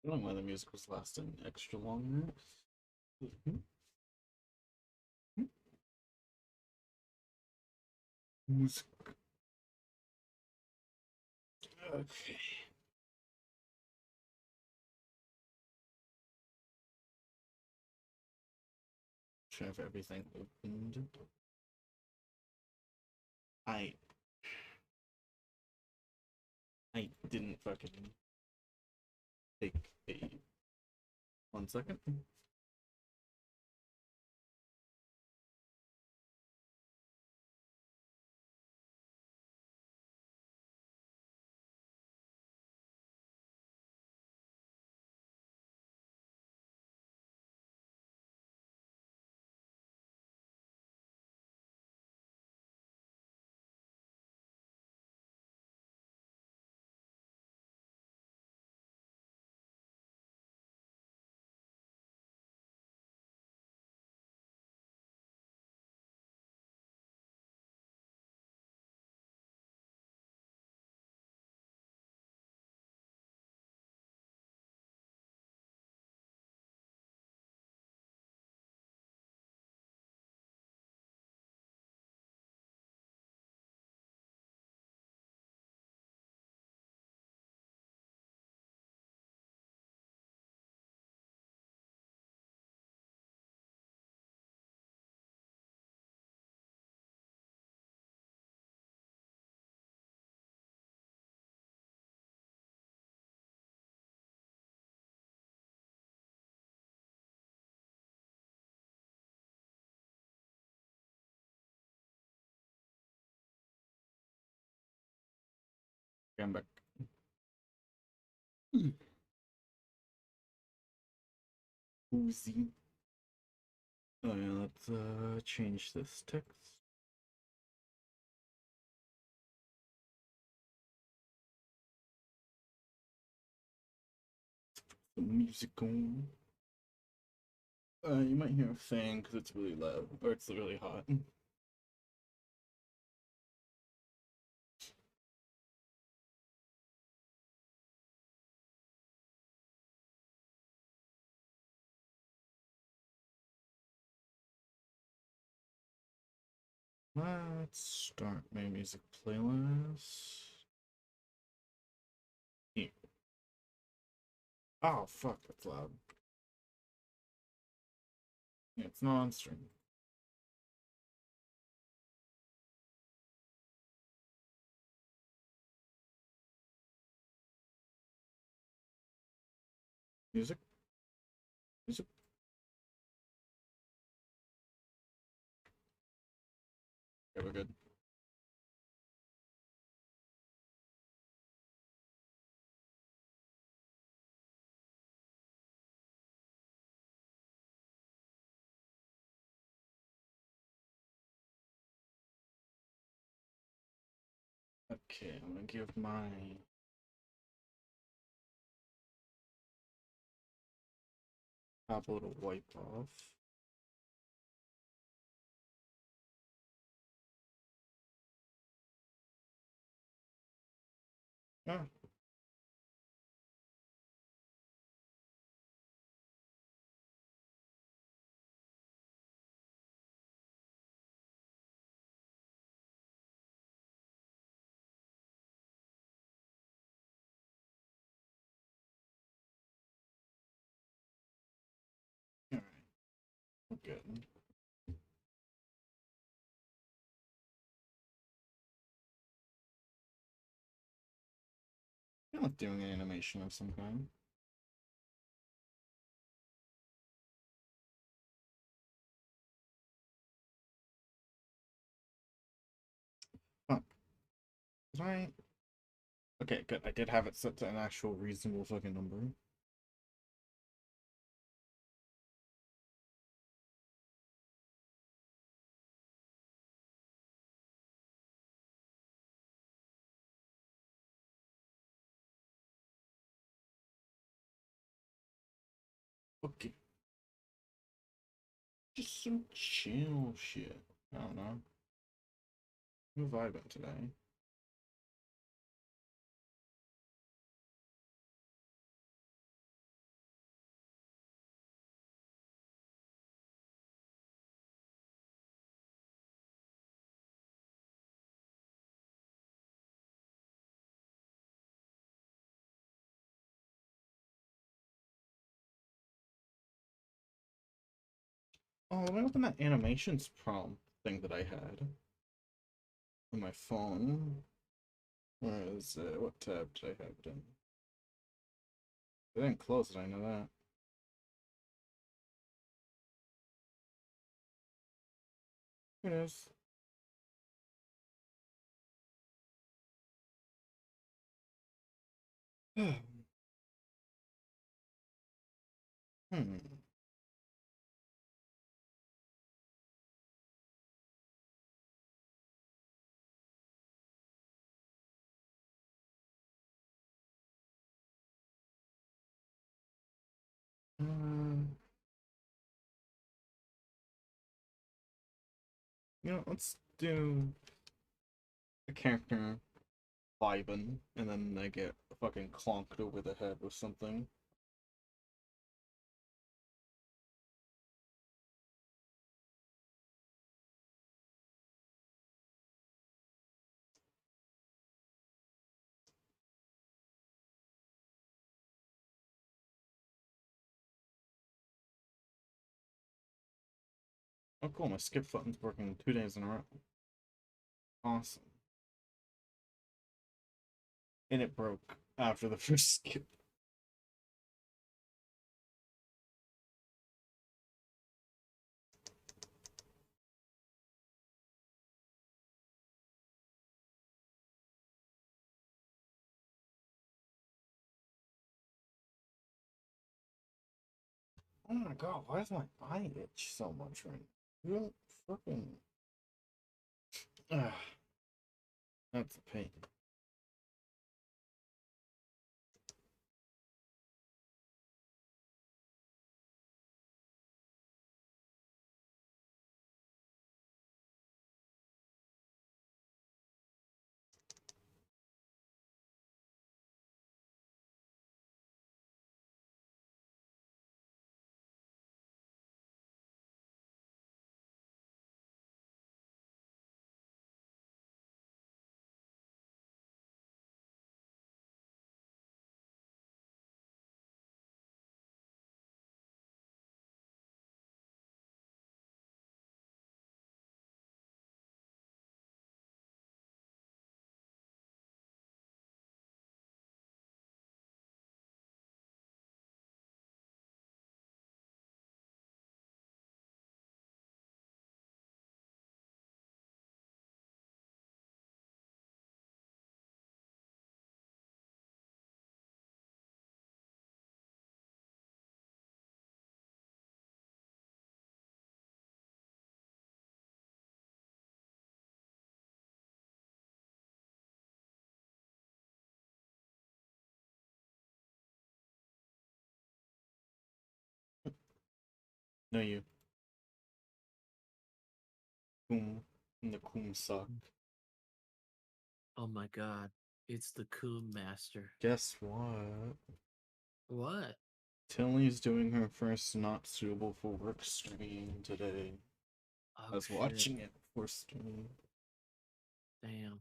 I don't know why the music was lasting extra longer. Music. Okay. Should have everything opened. I I didn't fucking take a 1 second. Okay, I'm back. Whoosy. Oh yeah, let's change this text. The music on. You might hear a fan because it's really loud, or it's really hot. Let's start my music playlist. Here. Oh fuck, that's loud. Yeah, it's not on stream. Music? Music? Okay, we're good. Okay, I'm gonna give my tablet a wipe off. Ah. Alright, we're good. I like doing an animation of some kind. Huh. Did I? Okay, good. I did have it set to an actual reasonable fucking number. Okay. Just some chill shit. I don't know. I'm vibing today. Oh, let me open that animations prompt thing that I had on my phone. Where is it? What tab did I have it in? I didn't close it, I know that. Here it is. Hmm. Um, let's do a character vibing, and then I get fucking clonked over the head with something. Oh, cool, my skip button's working 2 days in a row. Awesome. And it broke after the first skip. Oh my god, why does my eye itch so much right now? You fucking. Ah, that's a pain. No, you. Coom. And the coom suck. Oh my god, it's the Coon Master. Guess what? What? Tilly's doing her first not suitable for work stream today. I Oh was shit. watching it before stream. Damn.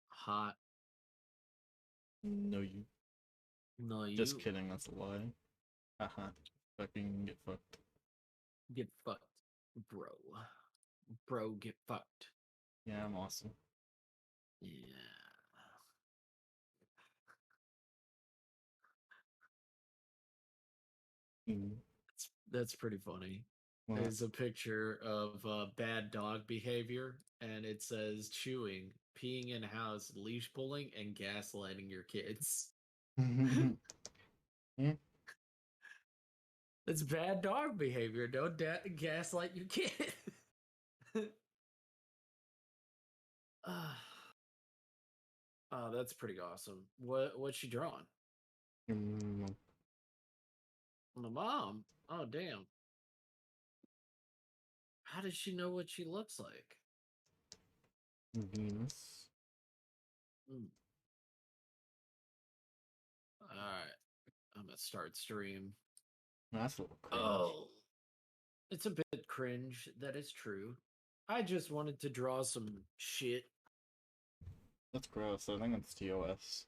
Hot. No, you. No, Just you kidding, that's a lie. Haha. Fucking get fucked. get fucked, bro. Bro, get fucked. Yeah, I'm awesome. Yeah. Mm. That's pretty funny. What? There's a picture of bad dog behavior, and it says chewing, peeing in house, leash pulling, and gaslighting your kids. Yeah. That's bad dog behavior. Don't gaslight your kid. Ah. Oh, that's pretty awesome. What's she drawing? Mm, The mom. Oh, damn. How does she know what she looks like? Venus. Hmm. All right, I'm gonna start stream. That's a little cringe. Oh, it's a bit cringe. That is true. I just wanted to draw some shit. That's gross. I think it's TOS.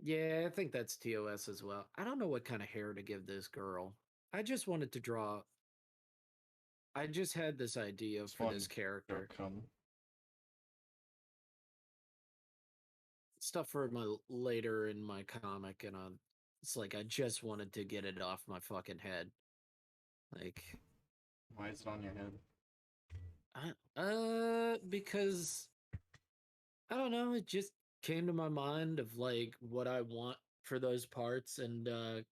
Yeah, I think that's TOS as well. I don't know what kind of hair to give this girl. I just wanted to draw I just had this idea It's for this fun character. outcome. Stuff for my later in my comic, and it's like I just wanted to get it off my fucking head. Like, Why is it on your head? because I don't know, it just came to my mind of like what I want for those parts, and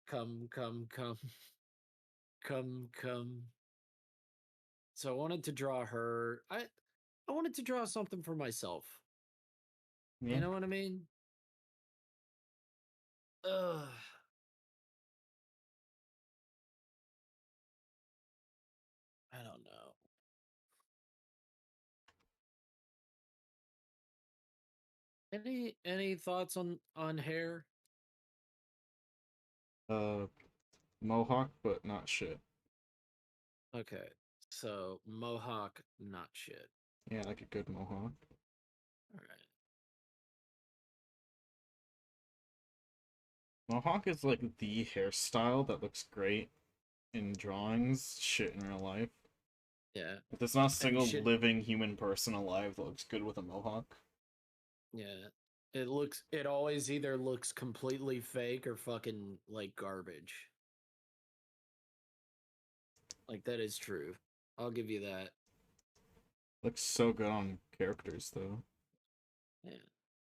come. So I wanted to draw her. I wanted to draw something for myself. Yeah. You know what I mean? Ugh. I don't know. Any thoughts on hair? Mohawk, but not shit. Okay. So mohawk, not shit. Yeah, like a good mohawk. All right. Mohawk is like the hairstyle that looks great in drawings, shit in real life. Yeah. But there's not a And single shit. living human person alive that looks good with a mohawk. Yeah. It always either looks completely fake or fucking like garbage. Like that is true. I'll give you that. Looks so good on characters though. Yeah.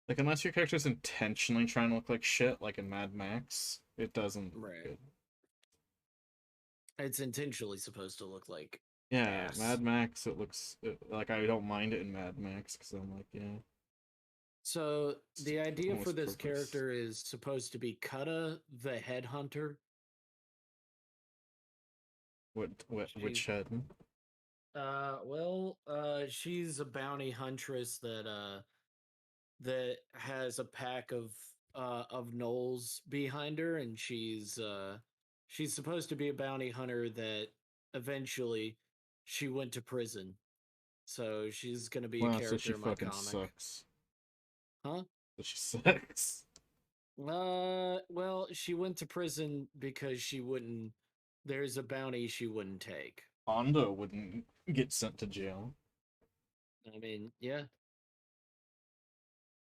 Like unless your character's intentionally trying to look like shit, like in Mad Max, it doesn't look Right. good. It's intentionally supposed to look like Yeah, ass. Mad Max, like I don't mind it in Mad Max because I'm like, yeah, So it's the idea for almost this purpose. character is supposed to be Kutta the headhunter. Which She's head? she's a bounty huntress that has a pack of gnolls behind her, and she's supposed to be a bounty hunter that eventually she went to prison. So she's gonna be a Wow, so character she in my fucking comic. sucks. Huh? So she sucks. Well, she went to prison because she wouldn't. There's a bounty she wouldn't take. Hondo wouldn't get sent to jail. I mean, yeah.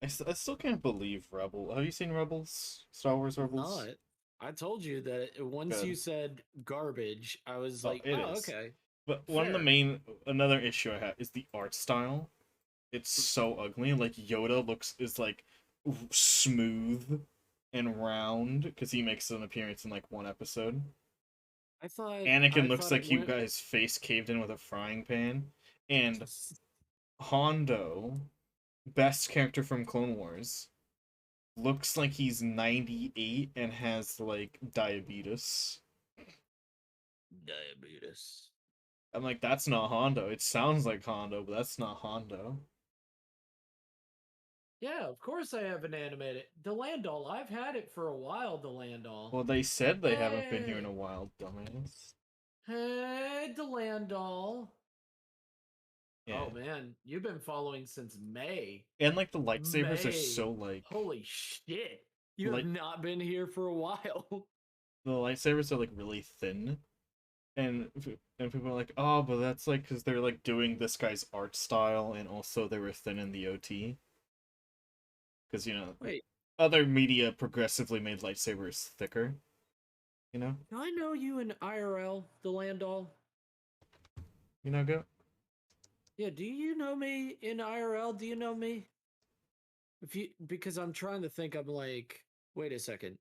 I still can't believe Rebel. Have you seen Rebels? Star Wars Rebels? Not. I told you that once you Good. said garbage, I was Oh, like, it oh, is. okay, But fair. another issue I have is the art style. It's Mhm. so ugly. Like Yoda is like smooth and round because he makes an appearance in like one episode. I Anakin looks thought it like he went. got his face caved in with a frying pan, and Hondo, best character from Clone Wars, looks like he's 98 and has like diabetes. Diabetes. I'm like, that's not Hondo. It sounds like Hondo, but that's not Hondo. Yeah, of course I have an animated Delandol. I've had it for a while, Delandol. Well, they said they haven't been here in Hey, a while, dumbass. hey, Delandol. Yeah. Oh man, you've been following since May. And like the lightsabers are May. so like Holy shit. You have light not been here for a while. the lightsabers are like really thin. And people are like, "Oh, but that's like cuz they're like doing this guy's art style and also they were thin in the OT cuz Wait, other media progressively made lightsabers thicker, you know? do I know you in IRL, Delandol? Go. Yeah, do you know me in IRL? Do you know me? If you Because I'm trying to think, I'm like, wait a second.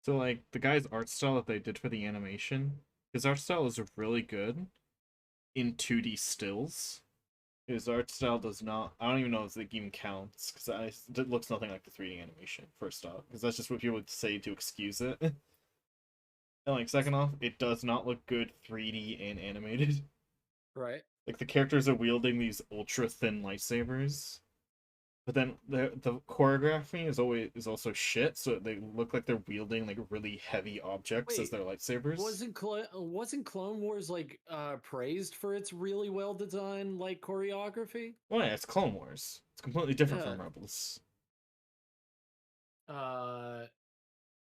So like the guy's art style that they did for the animation, his art style is really good in 2D stills. His art style does not. I don't even know if it even counts because it looks nothing like the 3D animation. First off, because that's just what people would say to excuse it. And like second off, it does not look good 3D and animated. Right. Like the characters are wielding these ultra thin lightsabers, but then the choreography is also shit. So they look like they're wielding like really heavy objects as Wait, their lightsabers. wasn't Clone Wars like praised for its really well designed like choreography? Well, yeah, it's Clone Wars. It's completely different Yeah. from Rebels. Uh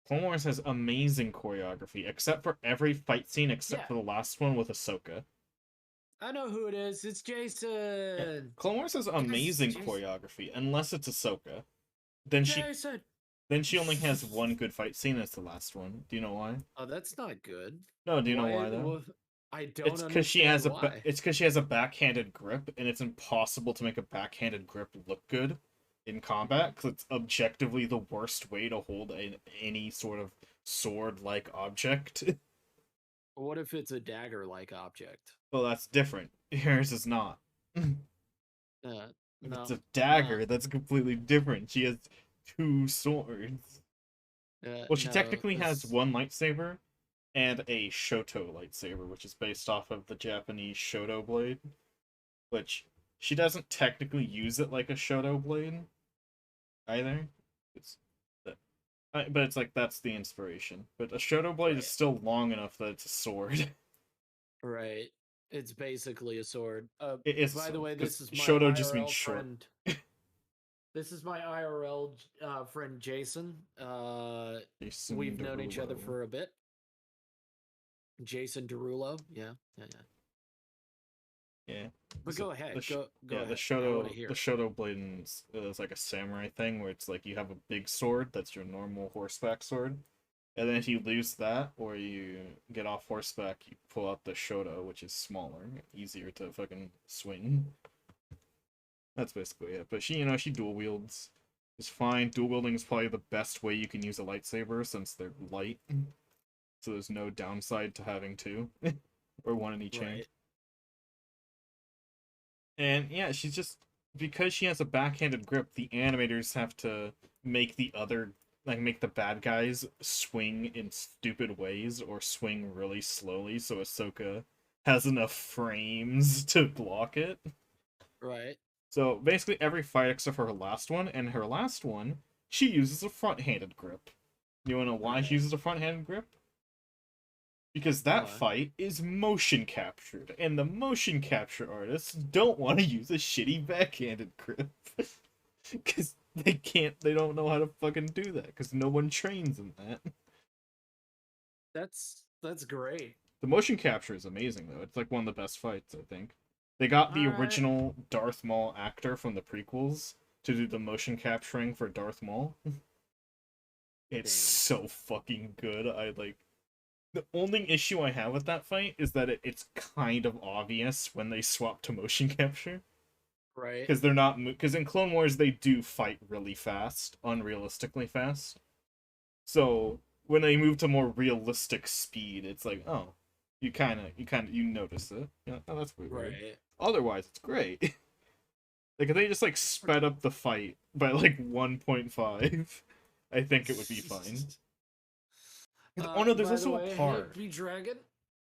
Clone Wars has amazing choreography, except for every fight scene except Yeah, for the last one with Ahsoka. I know who it is. It's Yeah. Jason. Clone Wars has Yes, amazing Jason. choreography, unless it's Ahsoka. Then she Jason. then she only has one good fight scene as the last one. Do you know why? Oh, that's not good. No, do you know Why? why though? I don't It's understand why. because she has a backhanded grip, and it's impossible to make a backhanded grip look good in combat because it's objectively the worst way to hold any sort of sword-like object. What if it's a dagger-like object? Well, that's different. Hers is not. Uh, If it's no, a no, dagger, that's completely different. She has two swords. Well, she no. technically has one lightsaber and a Shoto lightsaber, which is based off of the Japanese Shoto blade, which she doesn't technically use it like a Shoto blade either. It's but it's like that's the inspiration. But a Shoto blade is Right, still long enough that it's a sword. right. It's basically a sword. It is a By the sword way, because this is my Shoto just means IRL short. friend. This is my IRL friend Jason. Jason We've known each other Derulo. for a bit. Jason Derulo. Yeah, yeah, yeah. Yeah. But So go ahead. Go yeah, ahead. I want to hear The it. Shoto blade is like a samurai thing where it's like you have a big sword that's your normal horseback sword, and then if you lose that or you get off horseback, you pull out the Shoto, which is smaller, easier to fucking swing. That's basically it. But she dual wields. It's fine. Dual wielding is probably the best way you can use a lightsaber since they're light, so there's no downside to having two, or one in each hand. Right, And yeah, she's just because she has a backhanded grip, the animators have to make the other make the bad guys swing in stupid ways or swing really slowly so Ahsoka has enough frames to block it. right. So basically every fight except for her last one, and her last one, she uses a front-handed grip. You wanna know why she Okay. uses a front-handed grip? Because that Why? fight is motion captured, and the motion capture artists don't want to use a shitty backhanded grip. Because they don't know how to fucking do that, because no one trains in that. That's great. The motion capture is amazing, though. It's like one of the best fights, I think. They got the All right. original Darth Maul actor from the prequels to do the motion capturing for Darth Maul. It's Damn. so fucking good. The only issue I have with that fight is that it's kind of obvious when they swap to motion capture Right. because they're not because in Clone Wars they do fight really fast, unrealistically fast. So when they move to more realistic speed, it's like, oh, you notice it. Yeah, oh, that's weird. Right. Otherwise, it's great. Like if they just like sped up the fight by like 1.5, I think it would be fine. Oh no, there's By the also a way, hey, part. B Dragon.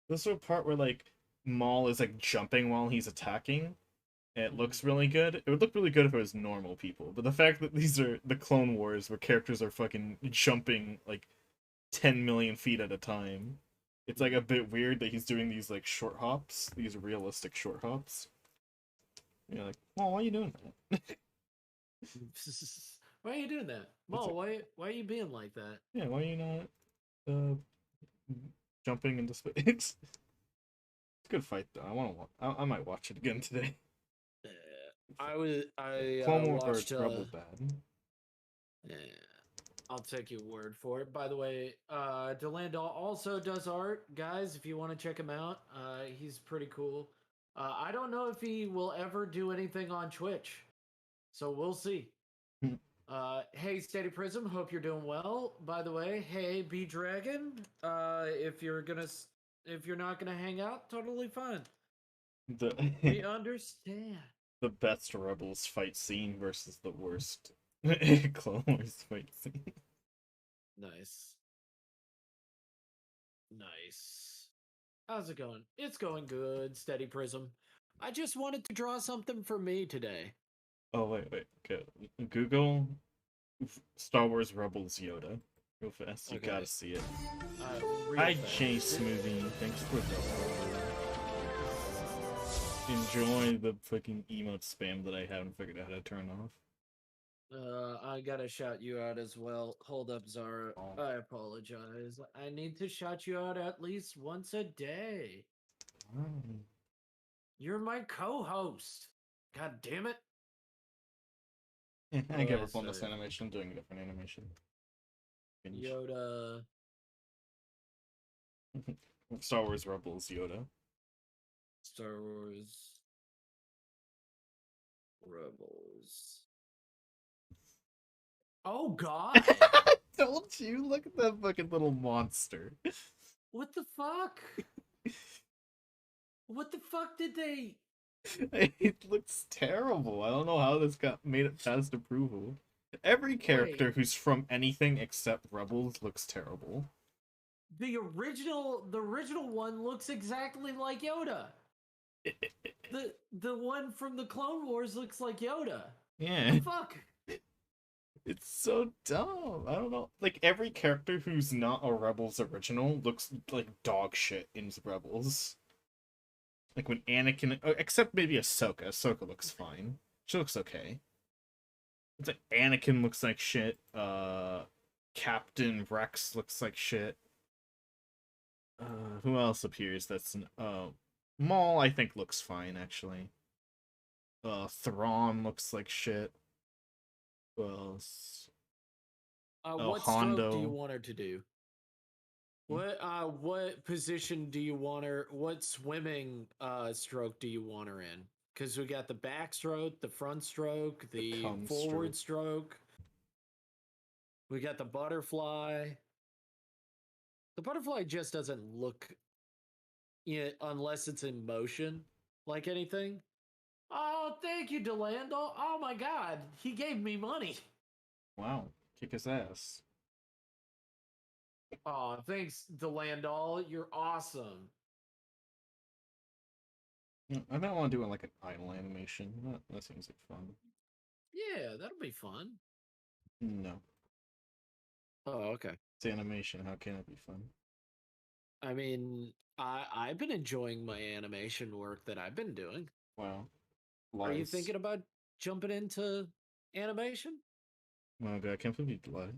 There's also a part where like Maul is like jumping while he's attacking. And it Mhm. looks really good. It would look really good if it was normal people, but the fact that these are the Clone Wars where characters are fucking jumping like 10 million feet at a time, it's like a bit weird that he's doing these like short hops, these realistic short hops. And you're like, well, why are you doing that? Why are you doing that, It's Mo? like, Why are you being like that? yeah, why are you not uh, jumping into space? It's a good fight though. I might watch it again today. I Clone War or watched Rebel Bad. yeah, I'll take your word for it. By the way, Delandal also does art, guys. If you want to check him out, he's pretty cool. I don't know if he will ever do anything on Twitch, so we'll see. Hey, Steady Prism, hope you're doing well. By the way, hey, B Dragon, if you're not gonna hang out, totally fine. The We understand. the best Rebels fight scene versus the worst Clone Wars fight scene. Nice. Nice. How's it going? It's going good, Steady Prism. I just wanted to draw something for me today. Oh wait. Okay. Google Star Wars Rebels Yoda. Real fast. You Okay. gotta see it. Real Hi fast. J Smoothie. Thanks for the. Enjoy the fucking emote spam that I haven't figured out how to turn off. I gotta shout you out as well. Hold up, Zara. Oh. I apologize. I need to shout you out at least once a day. Mm. You're my co-host. God damn it. I give up on this So animation. I'm doing a different animation. Binge. Yoda. Star Wars Rebels Yoda. Star Wars Rebels. Oh God! Don't you look at that fucking little monster? What the fuck? What the fuck did they? It looks terrible. I don't know how this got made it past approval. Every character Wait, who's from anything except Rebels looks terrible. the original one looks exactly like Yoda. The one from the Clone Wars looks like Yoda. Yeah, The fuck? it's so dumb. I don't know. Like every character who's not a Rebels original looks like dog shit in Rebels. Like when Anakin, except maybe Ahsoka. Ahsoka looks fine. She looks okay. It's like Anakin looks like shit. Captain Rex looks like shit. Who else appears? That's an Maul. I think looks fine actually. Thrawn looks like shit. Who else? Oh, What stroke do you Hondo. want her to do? What position do you want her? What swimming stroke do you want her in? Because we got the backstroke, the front stroke, The the cum forward stroke. stroke. We got the butterfly. The butterfly just doesn't look, unless it's in motion, like anything. Oh, thank you, Delando. Oh my God, he gave me money. Wow, kick his ass. Oh, thanks, Delandall. You're awesome. I might want to do like an idle animation. That seems like fun. Yeah, that'll be fun. No, Oh, okay. it's animation. How can it be fun? I mean, I've been enjoying my animation work that I've been doing. Wow, Are you lies. thinking about jumping into animation? Oh god, I can't believe you lied.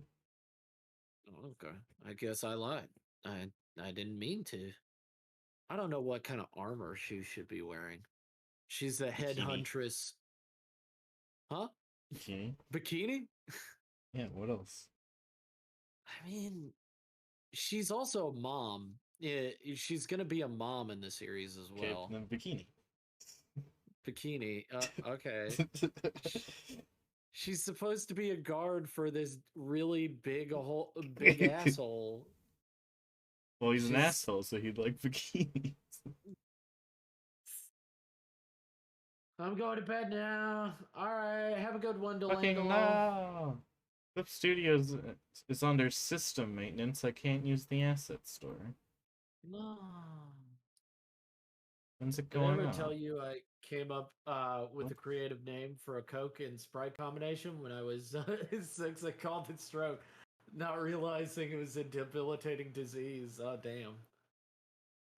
Oh, okay. I guess I lied. I didn't mean to. I don't know what kind of armor she should be wearing. She's the head Bikini. huntress. Huh? Bikini. Bikini? Yeah. What else? I mean, she's also a mom. Yeah, she's gonna be a mom in the series as Okay, well. then bikini. Bikini. Okay. She's supposed to be a guard for this really big asshole. Well, he's an She's asshole, so he'd like bikinis. I'm going to bed now. All right, have a good one, Fucking Delandolo. no! Flip Studios is under system maintenance. I can't use the asset store. No. When's it Did I going ever on? tell you I came up with What? a creative name for a Coke and Sprite combination when I was 6? I called it stroke, not realizing it was a debilitating disease. Oh, damn.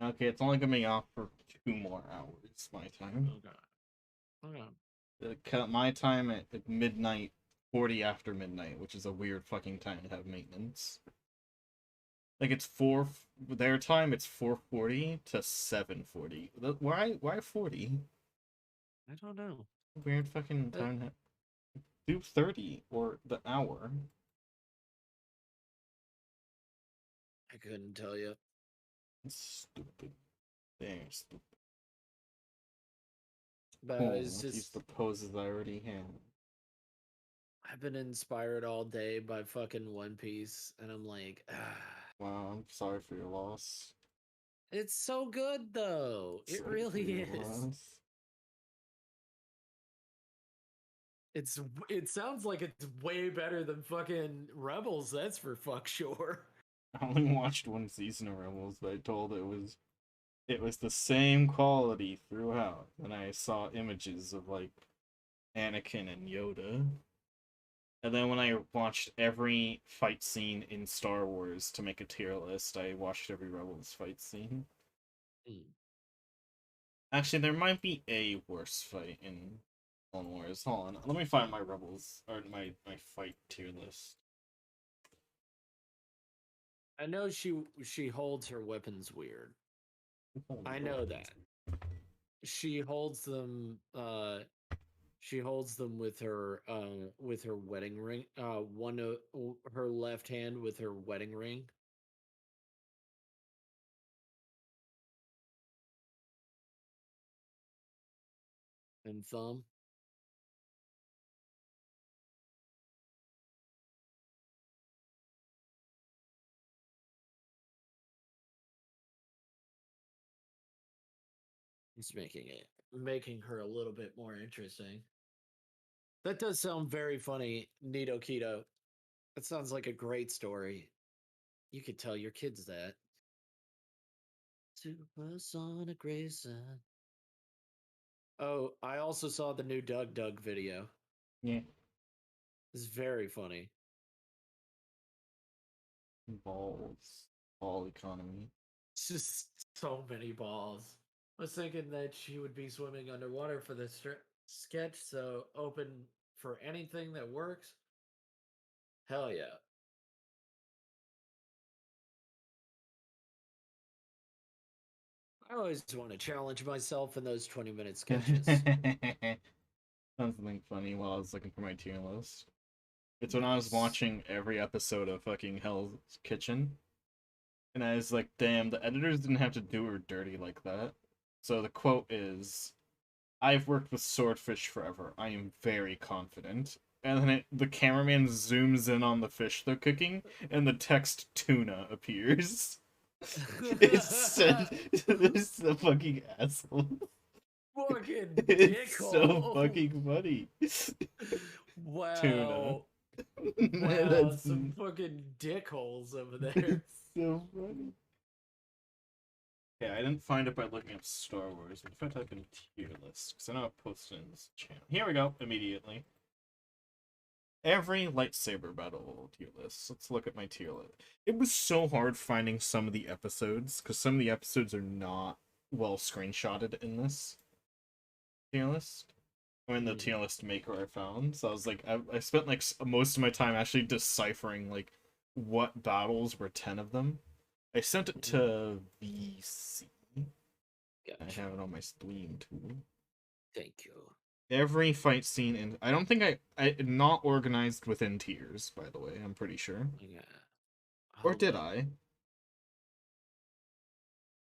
Okay, it's only gonna be off for 2 more hours. My time. Okay. Okay. Cut my time at midnight, 40 after midnight, which is a weird fucking time to have maintenance. Like it's their time. It's 4:40 to 7:40. Why 40? I don't know. Weird fucking Uh, time. Do 30 or the hour. I couldn't tell you. It's stupid. They're stupid. But Oh, it's let's use just, the poses I already have. I've been inspired all day by fucking One Piece, and I'm like, Wow, I'm sorry for your loss. it's so good though. It Sorry for really your is. loss. It's it sounds like it's way better than fucking Rebels. That's for fuck sure. I only watched one season of Rebels, but I told it was the same quality throughout. And I saw images of like Anakin and Yoda. And then when I watched every fight scene in Star Wars to make a tier list, I watched every Rebels fight scene. Mm. Actually, there might be a worse fight in Clone Wars. Hold on. Let me find my Rebels or my fight tier list. I know she holds her weapons weird. I know that. She holds them with her wedding ring. One her left hand with her wedding ring. And thumb. It's making her a little bit more interesting. That does sound very funny, Nito Keto. That sounds like a great story. You could tell your kids that. Supersonic Grayson. Oh, I also saw the new Doug video. Yeah. It's very funny. Balls. Ball economy. It's just so many balls. I was thinking that she would be swimming underwater for the sketch, so open for anything that works. Hell yeah. I always want to challenge myself in those 20-minute sketches. Something funny while I was looking for my tier list. It's Nice. when I was watching every episode of fucking Hell's Kitchen. And I was like, damn, the editors didn't have to do her dirty like that. So the quote is, I've worked with swordfish forever. I am very confident. And then the cameraman zooms in on the fish they're cooking, and the text tuna appears. It's a fucking asshole. Fucking It's dickhole. so fucking funny. Wow. Tuna. Wow, That's some fucking dickholes over there. It's so funny. Yeah, I didn't find it by looking up Star Wars. But if I type in tier list, because I know I posted in this channel. Here we go, immediately. Every lightsaber battle tier list. Let's look at my tier list. It was so hard finding some of the episodes, because some of the episodes are not well screenshotted in this tier list. Or in the tier list maker I found. So I was like, I spent like most of my time actually deciphering like what battles were 10 of them. I sent it to VC. Gotcha. I have it on my Steam too. Thank you. Every fight scene, and I don't think I not organized within tiers, by the way. I'm pretty sure. Yeah. Or did I?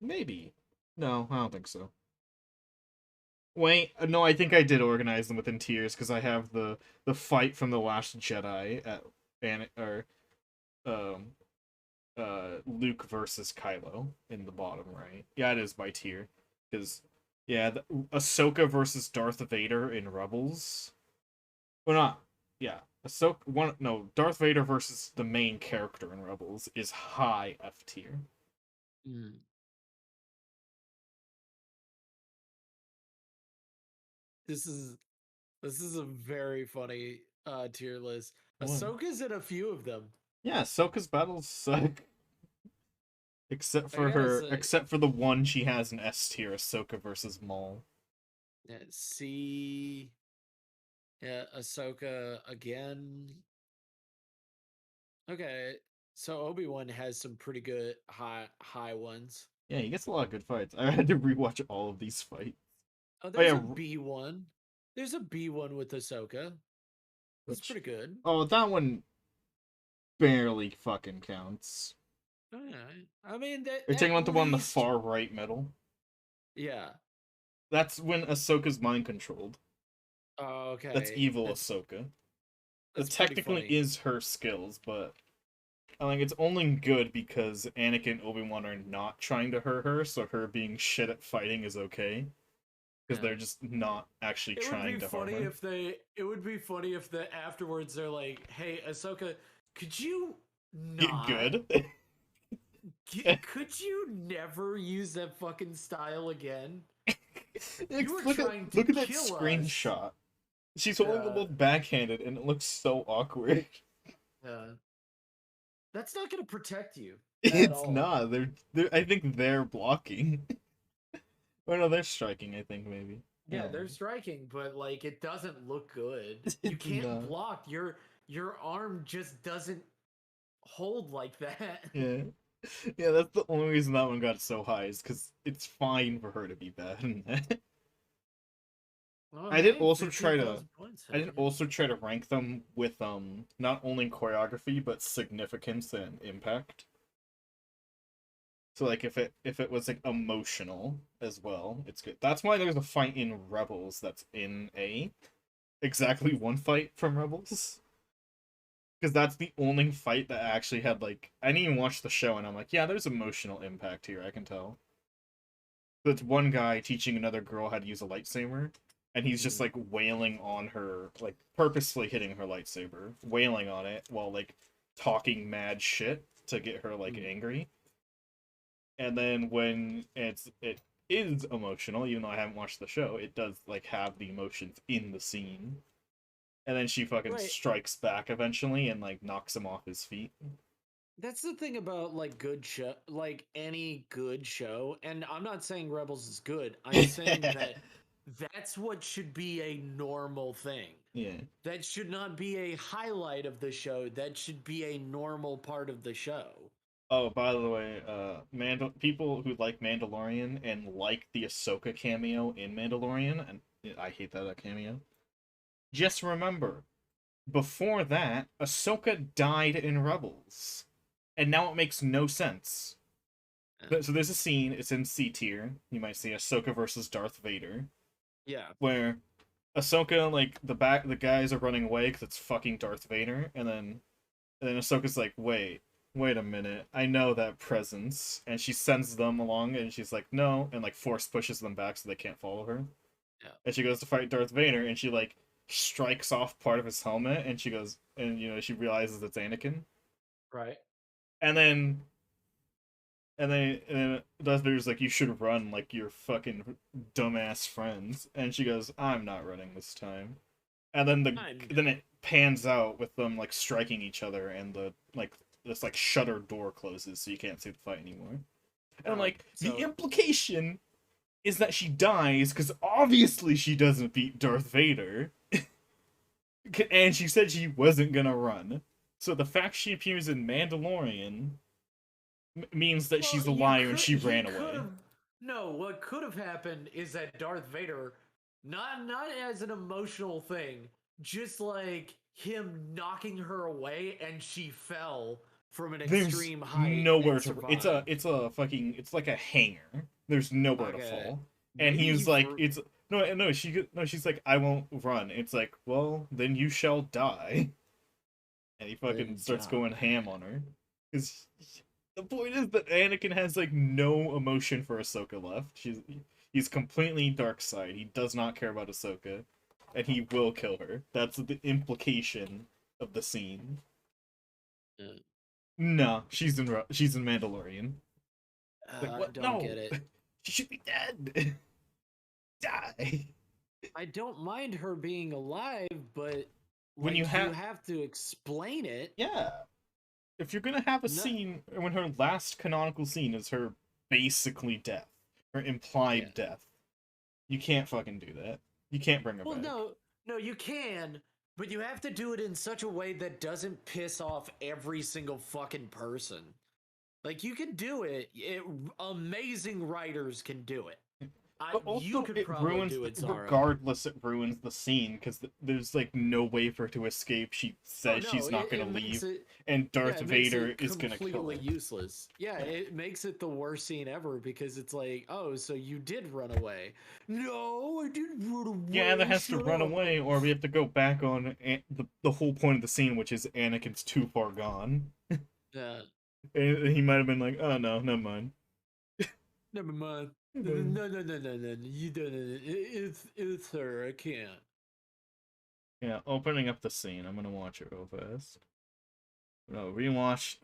Maybe. No, I don't think so. Wait, no, I think I did organize them within tiers because I have the fight from the Last Jedi at Luke versus Kylo in the bottom right. Yeah, it is by tier because yeah, Ahsoka versus Darth Vader in Rebels. Well, not yeah. Darth Vader versus the main character in Rebels is high F tier. Mm. This is a very funny tier list. Ahsoka's in a few of them. Yeah, Ahsoka's battles suck. Except for the one she has in S tier, Ahsoka versus Maul. Yeah, see, yeah, Ahsoka again. Okay, so Obi-Wan has some pretty good high ones. Yeah, he gets a lot of good fights. I had to rewatch all of these fights. Oh, there's a B1. There's a B1 with Ahsoka. That's pretty good. Oh, that one barely fucking counts. Alright. I mean, you're talking about the one in the far right middle? Yeah. That's when Ahsoka's mind controlled. Oh, okay. That's evil Ahsoka. That technically is her skills, but I think it's only good because Anakin and Obi-Wan are not trying to hurt her, so her being shit at fighting is okay. Because they're just not actually trying to harm her. It would be funny if afterwards they're like, "Hey, Ahsoka, could you not get good? Could you never use that fucking style again? You were look at that screenshot. She's holding them both backhanded, and it looks so awkward. Yeah, that's not gonna protect you. It's not. They're. I think they're blocking. Oh no, they're striking. I think maybe. Yeah, they're striking, but like it doesn't look good. You It's can't not. block. Your arm just doesn't hold like that. Yeah. Yeah, that's the only reason that one got so high is because it's fine for her to be bad in that. Oh, I did hey, also try to 15,000 points. I Heck did yeah. also try to rank them with not only choreography but significance and impact. So like if it was like emotional as well, it's good. That's why there's a fight in Rebels that's in exactly one fight from Rebels. Because that's the only fight that actually had like I didn't even watch the show and I'm like, yeah, there's emotional impact here, I can tell. That's one guy teaching another girl how to use a lightsaber, and he's just Mm, like wailing on her, like purposefully hitting her lightsaber, wailing on it while like talking mad shit to get her like mm. angry. And then when it is emotional, even though I haven't watched the show, it does like have the emotions in the scene. And then she fucking Right. strikes back eventually and like knocks him off his feet. That's the thing about like good show, like any good show. And I'm not saying Rebels is good. I'm saying that that's what should be a normal thing. Yeah. That should not be a highlight of the show. That should be a normal part of the show. Oh, by the way, people who like Mandalorian and like the Ahsoka cameo in Mandalorian, and I hate that cameo. Just remember, before that, Ahsoka died in Rebels, and now it makes no sense. Yeah. So there's a scene. It's in C tier. You might see Ahsoka versus Darth Vader, Yeah. where Ahsoka like the guys are running away because it's fucking Darth Vader, and then Ahsoka's like, wait a minute. I know that presence. And she sends them along and she's like, no. And like force pushes them back so they can't follow her. Yeah. And she goes to fight Darth Vader and she like strikes off part of his helmet and she goes, and she realizes it's Anakin. Right. And then, and then Darth Vader's like, you should run like your fucking dumbass friends. And she goes, I'm not running this time. And then I'm then it pans out with them like striking each other and the like this like shutter door closes so you can't see the fight anymore. And I'm like, the so implication is that she dies because obviously she doesn't beat Darth Vader, and she said she wasn't gonna run. So the fact she appears in Mandalorian means that well, she's a you liar and could she he ran could away. have no, what could have happened is that Darth Vader not as an emotional thing, just like him knocking her away and she fell from an There's extreme height nowhere and to. It's survived. a fucking. It's like a hangar. There's nowhere to Okay. fall. And Maybe he he's like, for it's no. She's like, I won't run. It's like, well, then you shall die. And he fucking then starts going die. ham on her. Because the point is that Anakin has like no emotion for Ahsoka left. He's completely dark side. He does not care about Ahsoka, and he will kill her. That's the implication of the scene. Uh, No, she's in Mandalorian. Like I what? don't get No, it. she should be dead. Die. I don't mind her being alive, but When you like you have have to explain it. yeah, if you're gonna have a No, scene when her last canonical scene is her basically death, her yeah. implied death, you can't fucking do that. You can't bring her Well, back. no, you can, but you have to do it in such a way that doesn't piss off every single fucking person. Like you can do it. Amazing writers can do it. But You also, could it probably ruins. do it, Zara. Regardless, it ruins the scene because there's like no way for her to escape. She Oh says no, she's not gonna it makes leave, it and yeah, Darth it makes Vader it is gonna kill completely her. useless. Yeah, Yeah. it makes it the worst scene ever because it's like, oh, so you did run away. No, I didn't run Yeah, either away. has to Shut run up. away, or we have to go back on the whole point of the scene, which is Anakin's too far gone. Yeah, And he might have been like, "Oh no, never mind." never mind. Never mind. No. You don't. It's her. I can't. Yeah, opening up the scene. I'm gonna watch it real fast. No, rewatch.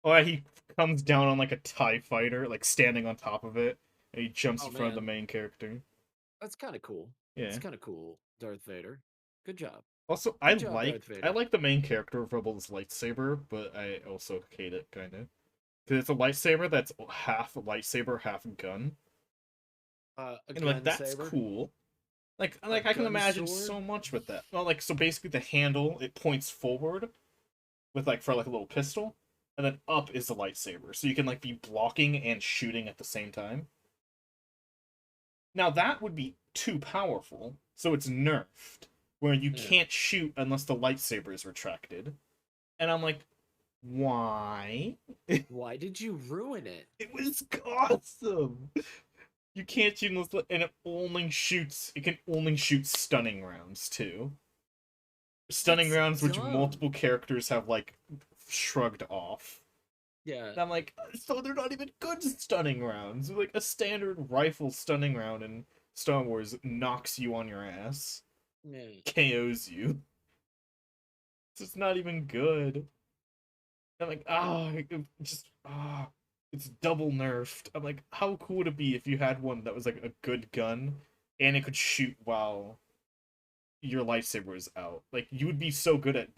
Oh, yeah, he comes down on like a TIE fighter, like standing on top of it, and he jumps Oh in front of the man, main character. that's kind of cool. That's Yeah. kind of cool, Darth Vader. Good job. Also, Good job, Darth I Vader. like the main character of Rebel's lightsaber, but I also hate it kind of because it's a lightsaber that's half lightsaber, half gun. A And like gun that's saber, cool. a Like I can gun imagine sword. so much with that. Well, like so basically the handle it points forward with like for like a little pistol, and then up is the lightsaber, so you can like be blocking and shooting at the same time. Now that would be too powerful, so it's nerfed, where you Yeah. can't shoot unless the lightsaber is retracted. And I'm like, why? It Why did you ruin it? was awesome. You can't shoot unless, and it can only shoot stunning rounds too. Stunning That's rounds which dumb. multiple characters have like shrugged off. Yeah. And I'm like, so they're not even good stunning rounds. Like a standard rifle stunning round in Star Wars knocks you on your ass, Yeah. KOs you. So it's not even good. I'm like, just it's double nerfed. I'm like, how cool would it be if you had one that was like a good gun and it could shoot while your lightsaber was out? Like you'd be so good at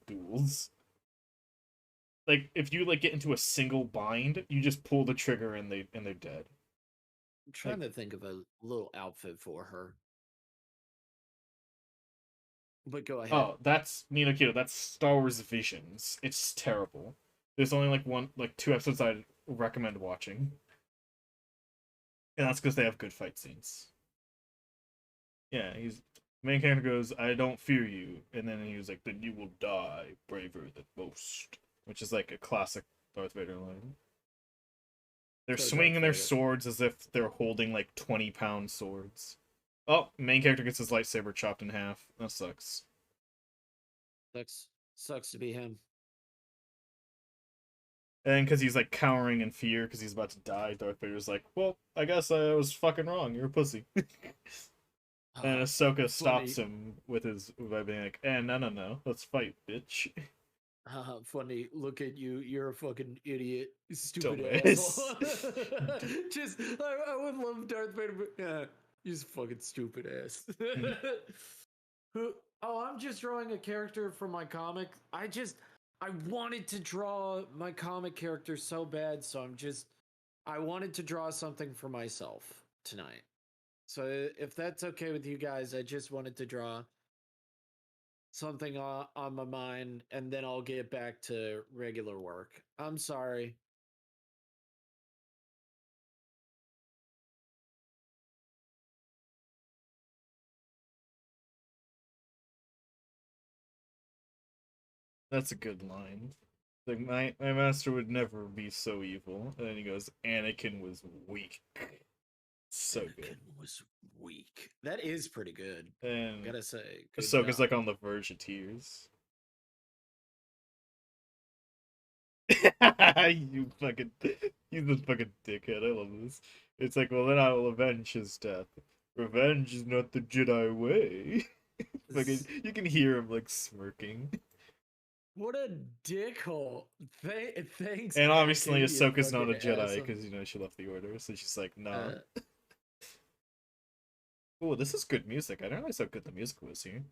duels. Like if you like get into a single bind, you just pull the trigger and they're dead. I'm trying Like to think of a little outfit for her. But go ahead. oh, that's Nino Kito. That's Star Wars Visions. It's terrible. There's only like two episodes I'd recommend watching, and that's because they have good fight scenes. Yeah, he's main character goes, "I don't fear you," and then he was like, "Then you will die braver than most," which is like a classic Darth Vader line. They're So Darth swinging their Vader. swords as if they're holding like 20-pound swords. Oh, main character gets his lightsaber chopped in half. That sucks. Sucks to be him. And because he's like cowering in fear because he's about to die, Darth Vader's like, "Well, I guess I was fucking wrong. You're a pussy." And Ahsoka stops Funny. him with his by being like, no, no, no, let's fight, bitch." Funny. Look at you. You're a fucking idiot. Stupid asshole. Dumbass. Just, I would love Darth Vader, but yeah, he's a fucking stupid ass. Who? Oh, I'm just drawing a character from my comic. I wanted to draw my comic character so bad, so I wanted to draw something for myself tonight. So if that's okay with you guys, I just wanted to draw something on my mind, and then I'll get back to regular work. I'm sorry. That's a good line. Like my master would never be so evil. And then he goes, Anakin was weak. So good. Anakin was weak. That is pretty good. And Gotta say, good Ahsoka's job. like on the verge of tears. You fucking, he's a fucking dickhead. I love this. It's like, well, then I will avenge his death. Revenge is not the Jedi way. Fucking, you can hear him like smirking. What a dickhole. Thanks, And obviously, Anakin, you Ahsoka's not fucking a Jedi asshole. because she left the Order, so she's like, nah. Uh, Oh, this is good music. I didn't realize how good the music was here.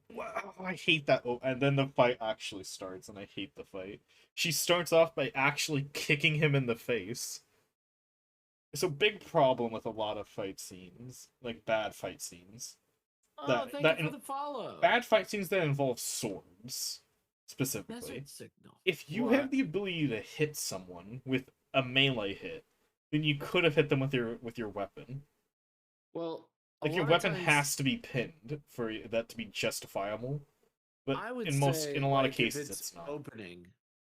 Wow, I hate that. Oh, and then the fight actually starts, and I hate the fight. She starts off by actually kicking him in the face. It's a big problem with a lot of fight scenes, like bad fight scenes. oh, That thank you that for in, the follow. Bad fight scenes that involve swords, That's specifically. what signal. If you have What? the ability to hit someone with a melee hit, then you could have hit them with your weapon. Well, a Like your lot of weapon times has to be pinned for that to be justifiable. But I would in say, a lot of like, cases it's not.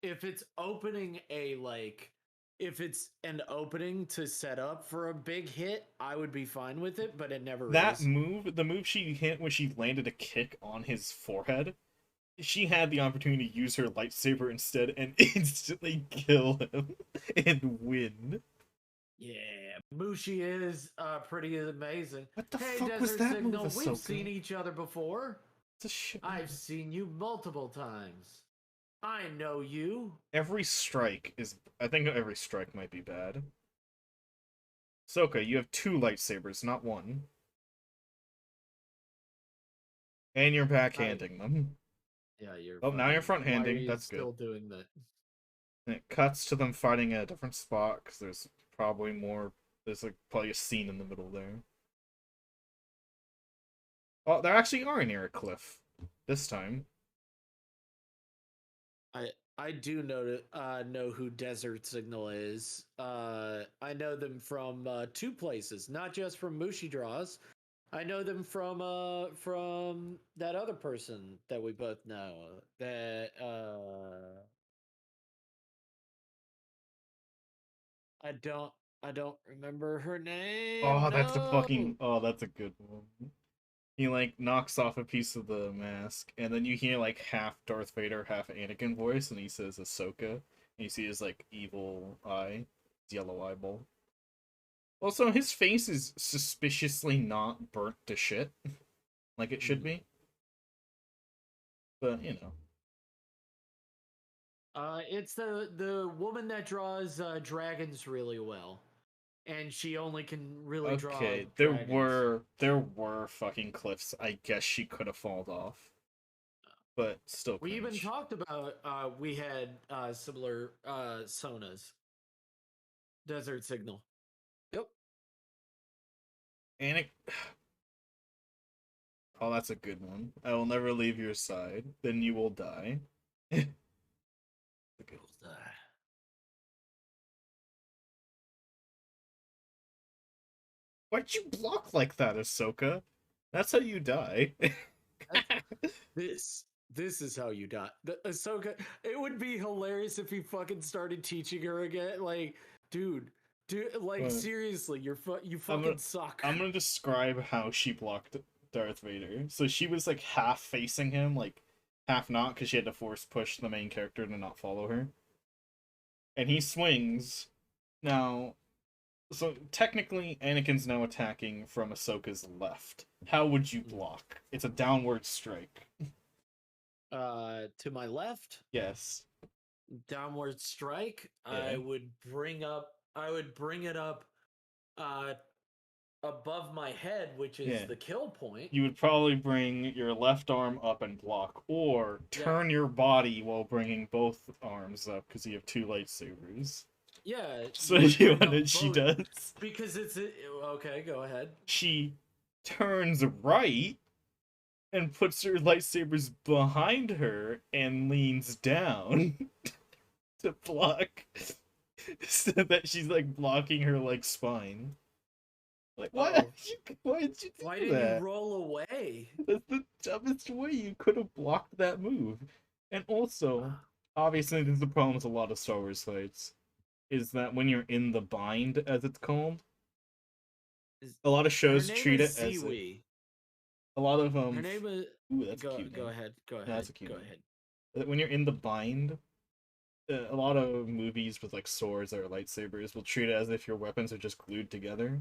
if it's opening a, like, if it's an opening to set up for a big hit, I would be fine with it, but it never That is. move, the move she hit when she landed a kick on his forehead, she had the opportunity to use her lightsaber instead and instantly kill him and win. Yeah, Mushi is pretty amazing. What the Hey, fuck was Desert that move, Signal, we've Ahsoka? seen each other before. It's a shit I've move. seen you multiple times. I know you. Every strike is. I think every strike might be bad. Ahsoka, you have two lightsabers, not one. And you're I backhanding them. Yeah, you're Oh, now you're fucking. Why are front-handing. you That's good. still doing that? And it cuts to them fighting at a different spot because there's probably more. There's like probably a scene in the middle there. Oh, there actually are near a cliff this time. I do know who Desert Signal is. I know them from two places, not just from Mushi Draws. I know them from that other person that we both know. That I don't remember her name. Oh, that's a No. fucking. Oh, that's a good one. He like knocks off a piece of the mask, and then you hear like half Darth Vader, half Anakin voice, and he says Ahsoka. And you see his like evil eye, his yellow eyeball. Also, his face is suspiciously not burnt to shit, like it should Mm. be. But you know. It's the woman that draws dragons really well, and she only can really draw Okay, dragons. there were fucking cliffs. I guess she could have fallen off, but still We even cringe. talked about we had similar sonas. Desert Signal. Yep. And oh, that's a good one. I will never leave your side. Then you will die. Okay. Why'd you block like that, Ahsoka? That's how you die. This this is how you die. The Ahsoka. It would be hilarious if he fucking started teaching her again. Like, dude, like Well, seriously, you I'm fucking gonna suck. I'm gonna describe how she blocked Darth Vader. So she was like half facing him, like half not, because she had to force push the main character to not follow her. And he swings. Now, so technically, Anakin's now attacking from Ahsoka's left. How would you block? It's a downward strike. To my left, Yes. downward strike. Yeah. I would bring it up uh above my head, which is Yeah. the kill point. You would probably bring your left arm up and block, or Yeah. turn your body while bringing both arms up because you have two lightsabers. Yeah, So you would you know bring up what she both does? because okay, go ahead. She turns right and puts her lightsabers behind her and leans down to block, so that she's like blocking her like spine. Like what? Oh, Why did you why do didn't you that? roll away? That's the dumbest way you could have blocked that move. And also, obviously, this is the problem with a lot of Star Wars fights, is that when you're in the bind, as it's called, Is a lot of her shows name treat is it as if Ziwi. a lot of Her name is ooh, that's a go cute go name. ahead. Go No, ahead. that's a cute Go name. ahead. When you're in the bind, a lot of movies with like swords or lightsabers will treat it as if your weapons are just glued together.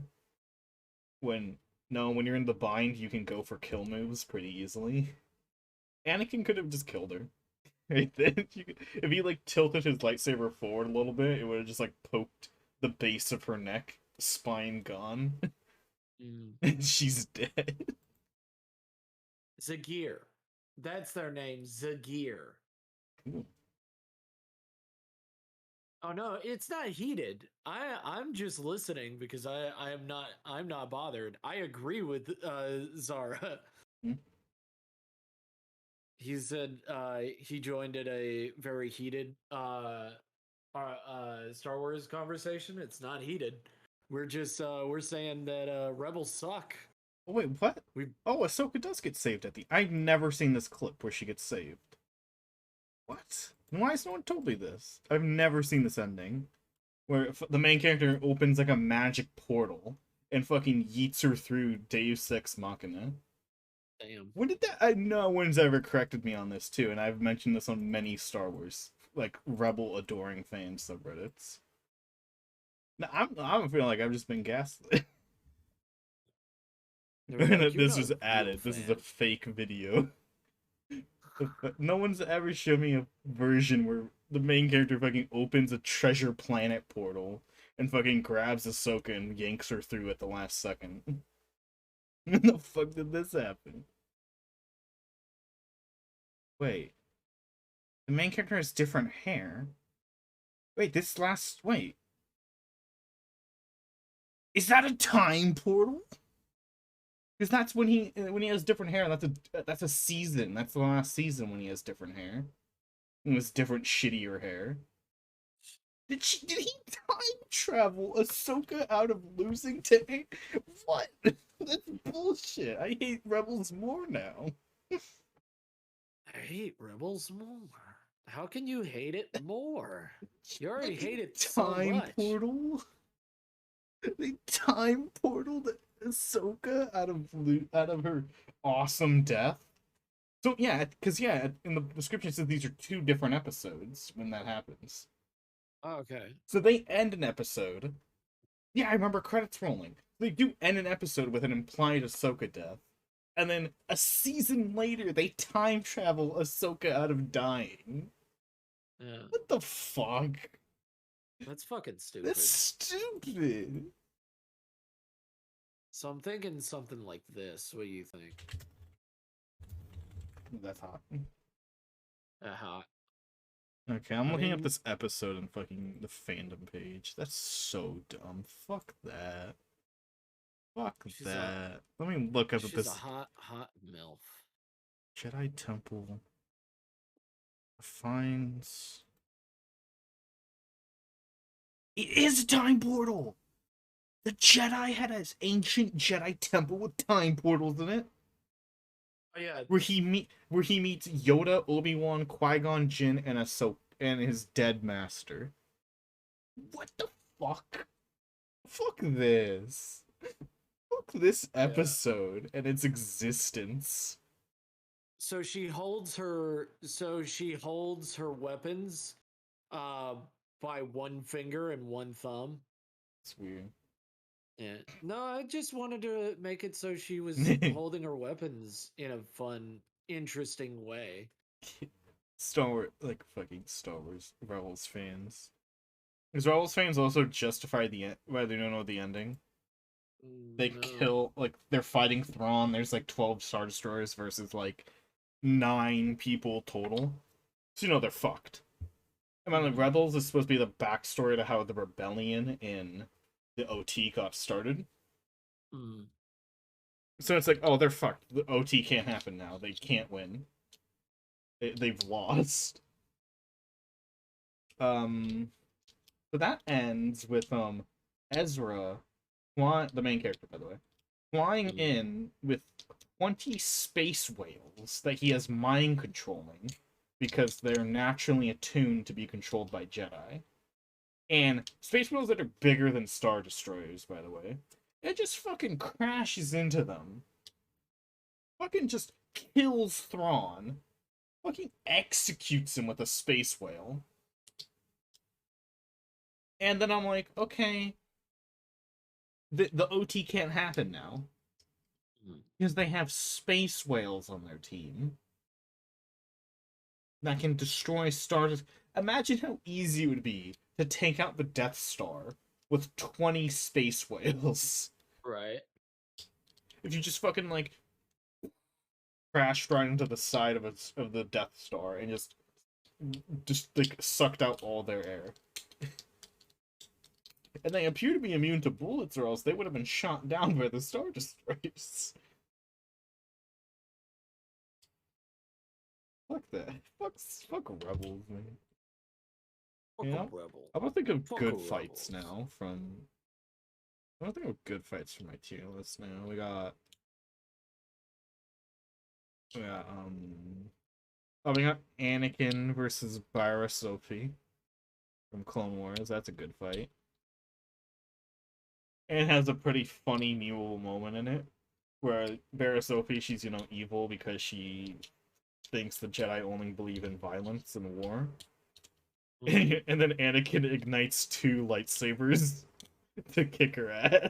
When no, when you're in the bind, you can go for kill moves pretty easily. Anakin could have just killed her. Right then, if he like tilted his lightsaber forward a little bit, it would have just like poked the base of her neck, spine gone, Mm. and she's dead. Zagir. That's their name, Zagir. Ooh. Oh no, it's not heated. I'm just listening because I'm not bothered. I agree with Zara. Hmm. He said he joined at a very heated Star Wars conversation. It's not heated. We're saying that rebels suck. Oh, wait, what? We Oh, Ahsoka does get saved at the. I've never seen this clip where she gets saved. What? And why has no one told me this? I've never seen this ending where the main character opens like a magic portal and fucking yeets her through Deus Ex Machina. damn. When did that? I No one's ever corrected me on this too, and I've mentioned this on many Star Wars like Rebel adoring fan subreddits. No, I'm feeling like I've just been gaslit. They're like, And you're this not was a real added. This is a fan. fake video. No one's ever shown me a version where the main character fucking opens a treasure planet portal and fucking grabs Ahsoka and yanks her through at the last second. When the fuck did this happen? Wait, the main character has different hair. Wait, this last. Wait. Is that a time portal? Because that's when he has different hair. That's a season. That's the last season when he has different hair. It was different, shittier hair. Did he time travel Ahsoka out of losing to what? That's bullshit. I hate Rebels more now. I hate Rebels more. How can you hate it more? You already hate it so Time much. portal. They time portaled Ahsoka out of her awesome death. So yeah, because yeah, in the description it says these are two different episodes when that happens. Okay. So they end an episode. Yeah, I remember credits rolling. They do end an episode with an implied Ahsoka death. And then a season later, they time travel Ahsoka out of dying. Yeah. What the fuck? That's fucking stupid. That's stupid. So I'm thinking something like this. What do you think? That's hot. Hot. Okay, I'm I looking at mean, this episode and fucking the fandom page. That's so dumb. Fuck that. Fuck she's a that. Let me look up at she's a this hot MILF. Jedi Temple finds. It is a time portal! The Jedi had an ancient Jedi temple with time portals in it. Oh yeah. Where he meets Yoda, Obi-Wan, Qui-Gon Jinn, and Ahsoka and his dead master. What the fuck? Fuck this. Fuck this Yeah. episode and its existence. So she holds her weapons uh by one finger and one thumb. It's weird. Yeah. No, I just wanted to make it so she was holding her weapons in a fun, interesting way. Star Wars, like fucking Star Wars Rebels fans. Because Rebels fans also justify the end, why they don't know the ending. They No. kill, like, they're fighting Thrawn. There's like 12 Star Destroyers versus like 9 people total. So you know they're fucked. I mean, like, Rebels is supposed to be the backstory to how the rebellion in the OT got started. Mm. So it's like, oh, they're fucked. The OT can't happen now. They can't win. They've lost. So that ends with Ezra, the main character, by the way, flying in with 20 space whales that he has mind controlling because they're naturally attuned to be controlled by Jedi. And space whales that are bigger than Star Destroyers, by the way. It just fucking crashes into them. Fucking just kills Thrawn. Fucking executes him with a space whale. And then I'm like, okay, the OT can't happen now. Because they have space whales on their team that can destroy stars. Imagine how easy it would be to take out the Death Star with 20 space whales. Right. If you just fucking like crashed right into the side of the Death Star and just like sucked out all their air. And they appear to be immune to bullets, or else they would have been shot down by the Star Destroyers. Fuck that. Fuck Rebels, man. Fuck You a know? rebel. I'm gonna think of Fuck good a fights rebels. now from. I'm gonna think of good fights from my tier list now. We got oh, we got Anakin versus Byra Sophie from Clone Wars. That's a good fight. And it has a pretty funny new moment in it. Where Byra Sophie, she's, evil because she thinks the Jedi only believe in violence and war. And then Anakin ignites 2 lightsabers to kick her ass.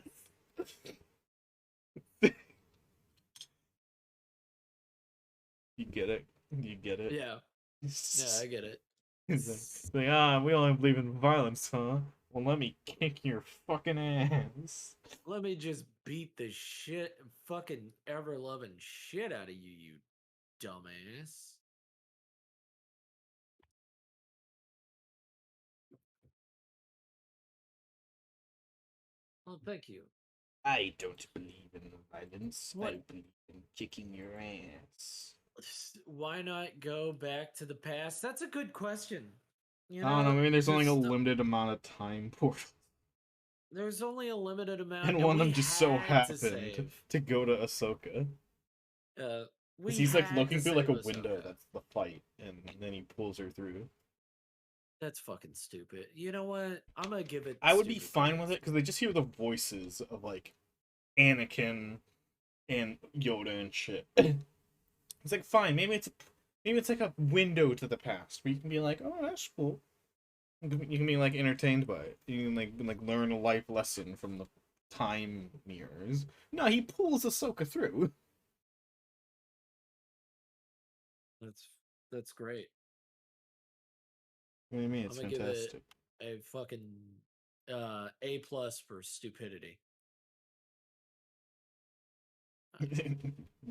You get it? You get it? Yeah. Yeah, I get it. We only believe in violence, huh? Well, let me kick your fucking ass. Let me just beat the fucking ever loving shit out of you, you dumbass. Oh, thank you. I don't believe in violence. What? I believe in kicking your ass. Why not go back to the past? That's a good question. You I don't know, know, maybe there's only a just limited amount of time portals. there's only a limited amount, And and one of we them just so had to happened save. to go to Ahsoka. Because We he's like had to looking through like save a window Ahsoka. that's the fight, and then he pulls her through. That's fucking stupid. You know what? I'm gonna give it I would be stupid fine with credits. it because they just hear the voices of like Anakin and Yoda and shit. It's like fine, maybe it's like a window to the past where you can be like, oh, that's cool. You can be like entertained by it. You can like learn a life lesson from the time mirrors. No, he pulls Ahsoka through. That's that's great. What do you mean? I'm It's gonna give it fantastic. a fucking A plus for stupidity.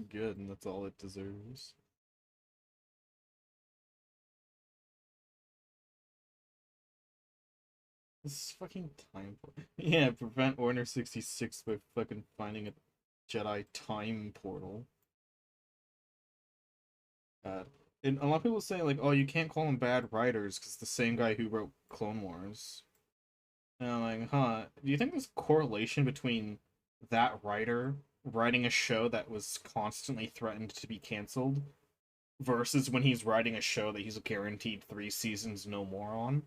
Good, and that's all it deserves. This fucking time. Yeah, prevent Order 66 by fucking finding a Jedi time portal. Uh, and a lot of people say like, oh, you can't call them bad writers because the same guy who wrote Clone Wars. And I'm like, huh? Do you think there's correlation between that writer writing a show that was constantly threatened to be canceled versus when he's writing a show that he's guaranteed 3 seasons no more on?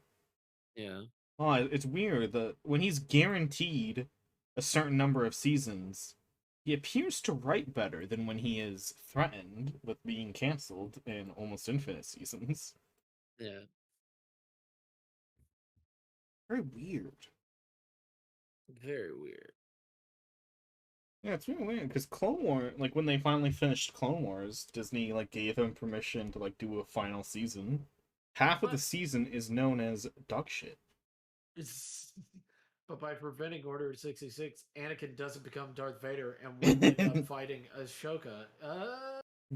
Yeah. Oh, it's weird that when he's guaranteed a certain number of seasons, he appears to write better than when he is threatened with being canceled in almost infinite seasons. Yeah. Very weird. Very weird. Yeah, it's really weird because Clone Wars, like when they finally finished Clone Wars, Disney like gave him permission to like do a final season. Half of the But season is known as dog shit. but by preventing Order 66, Anakin doesn't become Darth Vader and will end up fighting Ashoka.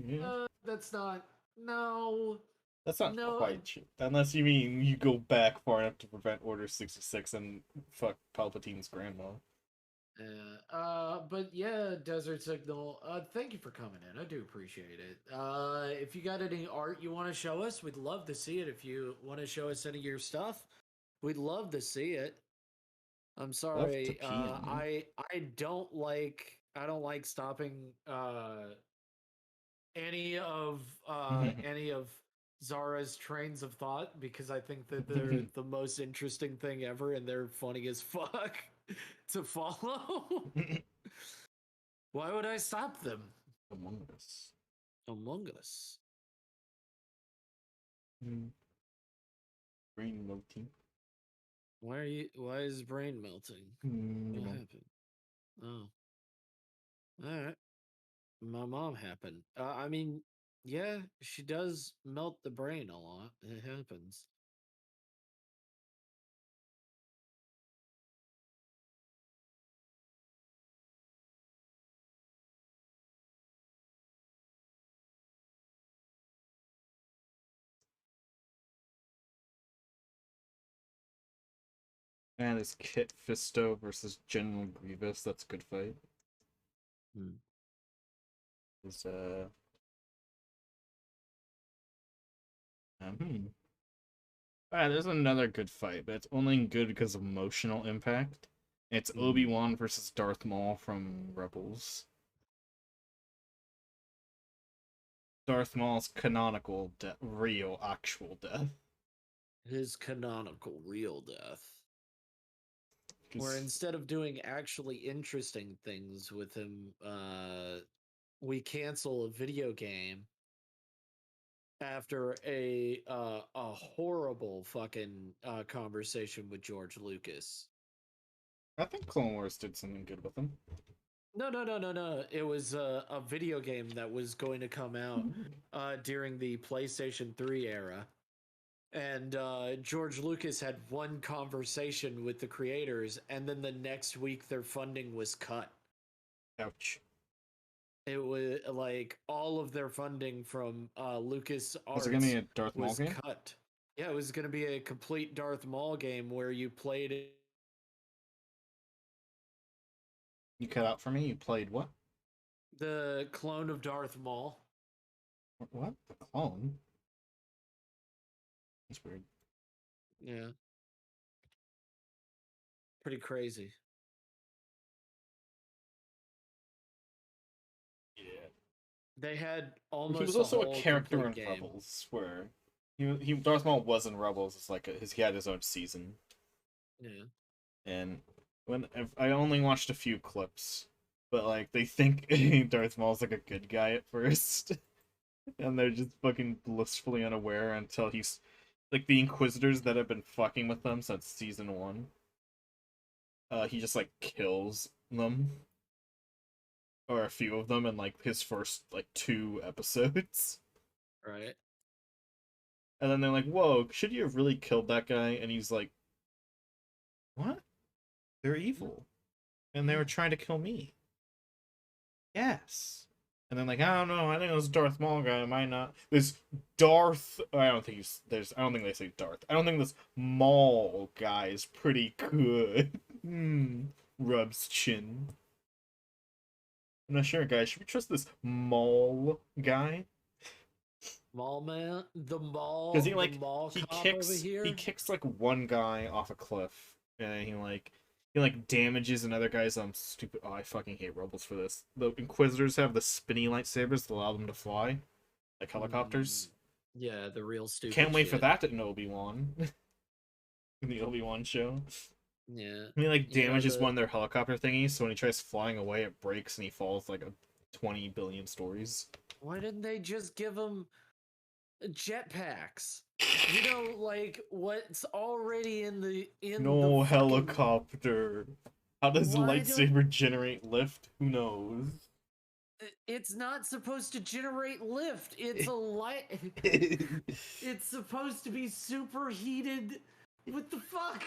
Yeah. That's not. No. That's not No. quite true. Unless you mean you go back far enough to prevent Order 66 and fuck Palpatine's grandma. But yeah, Desert Signal, thank you for coming in. I do appreciate it. If you got any art you want to show us, we'd love to see it. If you want to show us any of your stuff, we'd love to see it. I'm Love to sorry. pee on it. I don't like stopping any of Zara's trains of thought because I think that they're the most interesting thing ever and they're funny as fuck to follow. Why would I stop them? Among Us. Among Us. Brain melting. Why is brain melting? What happened? Oh. Alright. My mom happened. I mean, yeah, she does melt the brain a lot. It happens. And it's Kit Fisto versus General Grievous. That's a good fight. Hmm. Is hmm. There's another good fight, but it's only good because of emotional impact. It's Hmm. Obi-Wan versus Darth Maul from Rebels. Darth Maul's canonical real actual death. His canonical real death. Where 'Cause instead of doing actually interesting things with him, we cancel a video game after a horrible fucking conversation with George Lucas. I think Clone Wars did something good with him. No. It was a video game that was going to come out during the PlayStation 3 era. And George Lucas had one conversation with the creators, and then the next week their funding was cut. Ouch. It was like all of their funding from Lucas Was it gonna be Arts a Darth Maul was game? cut. Yeah, it was going to be a complete Darth Maul game where you played You cut out for me. You played what? The clone of Darth Maul. What? The clone? That's weird. Yeah. Pretty crazy. Yeah. They had He was almost a also a whole character complete in game. Rebels, where he Darth Maul was in Rebels. It's like he had his own season, Yeah. and I only watched a few clips, but like they think Darth Maul's like a good guy at first, and they're just fucking blissfully unaware until he's like the Inquisitors that have been fucking with them since season one. He just like kills them or a few of them in like his first like two episodes. Right. And then they're like, "Whoa, should you have really killed that guy?" And he's like, "What? They're evil, and they were trying to kill me." Yes. And then like, I don't know. I think it was Darth Maul guy. Might not. This Darth. I don't think he's. There's. I don't think they say Darth. I don't think this Maul guy is pretty good. Rubs chin. I'm not sure, guys. Should we trust this Maul guy? Maul man, the Because Maul, the Maul cop over here. he kicks like one guy off a cliff, and he like damages another guy's stupid. Oh, I fucking hate Rebels for this. The Inquisitors have the spinny lightsabers that allow them to fly, like helicopters. Yeah, the real stupid. Can't wait shit. for that in Obi-Wan. In the Obi-Wan show. Yeah. He like damages one of their helicopter thingies, so when he tries flying away, it breaks and he falls like a 20 billion stories. Why didn't they just give him jetpacks? You know, like what's already in the no the helicopter. How does the Why lightsaber generate lift? Who knows? It's not supposed to generate lift. It's a light. It's supposed to be superheated. What the fuck?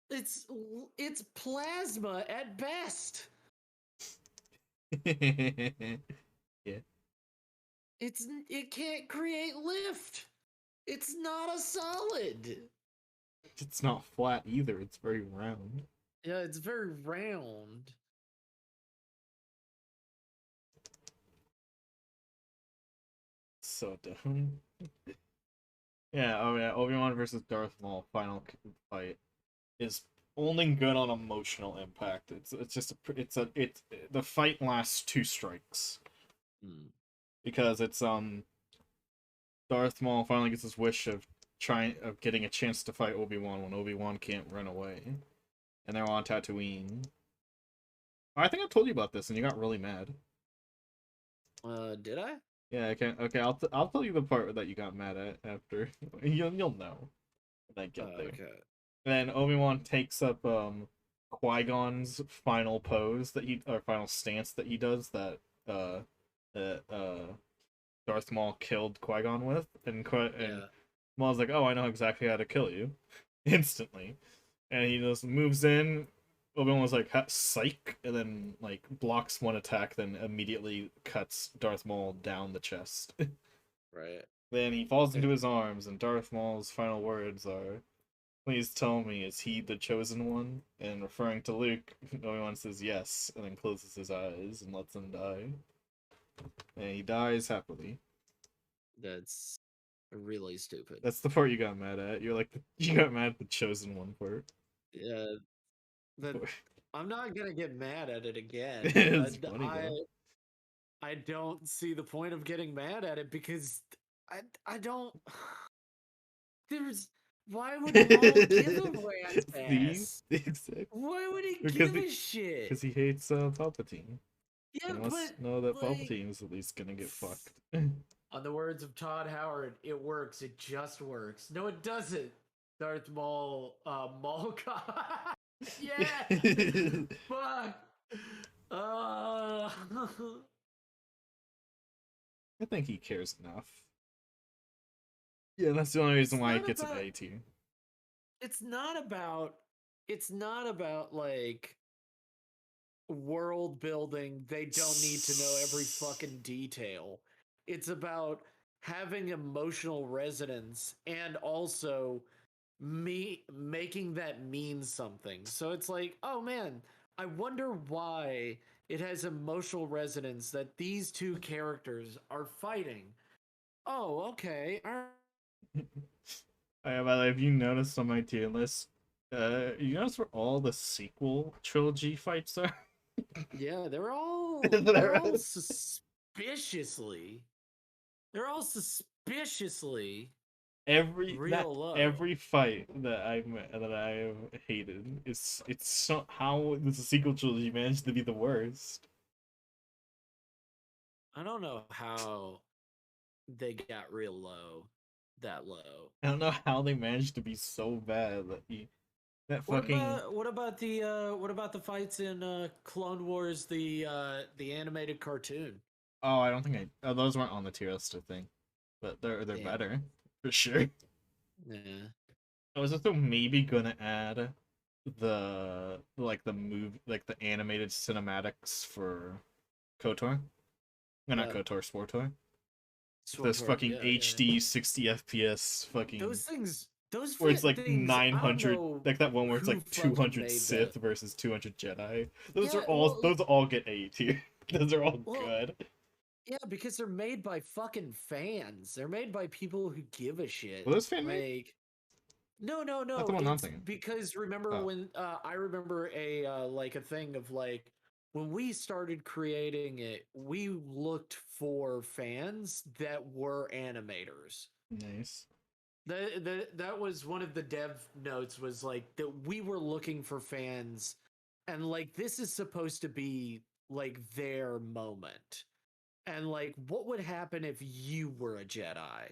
It's plasma at best. Yeah. It can't create lift. It's not a solid. It's not flat either. It's very round. Yeah, it's very round. So dumb. Yeah, oh yeah, Obi-Wan versus Darth Maul final fight is only good on emotional impact. It's just the fight lasts two strikes. Because it's Darth Maul finally gets his wish of getting a chance to fight Obi-Wan when Obi-Wan can't run away. And they're on Tatooine. I think I told you about this and you got really mad. Did I? Yeah, okay. I'll tell you the part that you got mad at after. You'll know when I get there. Okay. Then Obi-Wan takes up Qui-Gon's final pose final stance that he does that Darth Maul killed Qui-Gon with, and Maul's like, "Oh, I know exactly how to kill you," instantly, and he just moves in. Obi-Wan was like, "Psych," and then like blocks one attack, then immediately cuts Darth Maul down the chest. Right. Then he falls into his arms, and Darth Maul's final words are, "Please tell me, is he the chosen one?" And referring to Luke, Obi-Wan says yes, and then closes his eyes and lets him die. And he dies happily. That's really stupid. That's the part you got mad at. You're like, you got mad at the chosen one part. Yeah. I'm not gonna get mad at it again. It's funny, though. I don't see the point of getting mad at it because I don't. Why would Maul give him Rand's ass? Exactly. Why would he give a shit? Because he hates Palpatine. Yeah, he must know that Palpatine's at least gonna get fucked. On the words of Todd Howard, it works. It just works. No, it doesn't. Darth Maul, Maul. Yeah. Fuck. I think he cares enough. Yeah, that's the only reason why it gets an A tier. It's not about like world building. They don't need to know every fucking detail. It's about having emotional resonance and also making that mean something. So it's like, oh man, I wonder why it has emotional resonance that these two characters are fighting. Oh, okay. By the way, if you notice on my tier list, you notice where all the sequel trilogy fights are? Yeah, suspiciously they're all suspiciously real low. Every fight that I've hated is it's so how the sequel trilogy managed to be the worst. I don't know how they got real low, that low. I don't know how they managed to be so bad that fucking What about the fights in Clone Wars, the animated cartoon? oh I don't think those weren't on the tier list I think, but they're Damn. better for sure. Yeah. I was also maybe gonna add the move like the animated cinematics for KOTOR. No, not Yeah. KOTOR, SWTOR. This Sort fucking yeah, yeah. HD 60 FPS Those fucking things where it's like things I don't 900 know like that one where it's who like fucking 200 made that. Sith versus 200 Jedi. Yeah, well Those all get A tier. Those are all well good. yeah, because they're made by fucking fans. They're made by people who give a shit. Were those fan made? Like no, no, Not the no. one I'm It's thinking. because remember Oh, when I remember a like a thing of like when we started creating it, we looked for fans that were animators. nice. That was one of the dev notes was like that we were looking for fans and like this is supposed to be like their moment. And like what would happen if you were a Jedi?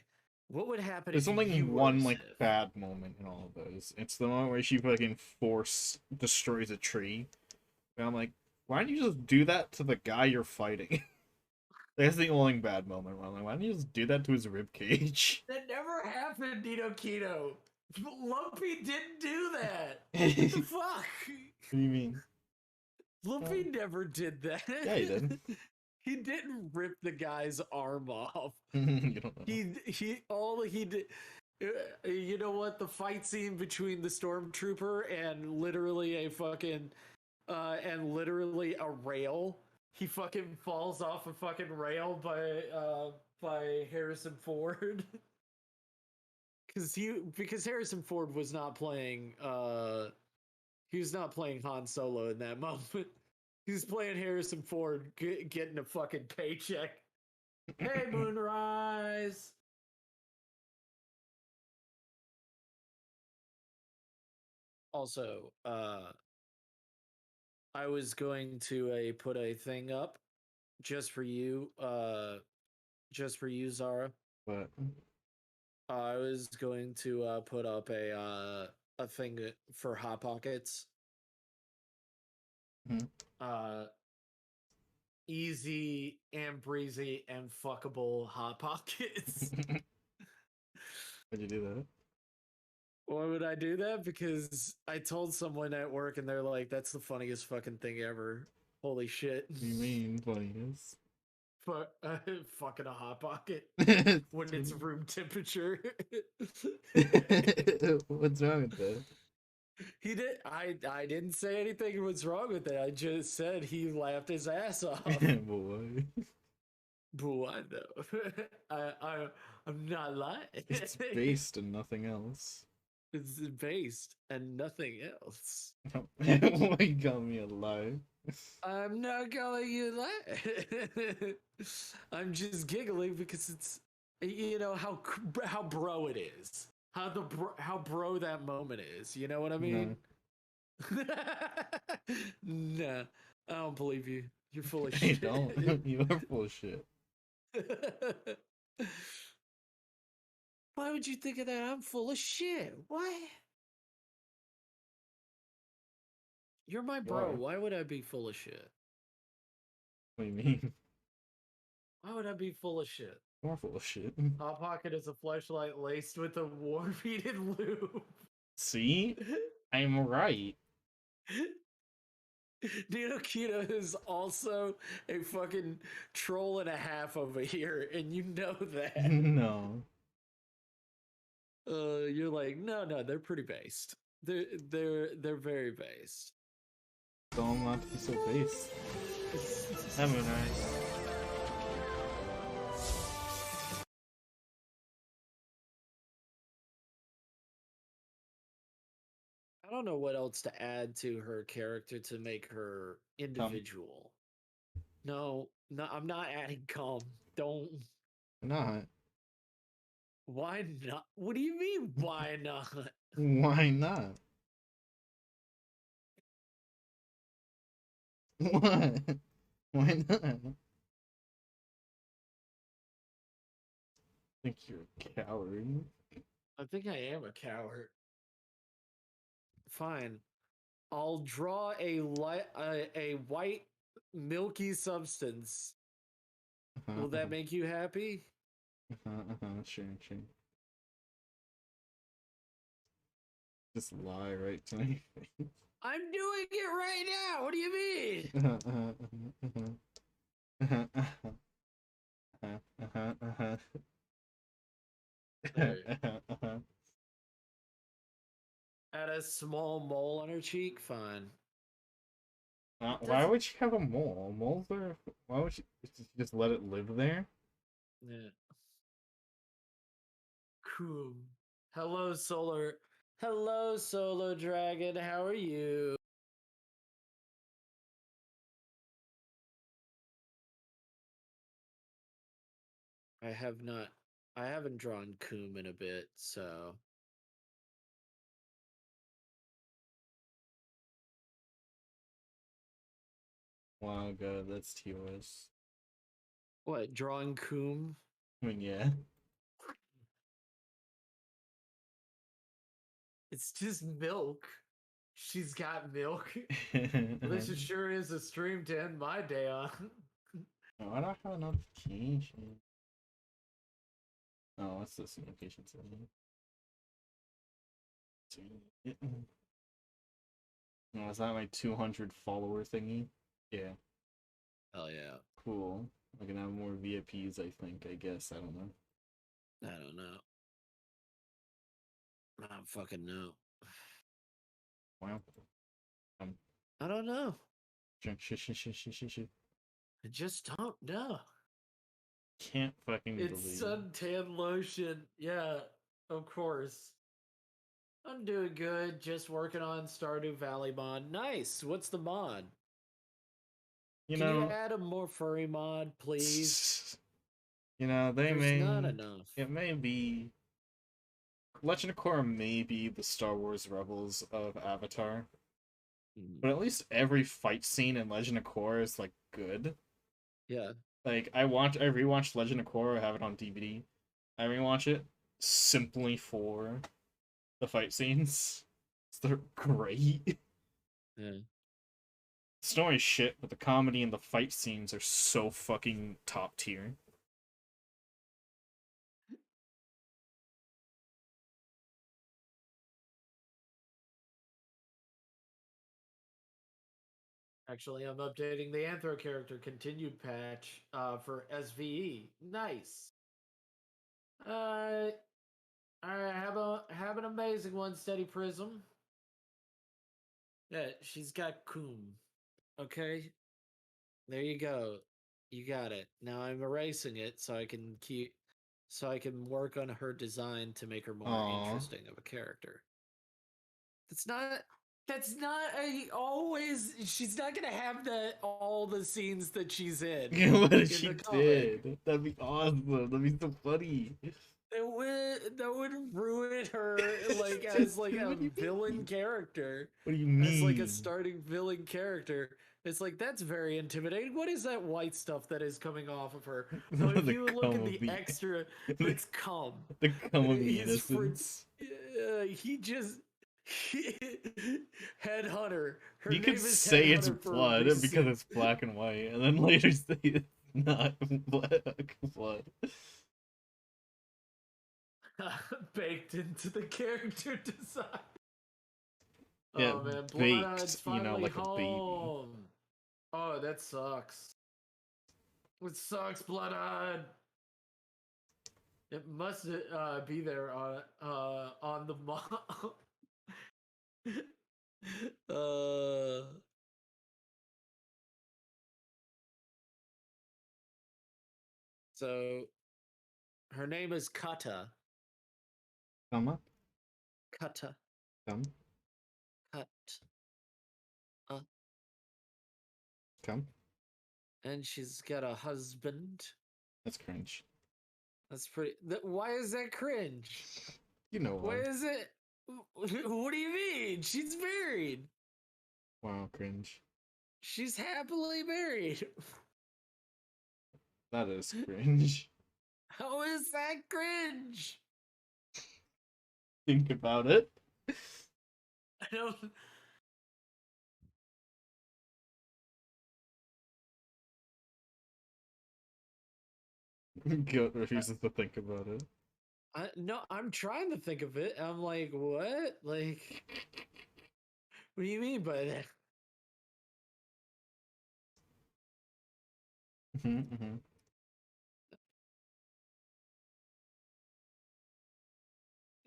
What would happen There's if only you were a one like Sith? bad moment in all of those. It's the moment where she fucking force destroys a tree. And I'm like, why don't you just do that to the guy you're fighting? That's the only bad moment. Where I'm like, why don't you just do that to his rib cage? That never happened, Nino Kino. Lumpy didn't do that. What What the fuck? do you mean? Lumpy never did that. Yeah, he did. He didn't rip the guy's arm off. You don't know. He all he did. You know what? The fight scene between the stormtrooper and literally a fucking and literally a rail. He fucking falls off a fucking rail by Harrison Ford. Because Harrison Ford was not playing he was not playing Han Solo in that moment. He was playing Harrison Ford getting a fucking paycheck. Hey Moonrise. Also, I was going to put a thing up just for you, Zara. But I was going to put up a thing for Hot Pockets. mhm. Uh, easy and breezy and fuckable Hot Pockets. Why'd you do that? Why would I do that? Because I told someone at work and they're like, that's the funniest fucking thing ever. Holy shit. What do you mean funniness? Fucking a Hot Pocket when it's room temperature. What's wrong with that? He did. I didn't say anything was wrong with it. I just said he laughed his ass off. Boy. Boo, I know. I'm not lying. It's based on nothing else. It's based and nothing else. Why you call me alive? I'm not calling you lie. I'm just giggling because it's you know how bro it is. How bro that moment is. You know what I mean? No, Nah, I don't believe you. You're full of I shit. don't. You are full of shit. Why would you think of that? I'm full of shit. What? You're my You bro. are. Why would I be full of shit? What do you mean? Why would I be full of shit? You are full of shit. Hot Pocket is a fleshlight laced with a warm-heated lube. See? I'm right. Nino Kita is also a fucking troll and a half over here, and you know that. No. You're like, no, they're pretty based. They're very based. Don't want to be so base. That Moonrise. I don't know what else to add to her character to make her individual. No, I'm not adding calm. Don't. Not. Why not? What do you mean, why not? Why not? What? Why not? I think you're a coward. I think I am a coward. Fine. I'll draw a white milky substance. Will that make you happy? Sure, sure. Just lie right to me. I'm doing it right now. What do you mean? Add a small mole on her cheek. Fine. Why would you have a mole? Moles are. Why would you just let it live there? Yeah. Cool. Hello, Solar. Hello, Solo Dragon. How are you? I have not. I haven't drawn Coom in a bit, so. Wow, God, that's TOS. What, drawing Coom? I mean, yeah. It's just milk. She's got milk. Well, this sure is a stream to end my day on. Why do I have a notification? Oh, what's this notification setting? Oh, is that my 200 follower thingy? Yeah. Hell yeah. Cool. I can have more VIPs, I think. I guess. I don't know. I don't know. I don't fucking know. Wow. I don't know. I I just don't know. can't fucking It's believe. suntan lotion. Yeah, of course. I'm doing good. Just working on Stardew Valley mod. Nice. What's the mod? You Can you know, add a more furry mod, please? you know, There's not enough. it may be Legend of Korra may be the Star Wars Rebels of Avatar. But at least every fight scene in Legend of Korra is like good. Yeah. Like I rewatched Legend of Korra, I have it on DVD. I rewatch it simply for the fight scenes. They're great. Yeah. The story's shit, but the comedy and the fight scenes are so fucking top tier. Actually, I'm updating the Anthro character continued patch for SVE. Nice. Alright, have an amazing one, Steady Prism. Yeah, she's got Coom. Okay? There you go. You got it. Now I'm erasing it so I can work on her design to make her more interesting of a character. That's not a always she's not gonna have all the scenes that she's in. What if she did? That'd be awesome. That'd be so funny. That would ruin her like as like a villain character. What do you mean? As like a starting villain character. It's like that's very intimidating. What is that white stuff that is coming off of her? So if you look at the extra, it's cum. The cum of the innocence. He just Headhunter. You could say it's blood because it's black and white, and then later say it's not black blood. Baked into the character design. Yeah, oh man, baked, you know, like home. A baby. Oh, that sucks. It sucks, Blood-Eyed. It must be there on the So her name is Kata. Come, Kata. come, Cut. Uh, come. and she's got a husband. That's cringe. That's pretty. Why is that cringe? You know Why why. is it? What do you mean? She's married. Wow, cringe. She's happily married. That is cringe. How is that cringe? Think about it. I don't. Goat refuses to think about it. No, I'm trying to think of it. I'm like, what? Like, what do you mean by that? Mm-hmm.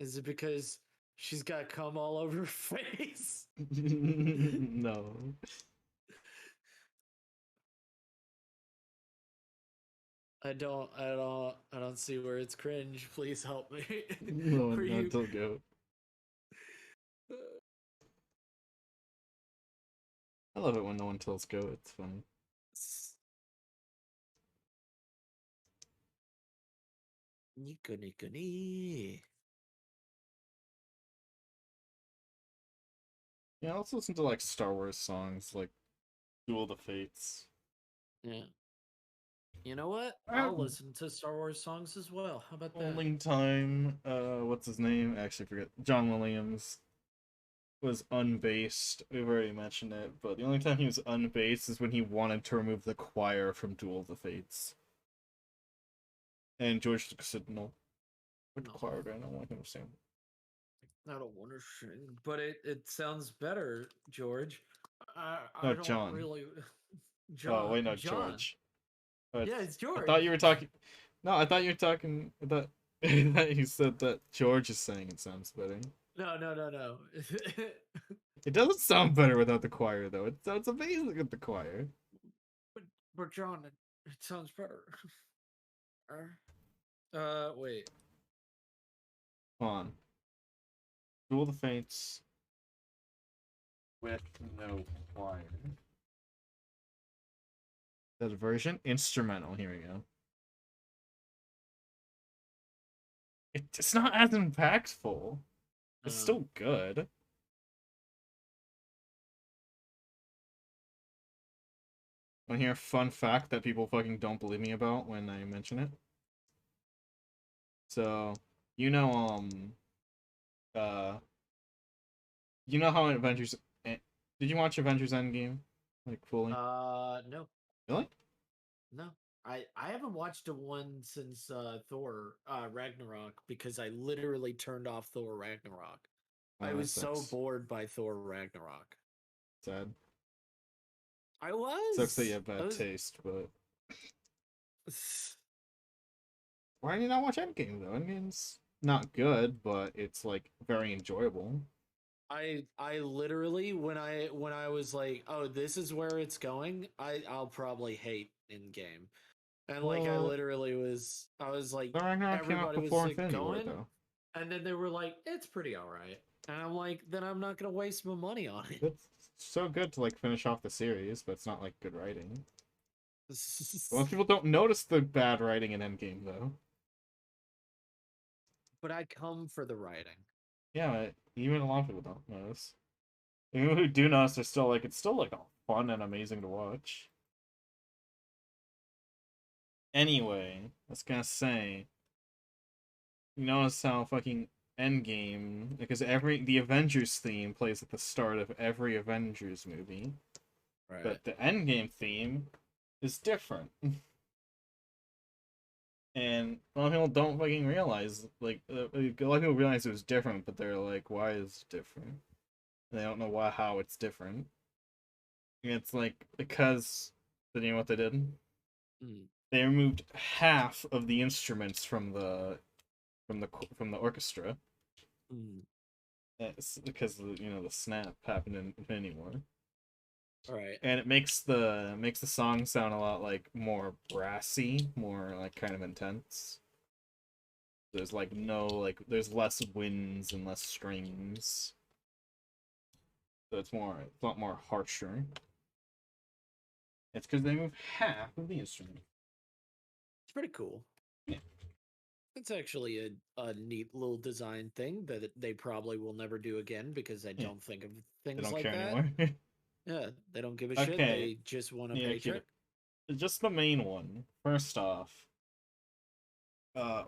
Is it because she's got cum all over her face? No. I don't see where it's cringe. Please help me. No, Were not you? till goat. I love it when no one tells goat. It's funny. Nika nika nee. Yeah, let's listen to like Star Wars songs, like Duel of the Fates. Yeah. You know what? Uh, I'll listen to Star Wars songs as well. How about that? Only time, what's his name? I actually forget. John Williams was unbased. We've already mentioned it, but the only time he was unbased is when he wanted to remove the choir from Duel of the Fates. And George said no. Which No, choir do I not want him to sing? I don't want to sing, but it sounds better, George. I No, don't John. really. Oh, wait, no, John. George. Yeah, it's I George. thought you were talking. No, I thought you were talking. That that you said that George is saying it sounds better. No. It doesn't sound better without the choir, though. It sounds amazing with the choir. but, but John, it sounds better. Wait. Come on. Duel of the Fates with no choir. That version? Instrumental. Here we go. It's not as impactful. It's still good. Want to hear a fun fact that people fucking don't believe me about when I mention it? So, you know, uh, you know how Avengers... Did you watch Avengers Endgame? Like, fully? No. Really? No. I haven't watched a one since Thor Ragnarok because I literally turned off Thor Ragnarok. I That was so sucks. bored by Thor Ragnarok. Sad. I Sucks that you was. have I bad was. taste, but... Why did you not watch Endgame, though? Endgame's not good, but it's, like, very enjoyable. I literally when I was like, oh, this is where it's going, I'll probably hate in game. And like Well, I was like the Ragnarok came out everybody was before like Infinity War, going, though. and then they were like, it's pretty alright. And I'm like, then I'm not gonna waste my money on it. It's so good to, like, finish off the series, but it's not, like, good writing. Most people don't notice the bad writing in Endgame, though. But I come for the writing. Yeah, even a lot of people don't notice. The people who do notice are still, like, it's still, like, fun and amazing to watch. Anyway, I was gonna say, you notice how fucking Endgame, because the Avengers theme plays at the start of every Avengers movie, Right. but the Endgame theme is different. And a lot of people don't fucking realize, like, a lot of people realize it was different, but they're like, why is it different? And they don't know how it's different. And it's like, because, you know what they did? Mm. They removed half of the instruments from the orchestra. Mm. It's because the snap happened in Infinity War. Right. and it makes the song sound a lot like more brassy, more like kind of intense. There's like no like there's less winds and less strings, so it's a lot more harsher. It's because they move half of the instrument. It's pretty cool. Yeah. It's actually a neat little design thing that they probably will never do again because they Yeah. don't think of They things don't like care that. anymore. Yeah, they don't give a shit. Okay. They just want a Yeah, paycheck. kid. Just the main one. First off,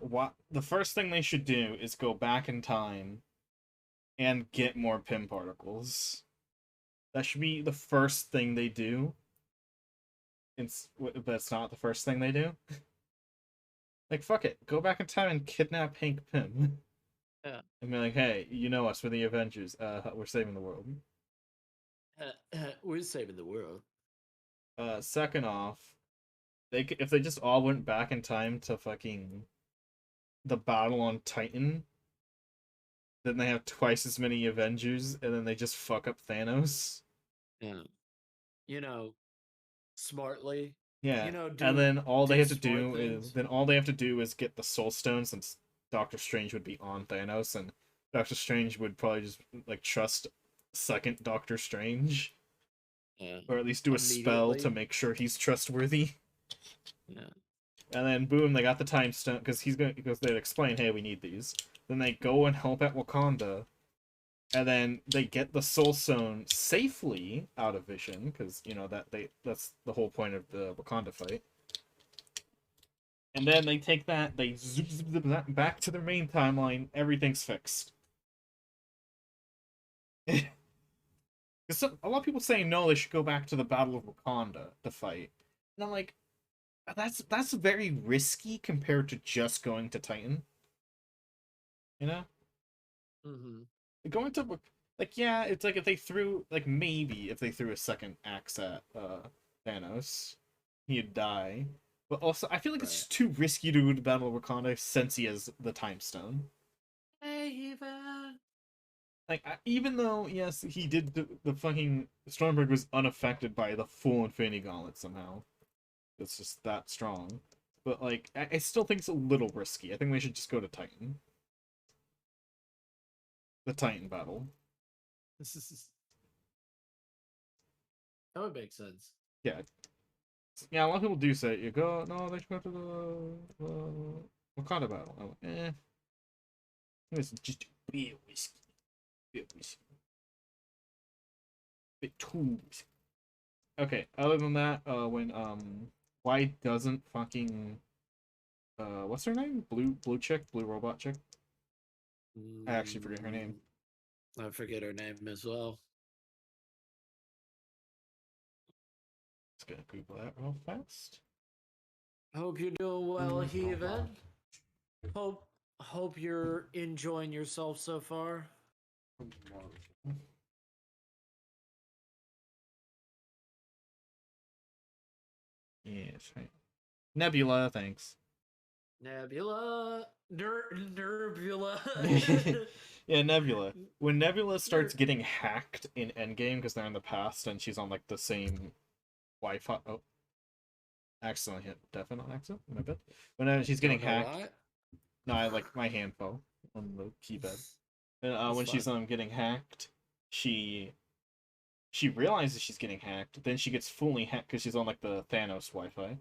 what the first thing they should do is go back in time and get more Pym particles. That should be the first thing they do. But it's not the first thing they do. Like, fuck it. Go back in time and kidnap Hank Pym. Yeah. And be like, hey, you know us, we're the Avengers. We're saving the world. We're saving the world. Second off, if they just all went back in time to fucking the battle on Titan, then they have twice as many Avengers, and then they just fuck up Thanos. Yeah. You know, smartly. Yeah, and Do then do smart things. all they have to do is get the Soul Stone, since Doctor Strange would be on Thanos, and Doctor Strange would probably just like trust second Doctor Strange, Yeah. or at least do a spell to Immediately. make sure he's trustworthy. Yeah. And then boom, they got the time stone because they'd explain, hey, we need these. Then they go and help at Wakanda, and then they get the Soul Stone safely out of Vision, because that's the whole point of the Wakanda fight. And then they take that, they zip that back to their main timeline. Everything's fixed. Because a lot of people saying no, they should go back to the Battle of Wakanda to fight, and I'm like, that's very risky compared to just going to Titan. You know, Mm-hmm. going to like yeah, it's like if they threw a second axe at Thanos, he'd die. But also, I feel like Right. it's too risky to go to Battle of Wakanda since he has the Time Stone. Hey, Eva. Like even though yes, he did the fucking Stormbreaker was unaffected by the full Infinity Gauntlet somehow. It's just that strong. But like, I still think it's a little risky. I think they should just go to Titan. The Titan battle. That would make sense. Yeah, yeah. A lot of people do say you go. No, they should go to the Wakanda battle. I'm like, it's just a bit risky. Bit risky. Bit too risky. Okay. Other than that, why doesn't fucking what's her name? Blue chick, blue robot chick. I actually forget her name. I forget her name as well. Just gonna Google that real fast. Hope you're doing well, Heathen. Hope you're enjoying yourself so far. Yes, right. Nebula, thanks. Nebula. Nerbula. Yeah, Nebula. When Nebula starts getting hacked in Endgame because they're in the past and she's on like the same Wi-Fi. Oh, accidentally hit definite accident. My bad. When she's getting Don't know hacked. why. No, I like my hand fell on the keypad. And when That's she's fine. getting hacked, she realizes she's getting hacked. Then she gets fully hacked because she's on like the Thanos Wi-Fi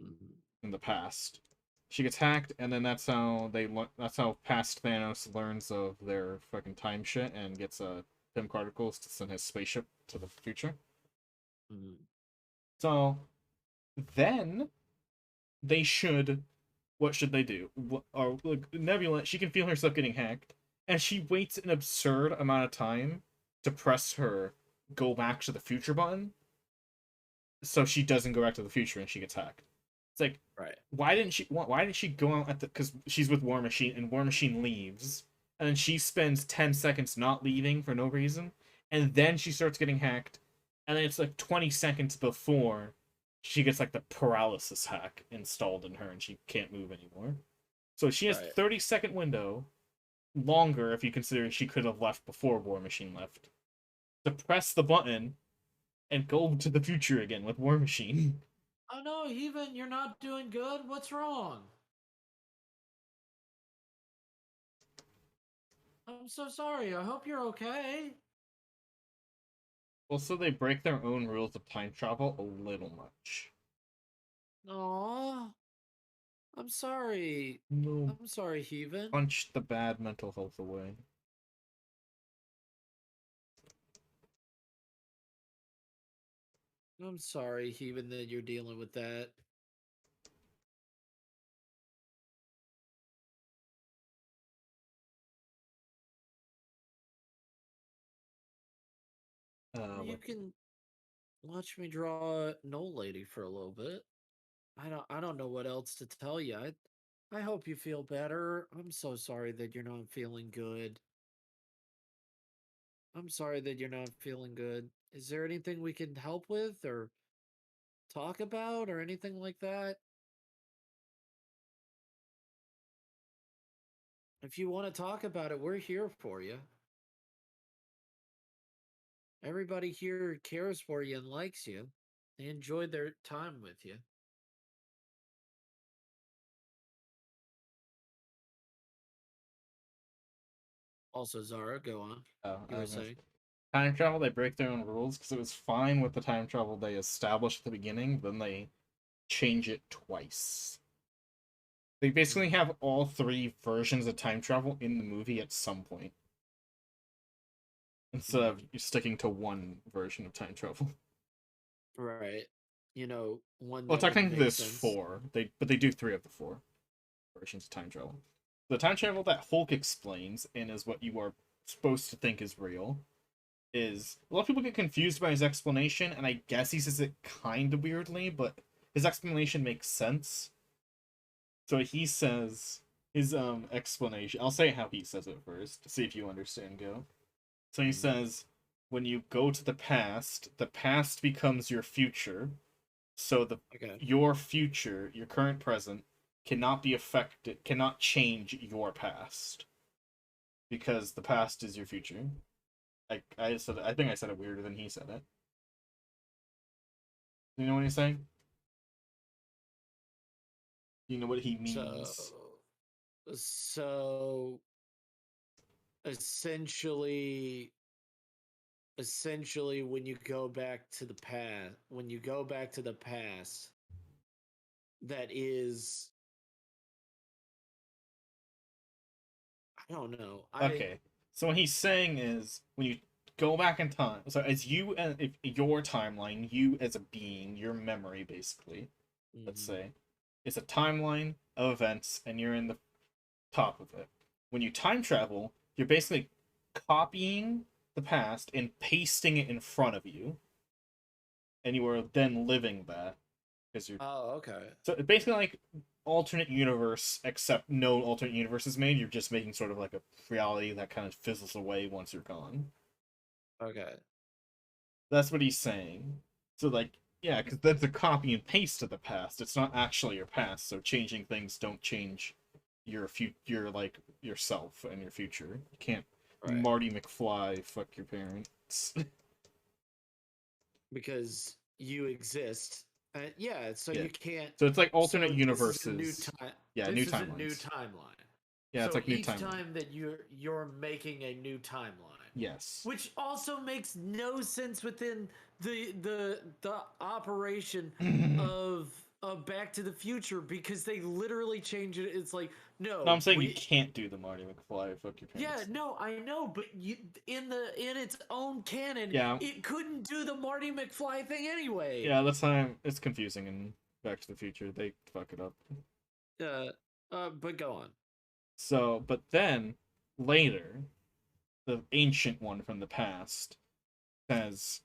Mhm. in the past. She gets hacked, and then that's how past Thanos learns of their fucking time shit and gets Pym particles to send his spaceship to the future. Mhm. So then they should what should they do? Or like, Nebula, she can feel herself getting hacked, and she waits an absurd amount of time to press her go back to the future button, so she doesn't go back to the future and she gets hacked. It's like, Right. why didn't she go out at the because she's with War Machine and War Machine leaves, and then she spends 10 seconds not leaving for no reason, and then she starts getting hacked, and then it's like 20 seconds before she gets like the paralysis hack installed in her and she can't move anymore. So she has Right. 30-second window, longer if you consider she could have left before War Machine left, to press the button and go to the future again with War Machine. Oh no, Heathen, you're not doing good. What's wrong? I'm so sorry. I hope you're okay. Also, they break their own rules of time travel a little much. Aw, I'm sorry. No, I'm sorry, Heathen. punch the bad mental health away. I'm sorry, Heathen, that you're dealing with that. You What? can watch me draw an old lady for a little bit. I don't know what else to tell you. I hope you feel better. I'm so sorry that you're not feeling good. I'm sorry that you're not feeling good. Is there anything we can help with or talk about or anything like that? If you want to talk about it, we're here for you. Everybody here cares for you and likes you. They enjoyed their time with you. Also, Zara, go on. You I were was gonna saying? time travel. They break their own rules because it was fine with the time travel they established at the beginning. Then they change it twice. They basically Mm, have all three versions of time travel in the movie at some point, instead of mm, sticking to one version of time travel. right. One Well, that would technically make there's sense. four. They do three of the four versions of time travel. The time travel that Hulk explains and is what you are supposed to think is real is a lot of people get confused by his explanation, and I guess he says it kind of weirdly, but his explanation makes sense. So he says his explanation. I'll say how he says it first to see if you understand. Go. So he Mm, says, when you go to the past becomes your future. So the okay. your future, your current present, cannot be affected, cannot change your past because the past is your future. I think I said it weirder than he said it. You know what he's saying? You know what he So, means? so essentially, when you go back to the past, that is, I don't know. Okay. So what he's saying is when you go back in time, so as you and if your timeline, you as a being, your memory basically, let's Mhm. say, it's a timeline of events and you're in the top of it. When you time travel, you're basically copying the past and pasting it in front of you, and you are then living that because you're Oh, okay. so it's basically like alternate universe, except no alternate universe is made. You're just making sort of like a reality that kind of fizzles away once you're gone. Okay. That's what he's saying. So like, yeah, because that's a copy and paste of the past. It's not actually your past. So changing things don't change your like yourself and your future. You can't Right. Marty McFly fuck your parents. Because you exist. Yeah, so Yeah. you can't. So it's like alternate So this is a new universes. time. Yeah, new This is a new timelines. timeline. Yeah, it's So like new each timeline. time that you're making a new timeline, Yes. which also makes no sense within the operation No, of Back to the Future because they literally change it. It's like I'm no, saying you we can't do the Marty McFly fuck your yeah, parents. no, I know, but in its own canon, Yeah, it couldn't do the Marty McFly thing anyway. yeah, that's time. It's confusing in Back to the Future. They fuck it up. Uh, but go on. So, but then later, the ancient one from the past says,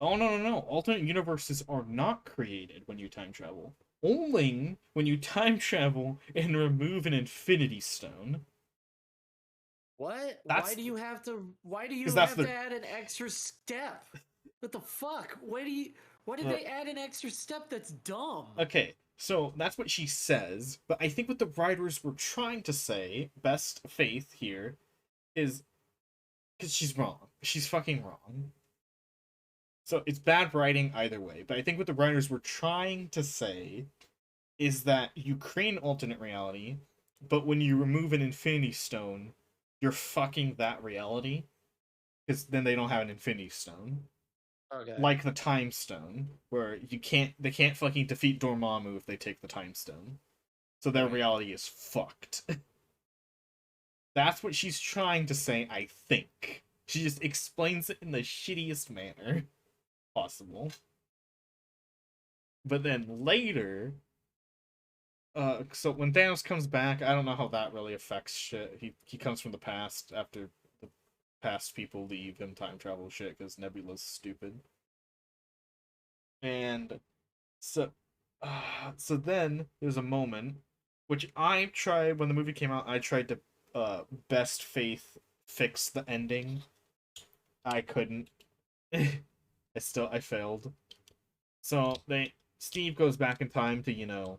"Oh no! Alternate universes are not created when you time travel. Only when you time travel and remove an Infinity Stone. What? Why That's do you have to? Why do because you that's have to the add an extra step? What the fuck? Why do you? Why did uh, they add an extra step? That's dumb. okay." So that's what she says, but I think what the writers were trying to say, best faith here, is because she's wrong. She's fucking wrong. So it's bad writing either way. But I think what the writers were trying to say is that you create an alternate reality, but when you remove an Infinity Stone, you're fucking that reality because then they don't have an Infinity Stone. Okay. Like the Time Stone, where they can't fucking defeat Dormammu if they take the Time Stone. So their Right. reality is fucked. That's what she's trying to say, I think. She just explains it in the shittiest manner possible. But then later, so when Thanos comes back, I don't know how that really affects shit. He comes from the past after the past people leave him time travel shit because Nebula's stupid. And so, so then there's a moment which I tried when the movie came out. I tried to best faith fix the ending. I couldn't. I failed. So they Steve goes back in time to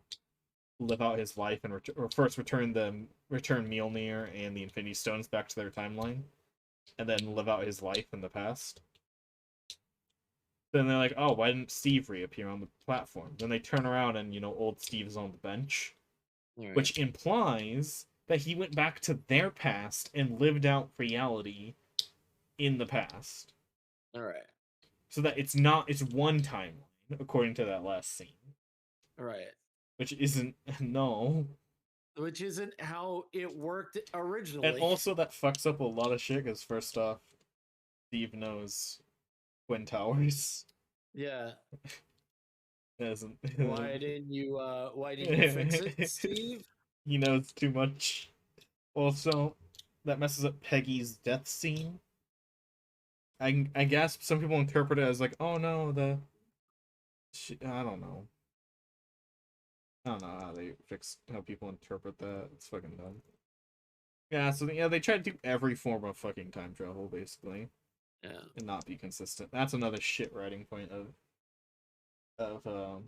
live out his life and or first return Mjolnir and the Infinity Stones back to their timeline, and then live out his life in the past. Then they're like, oh, why didn't Steve reappear on the platform? Then they turn around and old Steve is on the bench, Right. which implies that he went back to their past and lived out reality in the past. All right. So that it's one timeline according to that last scene, All right. which isn't no. Which isn't how it worked And originally. also that fucks up a lot of shit because first off, Steve knows Twin Towers. Yeah. Doesn't Why didn't you fix it, Steve? he knows too much. Also, that messes up Peggy's death scene. I guess some people interpret it as like, oh no, I don't know. I don't know how people interpret that. It's fucking dumb. Yeah, so yeah, they try to do every form of fucking time travel basically, Yeah. and not be consistent. That's another shit writing point of Well,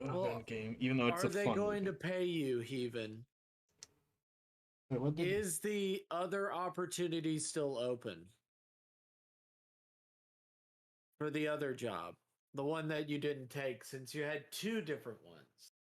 Endgame, even though it's are a they fun going to movie. pay you, Heaven? Wait, what did? Is the other opportunity still open for the other job? The one that you didn't take since you had two different ones.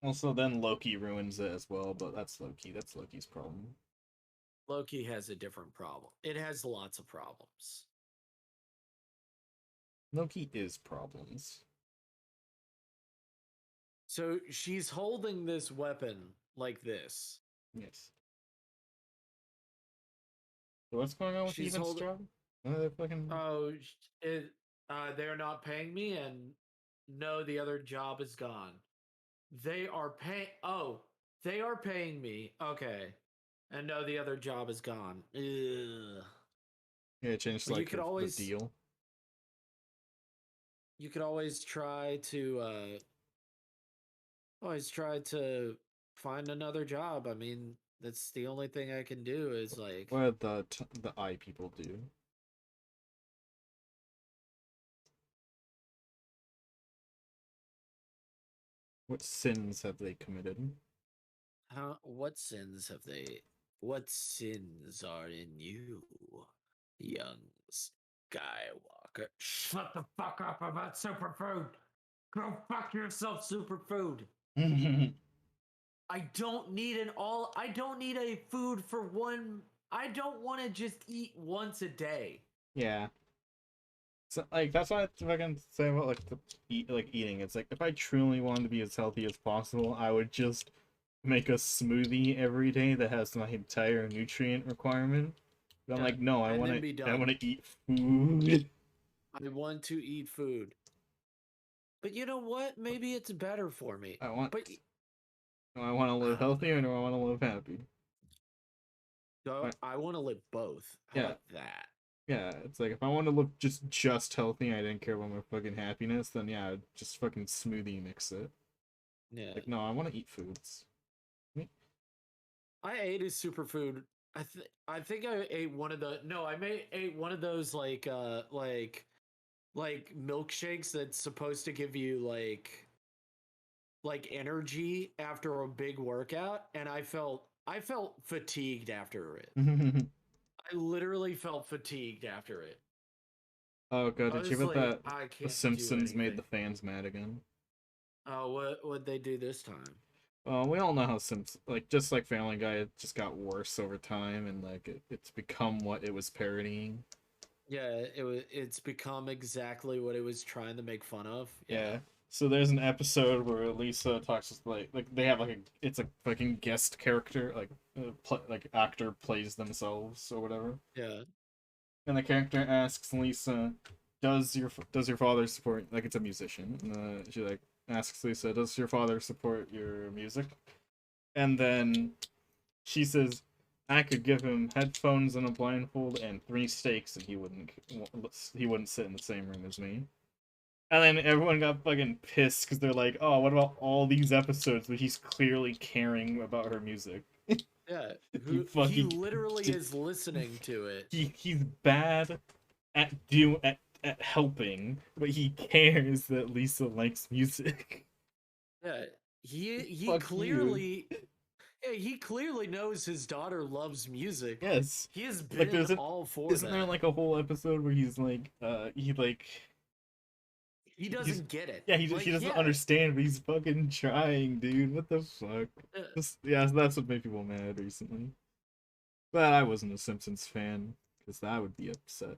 Also, then Loki ruins it as well, but that's Loki. That's Loki's problem. Loki has a different problem. It has lots of problems. Loki is problems. So she's holding this weapon like this. Yes. So what's going on with She's Evan's holding. job? Fucking. Oh, they're not paying me, and no, the other job is gone. They are paying. Oh, they are paying me. Okay, and no, the other job is gone. Ugh. Yeah, change Well, like the deal. you could always try to find another job. I mean, that's the only thing I can do is like, What the eye people do? What sins have they committed? what sins have they? What sins are in you, young Skywalker? Shut the fuck up about superfood. Go fuck yourself, superfood. I don't need a food for one. I don't want to just eat once a day. Yeah. So like that's why I fucking say about like eating. It's like if I truly wanted to be as healthy as possible, I would just make a smoothie every day that has my entire nutrient requirement. But I'm Yeah, like, no, and then be I done. wanna eat food. I want to eat food. But you know what? Maybe it's better for me. I want But do I wanna live I don't healthy know. or do I wanna live happy? So But I want to live both. How yeah, about that? yeah, it's like if I want to live just healthy and I didn't care about my fucking happiness, then yeah, I'd just fucking smoothie mix it. Yeah. Like no, I wanna eat foods. I ate a superfood I think I ate one of the no, I may ate one of those like milkshakes that's supposed to give you like energy after a big workout, and I felt fatigued after it. I literally felt fatigued after it. Oh god, I did you was hear about like, that? I The can't do Simpsons made anything. the fans mad again. Oh, what would they do this time? We all know how Simpsons, like just like Family Guy, it just got worse over time, and like it's become what it was parodying. Yeah, it's become exactly what it was trying to make fun of. Yeah. Yeah. So there's an episode where Lisa talks to, like they have like it's a fucking guest character, like like actor plays themselves or whatever, Yeah. and the character asks Lisa, does your father support, like it's a musician, and she like asks Lisa, does your father support your music? And then she says, I could give him headphones and a blindfold and three steaks, and he wouldn't sit in the same room as me. And then everyone got fucking pissed because they're like, "Oh, what about all these episodes where he's clearly caring about her music? Yeah. He Who he fucking literally is listening to it. he's bad at helping, but he cares that Lisa likes music. Yeah. He Fuck you. clearly yeah, he clearly knows his daughter loves music. Yes, He has like been all for isn't there that. like a whole episode where he's like He he's doesn't get it. yeah, he Like, doesn't yeah. understand, but he's fucking trying, dude. What the fuck? uh, Just yeah, that's what made people mad recently. But I wasn't a Simpsons fan because I would be upset.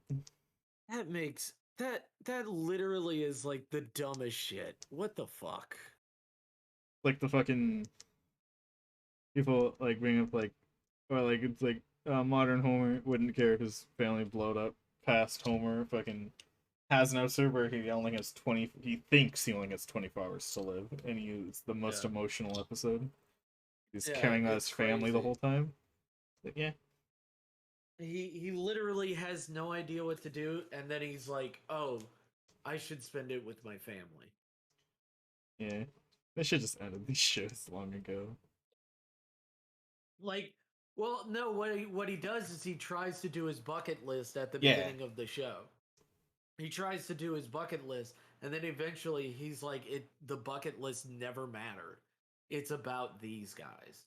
that makes that literally is like the dumbest shit. What the fuck? Like the fucking people like bring up like, or like it's like modern Homer wouldn't care if his family blowed up. Past Homer fucking has no server. He only has 20. He thinks he only has 24 hours to live, and he is the most Yeah. emotional episode. He's Yeah, caring about his it's family the crazy. whole time. But yeah, He literally has no idea what to do, and then he's like, "Oh, I should spend it with my family." yeah. They should just ended these shows long ago. Like, well, no, what he does is he tries to do his bucket list at the Yeah. beginning of the show. He tries to do his bucket list, and then eventually he's like, "It the bucket list never mattered. It's about these guys."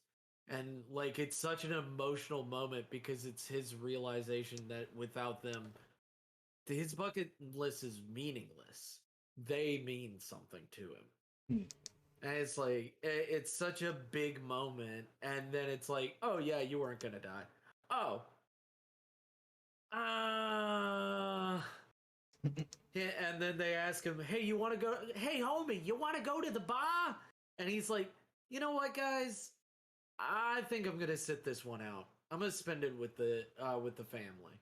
And like it's such an emotional moment because it's his realization that without them, his bucket list is meaningless. They mean something to him. Hmm. And it's like it's such a big moment, and then it's like, oh yeah, you weren't gonna die. Oh, uh yeah, and then they ask him, hey, you want to go? Hey, homie, you want to go to the bar? And he's like, you know what, guys? I think I'm gonna sit this one out. I'm gonna spend it with the family.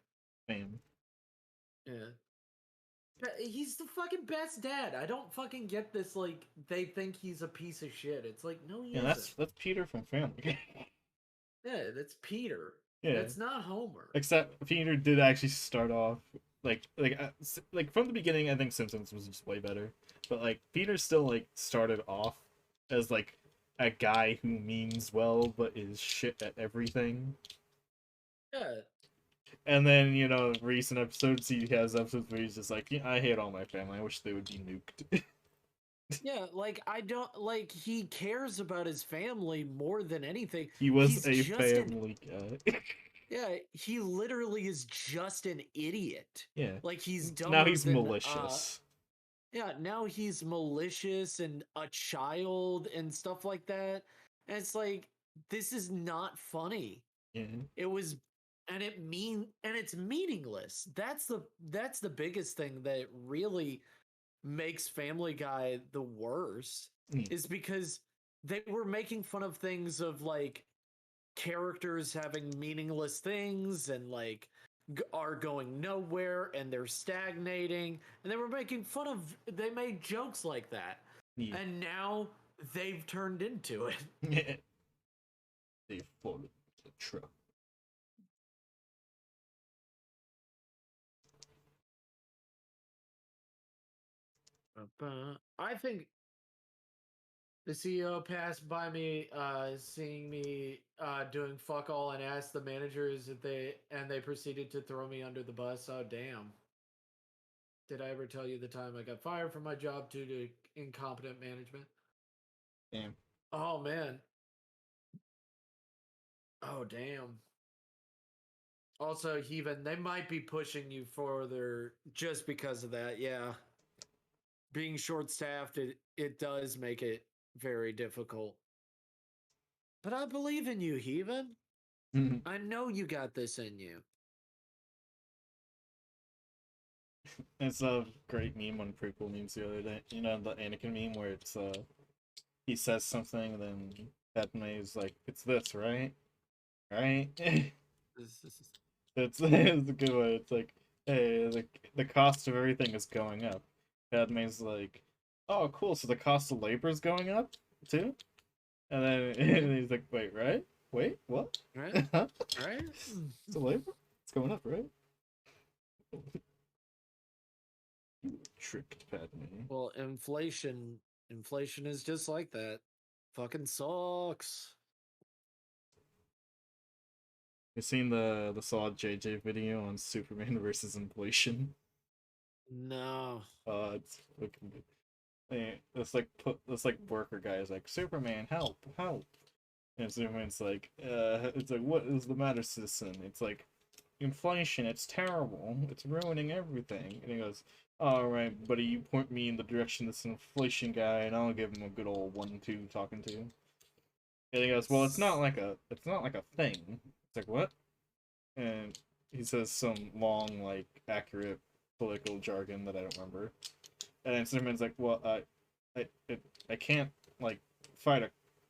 Fame. Yeah. He's the fucking best dad. I don't fucking get this. Like they think he's a piece of shit. It's like no, he Yeah, isn't. that's Peter from Family Guy. Yeah, that's Peter. Yeah. That's not Homer. Except Peter did actually start off like from the beginning. I think Simpsons was just way better, but like Peter still like started off as like a guy who means well but is shit at everything. Yeah, And then recent episodes he has episodes where he's just like, yeah, I hate all my family. I wish they would be nuked. yeah. Like I don't like he cares about his family more than anything. He was He's a just an family guy. yeah. He literally is just an idiot. Yeah. Like he's Now dumber he's than malicious. yeah. Now he's malicious and a child and stuff like that. And it's like this is not funny. Yeah. It was and it's meaningless. That's the biggest thing that really makes Family Guy the worst Mm. is because they were making fun of things of like characters having meaningless things and like are going nowhere and they're stagnating and they were making fun of they made jokes like that. Yeah. And now they've turned into it. They folded the truck. I think the CEO passed by me, seeing me doing fuck all and asked the managers if they proceeded to throw me under the bus. Oh damn. Did I ever tell you the time I got fired from my job due to incompetent management? Damn. Oh man. Oh damn. Also, Heathen, they might be pushing you further just because of that. Yeah. Being short staffed, it does make it very difficult. But I believe in you, Heathen. I know you got this in you. It's a great meme on prequel memes the other day. You know the Anakin meme where it's he says something and then Padme's like, "It's this, right? Right?" It's a good one. It's like, hey, the cost of everything is going up. Padme's like, oh, cool. So the cost of labor is going up too. And then and he's like, wait, right? Wait, what? Right? Huh? Right? So labor? It's going up, right? Tricked Padme. Well, inflation is just like that. Fucking sucks. You seen the Solid JJ video on Superman versus inflation? No. It's fucking good. This worker guy is like, Superman, help, help. And Superman's like, it's like, what is the matter, citizen? It's like, inflation, it's terrible. It's ruining everything. And he goes, alright, buddy, you point me in the direction of this inflation guy, and I'll give him a good old 1-2 talking to. And he goes, well, it's not like a thing. It's like, what? And he says some long, like, accurate political jargon that I don't remember. And then Superman's like, well, I can't, like,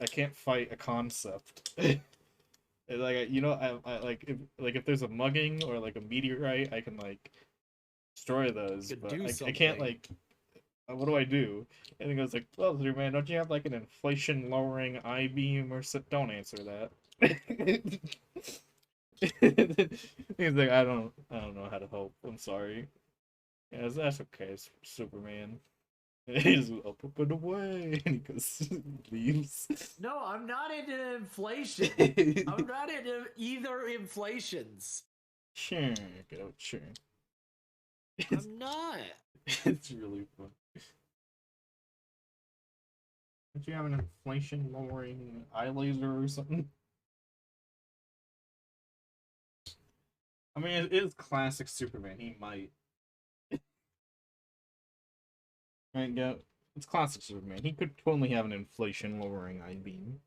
I can't fight a concept. Like, you know, I like if there's a mugging or like a meteorite, I can like destroy those, but I can't like. What do I do? And he goes like, well, man, don't you have like an inflation lowering I beam or so? Don't answer that. He's like, I don't know how to help. I'm sorry. Yeah, that's okay, Superman. He's up and away, and he goes leaves. No, I'm not into inflation. I'm not into either inflations. Sure, go sure. I'm not. It's really fun. Don't you have an inflation lowering eye laser or something? I mean, it is classic Superman. He might. Right, go. It's classic Superman. He could totally have an inflation lowering eye beam.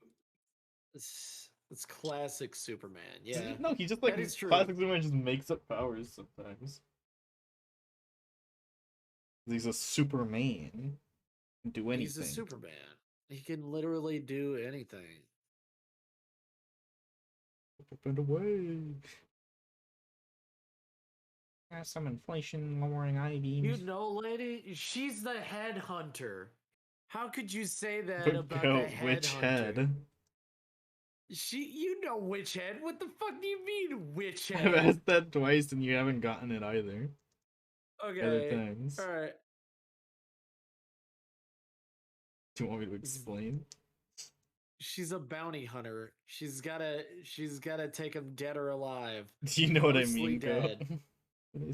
It's classic Superman. Yeah. No, he just like that is true. classic Superman just makes up powers sometimes. He's a Superman. He can do anything. He's a Superman. He can literally do anything. Up and away. Some inflation lowering eye beams. You know, lady, she's the headhunter. How could you say that about the headhunter? Which head? You know which head. What the fuck do you mean, which head? I've asked that twice and you haven't gotten it either. Okay. Other times. Alright. Do you want me to explain? She's a bounty hunter. She's gotta take him dead or alive. Do you know what I mean, dead.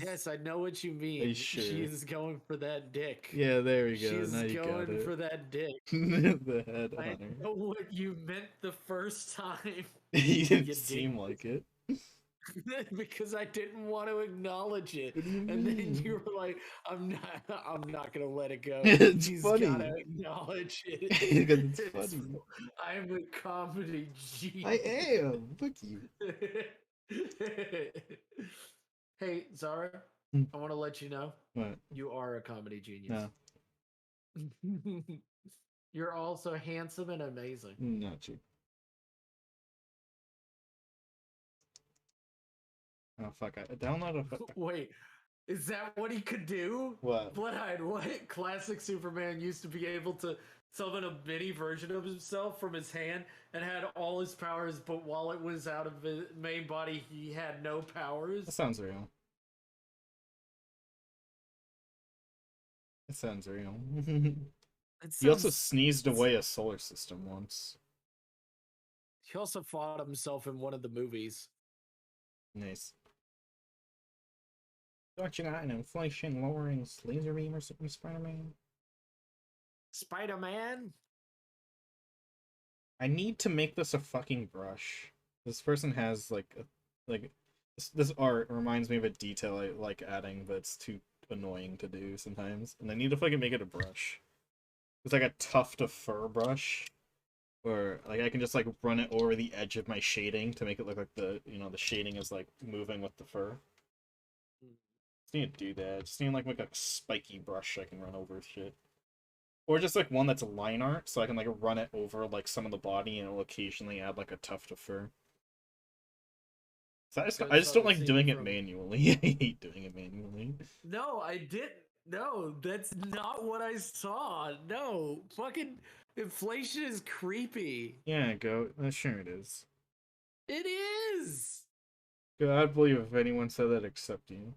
Yes, I know what you mean. Sure. She's going for that dick. Yeah, there we go. She's now you going got it. for that dick. The head hunter. I know what you meant the first time. You didn't seem like it. Because I didn't want to acknowledge it, and then you were like, "I'm not gonna let it go." It's He's funny. Gotta acknowledge it Because it's funny. I'm a comedy genius. I am. Fuck you. Hey, Zara, I want to let you know What? you are a comedy genius. No. You're also handsome and amazing. Not you. Oh fuck! I downloaded a. Wait, is that what he could do? What? Bloodhide, what? Classic Superman used to be able to summon a mini version of himself from his hand and had all his powers, but while it was out of his main body, he had no powers. That sounds real. It sounds real. He also sneezed away a solar system once. He also fought himself in one of the movies. Nice. Don't you got an inflation lowering laser beam or something, Spider-Man? Spider-Man? I need to make this a fucking brush. This person has this art reminds me of a detail I like adding, but it's too annoying to do sometimes. And I need to fucking make it a brush. It's like a tuft of fur brush. Or like I can just like run it over the edge of my shading to make it look like the shading is like moving with the fur. Just need to do that. Just need like a spiky brush I can run over shit. Or just like one that's line art, so I can like run it over like some of the body and it'll occasionally add like a tuft of fur. So I just don't like doing it manually. I hate doing it manually. No, I didn't. No, that's not what I saw. No, fucking inflation is creepy. Yeah, go. Sure it is. It is. God, I'd believe if anyone said that except you.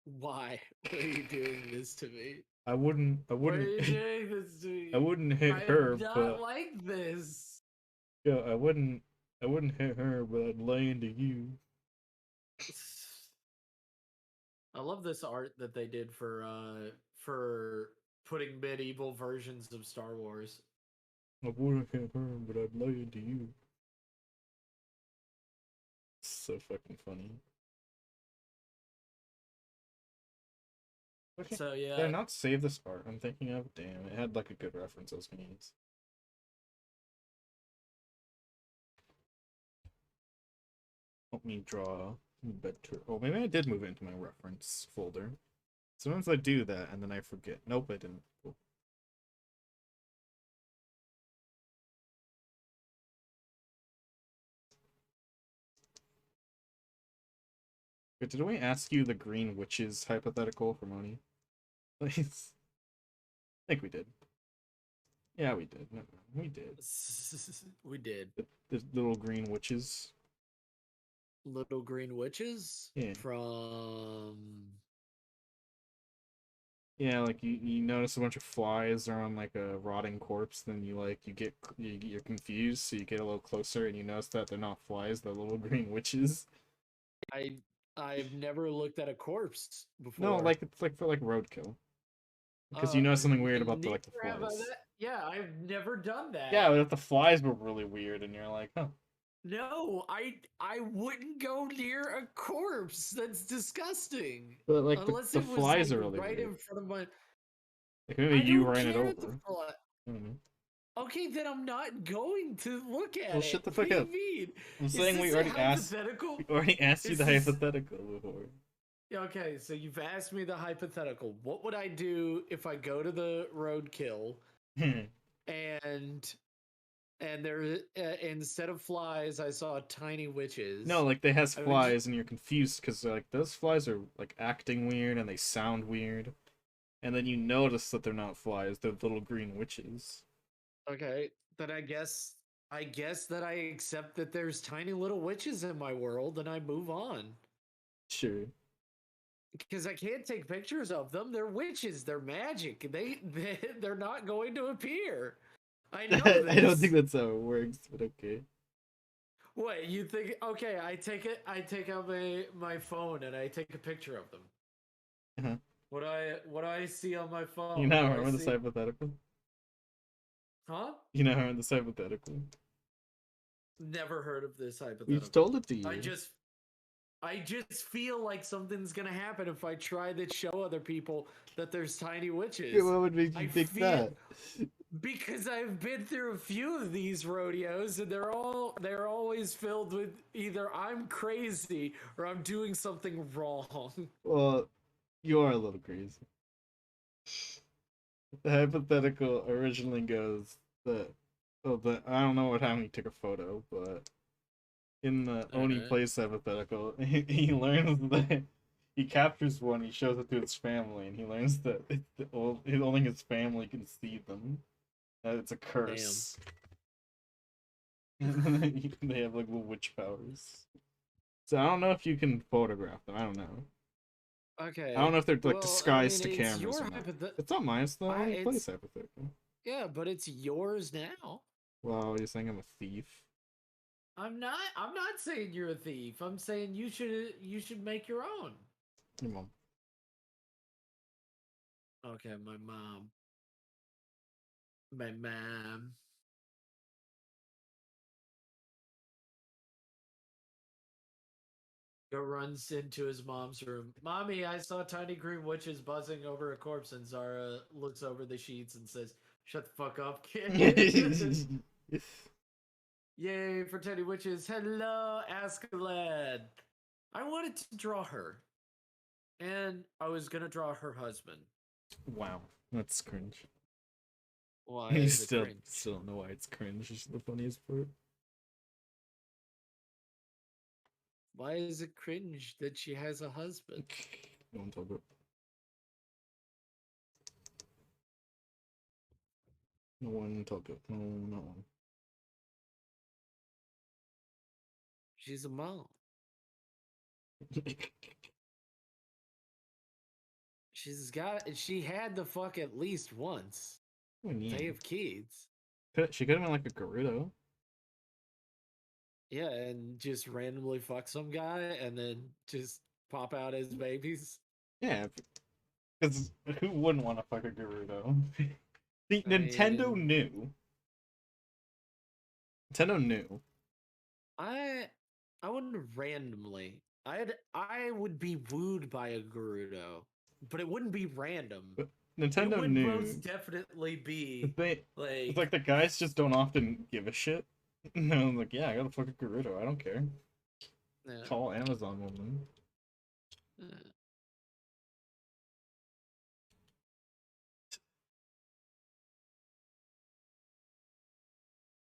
Why? Why are you doing this to me? I wouldn't. Why are you doing this to me? I wouldn't hit her, not but like this. yeah, I wouldn't hit her, but I'd lay into you. I love this art that they did for putting medieval versions of Star Wars. I wouldn't hit her, but I'd lay into you. It's so fucking funny. Okay. So yeah. Did I not save this art I'm thinking of? Damn, it had like a good reference I was gonna use. Help me draw better. Oh, maybe I did move it into my reference folder. Sometimes I do that and then I forget. Nope, I didn't. Cool. Wait, did we ask you the green witches hypothetical for money? Please. I think we did. Yeah, we did. No, we did. We did. The little green witches. Little green witches? Yeah. From... Yeah, like you notice a bunch of flies are on like a rotting corpse, then you're confused, so you get a little closer and you notice that they're not flies, they're little green witches. I've never looked at a corpse before. No, like it's like for like roadkill. Because you know something weird about the flies. Yeah, I've never done that. Yeah, but if the flies were really weird and you're like, huh. No, I wouldn't go near a corpse. That's disgusting. But like the flies are really right weird. in front of my. Like maybe you ran it over. Okay, then I'm not going to look at it. Well, shut the fuck up. I'm saying we already asked. We already asked you the hypothetical before. Okay, so you've asked me the hypothetical. What would I do if I go to the roadkill and there instead of flies I saw tiny witches? No, like they has flies and you're confused because like those flies are like acting weird and they sound weird, and then you notice that they're not flies; they're little green witches. Okay, then I guess that I accept that there's tiny little witches in my world and I move on. Sure. Because I can't take pictures of them. They're witches. They're magic. They're not going to appear. I know this. I don't think that's how it works, but okay. What, you think? Okay, I take out my phone and I take a picture of them. What do I see on my phone? You now remember this hypothetical? Huh? You now remember this hypothetical? Never heard of this hypothetical. We've told it to you. I just feel like something's gonna happen if I try to show other people that there's tiny witches. Yeah, what would make you think that? Because I've been through a few of these rodeos, and they're always filled with either I'm crazy or I'm doing something wrong. Well, you are a little crazy. The hypothetical originally goes that I don't know what time he took a photo, but in the Oni Plays hypothetical, he learns that he captures one, he shows it to his family, and he learns that only his family can see them. That it's a curse. They have like little witch powers. So I don't know if you can photograph them. I don't know. Okay. I don't know if they're like disguised to cameras or not. It's not mine. It's the Oni it's Plays hypothetical. Yeah, but it's yours now. Wow, you're saying I'm a thief? I'm not. I'm not saying you're a thief. I'm saying you should make your own. Your mom. Okay, my mom. My mom. Go runs into his mom's room. Mommy, I saw tiny green witches buzzing over a corpse, and Zara looks over the sheets and says, "Shut the fuck up, kid." Yay for tiny witches. Hello, Ascalad. I wanted to draw her, and I was gonna draw her husband. Wow, that's cringe. Why You is it still cringe? still don't know why it's cringe. It's the funniest part. Why is it cringe that she has a husband? No one told it. No one told it. No, no one. She's a mom. She had the fuck at least once. They have kids. She could have been like a Gerudo. Yeah, and just randomly fuck some guy and then just pop out as babies. Yeah, because who wouldn't want to fuck a Gerudo? See, I Nintendo mean, knew. Nintendo knew. I wouldn't randomly. I would be wooed by a Gerudo, but it wouldn't be random. But It Nintendo would knew. most definitely be It's like the guys just don't often give a shit. And I was like, yeah, I gotta fuck a Gerudo. I don't care. Call Amazon woman.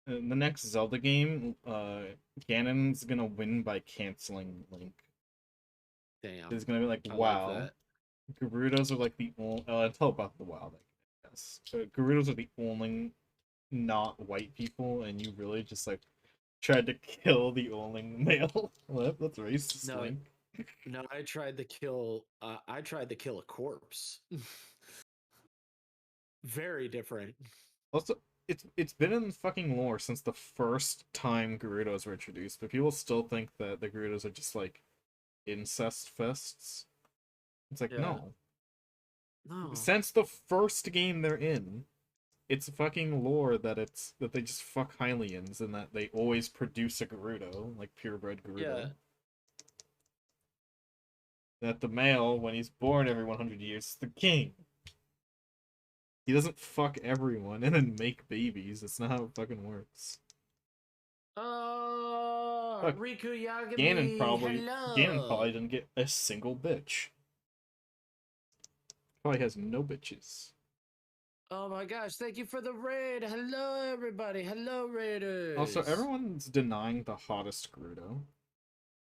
In the next Zelda game, Ganon's gonna win by canceling Link. Damn. It's gonna be like, I wow. like that. Gerudos are like the only. Until about the Wild, I guess. Gerudos are the only not white people, and you really just like tried to kill the only male. That's racist. No, Link. no, I tried to kill. I tried to kill a corpse. Very different. Also, it's been in fucking lore since the first time Gerudos were introduced, but people still think that the Gerudos are just like incest fests. It's like, Yeah. no. No. Since the first game they're in, it's fucking lore that they just fuck Hylians and that they always produce a Gerudo, like purebred Gerudo. Yeah. That the male, when he's born every 100 years, is the king. He doesn't fuck everyone and then make babies. That's not how it fucking works. Oh, Look, Riku Yagami. Ganon probably Hello. didn't get a single bitch. Probably has no bitches. Oh my gosh, thank you for the raid. Hello, everybody. Hello, raiders. Also, everyone's denying the hottest Gerudo.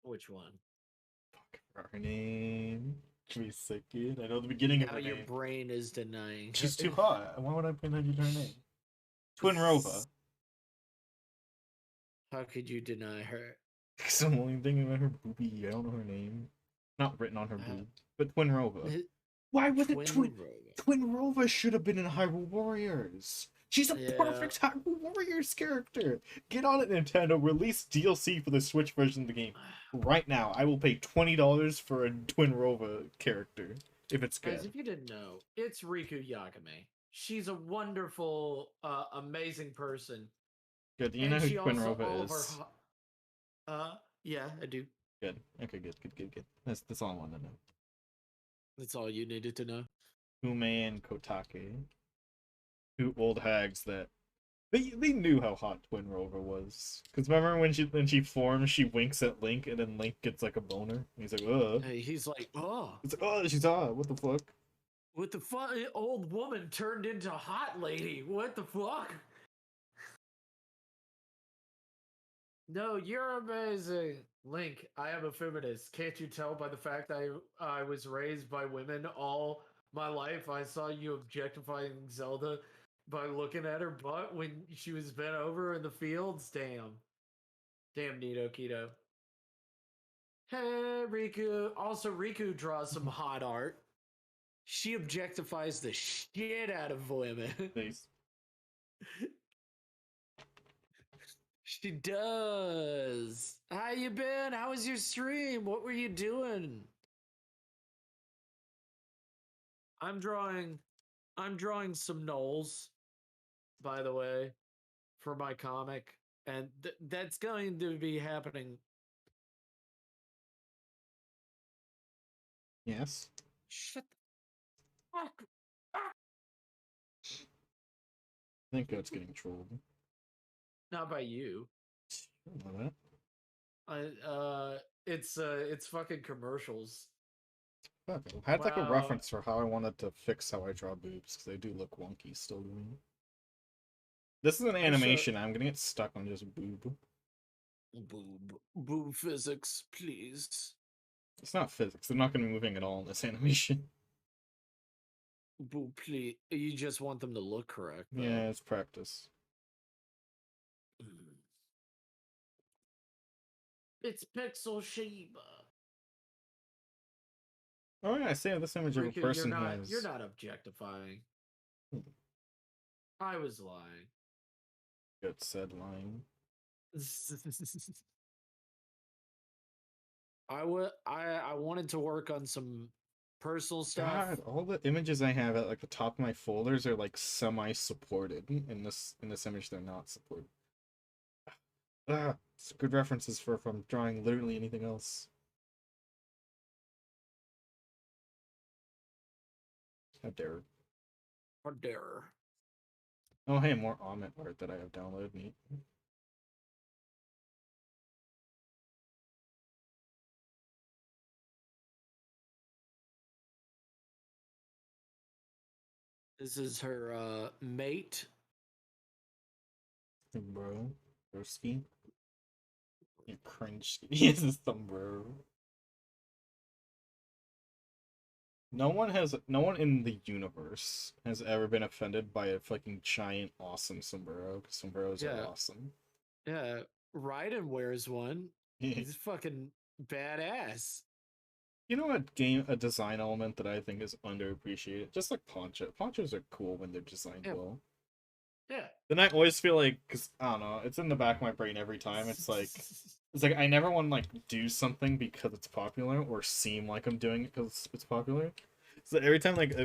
Which one? Fuck, her name. Should be sick, dude. I know the beginning of her your name. brain is denying. She's too hot. Why would I put her name? Twin Rova. How could you deny her? Because I'm only thinking about her boobie. I don't know her name. Not written on her boob. But Twin Rova. Why was it Twin Rova? Twin Rova should have been in Hyrule Warriors. She's a perfect Hyrule Warriors character. Get on it, Nintendo. Release DLC for the Switch version of the game right now. I will pay $20 for a Twin Rova character if it's good. Guys, if you didn't know, it's Riku Yagami. She's a wonderful, amazing person. Good. Do you know who Twin Rova is? Yeah, I do. Good. Okay, good. That's all I want to know. That's all you needed to know. Ume and Kotake. Two old hags that they knew how hot Twin Rova was. Because remember when she forms, she winks at Link, and then Link gets like a boner. And he's like, ugh. He's like, oh. It's like, oh, she's hot. What the fuck? What the fuck? Old woman turned into hot lady. What the fuck? No, you're amazing. Link, I am a feminist. Can't you tell by the fact I was raised by women all my life? I saw you objectifying Zelda by looking at her butt when she was bent over in the fields. Damn. Damn, Nito Keto. Hey, Riku. Also, Riku draws some hot art. She objectifies the shit out of women. Nice. She does. How you been? How was your stream? What were you doing? I'm drawing some gnolls, by the way, for my comic. And that's going to be happening. Yes. Shut the fuck up. I think it's getting trolled. Not by you. I don't know It's fucking commercials. that. Okay. I had like a Wow. reference for how I wanted to fix how I draw boobs because they do look wonky still to me. This is an animation. I'm gonna get stuck on just boob. Boob physics, please. It's not physics. They're not gonna be moving at all in this animation. Boob, please. You just want them to look correct, though. Yeah, it's practice. It's Pixel Shiba. Oh yeah, I see this image of a person who has. You're not objectifying. I was lying. Good said line. I wanted to work on some personal stuff. God, all the images I have at like the top of my folders are like semi-supported. In this image, they're not supported. It's good references for if I'm drawing literally anything else. How dare. How dare. Oh hey, more Amit art that I have downloaded. Neat. This is her mate. Bro. Broski. You cringe. He has a sombrero. No one in the universe has ever been offended by a fucking giant awesome sombrero, because sombreros are awesome. Yeah, Raiden wears one. He's fucking badass. You know a design element that I think is underappreciated? Just like poncho. Ponchos are cool when they're designed well. Yeah. Then I always feel like, because I don't know, it's in the back of my brain every time. It's like I never want to like do something because it's popular or seem like I'm doing it because it's popular. So every time like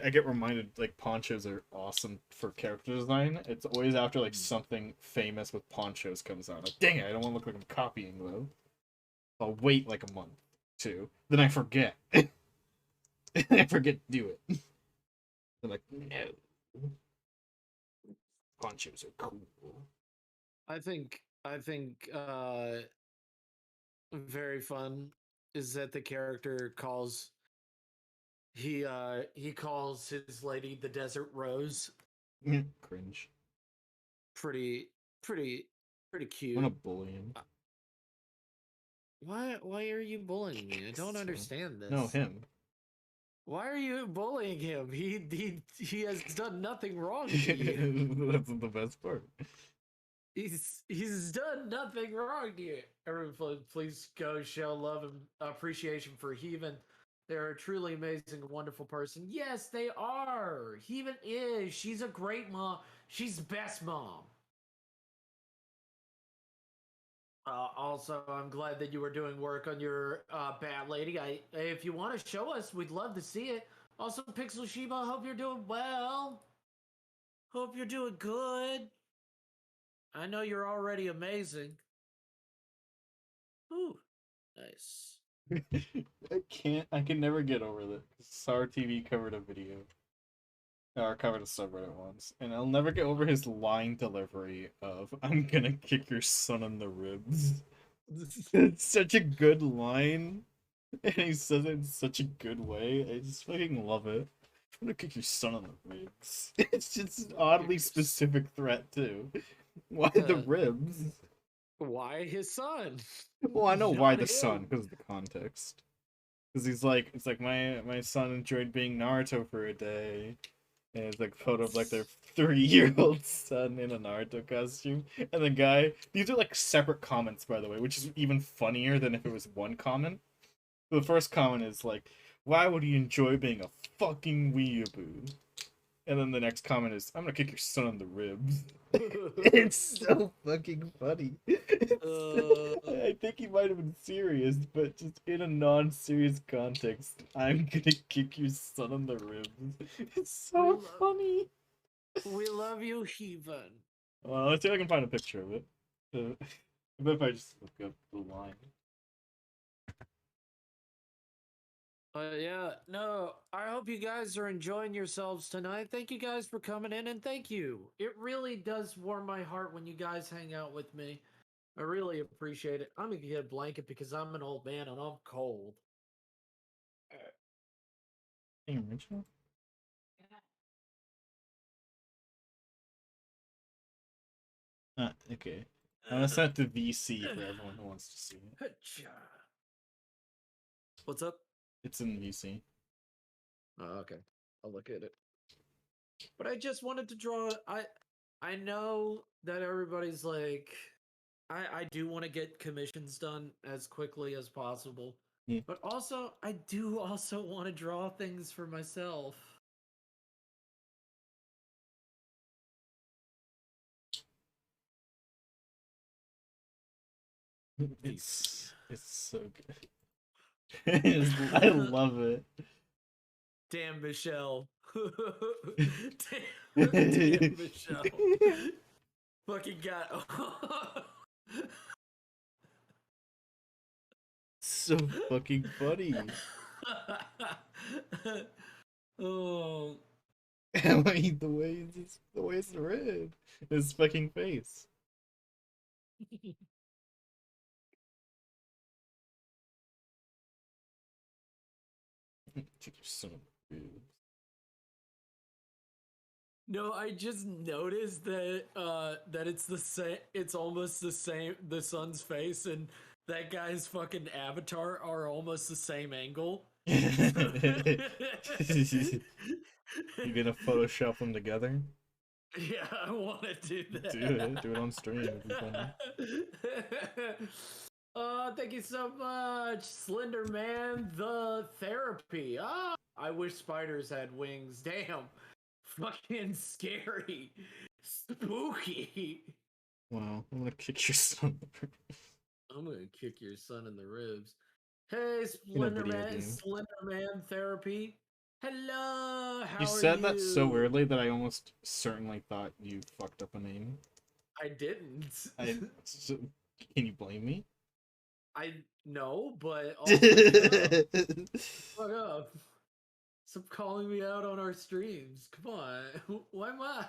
I get reminded like ponchos are awesome for character design, it's always after like something famous with ponchos comes out. Like, dang it, I don't want to look like I'm copying though. I'll wait like a month, too. Then I forget. I forget to do it. I'm like, no. Ponchos are cool. I think very fun is that the character calls he calls his lady the Desert Rose. Cringe. Pretty cute. I'm gonna bully him. Why are you bullying me? I don't understand this. No, him. Why are you bullying him? He has done nothing wrong to you. That's the best part. He's done nothing wrong to you. Everyone, please go show love and appreciation for Heaven. They're a truly amazing, wonderful person. Yes, they are. Heaven is. She's a great mom. She's the best mom. Also, I'm glad that you were doing work on your Bat Lady. If you want to show us, we'd love to see it. Also, Pixel Shiba, hope you're doing well. Hope you're doing good. I know you're already amazing. Ooh, nice. I can never get over that. SAR TV covered a video. Or covered a subreddit once. And I'll never get over his line delivery of, I'm gonna kick your son in the ribs. It's such a good line. And he says it in such a good way. I just fucking love it. I'm gonna kick your son in the ribs. It's just an oddly specific threat, too. Why the ribs? Why his son? Well, I know why the son, because of the context. Because he's like, it's like, my son enjoyed being Naruto for a day. And it's like a photo of like their 3-year-old son in a Naruto costume. And the guy, these are like separate comments, by the way, which is even funnier than if it was one comment. The first comment is like, why would he enjoy being a fucking weeaboo? And then the next comment is, I'm gonna kick your son in the ribs. It's so fucking funny. I think he might have been serious, but just in a non-serious context, I'm gonna kick your son in the ribs. It's so funny. We love you, heathen. Well, let's see if I can find a picture of it. What if I just look up the line? Yeah, no, I hope you guys are enjoying yourselves tonight. Thank you guys for coming in, and thank you. It really does warm my heart when you guys hang out with me. I really appreciate it. I'm gonna get a blanket because I'm an old man and I'm cold. The original? Okay. I'm gonna set the VC for everyone who wants to see it. What's up? It's in VC. Oh, okay. I'll look at it. But I just wanted to draw. I know that everybody's like, I do want to get commissions done as quickly as possible. Yeah. But also, I do also want to draw things for myself. It's so good. I love it. Damn, Michelle. damn Michelle. Fucking got. So fucking funny. Oh. Like the way it's red. His fucking face. Take your son of a bitch. No, I just noticed that that it's the same. It's almost the same. The sun's face and that guy's fucking avatar are almost the same angle. You're gonna Photoshop them together? Yeah, I want to do that. Do it. Do it on stream. It'd be funny. Oh, thank you so much, Slender Man. The therapy. Ah, I wish spiders had wings. Damn, fucking scary, spooky. Wow, I'm gonna kick your son. I'm gonna kick your son in the ribs. Hey, In a video game. Slender Man therapy. Hello, how You are said you? that so weirdly that I almost certainly thought you fucked up a name. I didn't. So, can you blame me? I know, but also shut up. Fuck up. Stop calling me out on our streams. Come on. Why am I?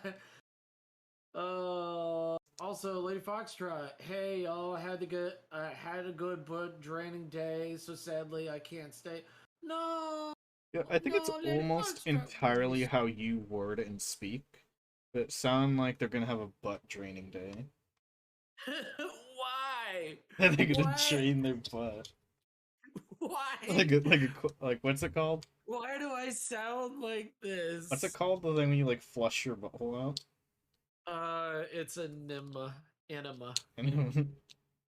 Also, Lady Foxtrot. Hey, y'all. Had a good but draining day. So sadly, I can't stay. No. Yeah, I think it's No, Lady almost Foxtrot entirely how you word and speak that sound like they're gonna have a butt draining day. Why? They're gonna Why? drain their butt. Why? Like what's it called? Why do I sound like this? What's it called? The thing when you like flush your butthole out? It's enema. Enema.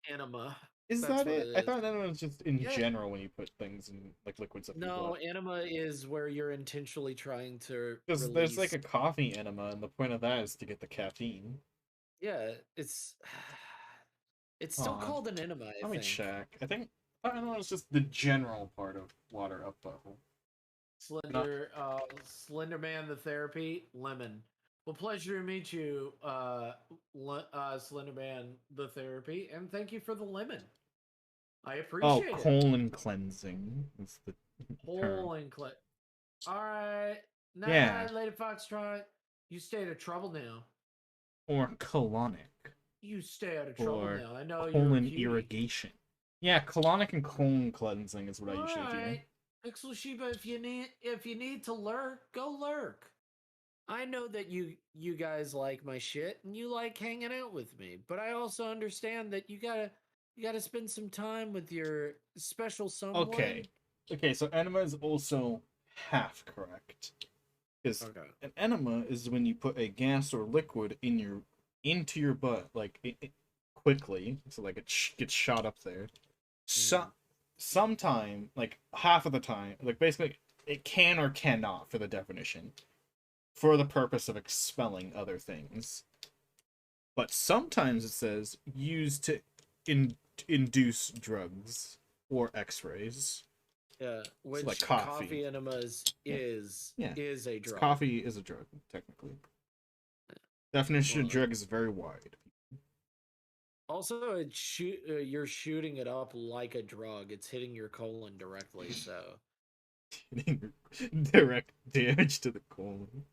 Enema. Is That's that what it? it I is. thought that was just in Yeah. general when you put things in like liquids up your No, butt. enema is where you're intentionally trying to Because release. there's like a coffee enema, and the point of that is to get the caffeine. Yeah, it's still Aw. called an enema, I Let me think. check. I think I don't know. It's just the general part of water up butthole. Slender Man the therapy, lemon. Well, pleasure to meet you, Slender Man the therapy, and thank you for the lemon. I appreciate it. Colon cleansing. That's the term. Colon clip. All right. Yeah. Lady Foxtrot. You stay out of trouble now. Or colonic. You stay out of trouble Or now. I know you're colon a cutie. irrigation. Yeah, colonic and colon cleansing is what I usually do. Pixel Sheba, if you need to lurk, go lurk. I know that you guys like my shit and you like hanging out with me, but I also understand that you gotta spend some time with your special someone. Okay, so enema is also half correct. Because an enema is when you put a gas or liquid into your butt, like quickly, so like it gets shot up there. Sometime, like half of the time, like basically it can or cannot for the definition for the purpose of expelling other things. But sometimes it says used to induce drugs or X-rays. Yeah, So like which coffee. coffee enemas Yeah. is Yeah. is a drug. Coffee is a drug, technically. Definition of Well, drug is very wide. also, you're shooting it up like a drug. It's hitting your colon directly. So Direct damage to the colon.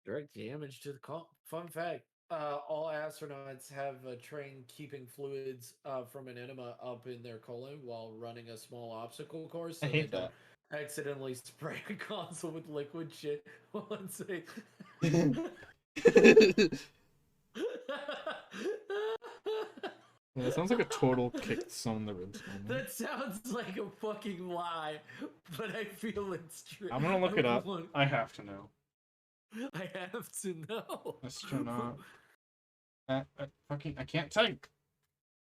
direct damage to the colon. Fun fact: all astronauts have a train keeping fluids from an enema up in their colon while running a small obstacle course, I so they hate don't that. accidentally spray a console with liquid shit once they. Yeah, it sounds like a total kick some in the ribs moment. That sounds like a fucking lie, but I feel it's true. I'm gonna look it up. I have to know. I have to know. Astronaut. I can't type.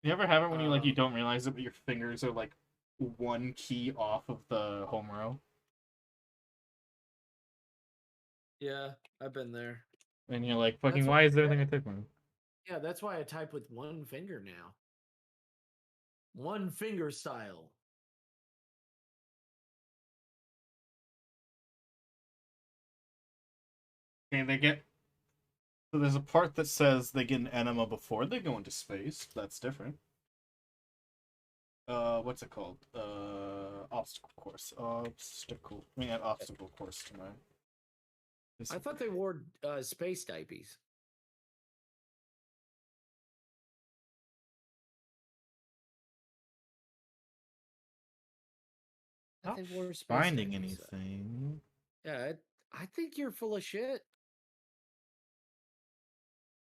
You ever have it when you don't realize it, but your fingers are like one key off of the home row? Yeah, I've been there. And you're like, That's why is why. everything I type on? Yeah, that's why I type with one finger now. One finger style. Okay, they get. So there's a part that says they get an enema before they go into space. That's different. What's it called? Obstacle course. Obstacle. I mean, add obstacle course to my. I thought they wore space diapers. Not They wore space finding diapers. anything. Yeah, I think you're full of shit.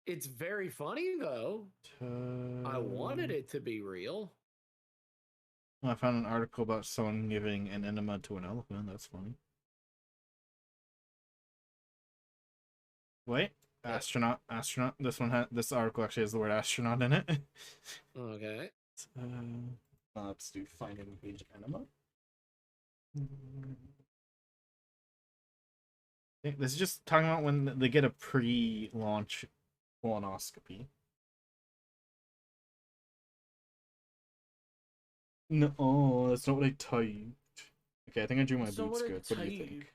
It's very funny though. I wanted it to be real. Well, I found an article about someone giving an enema to an elephant. That's funny. Wait, astronaut. This this article actually has the word astronaut in it. Okay. Let's do finding page enema. This is just talking about when they get a pre-launch colonoscopy. No, oh, that's not what I typed. Okay, I think I drew my boots good. What do you think?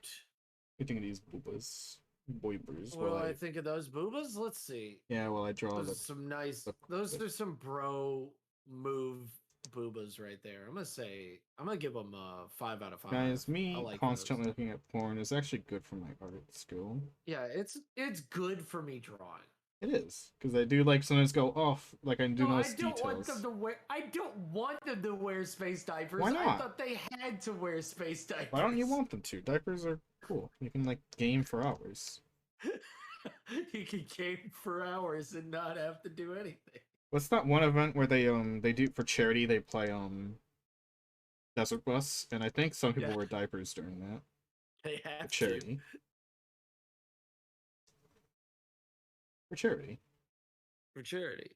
What do you think of these boobas? Boybers. What do I think of those boobas? Let's see. Yeah, well, I draw those are some nice. Those are some bro move boobas right there. I'm gonna give them a 5 out of 5. Guys, me like constantly those. looking at porn is actually good for my art skill. Yeah, it's good for me drawing. It is because I do like sometimes go off, like I do notice I don't details. want them to wear. I don't want them to wear space diapers. Why not? I thought they had to wear space diapers. Why don't you want them to? Diapers are cool. You can like game for hours. You can game for hours and not have to do anything. What's that one event where they do for charity? They play Desert Bus, and I think some people wear diapers during that. They have for charity. For charity. For charity.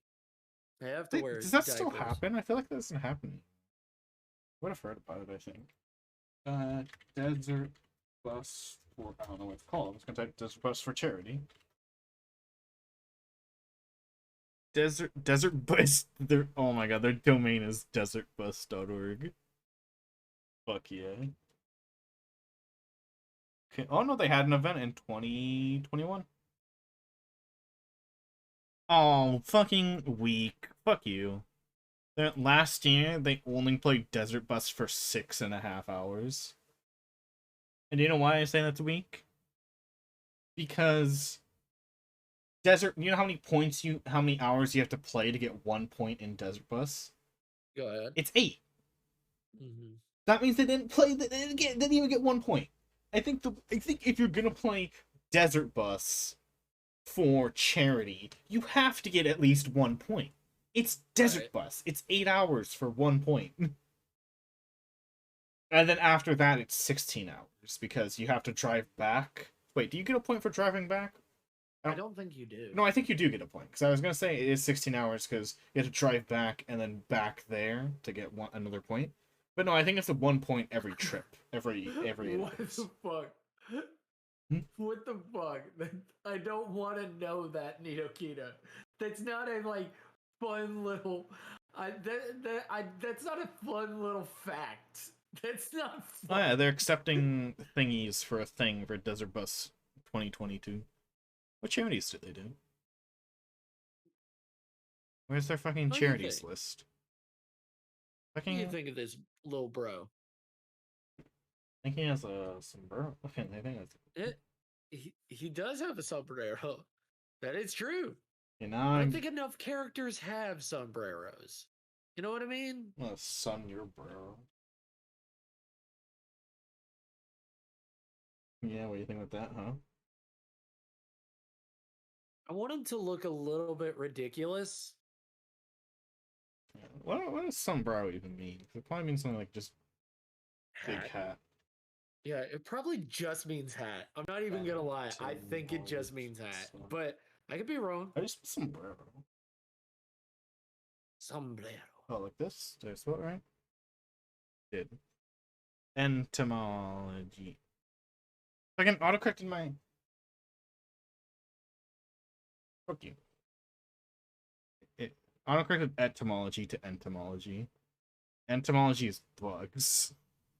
They have to wear. Does that still happen? I feel like that doesn't happen. I would have heard about it, I think. Desert Bus for I don't know what it's called. I'm just gonna type Desert Bus for charity. Desert Bus. Oh my god, their domain is desertbus.org. Fuck yeah. Okay. Oh no, they had an event in 2021. Oh, fucking weak. Fuck you. Last year, they only played Desert Bus for 6.5 hours. And you know why I say that's weak? Because you know how many hours you have to play to get 1 point in Desert Bus? Go ahead. It's 8. Mm-hmm. That means they didn't even get 1 point. I think if you're gonna play Desert Bus for charity, you have to get at least 1 point. It's Desert Bus. It's 8 hours for 1 point. And then after that, it's 16 hours because you have to drive back. Wait, do you get a point for driving back? I don't think you do. No, I think you do get a point because I was gonna say it is 16 hours because you have to drive back and then back there to get another point. But no, I think it's a 1 point every trip, every. What the fuck? What the fuck? I don't want to know that, Nidokita. That's not a like fun little. That's not a fun little fact. That's not Oh fun. yeah, they're accepting thingies for a thing for Desert Bus 2022. What charities did they do? Where's their fucking What do you charities think? list? What do you Fucking think of this little bro? I think he has a sombrero. I think that's It, he does have a sombrero. That is true. you know I don't I'm think enough characters have sombreros. You know what I mean? gonna sun your bro. Yeah, what do you think about that, huh? I want him to look a little bit ridiculous. Yeah. What does sombrero even mean? 'Cause it probably means something like just big Hat. hat. Yeah, it probably just means hat. I'm not even gonna lie. I think it just means hat, but I could be wrong. I just sombrero. Sombrero. Oh, like this? Did I spell it right? Did. Entomology. Fucking autocorrected my. Fuck you. It autocorrected etymology to entomology. Entomology is bugs.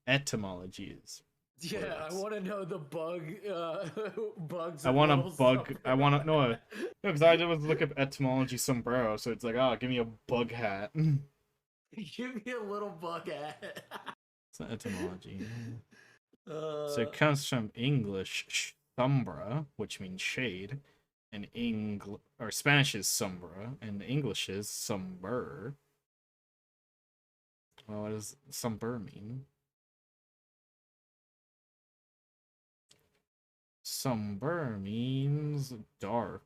Etymology is Yeah, I words. want to know the bugs. I Of want a little bug. I want to sombrero. no, because I did was look up etymology sombrero, so it's like, oh, give me a bug hat. Give me a little bug hat. It's not etymology. So uh, it comes from English sombra, which means shade, and or Spanish is sombra, and English is somber. Well, what does somber mean? Somber means dark.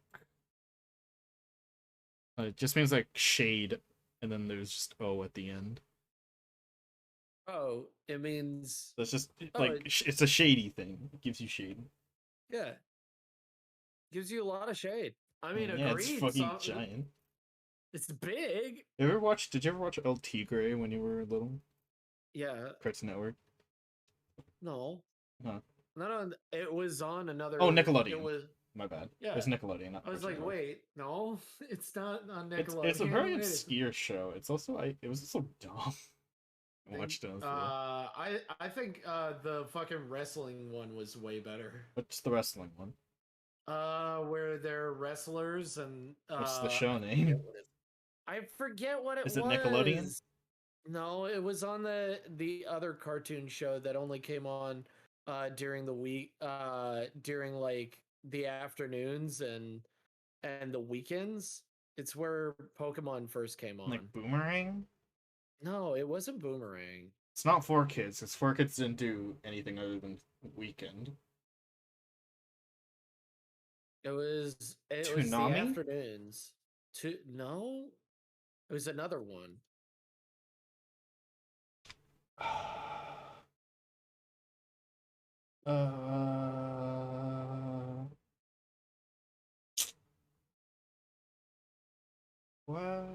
It just means like shade, and then there's just O at the end. oh, it means That's just oh, like it's a shady thing. It gives you shade. yeah, gives you a lot of shade. I mean, Yeah, it's agreed. fucking So giant. it's big. You ever watch? Did you ever watch El Tigre when you were little? Yeah. Cartoon Network. No. Huh. Not on. It was on Oh, another. It Nickelodeon. was. My bad. It Yeah. was Nickelodeon, not I was Cartoon like, Network. wait, no, it's not on It's a Nickelodeon. very Wait a second. obscure show. It's also it was so dumb. I watched it as little. I think the fucking wrestling one was way better. What's the wrestling one? Where they're wrestlers and What's the show I forget name? what it. I forget what it Is it Nickelodeon? was. No, it was on the other cartoon show that only came on during the week during like the afternoons and the weekends. It's where Pokemon first came on. Like Boomerang? No, it wasn't Boomerang. It's not for kids. It's for kids didn't do anything other than Weekend. It was the Toonami? afternoons. No, it was another one. uh, what?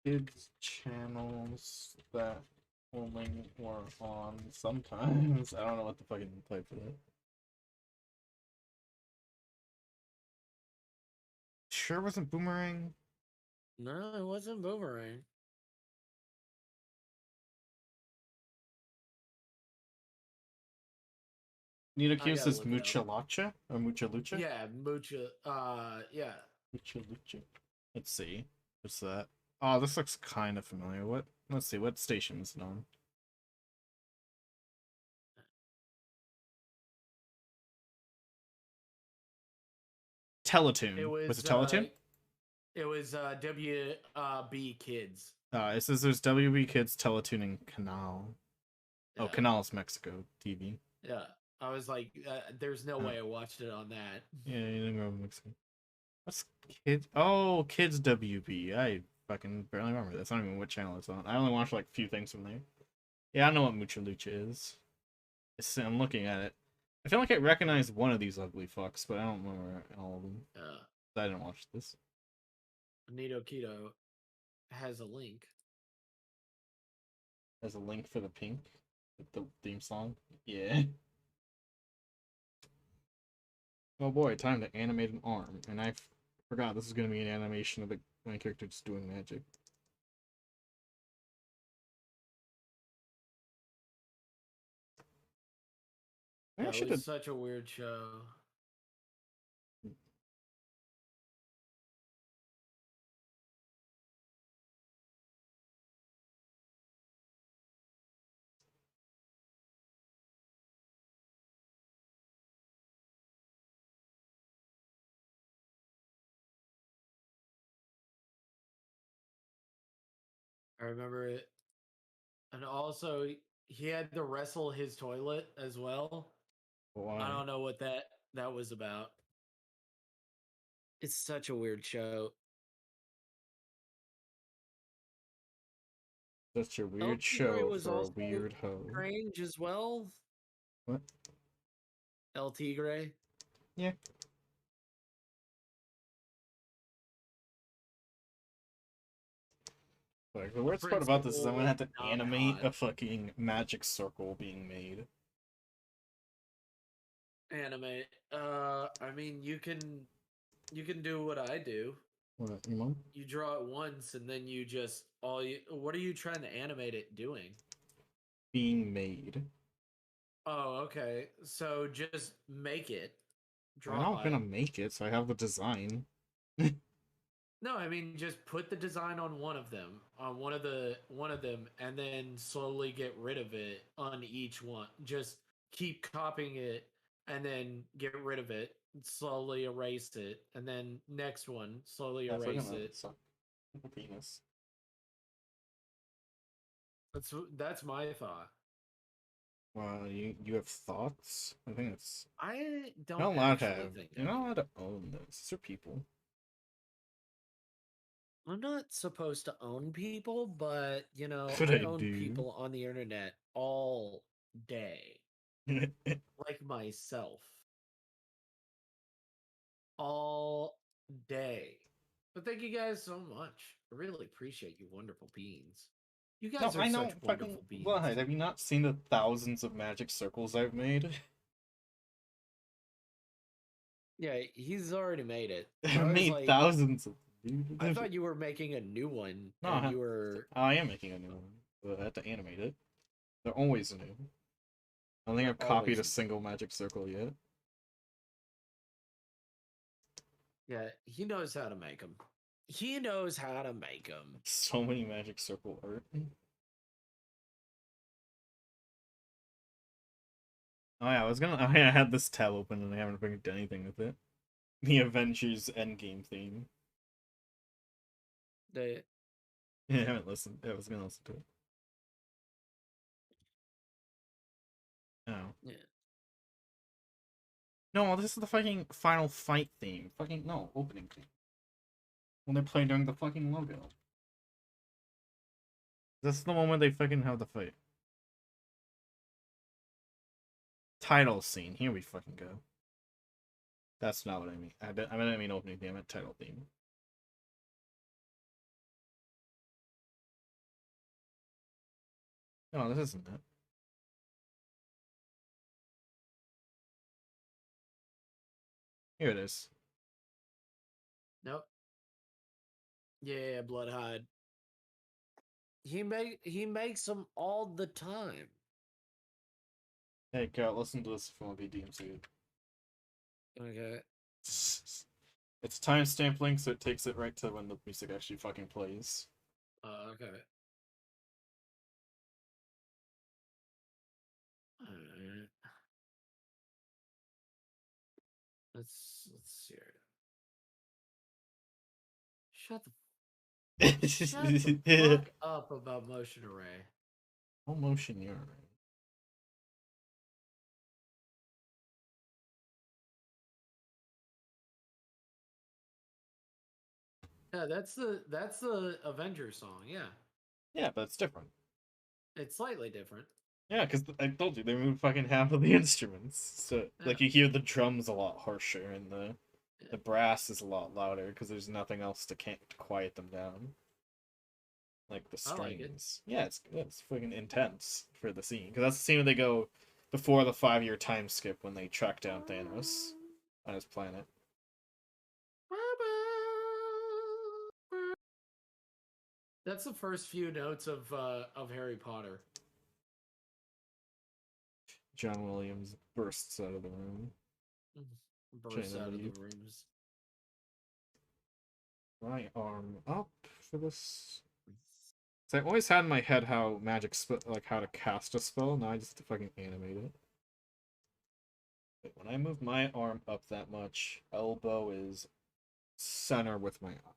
Kids channels that only were on sometimes. I don't know what the fucking type of that. Sure wasn't Boomerang? No, it wasn't Boomerang. Nito I Q gotta says look it up. Mucha Lacha or Mucha Lucha? Yeah, Mucha. Yeah. Mucha Lucha. Let's see. What's that? Oh, this looks kind of familiar. What? Let's see. What station is it on? It Teletoon. Was was it Teletoon? WB Kids. It says there's WB Kids, Teletoon, and Canal. Oh, Yeah. Canal is Mexico TV. Yeah. I was like, there's no Oh. way I watched it on that. Yeah, you didn't go Mexico. What's Kids? Oh, Kids WB. I fucking barely remember. That's not even what channel it's on. I only watched like a few things from there. Yeah, I know what Mucha Lucha is. I'm looking at it. I feel like I recognize one of these ugly fucks, but I don't remember all of them. I didn't watch this. Nito Keto has a link. There's a link for the pink. The theme song. Yeah. Oh boy, time to animate an arm, and I forgot this is gonna be an animation of the my character just doing magic. I That should was have. such a weird show. I remember it. And also, he had to wrestle his toilet as well. I Why? don't know what that was about. It's such a weird show. Such a weird El Tigre show was for a also weird hoe. strange as well. What? El Tigre. Yeah. Like, the worst part about this is I'm Principal gonna was have to not animate hot. a fucking magic circle being made. Anime. I mean, you can do what I do. What, you mom? You draw it once, and then you just all you. What are you trying to animate it doing? Being made. Oh, okay. So just make it, I'm draw not gonna it. make it, so I have the design. No, I mean just put the design on one of them, on one of them, and then slowly get rid of it on each one. Just keep copying it, and then get rid of it. Slowly erase it, and then next one, slowly Yeah, fucking erase that it. suck. Penis. That's my thought. Well, you have thoughts? I think it's I you're don't not allowed to actually have. think You're I not do. allowed to own this. These are people. I'm not supposed to own people, but But I I own do. people on the internet all day, I like myself, all day. But thank you guys so much. I really appreciate you, wonderful beings. You No, guys are I know. such Fucking wonderful beings. what? Have you not seen the thousands of magic circles I've made? Yeah, he's already made it. I've I was made like, thousands of. I thought you were making a new one, No, and you were. I am making a new one, but I have to animate it. They're always new. I don't think They're I've copied always. a single magic circle yet. Yeah, he knows how to make them. He knows how to make them. So many magic circle art. Oh yeah, I was gonna. I had this tab open and I haven't fucking done anything with it. The Avengers Endgame theme. They, Yeah, I haven't listened. I was gonna listen to it. Oh. yeah. No, this is the fucking final fight theme. Fucking no, opening theme. When they play during the fucking logo. This is the moment they fucking have the fight. Title scene. Here we fucking go. That's not what I mean. I didn't mean opening theme. I meant title theme. No, this isn't it. Here it is. Nope. Yeah, Bloodhide. He makes them all the time. Hey, Kat, listen to this if you want to be DMC. Okay. It's timestamp link, so it takes it right to when the music actually fucking plays. Okay. Alright. Let's see here. Shut the fuck up about motion array. No motion, you're right. Yeah, that's the Avengers song. Yeah, Yeah, but it's different. it's slightly different. Yeah, because I told you they moved fucking half of the instruments, so Yeah, like you hear the drums a lot harsher and the yeah. the brass is a lot louder because there's nothing else to can't quiet them down. like the I like it. strings. Yeah, it's good. It's fucking intense for the scene because that's the scene where they go before the 5-year time skip when they track down Thanos on his planet. That's the first few notes of Harry Potter. John Williams bursts out of the room. Bursts out of the rooms. My arm up for this. So I always had in my head how like how to cast a spell. Now I just fucking animate it. But when I move my arm up that much, elbow is center with my eye.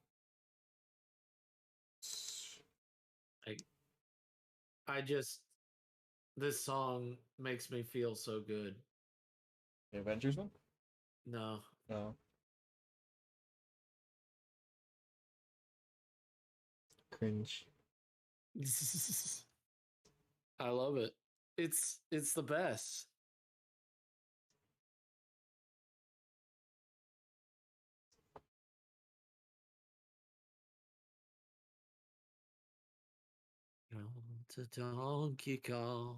I just this song makes me feel so good. The Avengers one? No. No. Cringe. I love it. It's the best. To Donkey Kong.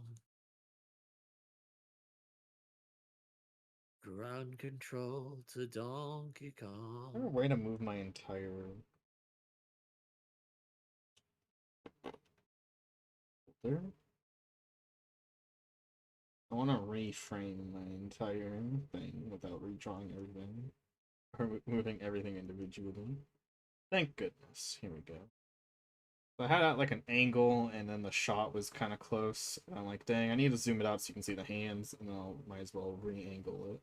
Ground control to Donkey Kong. I have a way to move my entire room. There. I want to reframe my entire thing without redrawing everything. Or moving everything individually. Thank goodness. Here we go. So I had like an angle, and then the shot was kind of close. And I'm like, dang, I need to zoom it out so you can see the hands, and then I might as well re-angle it.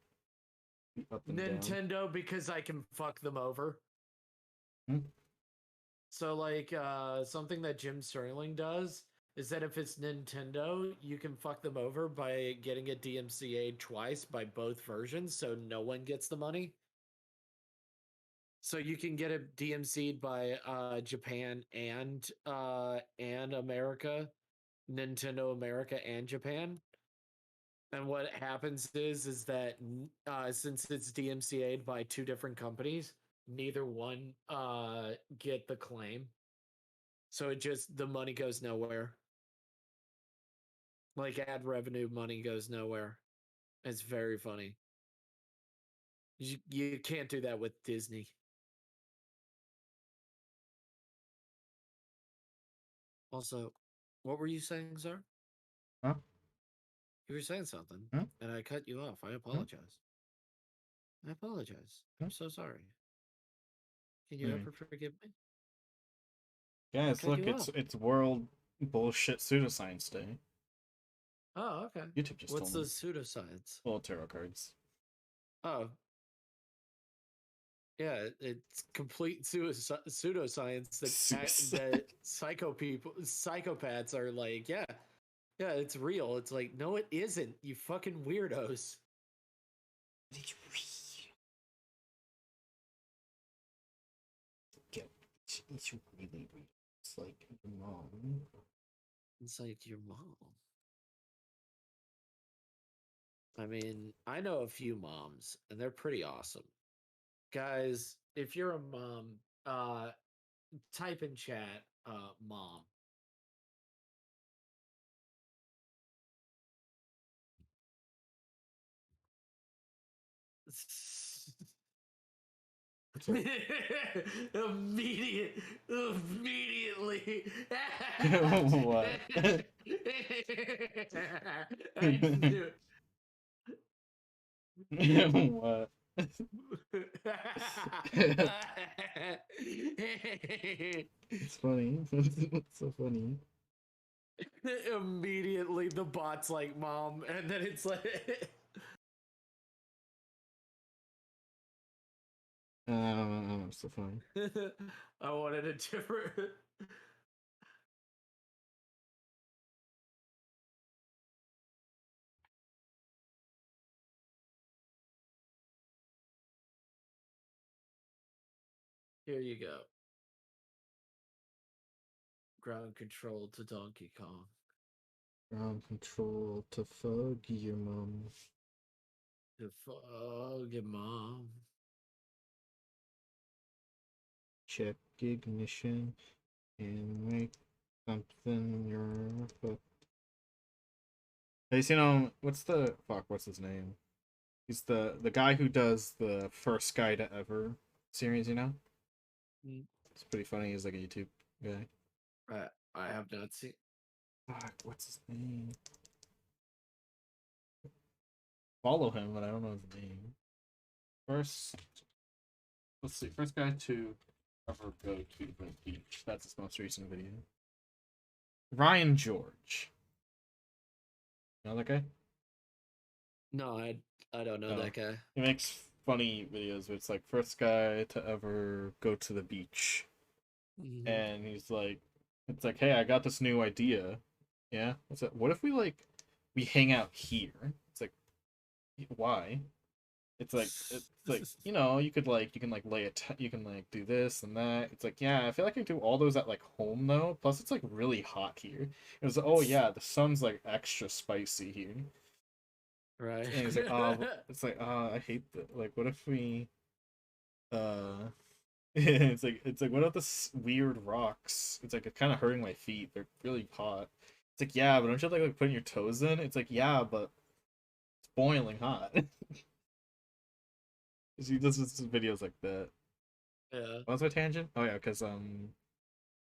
Up and Nintendo, down. because I can fuck them over. Hmm? So, like, something that Jim Sterling does is that if it's Nintendo, you can fuck them over by getting a DMCA twice by both versions, so no one gets the money. So you can get it DMC'd by Japan and America, Nintendo America and Japan. And what happens is that since it's DMCA'd by two different companies, neither one get the claim. So it just the money goes nowhere. Like ad revenue money goes nowhere. It's very funny. You can't do that with Disney. Also, what were you saying, sir? Huh? You were saying something, Hmm? and I cut you off. I Hmm? apologize. I apologize. I'm so sorry. Can you ever forgive me? Guys, Cut look, you off. it's World Bullshit Pseudoscience Day. Oh, okay. YouTube just What's told the me. pseudoscience? Well, tarot cards. Oh, yeah, it's complete pseudoscience that psychopaths are like, yeah, it's real. It's like, no, it isn't. You fucking weirdos. It's really real. It's like your mom. It's like your mom. I mean, I know a few moms, and they're pretty awesome. Guys, if you're a mom, type in chat, mom. Immediately. What? I knew. What? It's funny. It's so funny. Immediately, the bot's like, "Mom," and then it's like, It's so funny. I wanted a different. Here you go. Ground control to Donkey Kong. Ground control to fug your mom. To fog your mom. Check ignition and make Something your foot. Have you seen what's his name? He's the guy who does the first guy to ever series, you know? Mm. It's pretty funny. He's like a YouTube guy. I have not seen. Fuck, what's his name? Follow him, but I don't know his name. First, let's see. First guy to ever go to the beach. That's his most recent video. Ryan George. You know that guy? No, I don't know No. that guy. He makes funny videos where it's like first guy to ever go to the beach. Mm-hmm. And he's like, it's like, hey, I got this new idea. Yeah? What's it? What if we hang out here? It's like, why? It's like you can like you can like do this and that. It's like, yeah, I feel like I do all those at like home though. Plus it's like really hot here. It was, oh yeah, the sun's like extra spicy here. Right. And he's like, oh, it's like, I hate that. Like, what if we uh it's like what about this weird rocks? It's like it's kind of hurting my feet. They're really hot. It's like, yeah, but don't you have like putting your toes in? It's like, yeah, but it's boiling hot. He does just videos like that. Yeah. What was my tangent? Oh yeah, because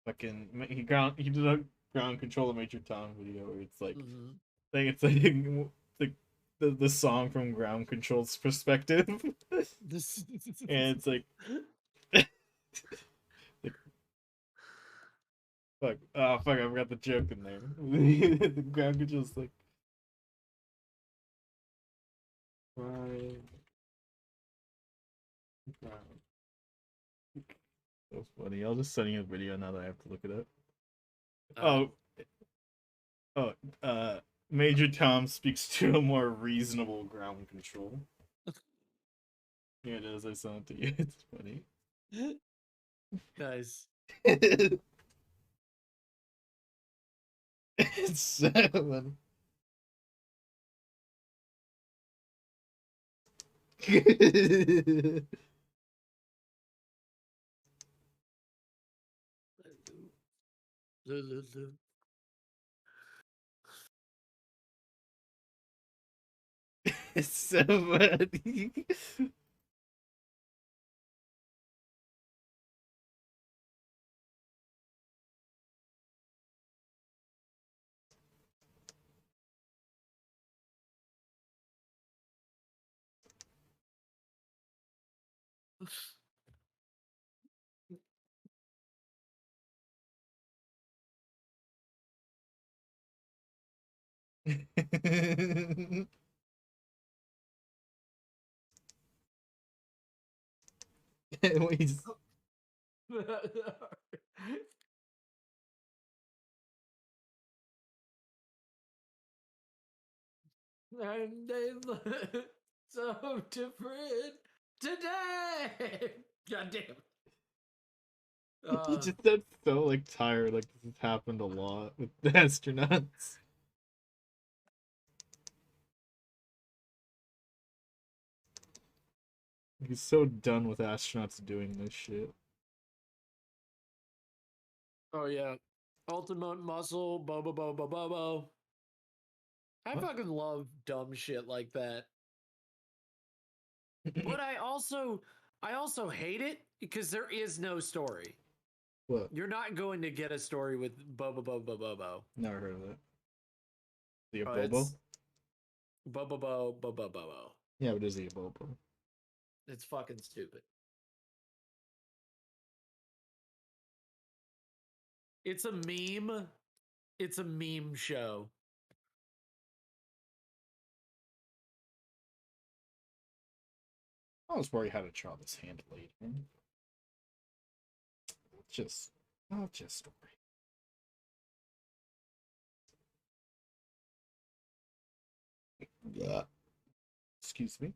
fucking he did a ground control of Major Tom video where it's like Mm-hmm. like the song from Ground Control's perspective, and it's like like fuck, oh fuck, I forgot the joke in there. The Ground Control's like right ground. That's funny. I'll just send you a video now that I have to look it up. Oh, oh, Major Tom speaks to a more reasonable ground control. Here it is. I sent it to you. It's funny. Nice. It's so funny. It's so funny. He's- And they look so different today. God damn. he just sounds so like tired. Like this has happened a lot with the astronauts. He's so done with astronauts doing this shit. Oh yeah. Ultimate muscle, bobo bobo bobo. I What? fucking love dumb shit like that. But I also hate it because there is no story. What? You're not going to get a story with bobo bobo bobo. Never heard of it. Is he a Oh, Bobo? it's bobo bobo bobo bobo. Yeah, but is he a Bobo? It's fucking stupid. It's a meme. It's a meme show. I was worried how to draw this hand later. Just, I'll just story. Yeah. Excuse me.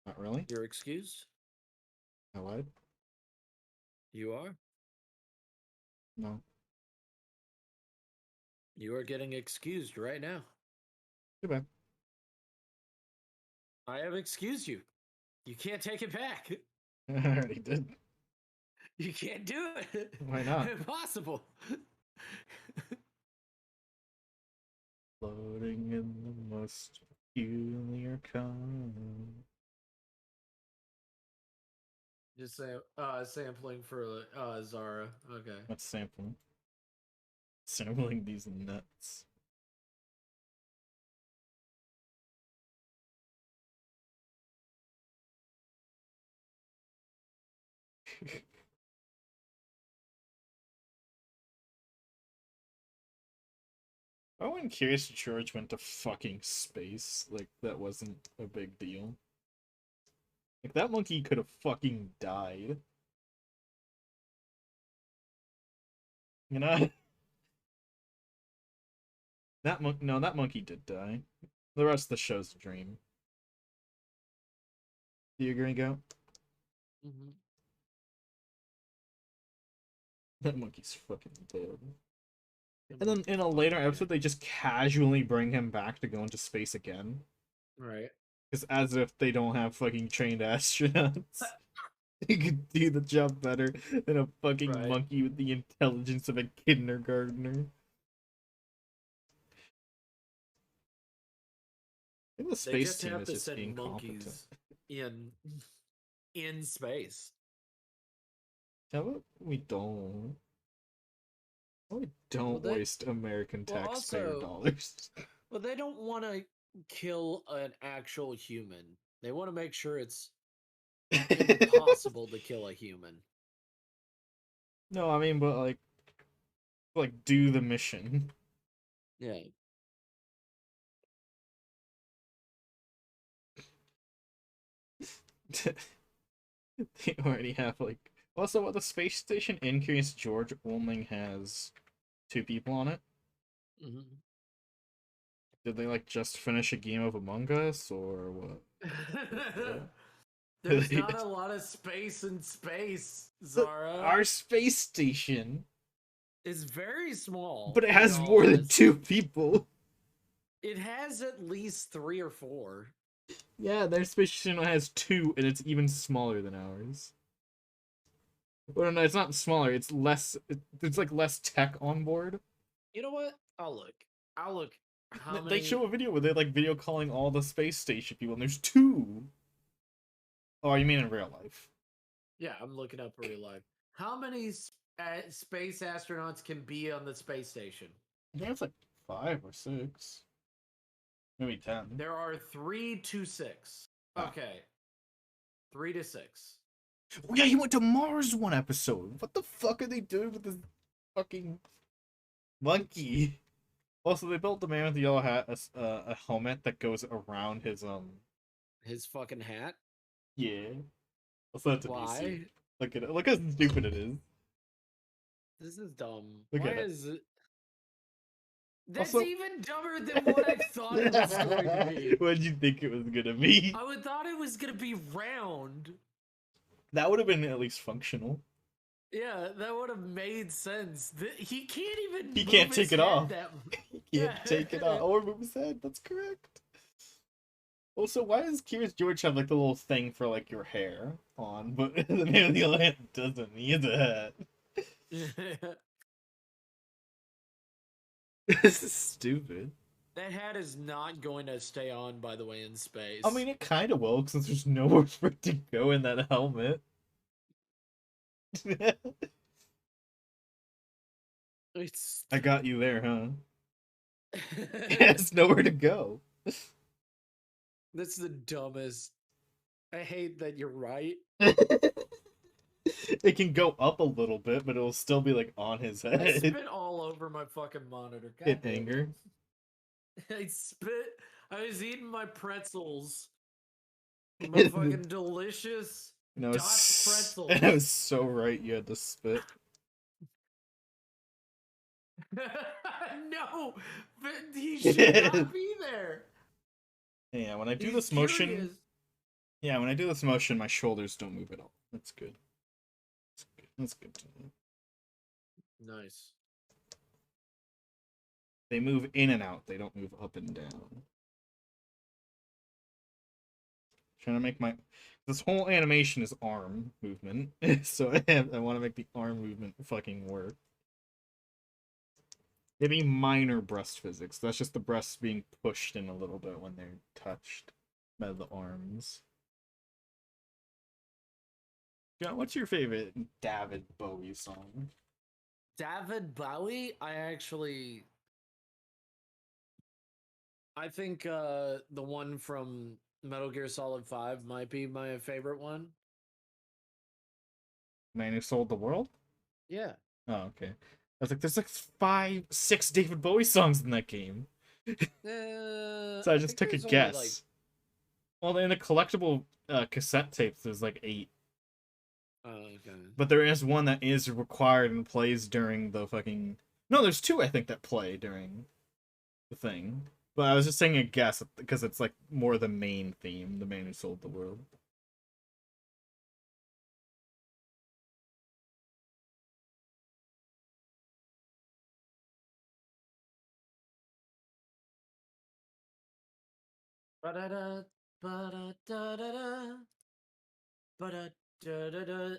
Not really. You're excused? I lied. You are? No. You are getting excused right now. Too bad. I have excused you. You can't take it back. I already did. You can't do it. Why not? Impossible. Floating in the most peculiar calm. Just sampling for Zara. Okay. What's sampling? Sampling these nuts. Oh, when Curious George went to fucking space, like, that wasn't a big deal. Like, that monkey could have fucking died. You know? that monkey did die. The rest of the show's a dream. Do you agree, Go? Mm-hmm. That monkey's fucking dead. And then in a later episode, they just casually bring him back to go into space again. Right. Because as if they don't have fucking trained astronauts. He could do the job better than a fucking Right. monkey with the intelligence of a kindergartner. I think the They space just team have is to just send incompetent. monkeys in space. How about we don't? We don't Well, waste American taxpayer also, dollars. well, they don't want to kill an actual human. They want to make sure it's impossible to kill a human. No, I mean, but like do the mission. Yeah. They already have like. Also, what the space station in Curious George only has 2 people on it. Mm-hmm. Did they like just finish a game of Among Us or what? There's not a lot of space in space, The- Zara. Our space station, Is very small. but it in has all more than honesty. 2 people. It has at least 3 or 4. Yeah, their space station has 2, and it's even smaller than ours. Well, no, it's not smaller. It's less. It's like less tech on board. You know what? I'll look. I'll look. How They many? show a video where they're like video calling all the space station people, and there's 2. Oh, you mean in real life? Yeah, I'm looking up real life. How many space astronauts can be on the space station? I think it's like 5 or 6, maybe 10. There are 3 to 6. Ah. Okay, 3 to 6. Oh yeah, he went to Mars one episode. What the fuck are they doing with this fucking monkey? Also, they built the man with the yellow hat a helmet that goes around His fucking hat. Yeah. Also, that's a new suit. Why? Look at it. Look how stupid it is. This is dumb. Look Why at it. is it? That's Also, even dumber than what I thought it was going to be. what did you think it was gonna be? I would thought it was gonna be round. That would have been at least functional. Yeah, that would have made sense. He can't even. He move can't his take it head off. That... He can't take it off or move his head. That's correct. Also, why does Curious George have like the little thing for like your hair on, but the man with the yellow hat doesn't? He has a hat. This is stupid. That hat is not going to stay on, by the way, in space. I mean, it kind of will, since there's nowhere for it to go in that helmet. It's. I got you there, huh? It has nowhere to go. That's the dumbest. I hate that you're right. It can go up a little bit, but it'll still be like on his I head. spit all over my fucking monitor. God In damn it. anger. I spit. I was eating my pretzels. My fucking delicious No, Dot pretzels. I was so right. You had to spit. No, but he should not be there. Yeah, when I do He's this motion, curious. yeah, when I do this motion, my shoulders don't move at all. That's good. That's good. That's good to know. Nice. They move in and out. They don't move up and down. Trying to make my this whole animation is arm movement, so I want to make the arm movement fucking work. Maybe minor breast physics. That's just the breasts being pushed in a little bit when they're touched by the arms. Yeah, what's your favorite David Bowie song? David Bowie, I think the one from Metal Gear Solid 5 might be my favorite one. Man Who Sold the World? Yeah. Oh, okay. I was like, there's like five, six David Bowie songs in that game. So I I just think took a there's only like guess. Well, in the collectible cassette tapes, there's like eight. okay. But there is one that is required and plays during the fucking. No, there's two I think that play during the thing. But I was just saying a guess because it's like more the main theme, the man who sold the world. Ba-da-da, ba-da-da-da-da, ba-da-da-da-da.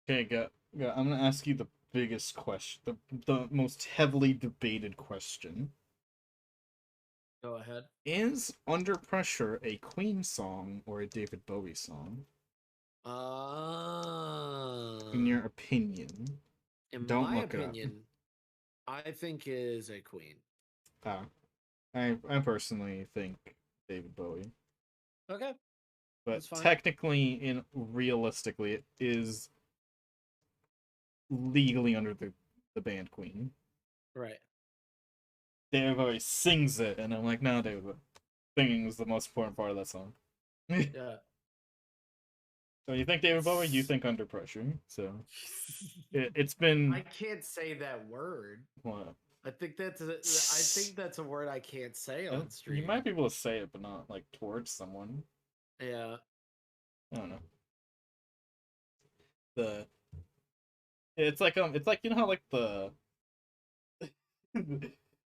Okay, I'm gonna ask you the biggest question, the most heavily debated question. Go ahead. Is Under Pressure a Queen song or a David Bowie song? In your opinion. In Don't my look it up. opinion, I think it is a queen. Ah, I personally think David Bowie. Okay, But that's fine. technically and realistically it is legally under the band Queen. Right. David Bowie sings it and I'm like, no, David Bowie. Singing is the most important part of that song. Yeah. So you think David Bowie, you think Under Pressure. So it's been I can't say that word. what? I think that's a word I can't say on You stream. might be able to say it, but not like towards someone. Yeah. I don't know. The it's like you know how like the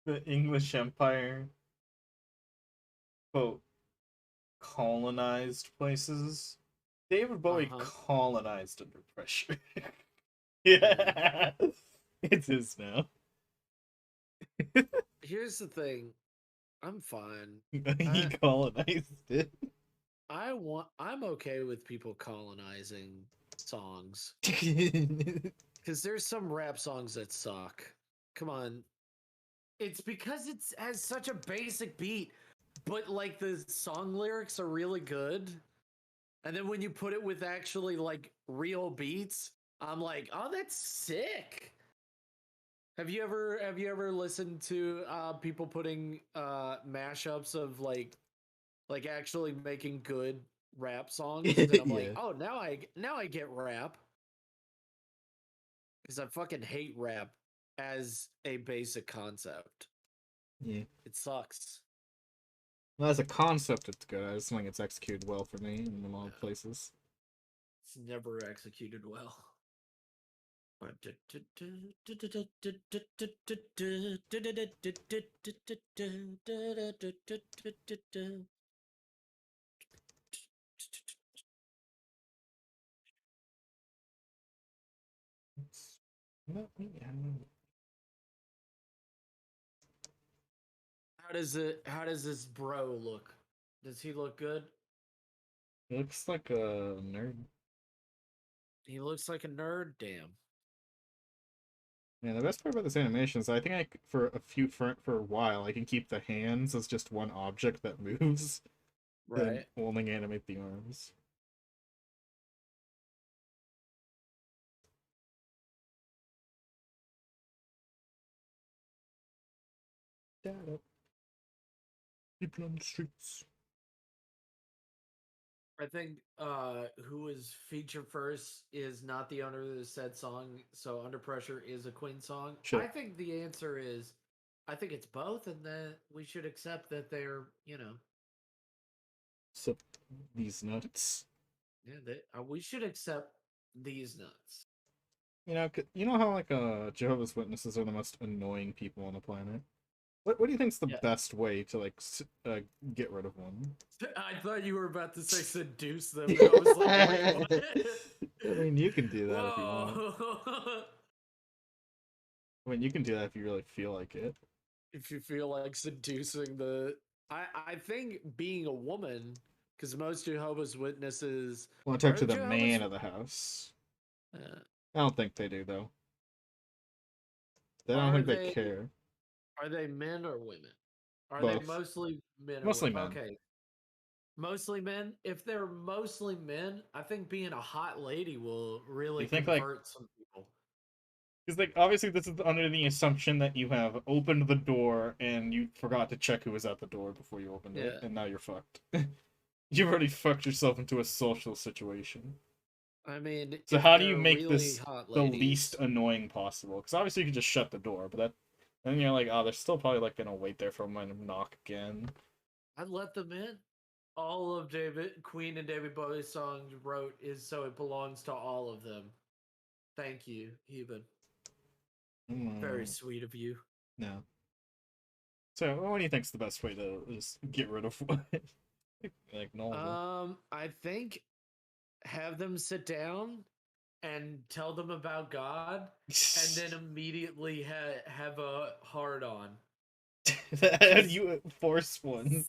the English Empire quote colonized places. David Bowie Uh-huh. colonized Under Pressure. Yeah. Yeah, it is now. Here's the thing. I'm fine. He I colonized it. I'm okay with people colonizing songs cuz there's some rap songs that suck. Come on. It's because it has such a basic beat, but like the song lyrics are really good. And then when you put it with actually like real beats, I'm like, "Oh, that's sick." Have you ever listened to people putting mashups of like actually making good rap songs? And I'm like, Yeah, oh, now I get rap because I fucking hate rap as a basic concept. yeah. It sucks. Well, as a concept, it's good. I just think it's executed well for me in a lot of Yeah, places. it's never executed well. It's not me. I don't know. How does this bro look? Does he look good? It looks like a nerd. He looks like a nerd. Damn. Yeah, the best part about this animation is I think for a while I can keep the hands as just one object that moves, and Right. only animate the arms. Dad, people on the streets. I think who is featured first is not the owner of the said song, so Under Pressure is a Queen song. I Shit. think the answer is I think it's both and that we should accept that they're. So these nuts. Yeah, we should accept these nuts. You know how like Jehovah's Witnesses are the most annoying people on the planet. What do you think's the Yeah. best way to like get rid of one? I thought you were about to say seduce them, and I was like, wait, what? I mean, you can do that if you want. Whoa. I mean, you can do that if you really feel like it. If you feel like seducing the, I think being a woman, because most Jehovah's Witnesses Want to talk are to the Jehovah's. man of the house. Uh, I don't think they do though. I don't are think they they care. are they men or women? Are they Both. mostly men or Mostly women? men. Okay, mostly men. If they're mostly men, I think being a hot lady will really You think like convert some people. because like obviously this is under the assumption that you have opened the door and you forgot to check who was at the door before you opened it, Yeah. and now you're fucked. You've already fucked yourself into a social situation. I mean, So if how do you they're make really this hot the least ladies, annoying possible? Because obviously you can just shut the door, but that then you're like, oh, they're still probably like gonna wait there for a moment and knock again. I'd let them in. All of David Queen and David Bowie's songs wrote is so it belongs to all of them. Thank you, Eben. Very Mm, sweet of you. no. So what do you think's the best way to just get rid of one? Like normal. I think have them sit down and tell them about God, and then immediately have a hard on. How do you force one?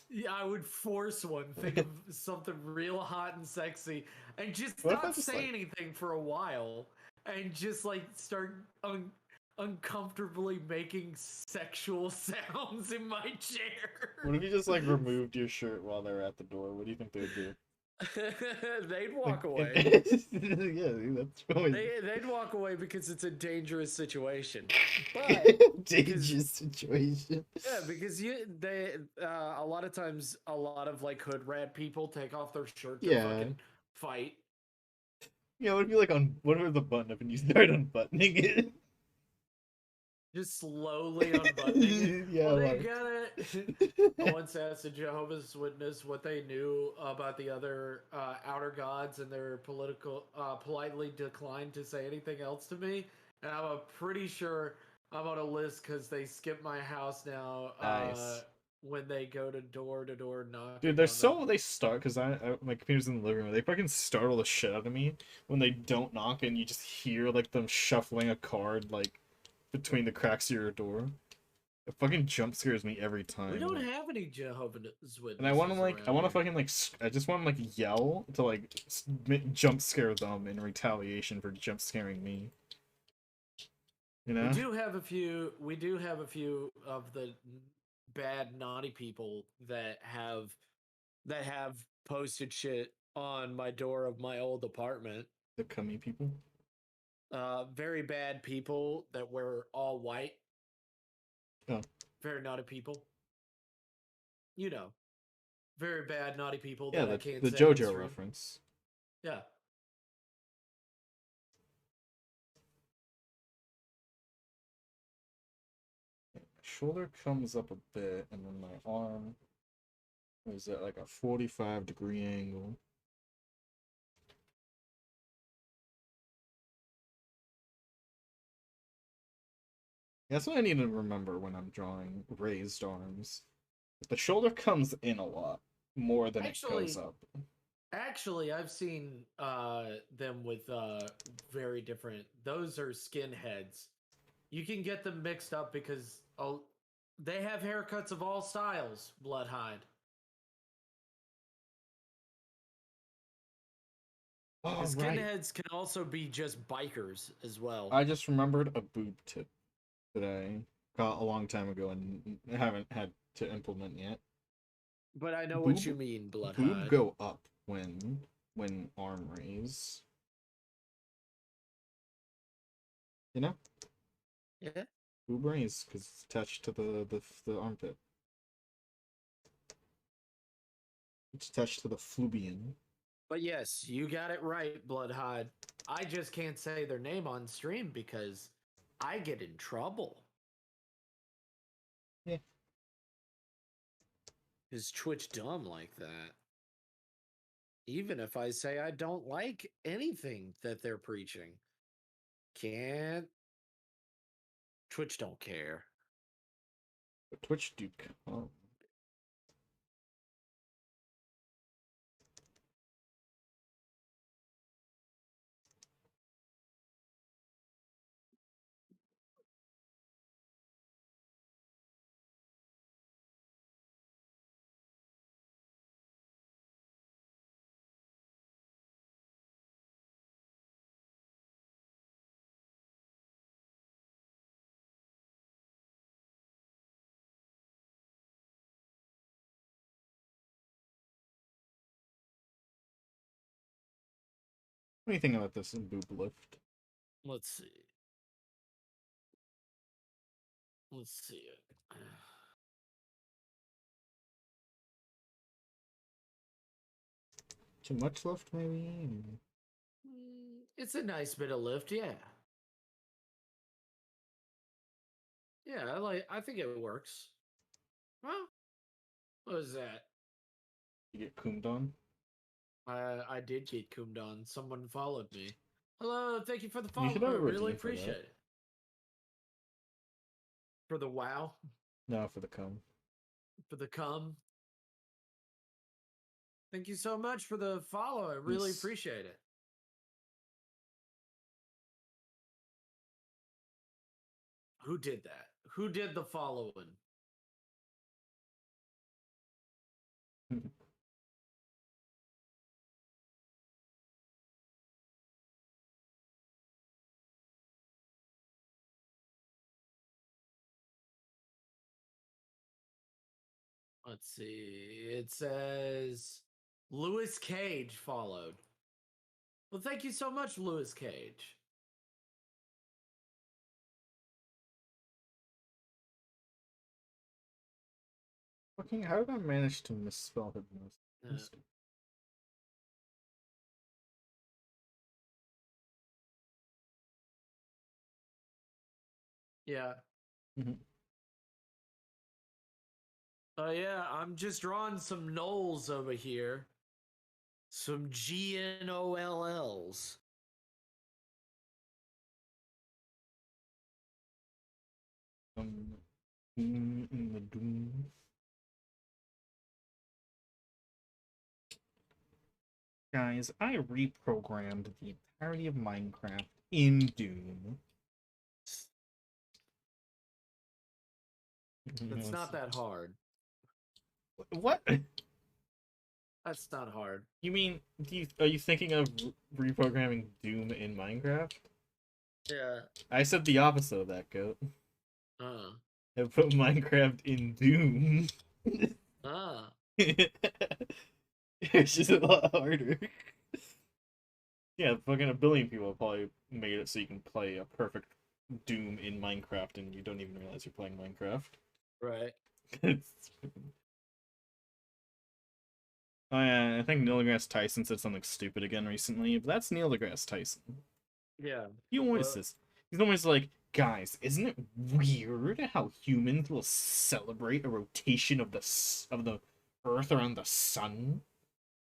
Yeah, I would force one. Think of something real hot and sexy, and just What if I not just say like anything for a while, and just like start uncomfortably making sexual sounds in my what chair. if you just like removed your shirt while they're at the door? What do you think they would do? They'd Like walk and, away. yeah, that's always They'd walk away because it's a dangerous situation. But because dangerous situation. yeah, because a lot of times a lot of like hood rat people take off their shirt to Yeah. fucking fight. Yeah, what if you like on what if the button up and you start unbuttoning it? Just slowly unbuttoning it. Yeah, Well, they like gotta. I once asked a Jehovah's Witness what they knew about the other outer gods, and their politely declined to say anything else to me. And I'm pretty sure I'm on a list because they skip my house now nice. when they go to door Dude, knocking they're on the. so they start because my computer's in the living room. They fucking startle the shit out of me when they don't knock and you just hear like them shuffling a card like between the cracks of your door. It fucking jump scares me every We time. don't Like, have any Jehovah's and I want to Witnesses like I around want to here. fucking like I just want to like yell to like jump scare them in retaliation for jump scaring me. You We know? do have a few. We do have a few of the bad, naughty people that have posted shit on my door of my old apartment. The cummy people. Very bad people that wear all white. Oh Very naughty people. You know, very bad, naughty people yeah, that I the can't the say on JoJo stream. reference. Yeah. Shoulder comes up a bit, and then my arm is at like a 45-degree angle. That's what I need to remember when I'm drawing raised arms. The shoulder comes in a lot more than it goes Actually, up. actually, I've seen them with very different. Those are skinheads. You can get them mixed up because they have haircuts of all styles. Bloodhide. Oh, Because right. skinheads can also be just bikers as well. I just remembered a boob tip that I got a long time ago and haven't had to implement yet. But I know what you Boob mean, boob Bloodhide. go up when arm raise. You know? Yeah. Boob raise because it's attached to the armpit. It's attached to the flubian. But yes, you got it right, Bloodhide. I just can't say their name on stream because I get in trouble. Yeah. Is Twitch dumb like that? Even if I say I don't like anything that they're preaching. Can't. Twitch don't care. Twitch do come. What do you think about this in boob lift? Let's see. Let's see it. Too much lift, maybe? It's a nice bit of lift, yeah. Yeah, I think it works. Well, what was that? You get coomed on? I did get coomed on. Someone followed me. Hello, thank you for the You follow. should I have a really redeem for appreciate that. it. For the wow, No, for the cum. for the cum. Thank you so much for the follow. I really Peace. appreciate it. Who did that? Who did the following? Let's see. It says Lewis Cage followed. Well, thank you so much, Lewis Cage. Fucking, how did I manage to misspell hypnosis? Yeah. Mhm. Oh, yeah. I'm just drawing some Knolls over here. Some GNOLLs. In the doom. Guys, I reprogrammed the entirety of Minecraft in Doom. It's not that hard. What? That's not hard. You mean, are you thinking of reprogramming Doom in Minecraft? Yeah. I said the opposite of that, goat. Uh. I put Minecraft in Doom. Ah. It's just a lot harder. Yeah, fucking a billion people probably made it so you can play a perfect Doom in Minecraft and you don't even realize you're playing Minecraft. Right. Oh yeah, I think Neil deGrasse Tyson said something stupid again recently, but that's Neil deGrasse Tyson. Yeah. He always says, he's always like, guys, isn't it weird how humans will celebrate a rotation of the Earth around the sun?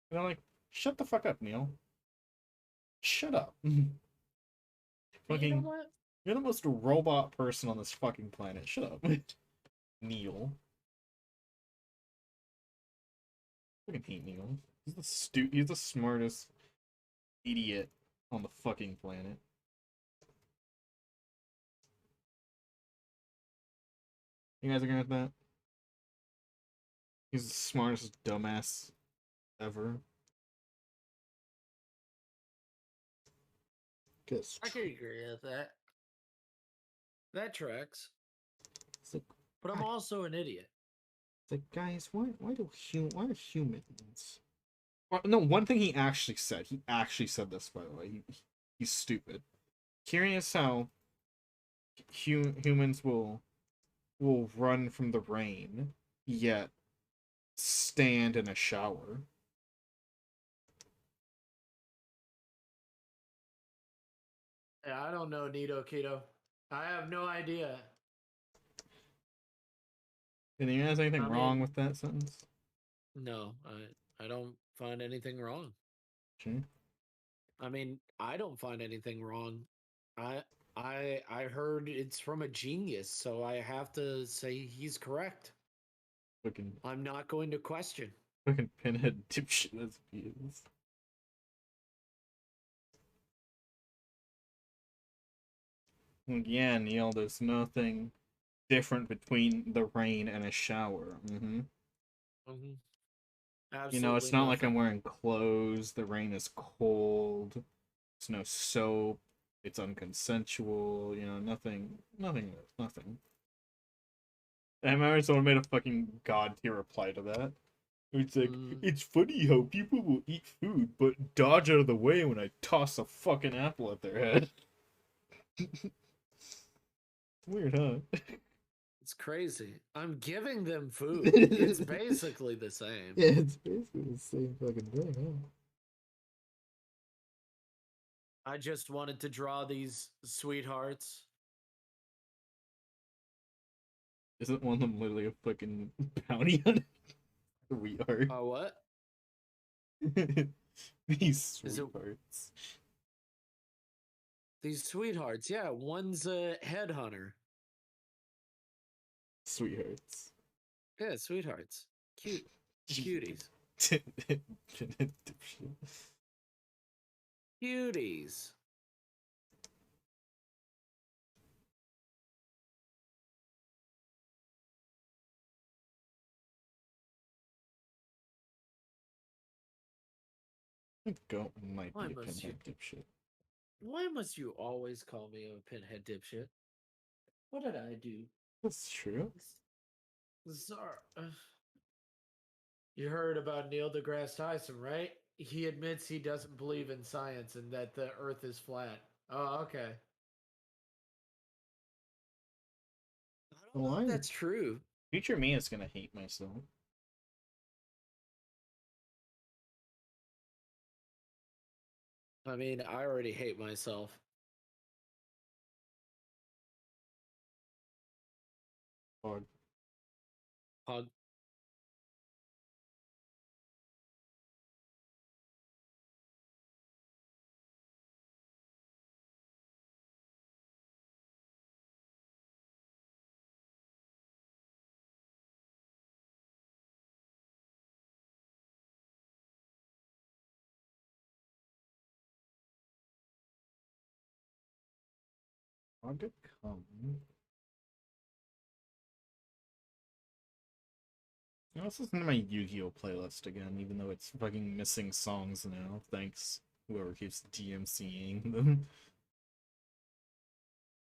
And I'm like, shut the fuck up, Neil. Shut up. But you know Fucking, what? you're the most robot person on this fucking planet. Shut up, Neil. Fucking hate Neil. He's the smartest idiot on the fucking planet. You guys agree with that? He's the smartest dumbass ever. Guess. I can agree with that. That tracks. It's like, But I'm also an idiot. it's like, guys, why are humans? Well, no, one thing he actually said. He actually said this, by the way. He's stupid. Curious how humans will run from the rain, yet stand in a shower. Yeah, I don't know, Nito Keto. I have no idea. And you guys anything I wrong mean, with that sentence? no, I don't find anything wrong. Sure. I mean, I don't find anything wrong. I I heard it's from a genius, so I have to say he's correct. Fucking I'm not going to question. fucking pinhead dipshit as he is. Like, yeah, Neil, there's nothing different between the rain and a shower. Mhm. You know, it's Absolutely not like I'm nothing. wearing clothes, the rain is cold, there's no soap, it's unconsensual, you know, nothing. I remember someone made a fucking god tier reply to that. It's like, Mm. it's funny how people will eat food, but dodge out of the way when I toss a fucking apple at their head. Weird, huh? It's crazy. I'm giving them food. It's Yeah, basically the same. it's basically the same fucking thing, huh? I just wanted to draw these sweethearts. Isn't one of them literally a fucking bounty hunter? We are. What? These Is it sweethearts. these sweethearts? Yeah, one's a headhunter. Sweethearts. Yeah, sweethearts. Cute. Cuties. Cuties. Goat might Why be a must you pinhead dipshit. why must you always call me a pinhead dipshit? What did I do? That's true. Sorry. You heard about Neil deGrasse Tyson, right? He admits he doesn't believe in science and that the earth is flat. Oh, okay. I don't know if Why? that's true. Future me is gonna hate myself. I mean, I already hate myself. Or Hug. to come. Let's listen to my Yu-Gi-Oh playlist again, even though it's fucking missing songs now. Thanks, whoever keeps DMCing them.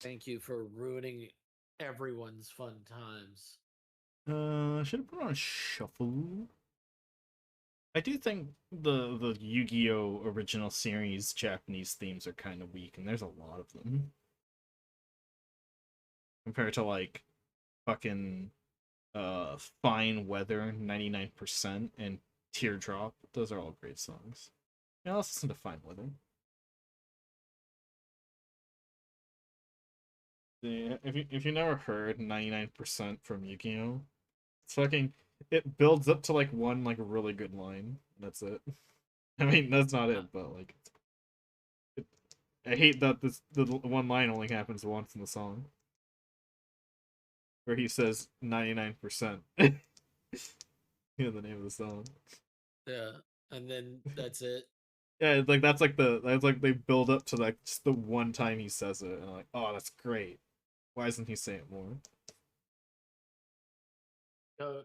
Thank you for ruining everyone's fun times. Should have put on shuffle. I do think the Yu-Gi-Oh original series Japanese themes are kind of weak, and there's a lot of them compared to like fucking Fine Weather 99% and Teardrop. Those are all great songs. Yeah, let's listen to Fine Weather. Yeah, if you never heard 99% from Yu-Gi-Oh, it's fucking it builds up to like one like really good line. That's it. I mean, that's not Uh, it, but like it, I hate that this the one line only happens once in the song where he says 99%. You know the name of the song. yeah, and then that's it. Yeah, like that's like they build up to like just the one time he says it, and I'm like, oh, that's great. Why doesn't he say it more? So,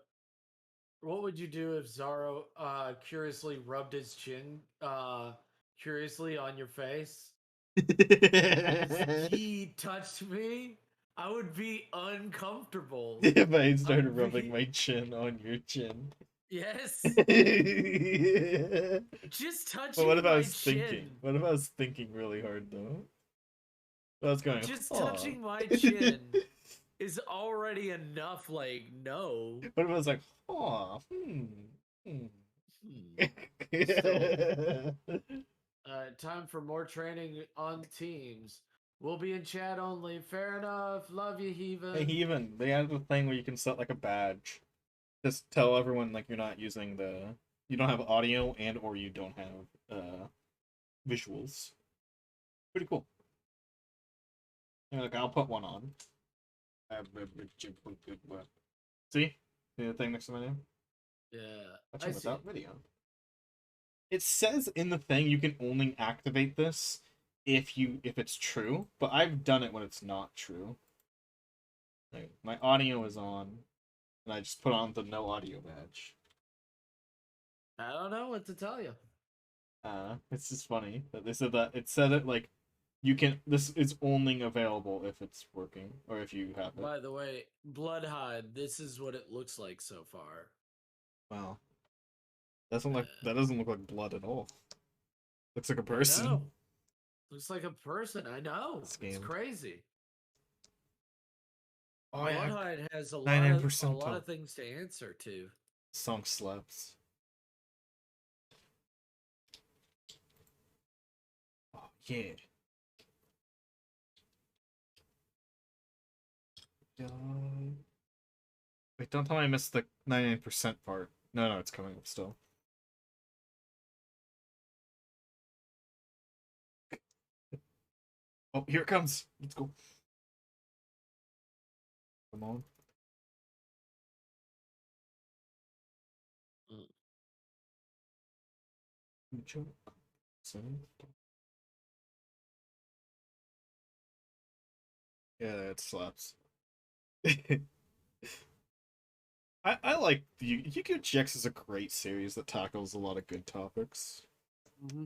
what would you do if Zaro curiously rubbed his chin curiously on your face? He touched me, I would be uncomfortable. If I started I'd rubbing be my chin on your chin. yes. Just But what touching if I my was thinking? chin. What if I was thinking really hard though? I was going, Just oh. touching my chin is already enough. Like no. What if I was like, oh, hmm. Hmm. So, time for more training on teams. We'll be in chat only. Fair enough. Love you, Hey, Heathen. even they have a thing where you can set like a badge. Just tell everyone like you're not using you don't have audio and or you don't have visuals. Pretty cool. Look, I'll put one on. See? See the thing next to my name? Yeah, I Watching see. without video. It says in the thing you can only activate this if it's true, but I've done it when it's not true. Like, my audio is on, and I just put on the no audio badge. I don't know what to tell you. It's just funny that they said that. It said it like you can. This is only available if it's working or if you have it. By the way, Bloodhide, this is what it looks like so far. Wow, that doesn't look like blood at all. Looks like a I person. know. Looks like a person. I know. It's Scammed. crazy. Oh yeah, Bloodhide has a 99% lot of things to answer to. Song slaps. Oh yeah. Wait, don't tell me I missed the 99% part. No, it's coming up still. Oh, here it comes. Let's go. Come on. Mm. Yeah, it slaps. I like Yu-Gi-Oh! GX is a great series that tackles a lot of good topics. Mm-hmm.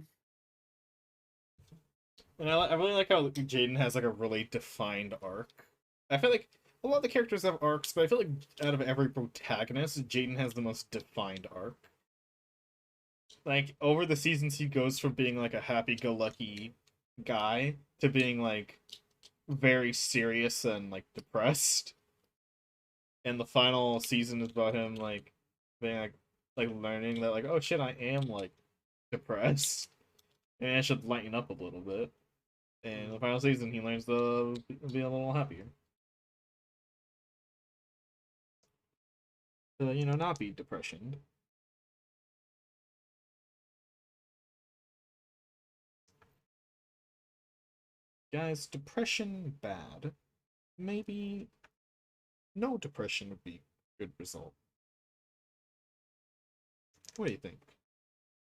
And I really like how Jaden has like a really defined arc. I feel like a lot of the characters have arcs, but I feel like out of every protagonist, Jaden has the most defined arc. Like over the seasons, he goes from being like a happy-go-lucky guy to being like very serious and like depressed. And the final season is about him like being like learning that like, oh shit, I am like depressed and I should lighten up a little bit. And the final season, he learns to be a little happier. To, not be depression. Guys, depression bad. Maybe no depression would be a good result. What do you think?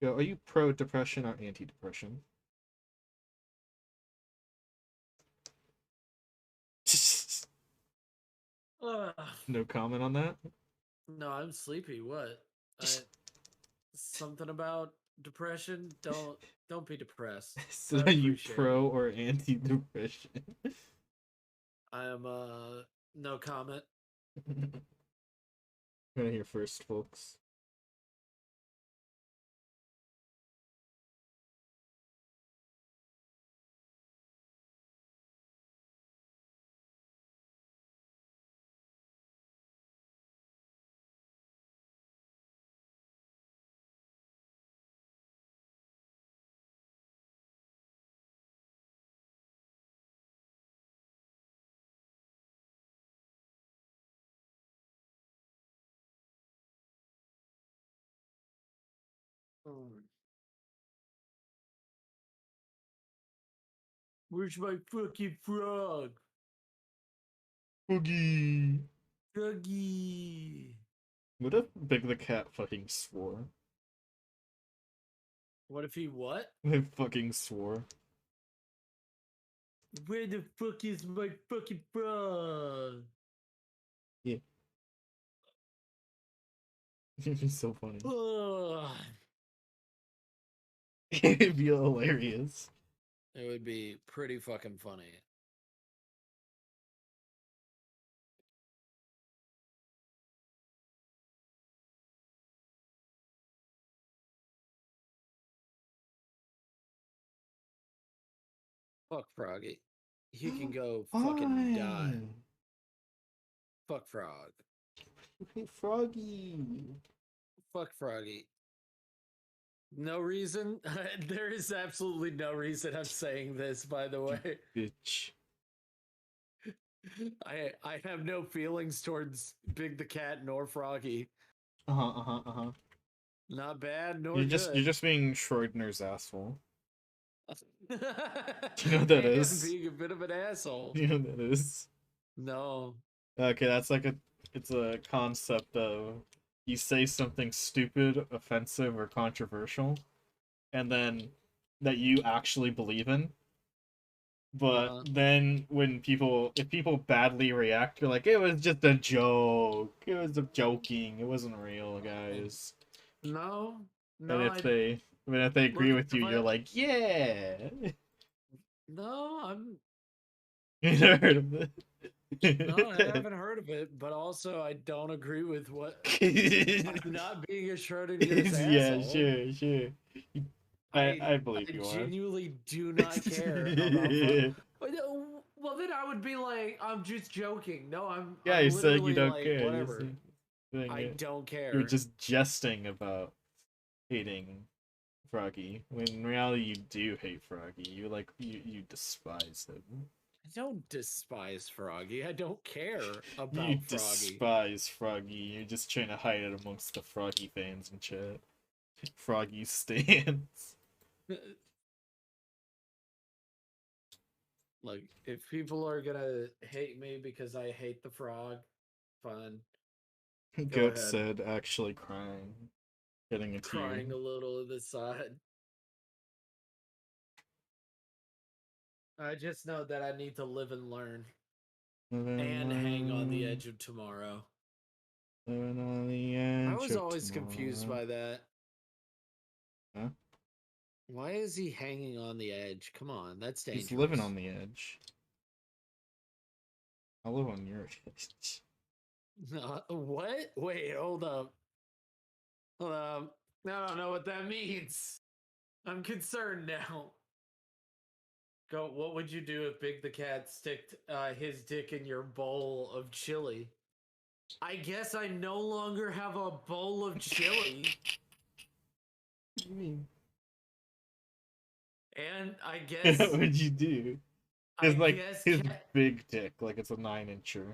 Yo, are you pro depression or anti depression? No comment on that. No, I'm sleepy. What? Something about depression? Don't be depressed. So I are you appreciate pro it. or anti depression? I am no comment. Gonna hear first, folks. Where's my fucking frog? Boogie. Froggy. What if Big the Cat fucking swore? What if he what? They fucking swore. Where the fuck is my fucking frog? Yeah. It'd be so funny. Ugh. It'd be hilarious. It would be pretty fucking funny. Fuck Froggy. He can go fucking die. Fine. Fuck Frog. Okay, Froggy. Fuck Froggy. No reason. There is absolutely no reason I'm saying this, by the way. Bitch. I have no feelings towards Big the Cat nor Froggy. Uh-huh. Not bad nor You're good. just being Schrodinger's asshole. Do you know what that I am is? being a bit of an asshole. Do you know what that is? No. Okay, that's like it's a concept of you say something stupid, offensive, or controversial, and then that you actually believe in. But Uh-huh. then if people badly react, you're like, it was just a joke. It was a joking. It wasn't real, guys. No. And No, if I they agree look with you, if I you're like, yeah. no, I'm You never heard of it? no, I haven't heard of it, but also I don't agree with what I'm not being a Schrodinger's Yeah, asshole. sure, sure. I I believe I you are. genuinely do not care about well then I would be like I'm just joking. No, Yeah, I'm you're saying you literally don't like care. whatever. I It. don't You're care. just jesting about hating Froggy. When in reality you do hate Froggy. You despise him. I don't despise Froggy. I don't care You about Froggy. despise Froggy. You're just trying to hide it amongst the Froggy fans and chat. Froggy stands. Like if people are gonna hate me because I hate the frog, fine. Go Goat ahead. said, actually crying. Getting a tear. Crying a little at the side. I just know that I need to live and learn and hang on the Living edge of tomorrow. on the I edge was of always confused tomorrow. by that. Huh? Why is he hanging on the edge? Come on, that's He's living dangerous. on the edge. I live on your edge. What? Wait, hold up. Hold up. I don't know what that means. I'm concerned now. Go, what would you do if Big the Cat sticked his dick in your bowl of chili? I guess I no longer have a bowl of chili. What do you mean? And What would you do? I His like guess his cat. big dick, like it's a 9-incher,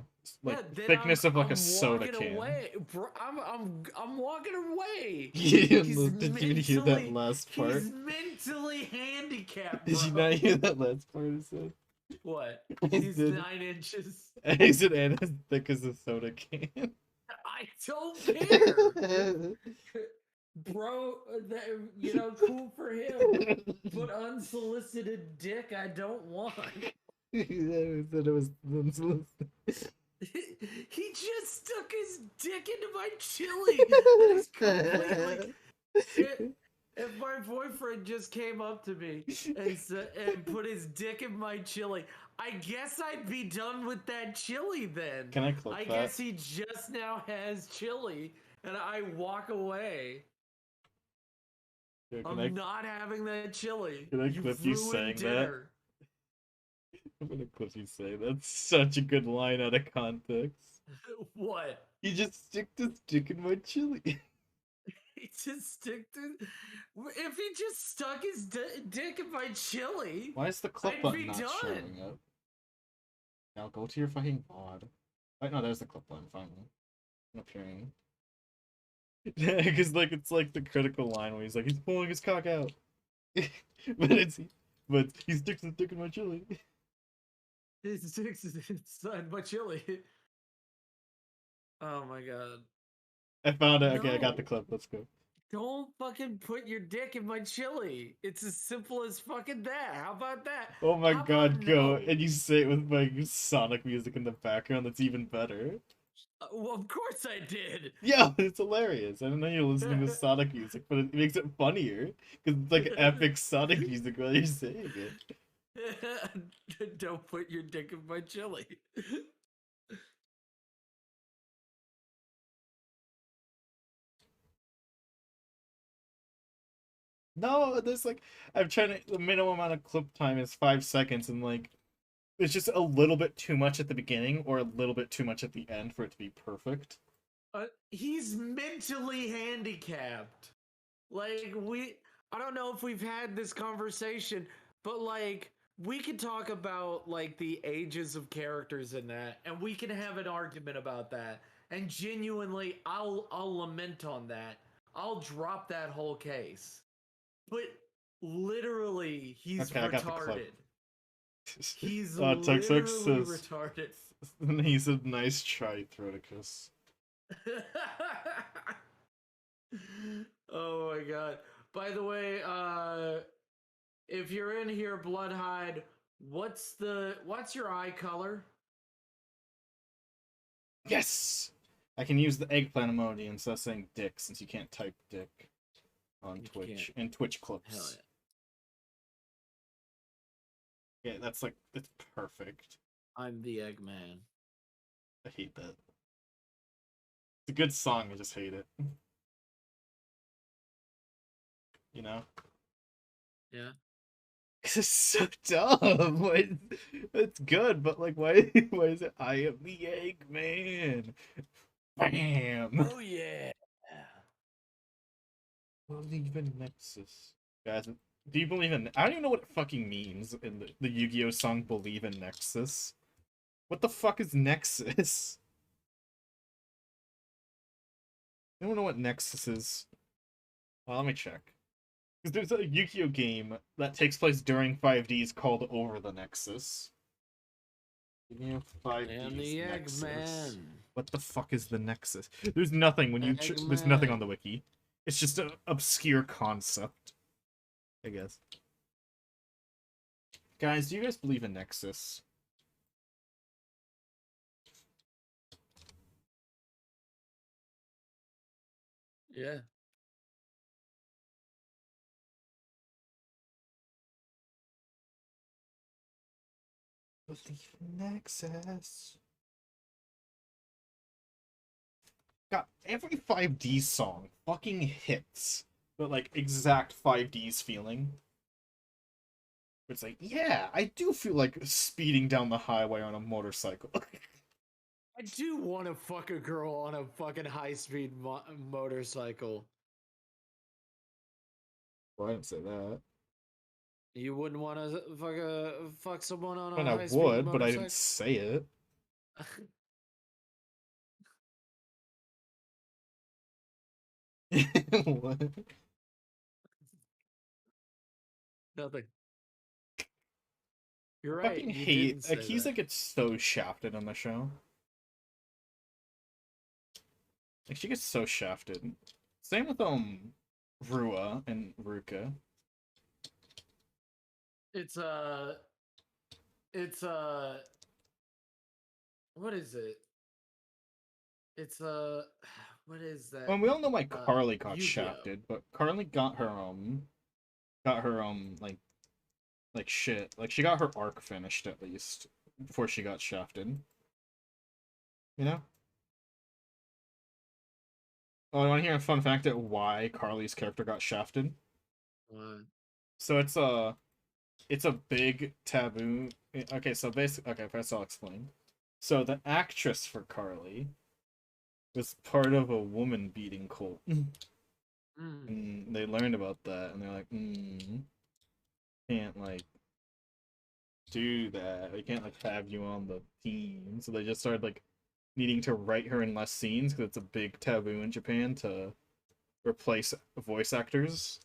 Yeah, like then thickness of like a I'm soda walking can. away, bro. I'm walking away. Did you hear that last part? He's mentally handicapped, Did you bro. not hear that last part I said? What? I He's said 9 inches. I said and as thick as a soda can. I don't care, bro. Cool for him. But unsolicited dick, I don't want. I said it was He just stuck his dick into my chili. That is completely. If my boyfriend just came up to me and put his dick in my chili, I guess I'd be done with that chili then. Can I clip I that? guess he just now has chili, and I walk away. Yo, I'm not having that chili. can I clip You've you ruined saying that? dinner. I'm gonna clip you saying that's such a good line out of context. What? You just stick this dick in my chili. He just stick to. If he just stuck his dick in my chili, Why is the clip I'd button be not done. showing up? Now go to your fucking mod. Wait, no, there's the clip button finally. Appearing. Because like it's like the critical line where he's like he's pulling his cock out, but it's but he sticks his dick in my chili. He sticks inside my chili. Oh my god. I found it. Okay, I got the No. clip. Let's go. Don't fucking put your dick in my chili. It's as simple as fucking that. How about that? Oh my How about god, go! no? And you say it with like Sonic music in the background. That's even better. Well, of course I did. Yeah, it's hilarious. I don't know you're listening to Sonic music, but it makes it funnier because it's like epic Sonic music while you're saying it. Don't put your dick in my chili. No, there's like I'm trying to. The minimum amount of clip time is 5 seconds, and like it's just a little bit too much at the beginning or a little bit too much at the end for it to be perfect. He's mentally handicapped. Like I don't know if we've had this conversation, but like we could talk about like the ages of characters in that, and we can have an argument about that. And genuinely, I'll lament on that. I'll drop that whole case. But Literally, he's Okay, I got the clip. retarded. He's Tuxix literally says retarded. he's a nice try, Throticus. Oh my god. By the way, if you're in here, Bloodhide, what's your eye color? Yes! I can use the eggplant emoji instead of saying dick since you can't type dick on You Twitch can't. and Twitch Hell clips. Yeah, that's like it's perfect. I'm the Eggman. I hate that. It's a good song, I just hate it. You know? Yeah. Cause it's so dumb. Why, it's good, but like, why? Why is it? I am the Eggman. Bam. Oh yeah. Believe in Nexus, guys. Do you believe in? I don't even know what it fucking means in the Yu-Gi-Oh song "Believe in Nexus." What the fuck is Nexus? I don't know what Nexus is. Well, let me check. Because there's a Yu-Gi-Oh game that takes place during 5Ds called Over the Nexus. Yu-Gi-Oh I am 5Ds the Nexus. Eggman. What the fuck is the Nexus? There's nothing when you there's nothing on Eggman. the wiki. It's just an obscure concept, I guess. Guys, do you guys believe in Nexus? Yeah. Believe in Nexus. God, every 5D song fucking hits. But like exact 5D's feeling. It's like, yeah, I do feel like speeding down the highway on a motorcycle. I do want to fuck a girl on a fucking high-speed motorcycle. Well, I didn't say that. You wouldn't want to fuck someone on I mean, a I high-speed would, but I didn't motorcycle? say it. What? Nothing. You're I right. fucking You hate didn't say Akiza that. gets so shafted on the show. Like she gets so shafted. Same with Rua and Ruka. It's it's what is it? It's what is that? Well, we all know why Carly got Yu-Gi-Oh. shafted, but Carly got her like shit. Like she got her arc finished at least before she got shafted. You know? Oh, I want to hear a fun fact at why Carly's character got shafted. One. So it's a big taboo. Okay, so basically, okay, first I'll explain. So the actress for Carly was part of a woman beating cult, Mm. and they learned about that, and they're like, can't like do that. We can't like have you on the team. So they just started like needing to write her in less scenes because it's a big taboo in Japan to replace voice actors.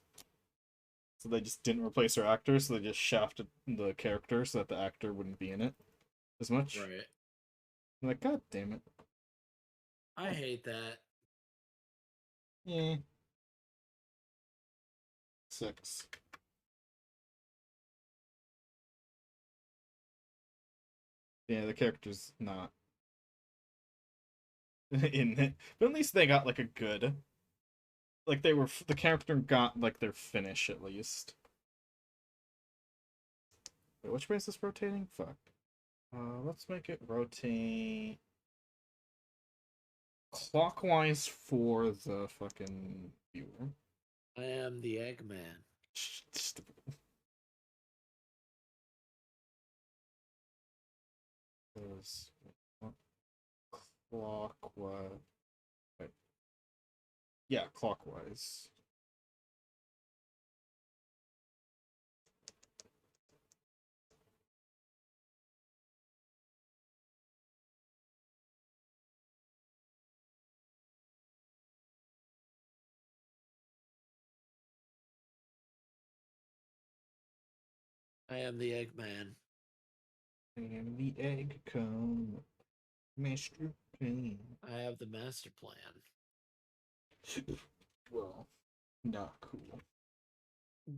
So they just didn't replace her actor, so they just shafted the character so that the actor wouldn't be in it as much. Right. I'm like, God damn it. I hate that. Yeah. 6. Yeah, the character's not in it. But at least they got like a good. Like they were. The character got like their finish at least. Wait, which way is this rotating? Fuck. Let's make it rotate clockwise for the fucking viewer. I am the Eggman. Just because clockwise. Wait. Yeah, clockwise. I am the Eggman. I am the egg come, Mr. Pain. I have the master plan. Well, not cool.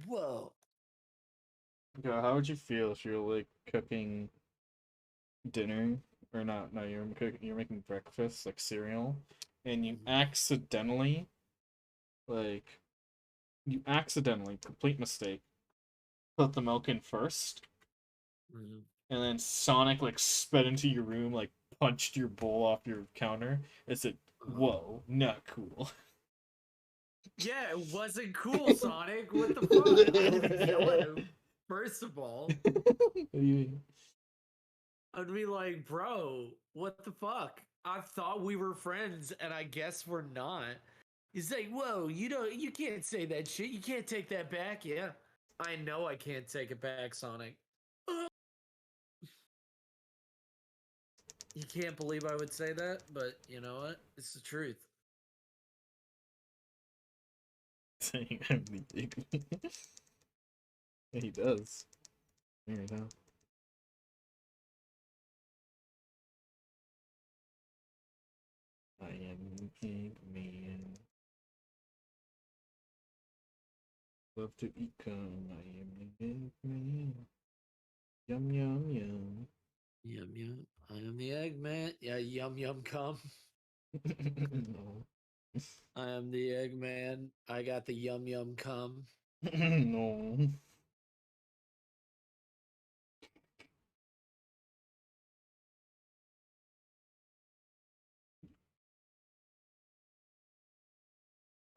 Whoa. Yeah, how would you feel if you're like cooking dinner or not? No, you're making breakfast like cereal, and you accidentally like complete mistake put the milk in first, Mm-hmm. and then Sonic like sped into your room, like punched your bowl off your counter. It said, "Whoa, not cool." Yeah, it wasn't cool, Sonic. What the fuck? I'd be killing him. First of all, What do you mean? I'd be like, bro, what the fuck? I thought we were friends, and I guess we're not. He's like, whoa, you can't say that shit. You can't take that back. Yeah, I know I can't take it back, Sonic. You can't believe I would say that, but you know what? It's the truth. Saying I'm the big. Yeah, he does. Right now. I am the big man. Love to eat cum. I am the big man. Yum yum yum. Yum yum. I am the Eggman. Yeah, yum yum cum. No. I am the Eggman. I got the yum yum cum. No.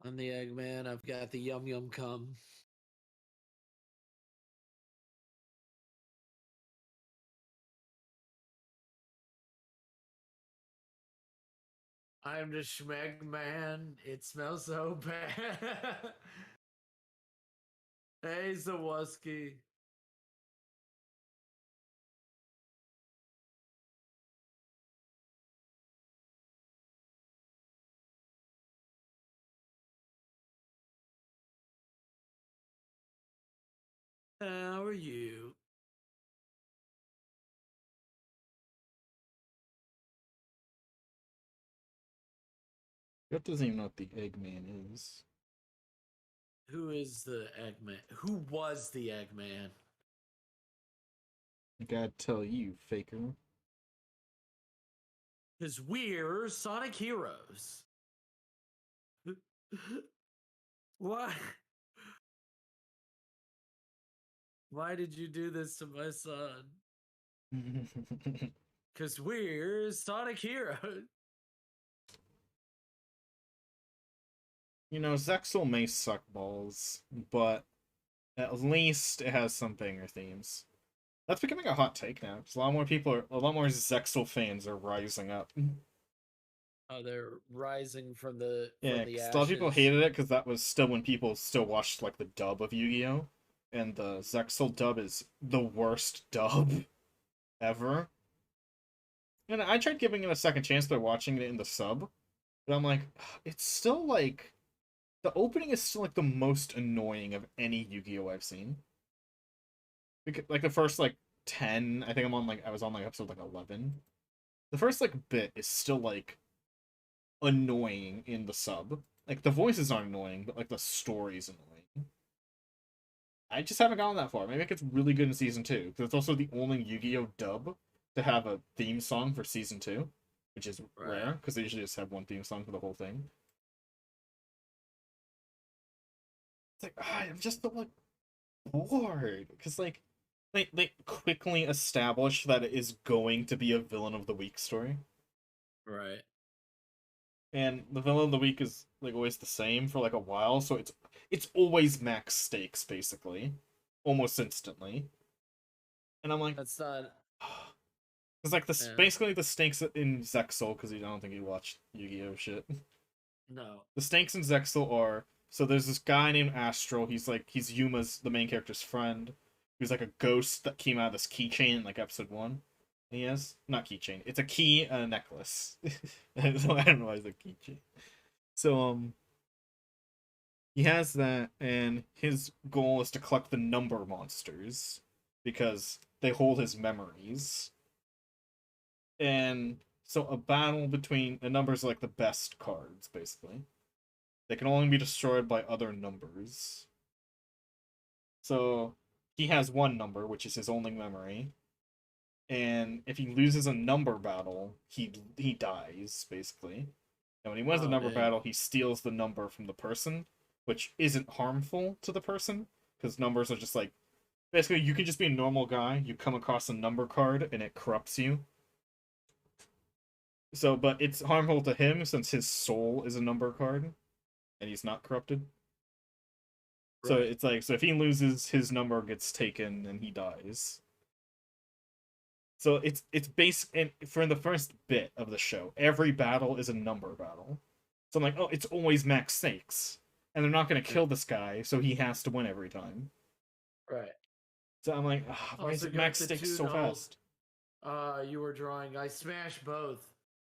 I'm the Eggman. I've got the yum yum cum. I'm the Schmeg Man. It smells so bad. Hey, Zawoski. How are you? Jeff doesn't even know what the Eggman is. Who is the Eggman? Who was the Eggman? I gotta tell you, faker. Because we're Sonic Heroes. Why? Why did you do this to my son? Because we're Sonic Heroes. You know, Zexal may suck balls, but at least it has some banger themes. That's becoming a hot take now. A lot more Zexal fans are rising up. Oh, they're rising from the Yeah, ashes. 'cause a lot of people hated it because that was still when people still watched like the dub of Yu-Gi-Oh, and the Zexal dub is the worst dub ever. And I tried giving it a second chance by watching it in the sub, but I'm like, it's still like the opening is still like the most annoying of any Yu-Gi-Oh I've seen. Like the first like 10, I think I was on like episode like 11. The first like bit is still like annoying in the sub. Like the voices aren't annoying, but like the story's annoying. I just haven't gone that far. Maybe it gets really good in season 2 because it's also the only Yu-Gi-Oh dub to have a theme song for season 2, which is rare because they usually just have one theme song for the whole thing. It's like I'm just so like bored because like they quickly establish that it is going to be a villain of the week story. Right. And the villain of the week is like always the same for like a while, so it's always max stakes basically, almost instantly. And I'm like, That's not. it's like this basically the stakes in Zexal because I don't think you watched Yu-Gi-Oh shit. No. The stakes in Zexal are so there's this guy named Astro. He's Yuma's the main character's friend. He's like a ghost that came out of this keychain in like episode 1. He has not keychain. It's a key and a necklace. I don't know why it's a keychain. So he has that, and his goal is to collect the number monsters because they hold his memories. And so a battle between the numbers are like the best cards, basically. They can only be destroyed by other numbers. So he has one number, which is his only memory. And if he loses a number battle, he dies, basically. And when he wins a Oh, number dang. battle, he steals the number from the person, which isn't harmful to the person, because numbers are just like basically you can just be a normal guy, you come across a number card and it corrupts you. So but it's harmful to him since his soul is a number card and he's not corrupted. So Right. it's like so if he loses, his number gets taken and he dies. So it's basic and for the first bit of the show, every battle is a number battle. So I'm like, oh, it's always max stakes. And they're not gonna Yeah. kill this guy, so he has to win every time. Right. So I'm like, oh, why is Also it got max the stakes two so notes. fast? You were drawing. I smashed both.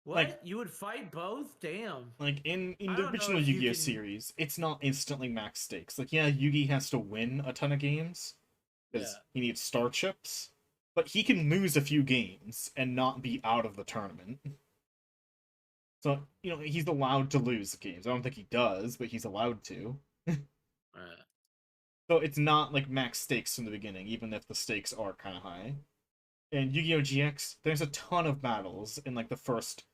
Like What? You would fight both? Damn. like in I the don't know original if you Yu-Gi-Oh can. series, it's not instantly max stakes. Like yeah, Yugi has to win a ton of games Yeah. because he needs star chips, but he can lose a few games and not be out of the tournament. So, he's allowed to lose games. I don't think he does, but he's allowed to. Right. So it's not like max stakes from the beginning, even if the stakes are kind of high. And Yu-Gi-Oh! GX, there's a ton of battles in like the first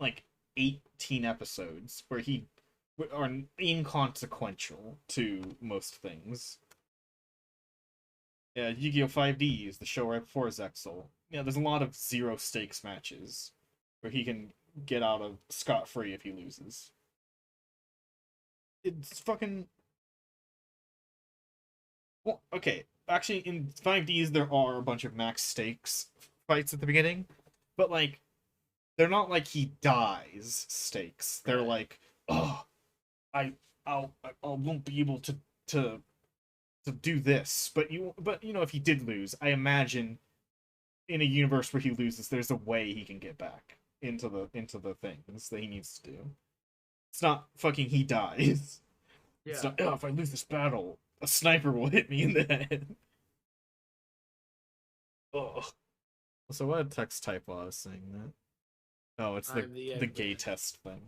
like 18 episodes where he are inconsequential to most things. Yeah, Yu-Gi-Oh! 5D is the show right before Zexal. Yeah, there's a lot of zero stakes matches where he can get out of scot-free if he loses. It's fucking well, okay. Actually, in 5Ds there are a bunch of max stakes fights at the beginning, but like they're not like he dies stakes. They're Right. like, oh, I, I won't be able to to do this. But if he did lose, I imagine in a universe where he loses, there's a way he can get back into the things that he needs to do. It's not fucking he dies. It's Yeah. not, oh, if I lose this battle, a sniper will hit me in the head. Ugh. So what a text typo I was saying that. Oh, it's the I'm the the gay Eggman. test thing.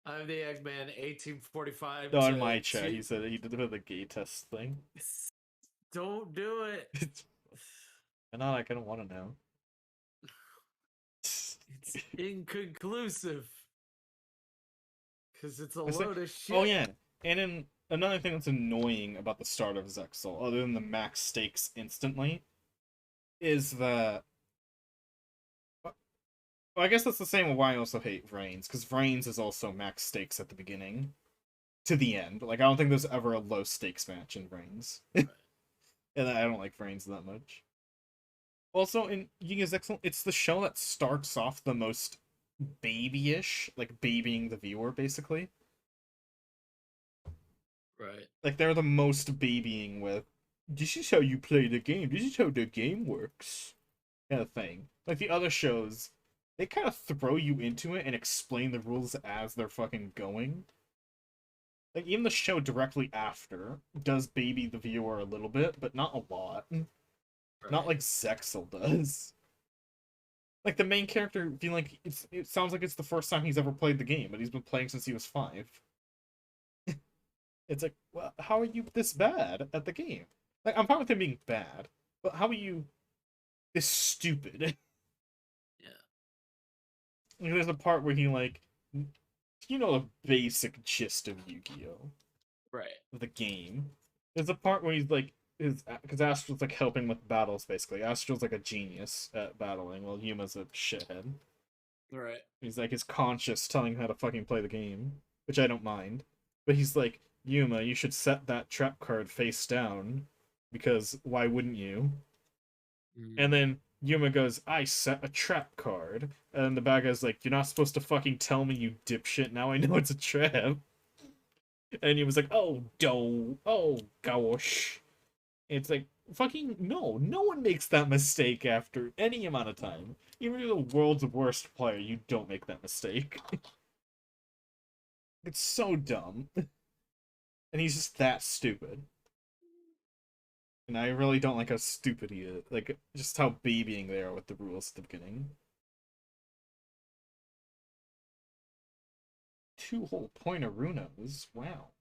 I'm the Eggman. 1845 No, in my to chat he said he did the gay test thing. Don't do it. And not like I don't want to know. It's inconclusive. Because it's a It's like, load of oh shit. yeah, and then another thing that's annoying about the start of Zexal, other than the max stakes instantly, is that well, I guess that's the same with why I also hate Vrains, because Vrains is also max stakes at the beginning to the end. Like I don't think there's ever a low stakes match in Vrains, and I don't like Vrains that much. Also, in Yu-Gi-Oh! Zexal, it's the show that starts off the most babyish, like babying the viewer, basically. Right. Like they're the most babying with. This is how you play the game. This is how the game works, kind of thing. Like the other shows, they kind of throw you into it and explain the rules as they're fucking going. Like even the show directly after does baby the viewer a little bit, but not a lot. Not Right. like Zexal does. Like the main character being like it sounds like it's the first time he's ever played the game, but he's been playing since he was 5. It's like, well, how are you this bad at the game? Like I'm fine with him being bad, but how are you this stupid? Yeah. Like, there's a part where he like the basic gist of Yu-Gi-Oh! Right. Of the game. There's a part where he's like because Astral's like helping with battles basically. Astral's like a genius at battling, while Yuma's a shithead. Right. He's like his conscience telling him how to fucking play the game, which I don't mind. But he's like, Yuma, you should set that trap card face down, because why wouldn't you? Mm. And then Yuma goes, I set a trap card. And the bad guy's like, you're not supposed to fucking tell me, you dipshit. Now I know it's a trap. And he was like, oh, oh, gosh. It's like, fucking, no one makes that mistake after any amount of time. Even if you're the world's worst player, you don't make that mistake. It's so dumb. And he's just that stupid. And I really don't like how stupid he is. Like, just how babying they are with the rules at the beginning. 2 whole point of runos. Wow.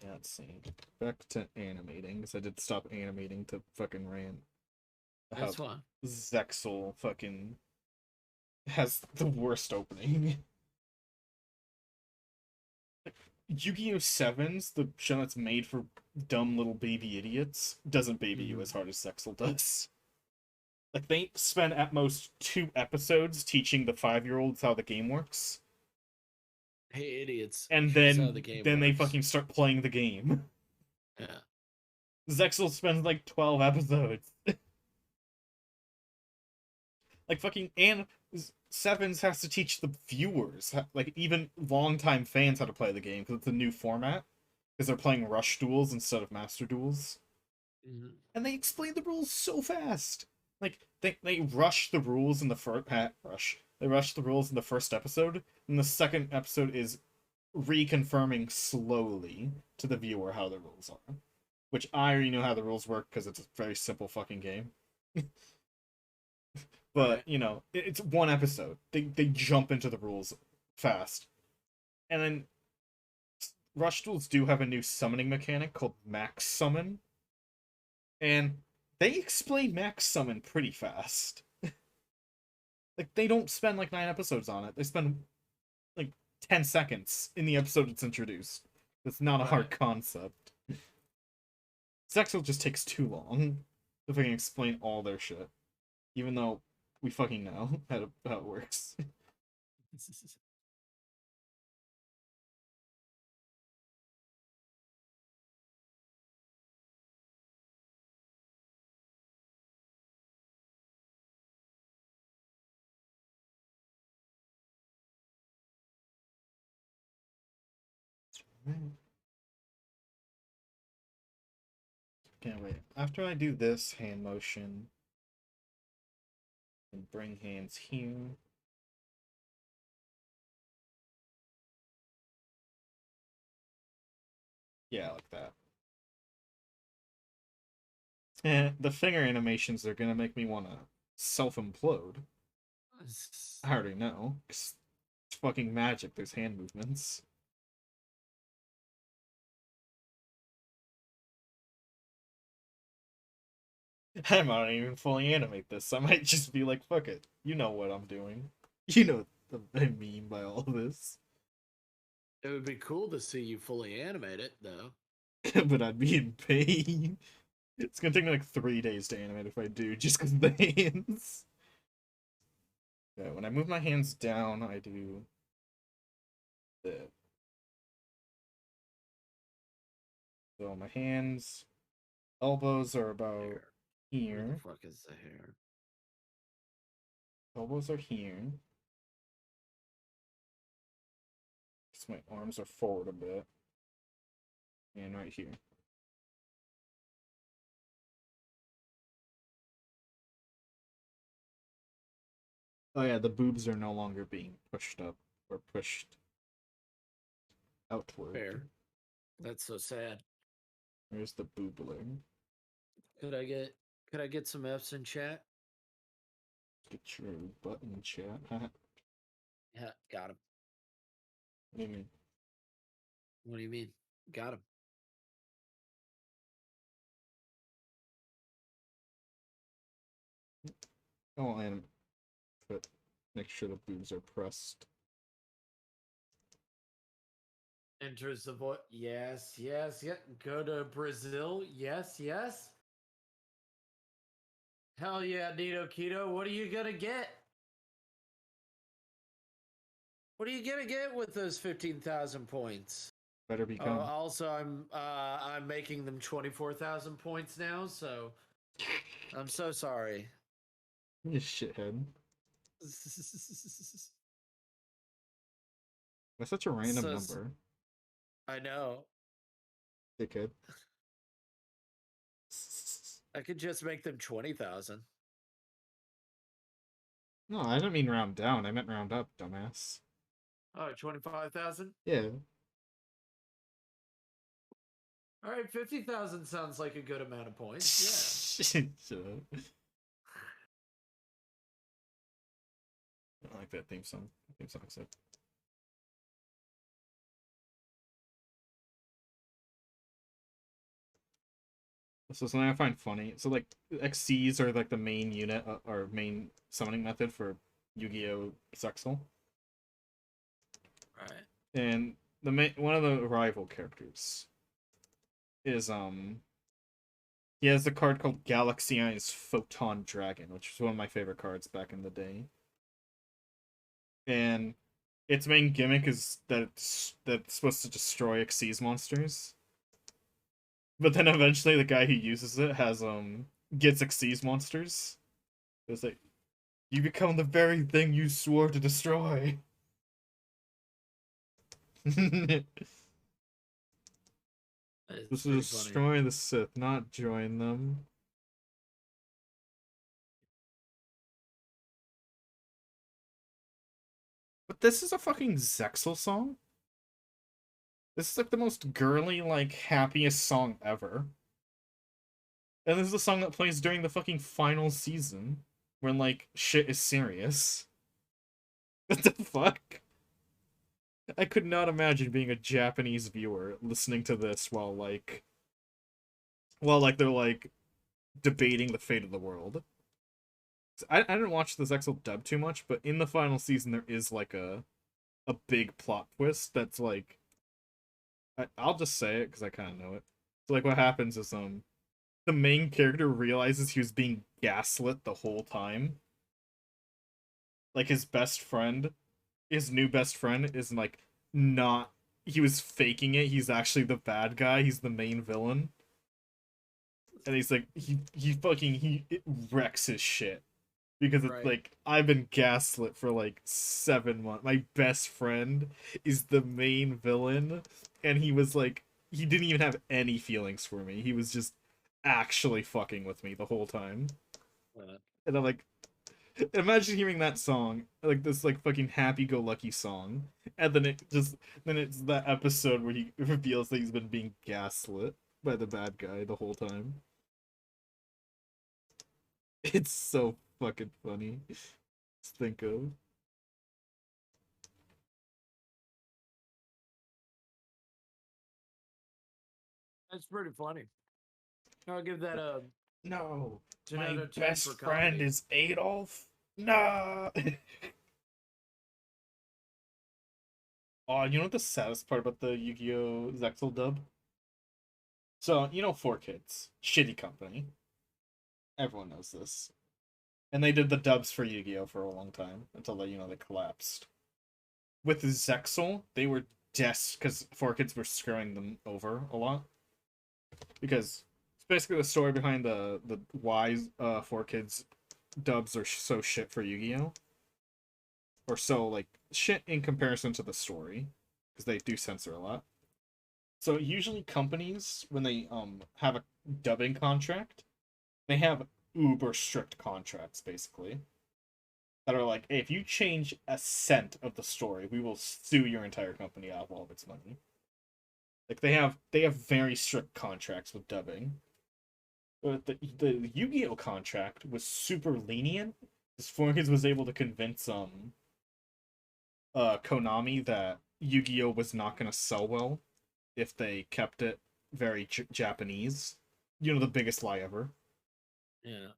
Yeah, let's see. Back to animating, because I did stop animating to fucking rant. How That's fine. Zexel fucking has the worst opening. Yu-Gi-Oh! Sevens, the show that's made for dumb little baby idiots, doesn't baby you as hard as Zexel does. Like, they spend at most 2 episodes teaching the 5-year-olds how the game works. Hey, idiots. And Here's how the game then they works. fucking start playing the game. Yeah. Zexel spends like 12 episodes. Like fucking and Sevens has to teach the viewers, like even longtime fans, how to play the game because it's a new format. Because they're playing rush duels instead of master duels, and they explain the rules so fast. Like they rush the rules in the first rush. They rush the rules in the first episode, and the second episode is reconfirming slowly to the viewer how the rules are. Which I already know how the rules work because it's a very simple fucking game. But Right. you know, it's 1 episode. They jump into the rules fast, and then Rush Duels do have a new summoning mechanic called Max Summon, and they explain Max Summon pretty fast. Like they don't spend like 9 episodes on it. They spend like 10 seconds in the episode it's introduced. It's not a hard concept. Zexel just takes too long to fucking explain all their shit, even though we fucking know how it works. Can't wait. After I do this hand motion and bring hands here. Yeah, like that. The finger animations are gonna make me wanna self-implode. I already know. It's fucking magic, there's hand movements. I might not even fully animate this. I might just be like, fuck it. You know what I'm doing. You know what I mean by all this. It would be cool to see you fully animate it, though. But I'd be in pain. It's gonna take me like 3 days to animate if I do, just because of the hands. Yeah, when I move my hands down, I do this. So my hands, elbows are about Where the here. fuck is the hair? Elbows are here. So my arms are forward a bit. And right here. Oh yeah, the boobs are no longer being pushed up or pushed outward. Fair. That's so sad. There's the boobling. Could I get some F's in chat? Get your button chat. Yeah, got him. What do you mean? What do you mean? Got him. Oh, and but make sure the boobs are pressed. Enters the voice. Yes, yes, yeah. Go to Brazil. Yes, yes. Hell yeah, Nito Keto. What are you gonna get? What are you gonna get with those 15,000 points? Better become. Also, I'm making them 24,000 points now. So I'm so sorry. You shithead. That's such a random number. I know. Dickhead. I could just make them 20,000. No, I didn't mean round down. I meant round up, dumbass. Oh, 25,000? Yeah. All right, 50,000 sounds like a good amount of points. Shut up. I like that theme song. Theme song sick. So something I find funny. So like XCs are like the main unit or main summoning method for Yu-Gi-Oh! Zexal. Yeah. Right. And one of the rival characters is he has a card called Galaxy Eyes Photon Dragon, which was one of my favorite cards back in the day. And its main gimmick is that that's supposed to destroy Xyz monsters. But then eventually the guy who uses it has gets Xyz monsters. It's like you become the very thing you swore to destroy. It's This is pretty funny. destroy the Sith, not join them. But this is a fucking Zexal song? This is like the most girly, like, happiest song ever. And this is the song that plays during the fucking final season. When, like, shit is serious. What the fuck? I could not imagine being a Japanese viewer listening to this while they're like debating the fate of the world. I didn't watch the Zexal dub too much, but in the final season there is like a big plot twist that's like I'll just say it because I kind of know it. So like what happens is the main character realizes he was being gaslit the whole time. Like his new best friend is like not he was faking it. He's actually the bad guy. He's the main villain. And he's like he it wrecks his shit because it's Right. like I've been gaslit for like 7 months. My best friend is the main villain, and he was like he didn't even have any feelings for me. He was just actually fucking with me the whole time. Uh, And I'm like, imagine hearing that song, like this like fucking happy-go-lucky song, and then it's that episode where he reveals that he's been being gaslit by the bad guy the whole time. It's so fucking funny. Just think of. that's pretty funny. I'll give that a No, 10 out my of 10 for best friend comedy. is Adolf. No. Oh, you know what the saddest part about the Yu-Gi-Oh! Zexal dub? So, you know 4Kids. Shitty company. Everyone knows this. And they did the dubs for Yu-Gi-Oh! For a long time until they collapsed. With Zexal, they were because 4Kids were screwing them over a lot. Because it's basically the story behind the why 4Kids dubs are so shit for Yu-Gi-Oh! Or so like shit in comparison to the story, because they do censor a lot. So usually companies when they have a dubbing contract, they have uber strict contracts basically that are like, hey, if you change a cent of the story, we will sue your entire company out of all of its money. Like they have very strict contracts with dubbing. But the Yu-Gi-Oh contract was super lenient. Because 4Kids was able to convince Konami that Yu-Gi-Oh was not going to sell well if they kept it very Japanese. You know, the biggest lie ever. Yeah.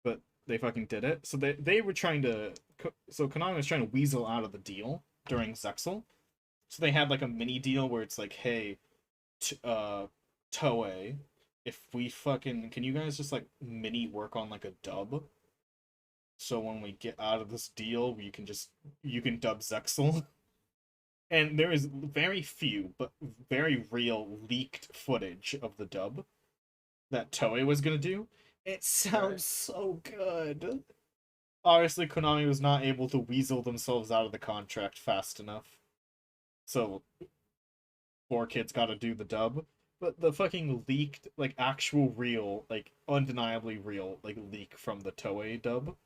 But they fucking did it. So they were trying to. So Konami was trying to weasel out of the deal during Zexal. So they had like a mini deal where it's like, hey, Toei, if we fucking can you guys just like mini work on like a dub? So when we get out of this deal, you can dub Zexal. And there is very few, but very real leaked footage of the dub that Toei was gonna do. It Right. sounds so good. Obviously, Konami was not able to weasel themselves out of the contract fast enough. So, 4Kids gotta do the dub. But the fucking leaked, like, actual real, like, undeniably real, like, leak from the Toei dub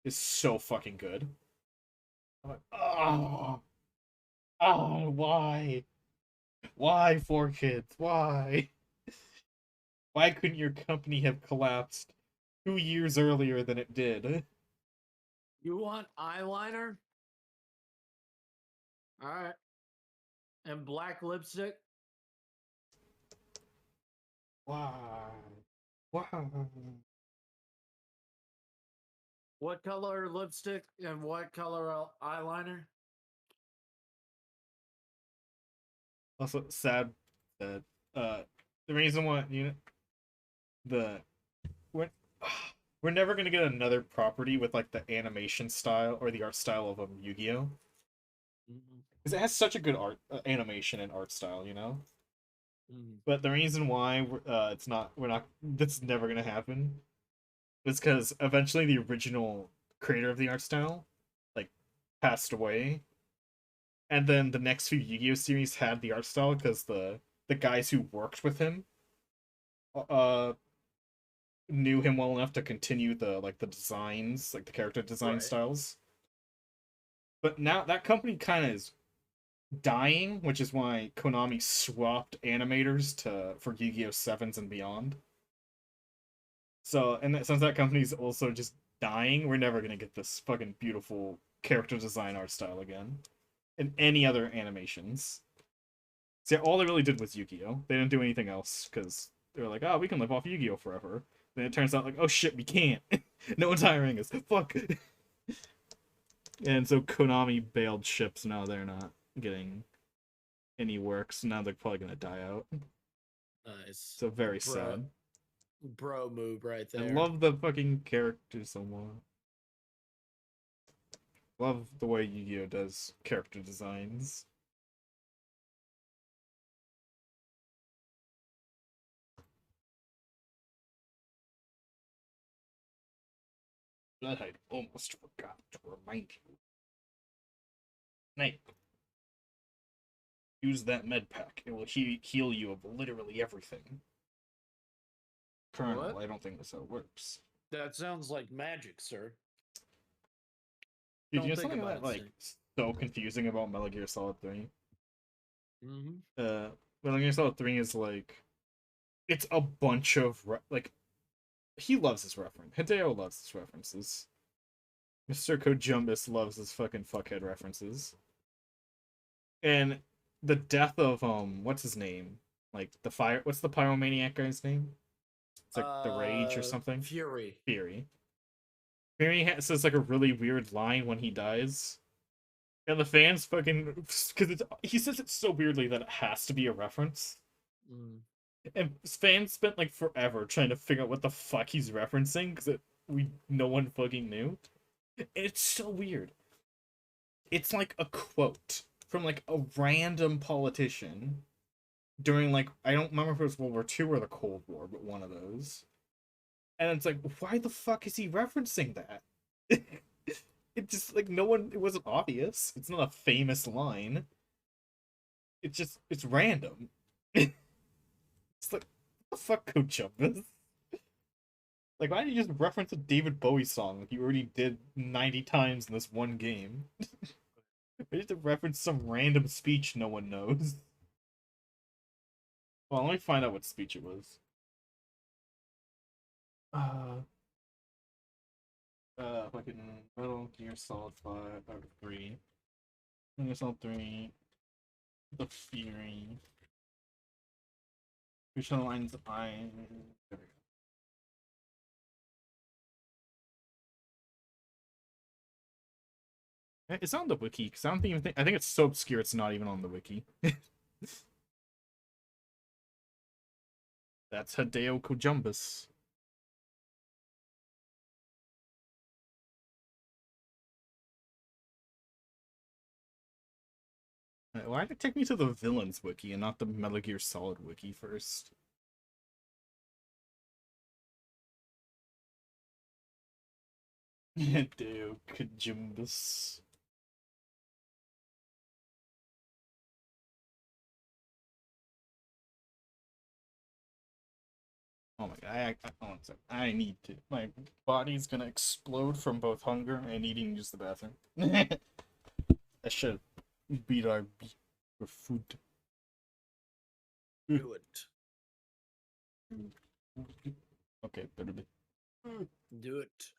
is so fucking good. I'm like, oh, why? Why 4 kids? Why? Why couldn't your company have collapsed 2 years earlier than it did? You want eyeliner? All right. And black lipstick? Why? Why? What color lipstick and what color eyeliner? Also, sad that the reason why the we're, we're never gonna get another property with like the animation style or the art style of Yu-Gi-Oh, Mm-hmm. because it has such a good art animation and art style, you know. Mm-hmm. But the reason why it's not we're not that's never gonna happen is because eventually the original creator of the art style like passed away, and then the next few Yu-Gi-Oh series had the art style because the guys who worked with him uh knew him well enough to continue the designs, like the character design Right. styles. But now that company kind of is dying, which is why Konami swapped animators to for Yu-Gi-Oh sevens and beyond. So, since that company's also just dying, we're never gonna get this fucking beautiful character design art style again in any other animations. See, all they really did was Yu-Gi-Oh. They didn't do anything else because they were like, "Oh, we can live off Yu-Gi-Oh forever." Then it turns out like, "Oh shit, we can't. No one's hiring us. Fuck." And so Konami bailed ships. Now they're not getting any work. So now they're probably gonna die out. Nice. So very Bro sad. bro move right I there. love the fucking characters so much. Love the way Yu-Gi-Oh does character designs. That I almost forgot to remind you. Snake, use that med pack. It will heal you of literally everything. Colonel, What? I don't think that's how it works. That sounds like magic, sir. Dude, you Don't know think something about that it, sir. so confusing about Metal Gear Solid 3? Mm-hmm. Uh, Metal Gear Solid 3 is like it's a bunch of like he loves his reference. Hideo loves his references. Mr. Kojumbus loves his fucking fuckhead references. And the death of what's his name? Like the fire what's the pyromaniac guy's name? It's like the Rage or something. Fury. Fury. Says like a really weird line when he dies. And the fans fucking because he says it so weirdly that it has to be a reference. Mm. And fans spent like forever trying to figure out what the fuck he's referencing because no one fucking knew. It's so weird. It's like a quote from like a random politician during like I don't remember if it was World War II or the Cold War, but one of those. And it's like, why the fuck is he referencing that? It just like no one. It wasn't obvious. It's not a famous line. It's random. It's like what the fuck, Coach Jumpus? Like, why did you just reference a David Bowie song like you already did 90 times in this one game? Why did you reference some random speech no one knows? Well, let me find out what speech it was. Uh, fucking Metal Gear Solid 5 out of 3. Metal Gear Solid 3. The Fury. Which lines I. There we go. It's on the wiki because I don't even think I think it's so obscure it's not even on the wiki. That's Hideo Kojumbus. Why did it take me to the villains wiki and not the Metal Gear Solid wiki first? Hideo Kojumbus. Oh my god! oh, I need to. My body's gonna explode from both hunger and needing to use the bathroom. I should beat our beat for food. Do it. Okay, better be. Do it.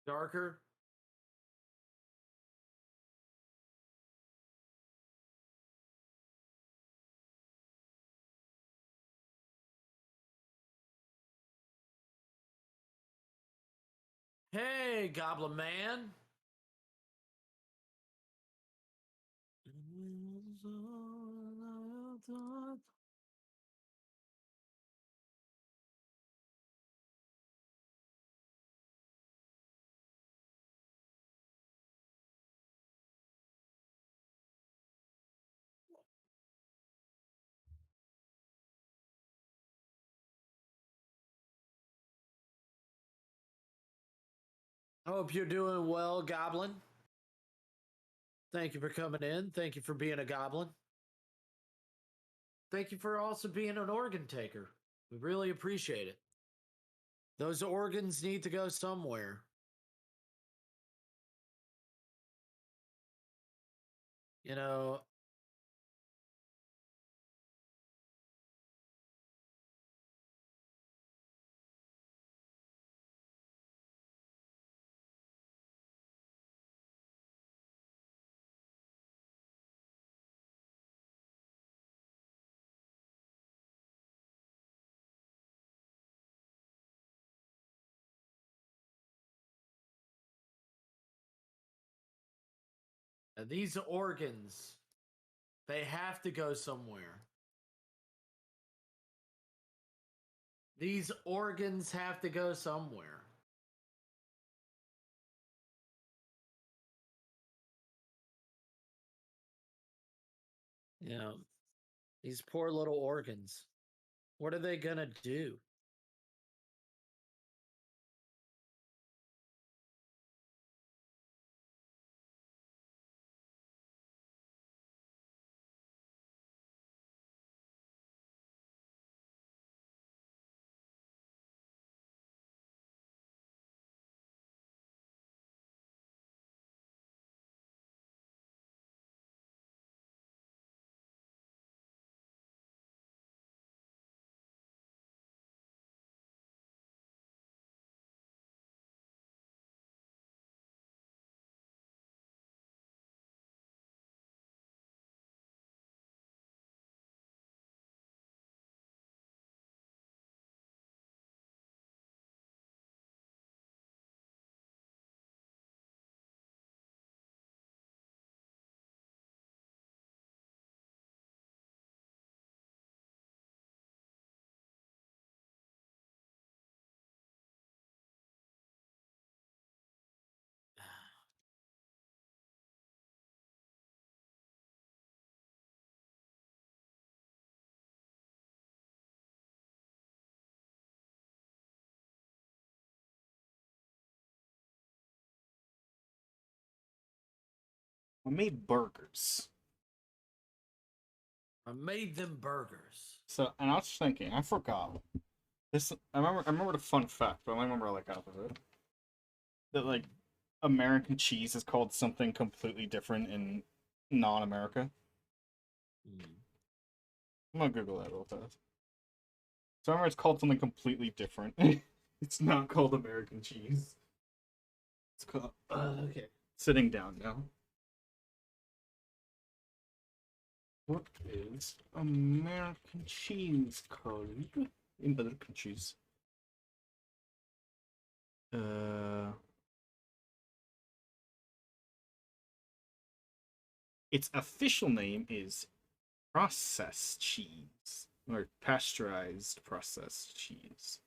Darker. Hey, Goblin Man. Hope you're doing well, Goblin. Thank you for coming in. Thank you for being a goblin. Thank you for also being an organ taker. We really appreciate it. Those organs need to go somewhere. You know, these organs, they have to go somewhere. These organs have to go somewhere. You know, these poor little organs. What are they gonna do? I made burgers. I made them burgers. So, and I was thinking, I forgot this. I remember the fun fact, but I only remember like half of it. that like American cheese is called something completely different in non-America? Hmm. I'm gonna Google that real fast. So I remember it's called something completely different. It's not called American cheese. It's called okay. Sitting down now. What is American cheese called in other countries? Uh, its official name is processed cheese or pasteurized processed cheese.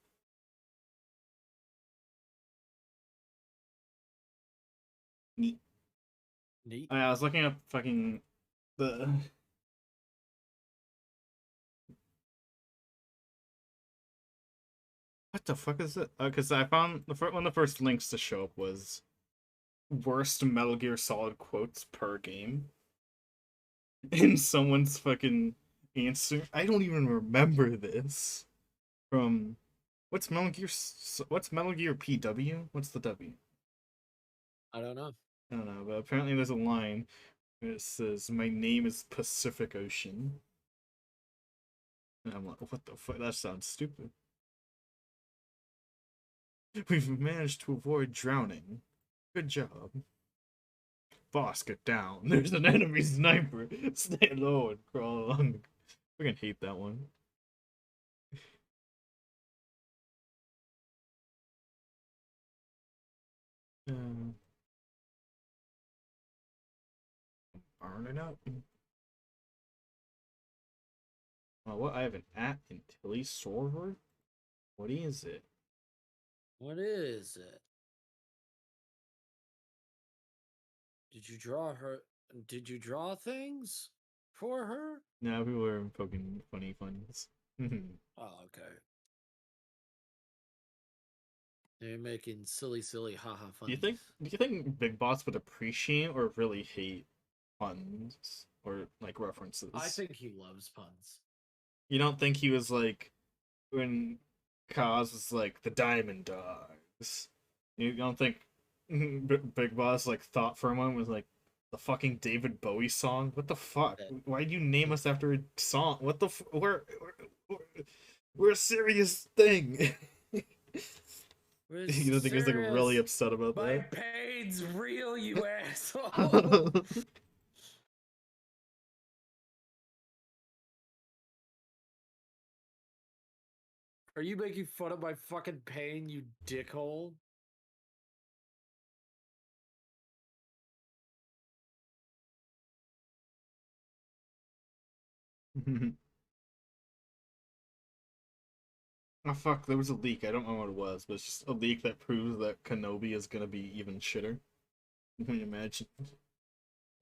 Neat. Neat. I was looking up fucking the what the fuck is it? Because I found one of the first links to show up was worst Metal Gear Solid quotes per game, and someone's fucking answer. I don't even remember this from what's Metal Gear PW? What's the W? I don't know. I don't know, but apparently there's a line where it says, "My name is Pacific Ocean," and I'm like, "What the fuck? That sounds stupid." We've managed to avoid drowning. Good job. Boss, get down. There's an enemy sniper. Stay low and crawl along. I fucking hate that one. Uh, Burn it up. Oh, what? I have an at in Tilly server? What is it? What is it? Did you draw her? Did you draw things for her? Now people are poking funny funs. Oh, okay. They're making silly haha fun. Do you think Big Boss would appreciate or really hate puns or like I references? think he loves puns. You don't think he was like when Kaz was like the Diamond Dogs? You don't think Big Boss like thought for a moment was like the fucking David Bowie song? What the fuck? That Why do you name us after a song? What the we're a serious thing. we're You don't think he was like really serious. upset about My that? pain's real, you asshole. Are you making fun of my fucking pain, you dickhole? Oh fuck, there was a leak. I don't know what it was, but it's just a leak that proves that Kenobi is gonna be even shitter. Can you imagine?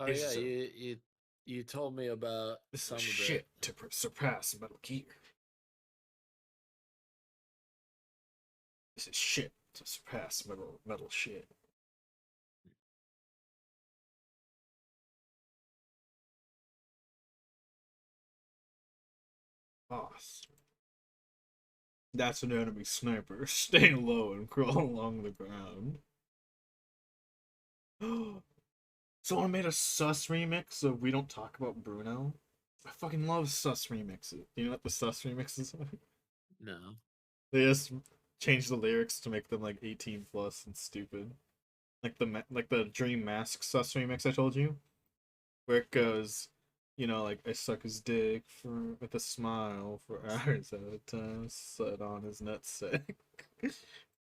Oh This yeah, is a you told me about this is some of it. shit to surpass Metal Gear. This is shit to surpass metal shit. Boss. That's an enemy sniper. Stay low and crawl along the ground. Someone made a sus remix of We Don't Talk About Bruno. I fucking love sus remixes. You know what the sus remixes are? No. They just change the lyrics to make them like 18 plus and stupid. Like the Dream Mask sus remix I told you, where it goes, like I suck his dick for with a smile for hours at a time, set on his nutsack.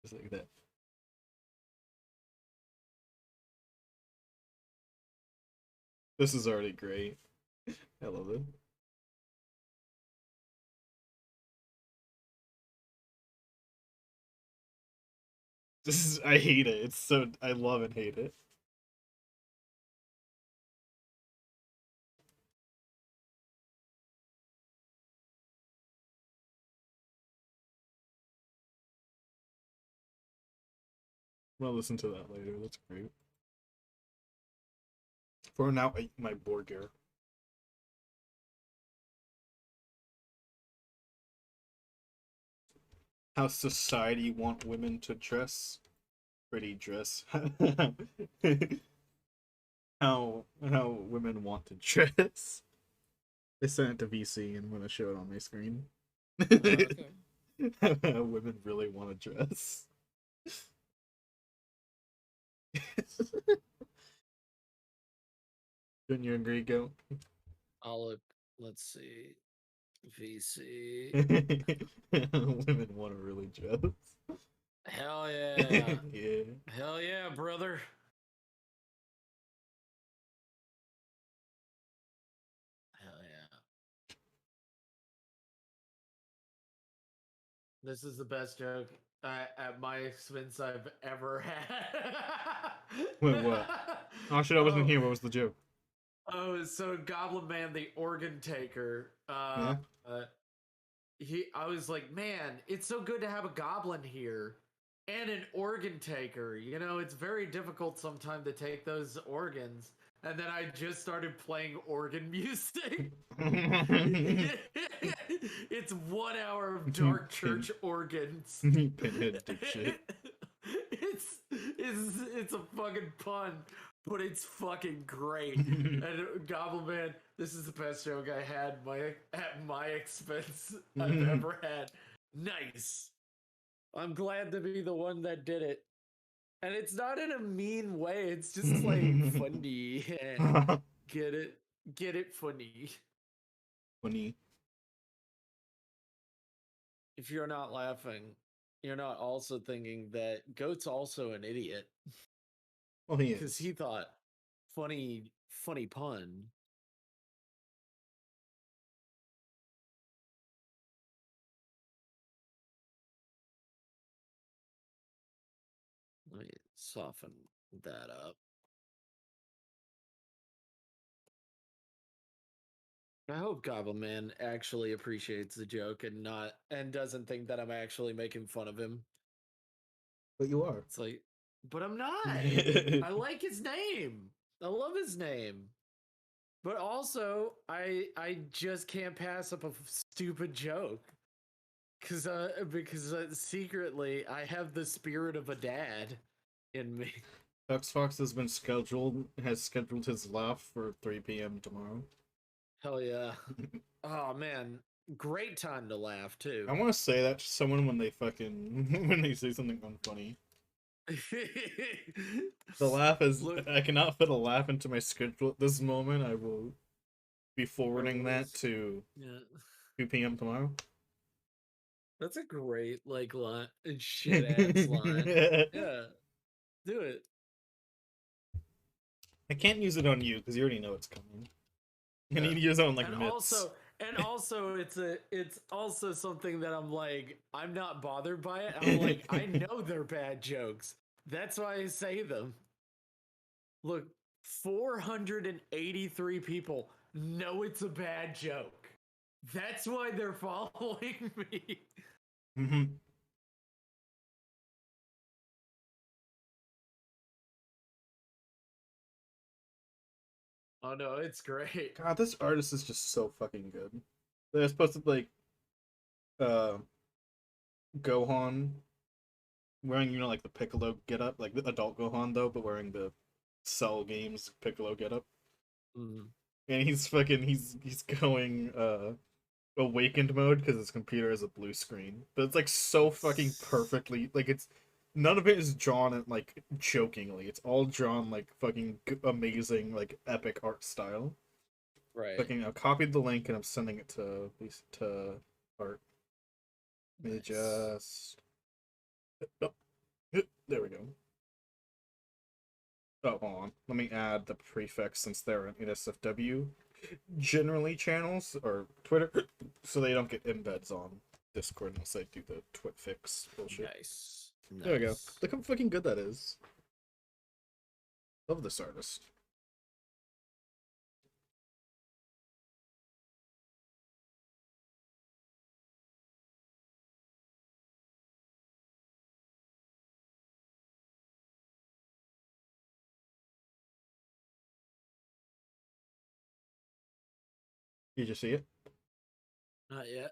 Just like that. This is already great. I love it. I hate it. It's so I love and hate it. I'm gonna listen to that later. That's great. For now, I eat my burger. How society want women to dress. pretty dress. How women want to dress. They sent it to VC and want to show it on my screen. Okay. How women really want to dress. Don't you agree, Go? I'll look. Let's see. VC. Women want to really dress. Hell yeah. Yeah. Hell yeah, brother. Hell yeah. This is the best joke at my expense I've ever had. Wait, what? Oh shit, I wasn't oh, here. What was the joke? oh, so Goblin Man, the organ taker. Yeah. I was like, man, it's so good to have a goblin here and an organ taker. You know, it's very difficult sometimes to take those organs. And then I just started playing organ music. It's 1 hour of dark church organs. Pinhead dipshit. It's a fucking pun, but it's fucking great. And Goblin Man, this is the best joke I had at my expense I've ever had. Nice. I'm glad to be the one that did it. And it's not in a mean way. It's just like funny. Get it? Get it funny. Funny. If you're not laughing, you're not also thinking that Goat's also an idiot. Well, he Because is. he thought funny pun. Let me soften that up. I hope Goblin Man actually appreciates the joke and doesn't think that I'm actually making fun of him. But you are. It's like, but I'm not. I like his name. I love his name. But also, I just can't pass up a stupid joke. Because secretly I have the spirit of a dad in me. Fox has scheduled his laugh for 3 p.m. tomorrow. Hell yeah. Oh man, great time to laugh too. I want to say that to someone when they when they say something unfunny. The laugh is Look, I cannot fit a laugh into my schedule at this moment. I will be forwarding that to yeah. 2 p.m. tomorrow. That's a great line, shit ass line. Yeah, do it. I can't use it on you because you already know it's coming. I need Yeah. to use it on like And myths. also it's also something that I'm not bothered by it. I'm like, I know they're bad jokes. That's why I say them. Look, 483 people know it's a bad joke. That's why they're following me. Mm-hmm. Oh no, it's great. God, this artist is just so fucking good. They're supposed to like uh Gohan wearing like the Piccolo getup, like the adult Gohan though, but wearing the Cell Games Piccolo getup. Mm. And he's going awakened mode because his computer has a blue screen. But it's like so fucking perfectly like it's none of it is drawn like jokingly. It's all drawn like fucking amazing like epic art style. Right. Fucking I copied the link and I'm sending it to art. Let me Nice. just oh, there we go. Oh, hold on. Let me add the prefix since they're in NSFW generally channels or Twitter, so they don't get embeds on Discord unless I do the twit fix bullshit. Nice. There we go. Look how fucking good that is. Love this artist. Did you see it? Not yet.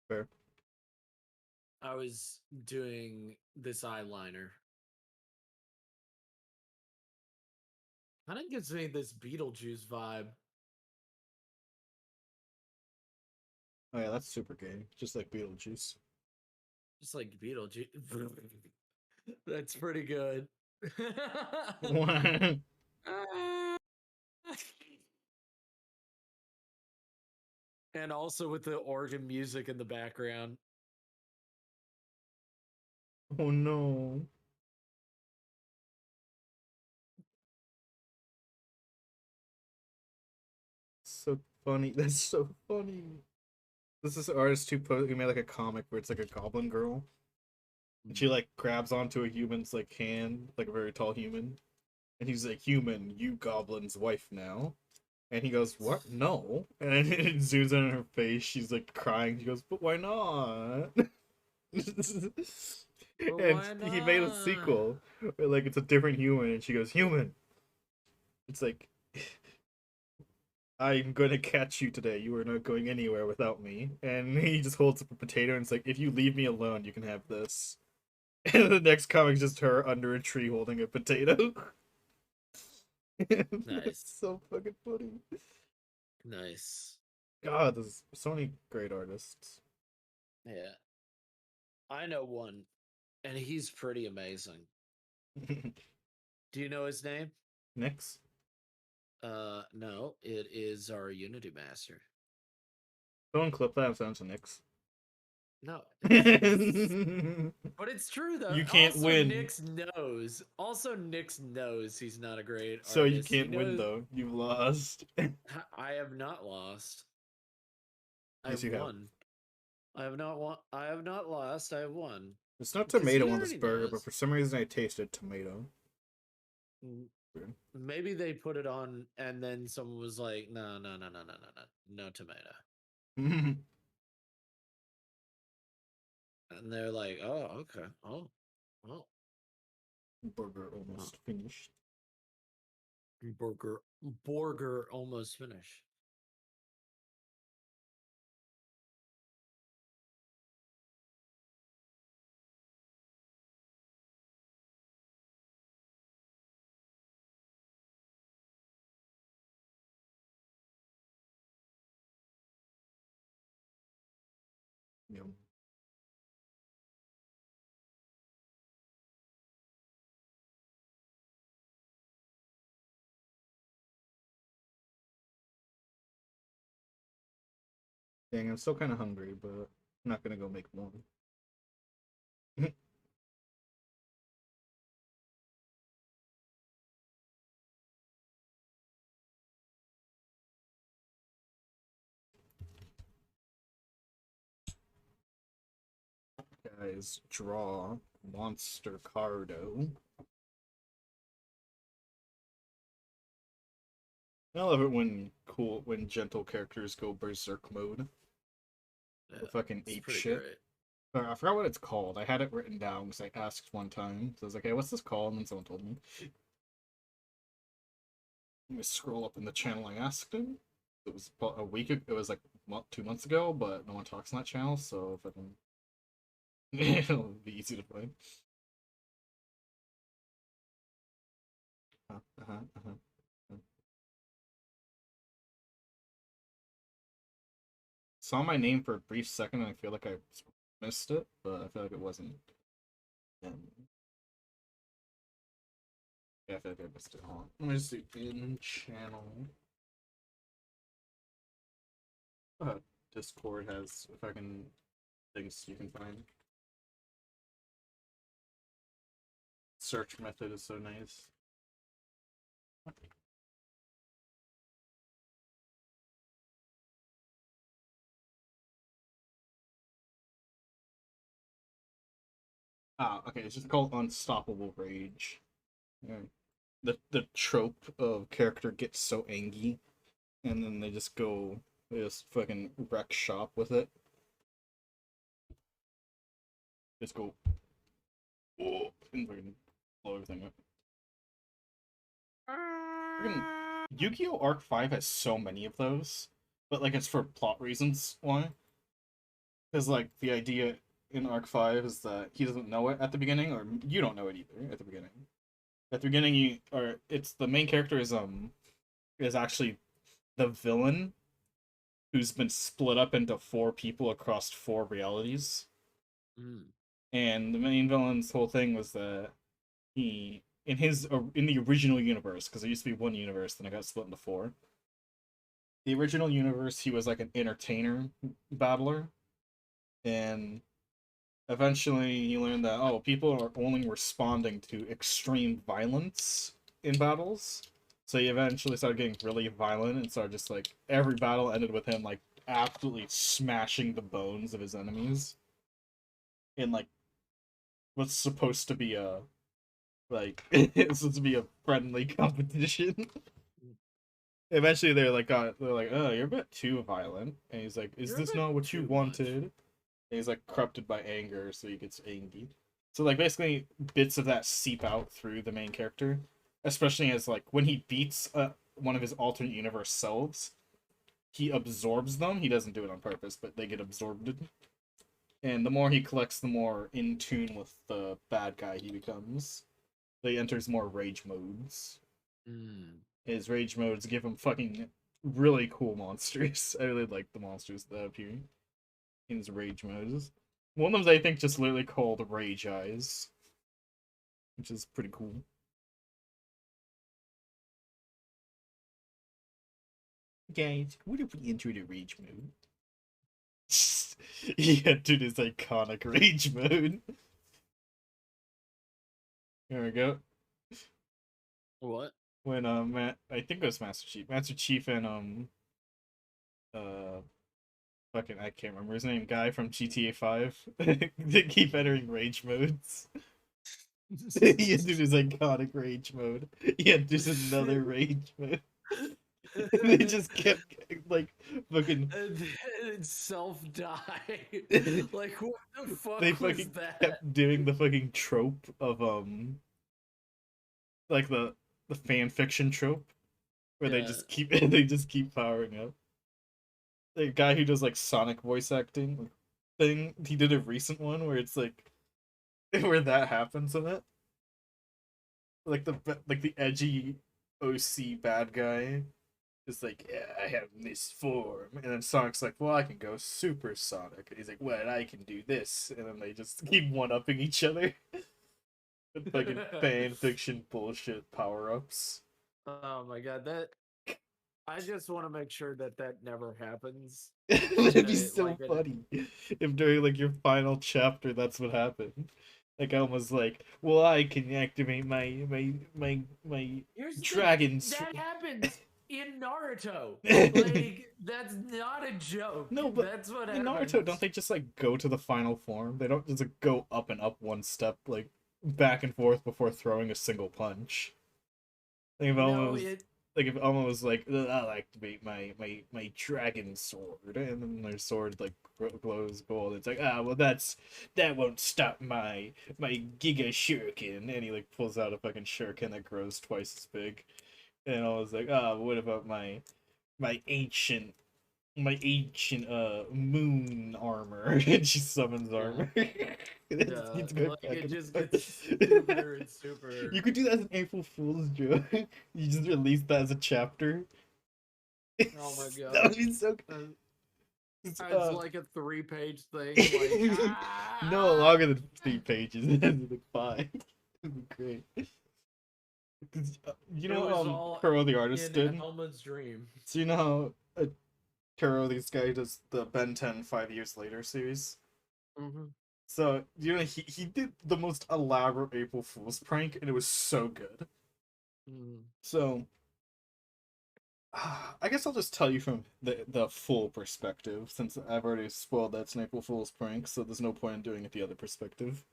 Fair. I was doing this eyeliner. Kind of gives me this Beetlejuice vibe. Oh yeah, that's super gay. Just like Beetlejuice. Just like Beetlejuice. That's pretty good. What? And also with the organ music in the background. Oh no. So funny. That's so funny. This is an artist who made like a comic where it's like a goblin girl. And she like grabs onto a human's like hand, like a very tall human. And he's like, "Human, you goblin's wife now." And he goes, "What? No." And then it zooms in on her face. She's like crying. She goes, "But why not?" But And why he made a not? sequel where like it's a different human, and she goes, "Human." It's like, "I'm gonna catch you today. You are not going anywhere without me." And he just holds up a potato and it's like, "If you leave me alone, you can have this." And the next comic's just her under a tree holding a potato. It's Nice. so fucking funny. Nice. God, there's so many great artists. Yeah. I know one, and he's pretty amazing. Do you know his name? Next. No, it is our Unity Master. Don't clip that sounds to Nyx. No, You but it's true though. can't Also, win. Nyx knows. Also, Nyx knows he's not a great So you artist. He can't win knows. though. You've lost. I have not lost. Yes, I've you have. won. I have not won. I have not lost. I have won. There's no Because tomato he on this already burger, but knows. for some reason I tasted tomato. Mm, Weird. maybe they put it on, and then someone was like, "No, no, no, no, no, no, no, no tomato." And they're like, "Oh, okay. Oh, oh, Burger oh. almost finished. Burger almost finished." Yum. Dang, I'm still kind of hungry, but I'm not gonna go make more. Guys, draw Monster Cardo. I love it when gentle characters go berserk mode. Yeah, Or fucking it's ape pretty shit. great. I forgot what it's called. I had it written down because I asked one time. So I was like, "Hey, what's this called?" And then someone told me. Let me scroll up in the channel I asked him. It was about a week. It was like 2 months ago, but no one talks on that channel, so if I can, it'll be easy to find. Uh-huh, uh-huh. Saw my name for a brief second, and I feel like I missed it, but I feel like it wasn't. Yeah, I feel like I missed it. Hold on. Let me just see. In channel. Uh, Discord has, if I can, things you can find. Search method is so nice. Ah, okay, it's just called Unstoppable Rage. Yeah. The trope of character gets so angry, and then they just fucking wreck shop with it. Just go, oh, and fucking blow everything up. Freaking Yu-Gi-Oh! Arc 5 has so many of those, but like it's for plot reasons. Why? Because like the idea in Arc 5 is that he doesn't know it at the beginning, or you don't know it either at the beginning. At the beginning, it's the main character is actually the villain who's been split up into four people across four realities. Mm. And the main villain's whole thing was that he in the original universe, because there used to be one universe, then it got split into four. The original universe, he was like an entertainer battler, and eventually you learn that people are only responding to extreme violence in battles. So he eventually started getting really violent and started just like every battle ended with him like absolutely smashing the bones of his enemies in like what's supposed to be a it's supposed to be a friendly competition. Eventually they're like, oh, you're a bit too violent, and he's like, is You're a this bit not what you too wanted? much. And he's like corrupted by anger, so he gets angry. So like basically bits of that seep out through the main character, especially as like when he beats one of his alternate universe selves, he absorbs them. He doesn't do it on purpose, but they get absorbed. And the more he collects, the more in tune with the bad guy he becomes. He enters more rage modes. Mm. His rage modes give him fucking really cool monsters. I really like the monsters that appear in his rage modes. One of them I think just literally called Rage Eyes, which is pretty cool. Guys, what if we enter the rage mode? He entered his iconic rage mode. There we go. What? When I think it was Master Chief and uh fucking I can't remember his name, guy from GTA 5. They keep entering rage modes. He entered his iconic rage mode. He enters another rage mode. And they just kept like fucking And self die. they Like what the fuck was fucking that? kept doing the fucking trope of like the fan fiction trope where they Yeah. just keep they just keep powering up. The guy who does like Sonic voice acting thing, he did a recent one where it's like where that happens in it. Like the edgy OC bad guy is like, yeah, I have this form, and then Sonic's like, well, I can go Super Sonic, and he's like, well, I can do this, and then they just keep one upping each other. With fucking fan fiction bullshit power ups. Oh my god, that I just want to make sure that that never happens. That'd be And so funny if during like your final chapter that's what happened. Like I was like, well, I can activate my here's the thing, dragon. that happens in Naruto. No, Like that's not a joke. but That's what in Naruto, don't happens. they just like go to the final form? They don't just like, go up and up one step, like back and forth before throwing a single punch. Like if Elmo No, was it like if Elmo was like, I'll activate my dragon sword, and then their sword like glows gold. It's like, well that won't stop my Giga Shuriken, and he like pulls out a fucking shuriken that grows twice as big. And I was like, what about my ancient moon armor? And she summons yeah. armor. And it just Yeah, keeps going like back it and just forth. gets stupider and stupider. You could do that as an April Fool's joke. You just release that as a chapter. Oh my That god. would be so Uh, it's, it's like a 3-page thing. Like no ah. longer than 3 pages. It's like 5. It'd be great. 'Cause, you It know was all Kuro the artist in did? Elma's dream. So you know how Kuro, this guy, does the Ben 10 5 Years Later series? Mm-hmm. So, you know, he did the most elaborate April Fool's prank, and it was so good. Mm. So, I guess I'll just tell you from the full perspective, since I've already spoiled that's an April Fool's prank, so there's no point in doing it the other perspective.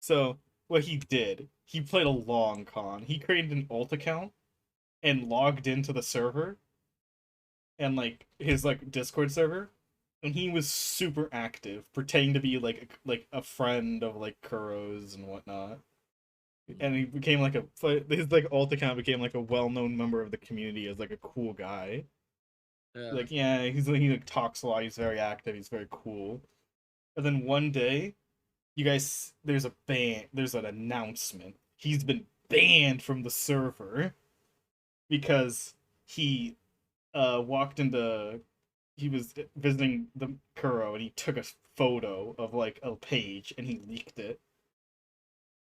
So, what he did, he played a long con. He created an alt account and logged into the server and like his like Discord server, and he was super active, pretending to be like a friend of like Kuro's and whatnot. And he became like his like alt account became like a well-known member of the community as like a cool guy. Yeah. Like yeah, he like talks a lot. He's very active. He's very cool. And then one day, you guys, there's an announcement. He's been banned from the server because he walked into he was visiting the Kuro and he took a photo of like a page and he leaked it.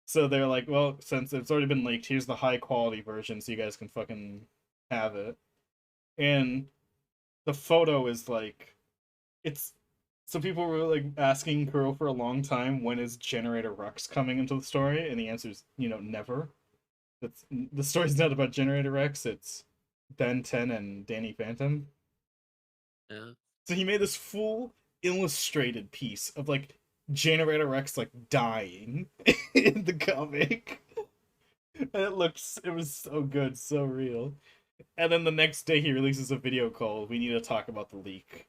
So they're like, well, since it's already been leaked, here's the high quality version so you guys can fucking have it. And the photo is like it's so people were like asking Kuro for a long time when is Generator Rex coming into the story, and the answer is, never. That's the story's not about Generator Rex, it's Ben 10 and Danny Phantom. Yeah. So he made this full illustrated piece of like Generator Rex like dying in the comic. And it was so good, so real. And then the next day he releases a video called "We need to talk about the leak."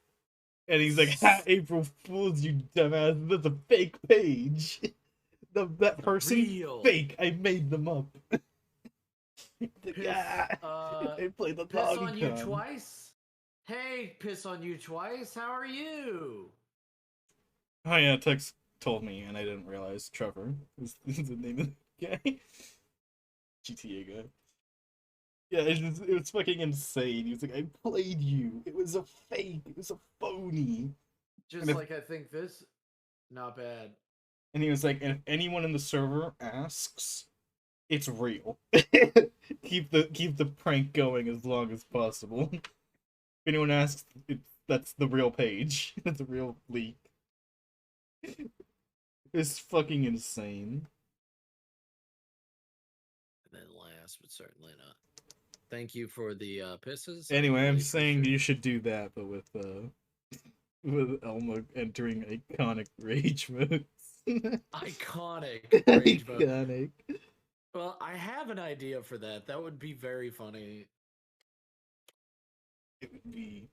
And he's like, ha, April Fools, you dumbass, that's a fake page. That person, Real. fake. I made them up. Piss, They played the piss Pong on you Con. twice? Hey, piss on you twice. How are you? Oh yeah, Tex told me, and I didn't realize Trevor is the name of the guy. GTA guy. Yeah, it was fucking insane. He was like, I played you. It was a fake. It was a phony. And Just if like I think this, not bad. and he was like, and if anyone in the server asks, it's real. Keep the prank going as long as possible. If anyone asks, that's the real page. That's a real leak. It's fucking insane. And then last, but certainly not. Thank you for the pisses. I Anyway, I'm really saying appreciate you it. should do that, but with Elmo entering iconic rage modes. Iconic rage mode. Iconic. Well, I have an idea for that. That would be very funny. It would be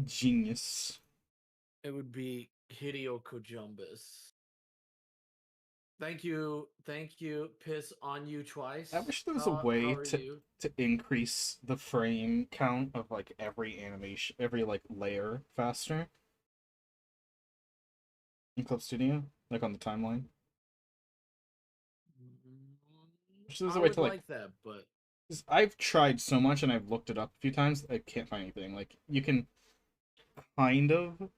genius. It would be Hideo Kojumbus. Thank you. Piss on you I twice. wish there was a How way are to you? increase the frame count of like every animation, every like layer faster in Clip Studio, like on the timeline. Wish there was I a way would to like. like that, but 'Cause I've tried so much and I've looked it up a few times. I can't find anything. Like you can kind of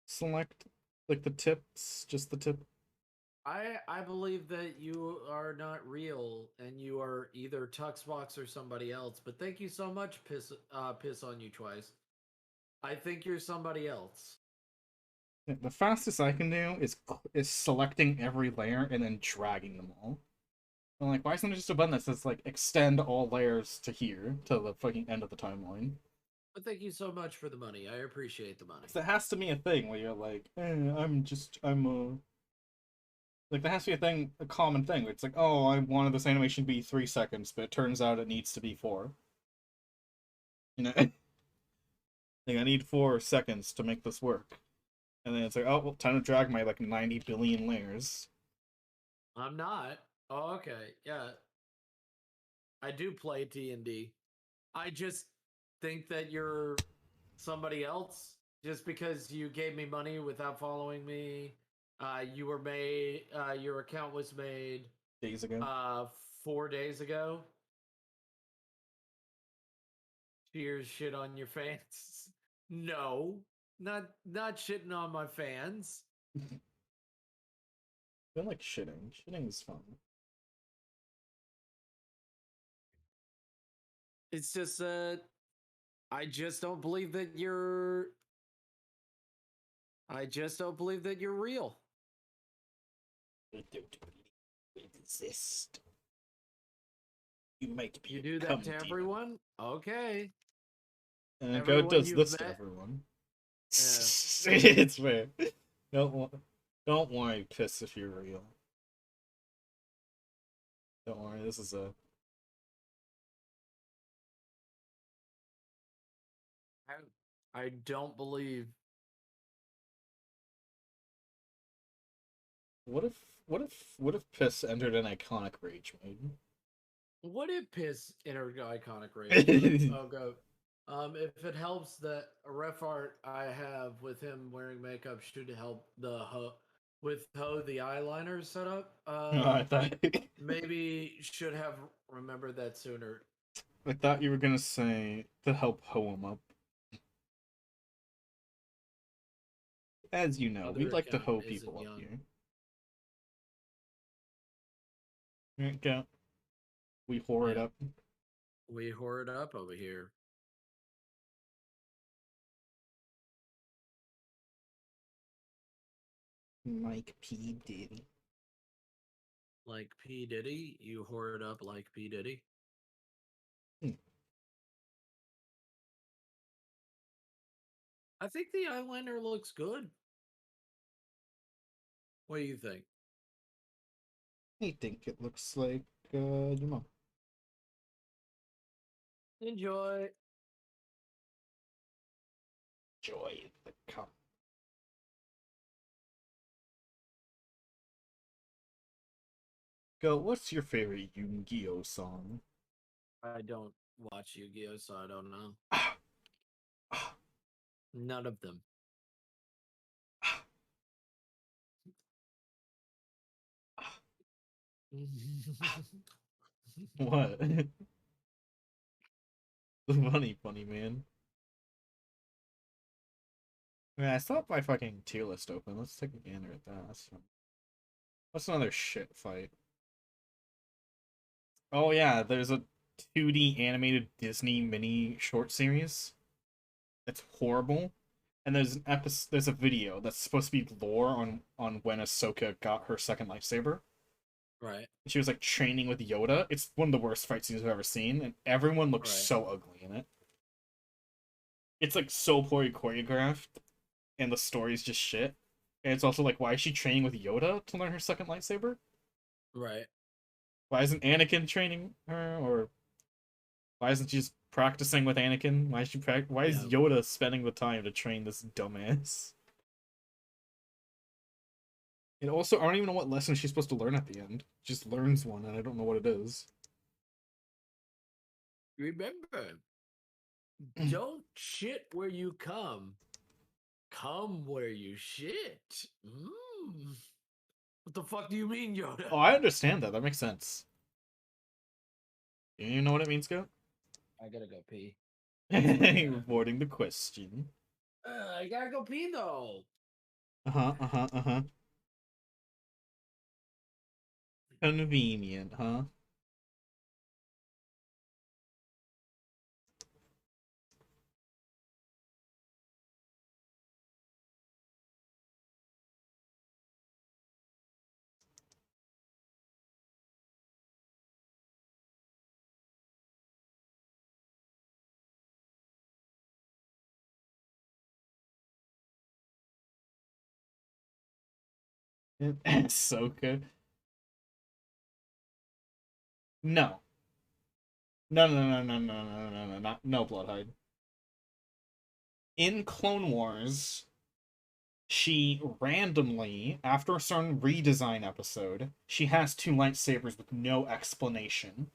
select like the tips, just the tip. I believe that you are not real and you are either Tuxbox or somebody else. But thank you so much, piss on you twice. I think you're somebody else. The fastest I can do is selecting every layer and then dragging them all. I'm like, why isn't it just a button that says like extend all layers to here to the fucking end of the timeline? But thank you so much for the money. I appreciate the money. So there has to be a thing where you're like, I'm a like there has to be a thing, a common thing. Where it's like, oh, I wanted this animation to be 3 seconds, but it turns out it needs to be 4. You know, like I need 4 seconds to make this work, and then it's like, oh, well, time to drag my like 90 billion layers. I'm not. Oh, okay. Yeah. I do play D&D. I just think that you're somebody else just because you gave me money without following me. You were made. Your account was made Days ago. uh 4 days ago. Cheers, shit on your fans. No, not shitting on my fans. I don't like shitting. Shitting is fun. It's just I just don't believe that you're. I just don't believe that you're real. I don't believe it exists. You might be You a do that cum to demon. everyone. Okay, And Go everyone does you've this to met. everyone. Uh, It's fair. Don't don't worry, Piss, if you're real. Don't worry, this is a I don't believe. what if Piss entered an iconic rage mode? What if piss enter iconic rage mode? Oh, go. If it helps, that a ref art I have with him wearing makeup should help with how the eyeliner is set up. I thought Maybe should have remembered that sooner. I thought you were gonna say to help hoe him up. As you know, we Other like to account hoe isn't people up young. here. Okay, we whore it Yeah, up. we whore it up over here. Mike P. Diddy. Like P Diddy, you whore it up like P Diddy. Hmm. I think the eyeliner looks good. What do you think? I think it looks like your mom. Enjoy. Joy the cup. Go, what's your favorite Yu-Gi-Oh song? I don't watch Yu-Gi-Oh, so I don't know. Ah, ah, None of them. ah, ah. What? Funny man. Yeah, I still have my fucking tier list open. Let's take a gander at that. What's another shit fight? Oh yeah, there's a 2D animated Disney mini short series. It's horrible. And there's an episode, there's a video that's supposed to be lore on when Ahsoka got her second lightsaber. Right. She was like training with Yoda. It's one of the worst fight scenes I've ever seen, and everyone looks Right. so ugly in it. It's like so poorly choreographed, and the story's just shit. And it's also like, why is she training with Yoda to learn her second lightsaber? Right. Why isn't Anakin training her, or why isn't she just practicing with Anakin? Why is Why is Yeah. Yoda spending the time to train this dumbass? And also, I don't even know what lesson she's supposed to learn at the end. She just learns one, and I don't know what it is. Remember, don't shit where you come. Come where you shit. What the fuck do you mean, Yoda? Oh, I understand that. That makes sense. You know what it means, Go? I gotta go pee. Reporting the question. I gotta go pee though. Uh-huh. Convenient, huh? Ahsoka. No. No, not no Bloodhide. In Clone Wars, she randomly, after a certain redesign episode, she has two lightsabers with no explanation.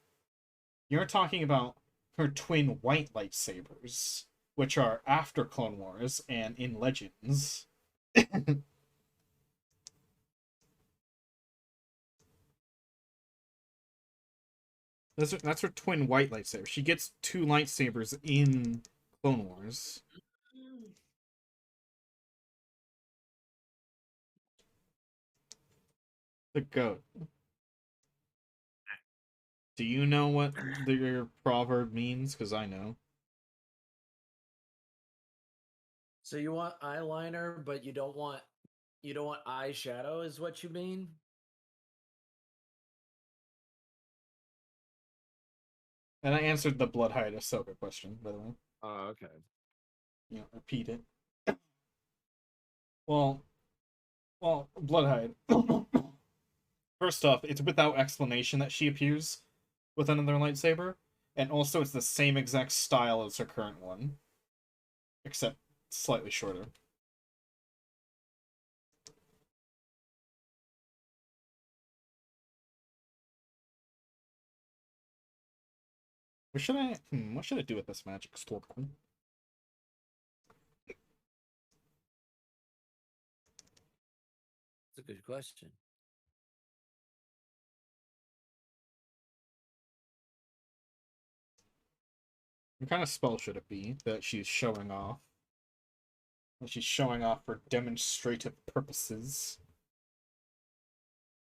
You're talking about her twin white lightsabers, which are after Clone Wars and in Legends. That's her twin white lightsaber. She gets two lightsabers in Clone Wars. The goat. Do you know what your proverb means? Because I know. So you want eyeliner, but you don't want eyeshadow, is what you mean? And I answered the Bloodhide Ahsoka question, by the way. Oh, okay. Repeat it. Well, Bloodhide. First off, it's without explanation that she appears with another lightsaber, and also it's the same exact style as her current one, except slightly shorter. What should I do with this magic snorkel? That's a good question. What kind of spell should it be that she's showing off? That she's showing off for demonstrative purposes.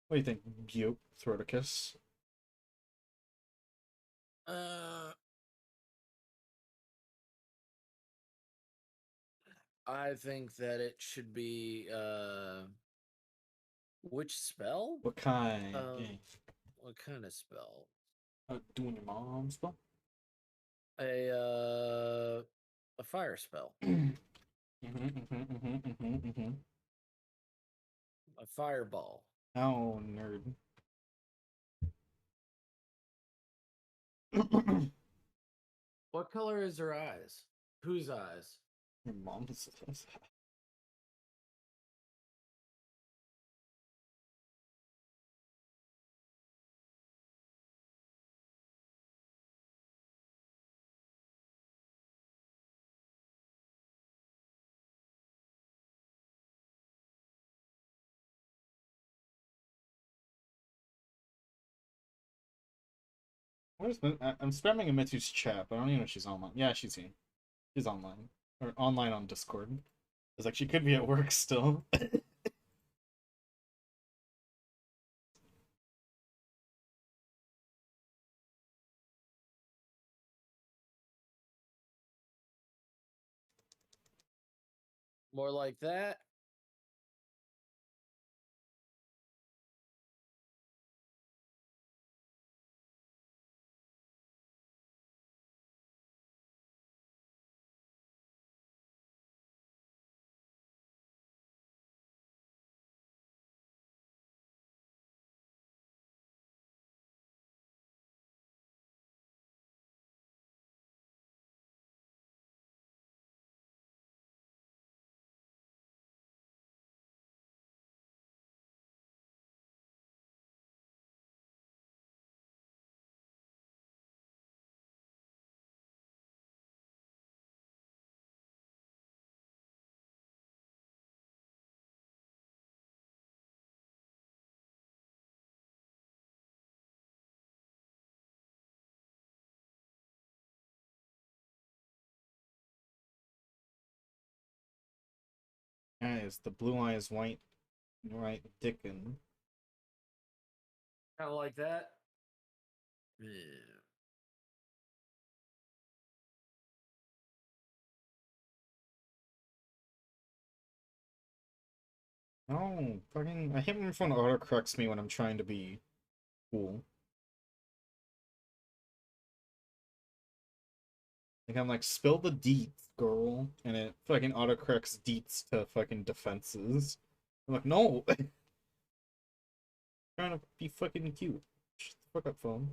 What do you think, Butte Throticus? Uh, I think that it should be which spell? What kind? Um, what kind of spell? Doing your mom's spell? A uh, a fire spell. A fireball. Oh, nerd. What color is her eyes? Whose eyes? Your mom's. I'm spamming Amitsu's chat, but I don't even know if she's online. Yeah, she's here. She's online. Or online on Discord. It's like she could be at work still. More like that. Guys, the blue eye is white, right dickin'. Kind of like that. Yeah. No, fucking, I hate when my phone autocorrects me when I'm trying to be cool. Like, I'm like, spill the deets, girl. And it fucking autocorrects deets to fucking defenses. I'm like, no! I'm trying to be fucking cute. Shut the fuck up, phone.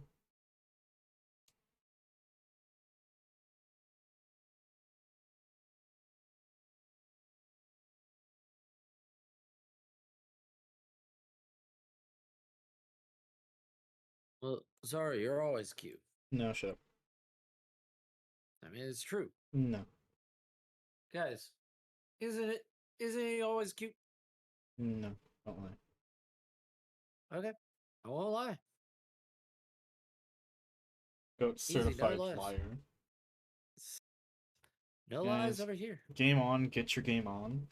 Well, sorry, you're always cute. No, shut up. I mean, it's true, No. guys. Isn't it? Isn't he always cute? No. Don't lie. Okay, I won't lie. Goat Easy, no certified lies. liar. No lies Guys, over here. game on, get your game on.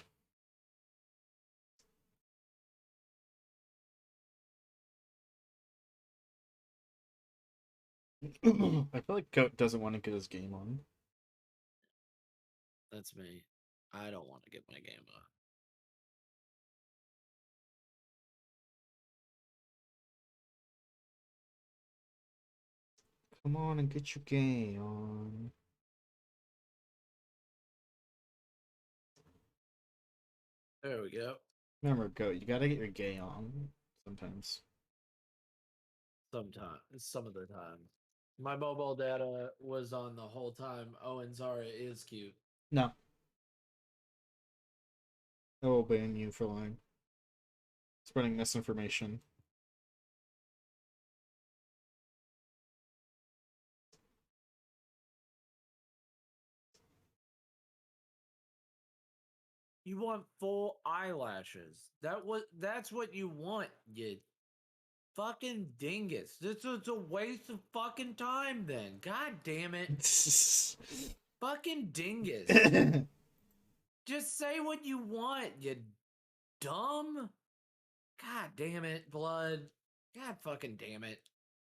I feel like Goat doesn't want to get his game on. That's me. I don't want to get my game on. Come on and get your game on. There we go. Remember, Goat, you gotta get your gay on sometimes. Sometimes, some of the time. My mobile data was on the whole time. Oh, and Zara is cute. No, I will ban you for lying. Spreading misinformation. You want full eyelashes. That's what you want, you fucking dingus. This is a waste of fucking time then. God damn it. Fucking dingus. Just say what you want, you dumb. God damn it, Blood. God fucking damn it.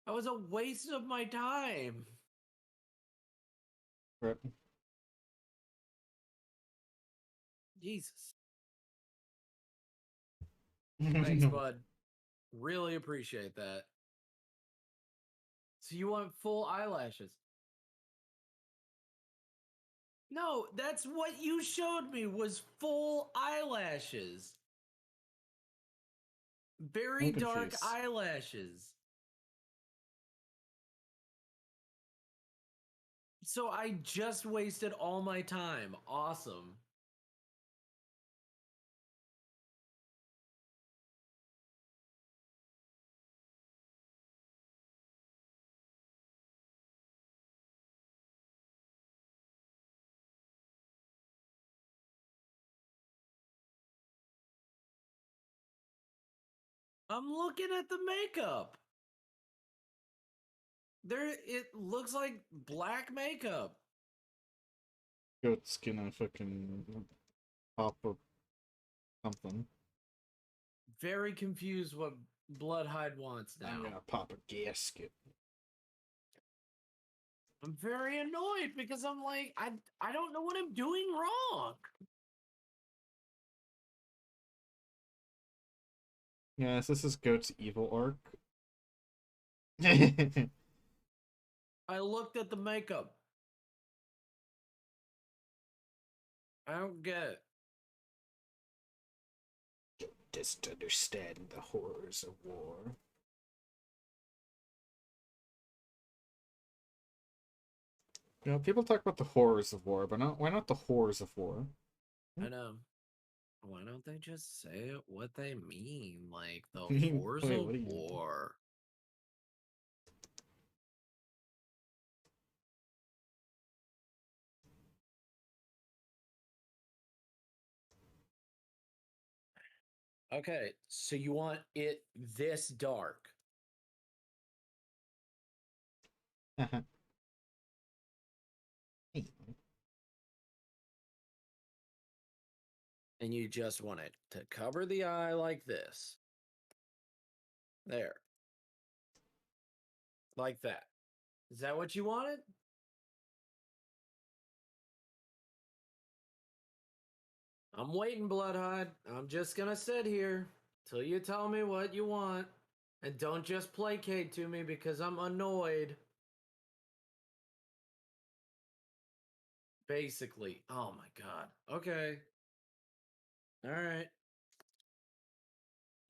That was a waste of my time. Rip. Jesus. Thanks, Bud. Really appreciate that. So you want full eyelashes? No, that's what you showed me was full eyelashes. Very dark confused. eyelashes. So I just wasted all my time. Awesome. I'm looking at the makeup. It looks like black makeup. Goat's gonna fucking pop up something. Very confused what Bloodhide wants now. I'm gonna pop a gasket. I'm very annoyed because I'm like, I don't know what I'm doing wrong. Yes, this is Goat's evil arc. I looked at the makeup. I don't get it. Just understand the horrors of war. You know, people talk about the horrors of war, but why not the horrors of war? I know. Why don't they just say it what they mean? Like the Wait, horrors what of do you mean? war. Okay, so you want it this dark. And you just want it to cover the eye like this. There. Like that. Is that what you wanted? I'm waiting, Bloodhide. I'm just gonna sit here till you tell me what you want. And don't just placate to me because I'm annoyed. Basically. Oh my god. Okay. Alright.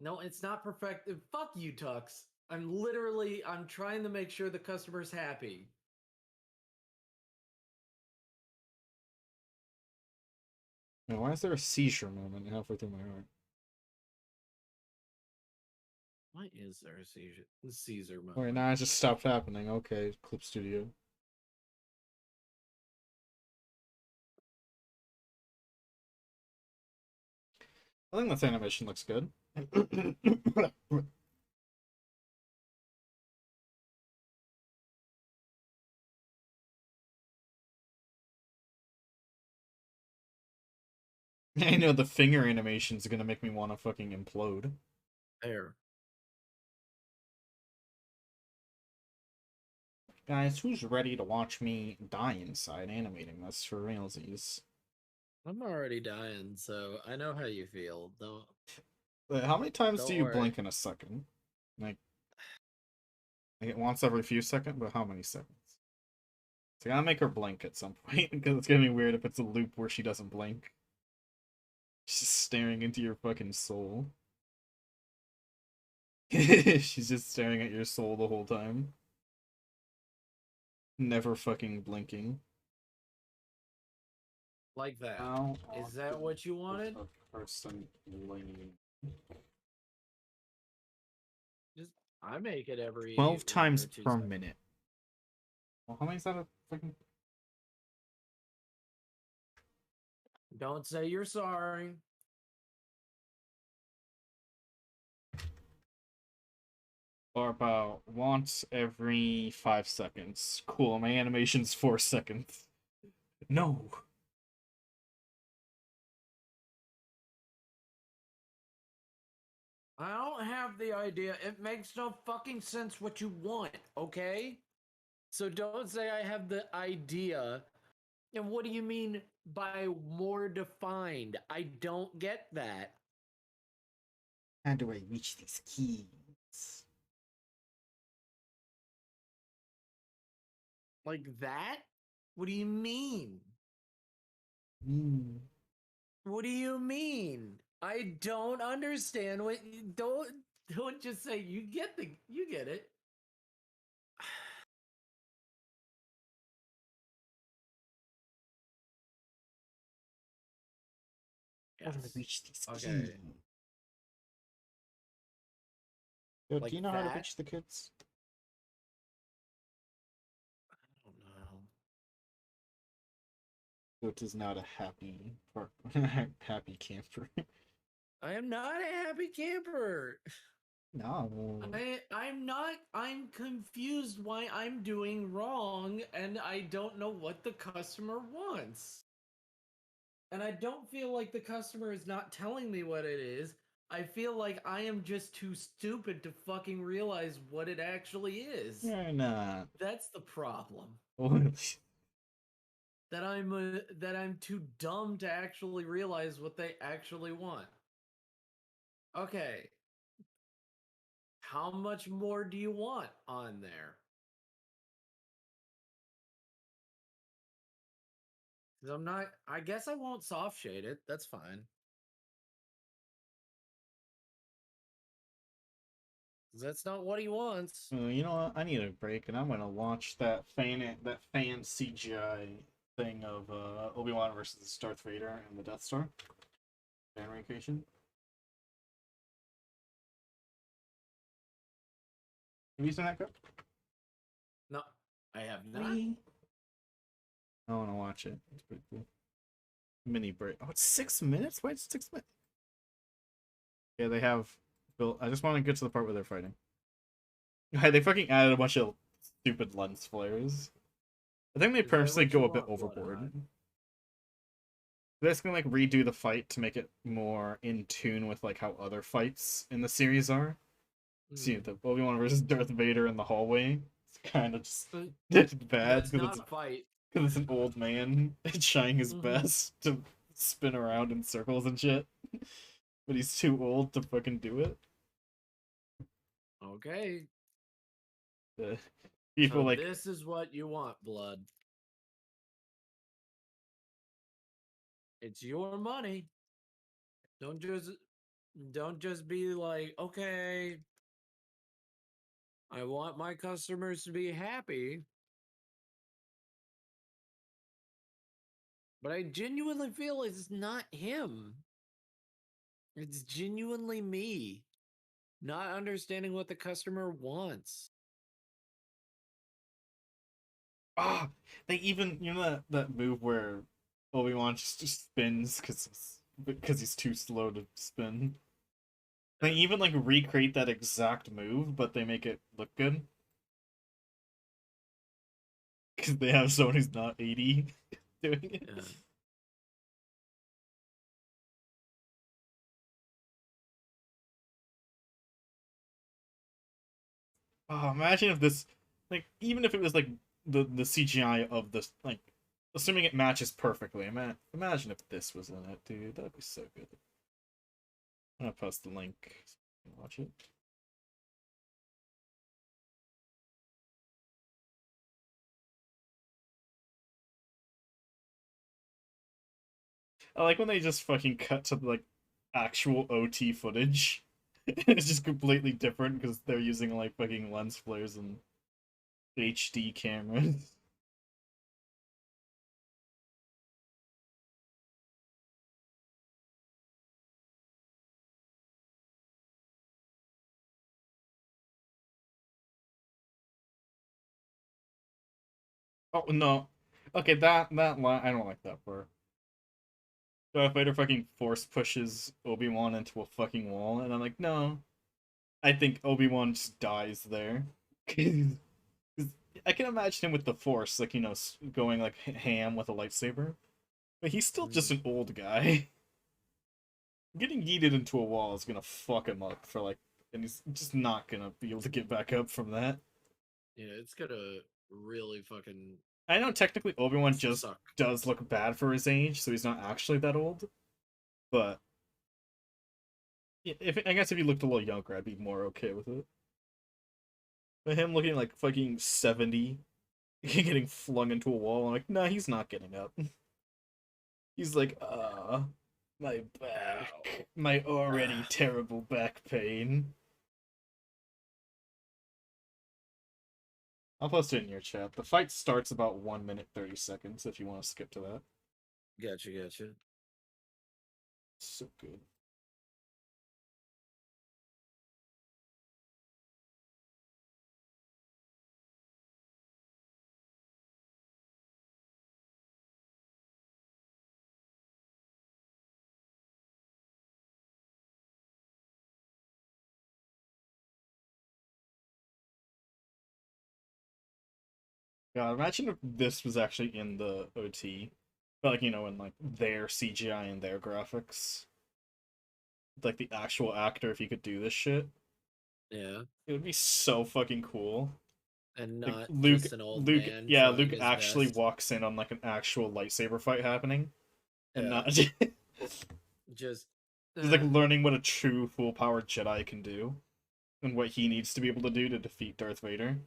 No, it's not perfect. Fuck you, Tux. I'm trying to make sure the customer's happy. Now, why is there a seizure moment halfway through my arc? Why is there a Caesar moment? Wait, now it just stopped happening. Okay, Clip Studio. I think this animation looks good. I know the finger animation is gonna make me want to fucking implode. There. Guys, who's ready to watch me die inside animating this for realsies? I'm already dying, so I know how you feel. Don't Wait, how many times do you worry. blink in a second? Like once every few seconds, but how many seconds? So I gotta make her blink at some point, because it's gonna be weird if it's a loop where she doesn't blink. She's staring into your fucking soul. She's just staring at your soul the whole time. Never fucking blinking. Like that. How Is that what you wanted? A person blinking. Just I make it every 12 times 1 or 2 per seconds. minute. Well, how many is that a fucking... Don't say you're sorry. Or about once every 5 seconds. Cool, my animation's 4 seconds. No. I don't have the idea. It makes no fucking sense what you want, okay? So don't say I have the idea. And what do you mean by more defined? I don't get that. How do I reach these keys? Like that? What do you mean? Mm. What do you mean? I don't understand what you don't just say you get it. How do I Yes. reach these keys? Okay. Yo, do Like you know how to that? reach the kids? I don't know. Goat is not a happy happy camper. I am not a happy camper. No. I'm not. I'm confused why I'm doing wrong and I don't know what the customer wants. And I don't feel like the customer is not telling me what it is. I feel like I am just too stupid to fucking realize what it actually is. You're not. That's the problem. What? That I'm too dumb to actually realize what they actually want. Okay, how much more do you want on there? Because I'm not. I guess I won't soft shade it. That's fine. 'Cause that's not what he wants. You know what? I need a break, and I'm gonna watch that fan CGI thing of Obi-Wan versus Darth Vader and the Death Star fan recreation. Have you seen that clip? No, I have not. Me. I want to watch it. It's pretty cool. Mini break. Oh, it's 6 minutes. Why is it 6 minutes? Yeah, they have. Bill. I just want to get to the part where they're fighting. They fucking added a bunch of stupid lens flares. I think they Is that purposely what you go a bit want, Blood overboard. Hot? They're just gonna like redo the fight to make it more in tune with like how other fights in the series are. See Hmm. the Obi-Wan versus Darth Vader in the hallway. It's kind of just But it's bad that's not a fight. because it's an old man trying his Mm-hmm. best to spin around in circles and shit, but he's too old to fucking do it. Okay. Uh, People So like this is what you want, Blood. It's your money. Don't just don't just be like, okay, I want my customers to be happy, but I genuinely feel it's not him. It's genuinely me not understanding what the customer wants. ah, they even that move where Obi-Wan just spins because he's too slow to spin. They even like recreate that exact move, but they make it look good because they have someone who's not 80 doing it. Yeah. Oh, imagine if this, like, even if it was like the CGI of this, like, assuming it matches perfectly. Imagine if this was in it, dude. That'd be so good. I'm gonna post the link. So you can watch it. I like when they just fucking cut to like actual OT footage. It's just completely different because they're using like fucking lens flares and HD cameras. Oh no. Okay, that line I don't like that part. Darth Vader fucking force pushes Obi-Wan into a fucking wall, and I'm like, no. I think Obi-Wan just dies there. 'Cause I can imagine him with the force, like, going like ham with a lightsaber. But he's still just Mm. an old guy. Getting yeeted into a wall is gonna fuck him up for like, and he's just not gonna be able to get back up from that. Yeah, it's gonna really fucking I know technically Obi-Wan just suck. does look bad for his age, so he's not actually that old. But if I guess if he looked a little younger, I'd be more okay with it. But him looking like fucking 70, getting flung into a wall, I'm like, nah, he's not getting up. He's like, my back, my already terrible back pain. I'll post it in your chat. The fight starts about 1 minute 30 seconds if you want to skip to that. Gotcha, gotcha. So good. God, imagine if this was actually in the OT. But like, in like their CGI and their graphics. Like the actual actor, if he could do this shit. Yeah. It would be so fucking cool. And Like not Luke just an old Luke man yeah, trying Luke his actually best. walks in on like an actual lightsaber fight happening. And Yeah. not just Just like learning what a true full powered Jedi can do. And what he needs to be able to do to defeat Darth Vader.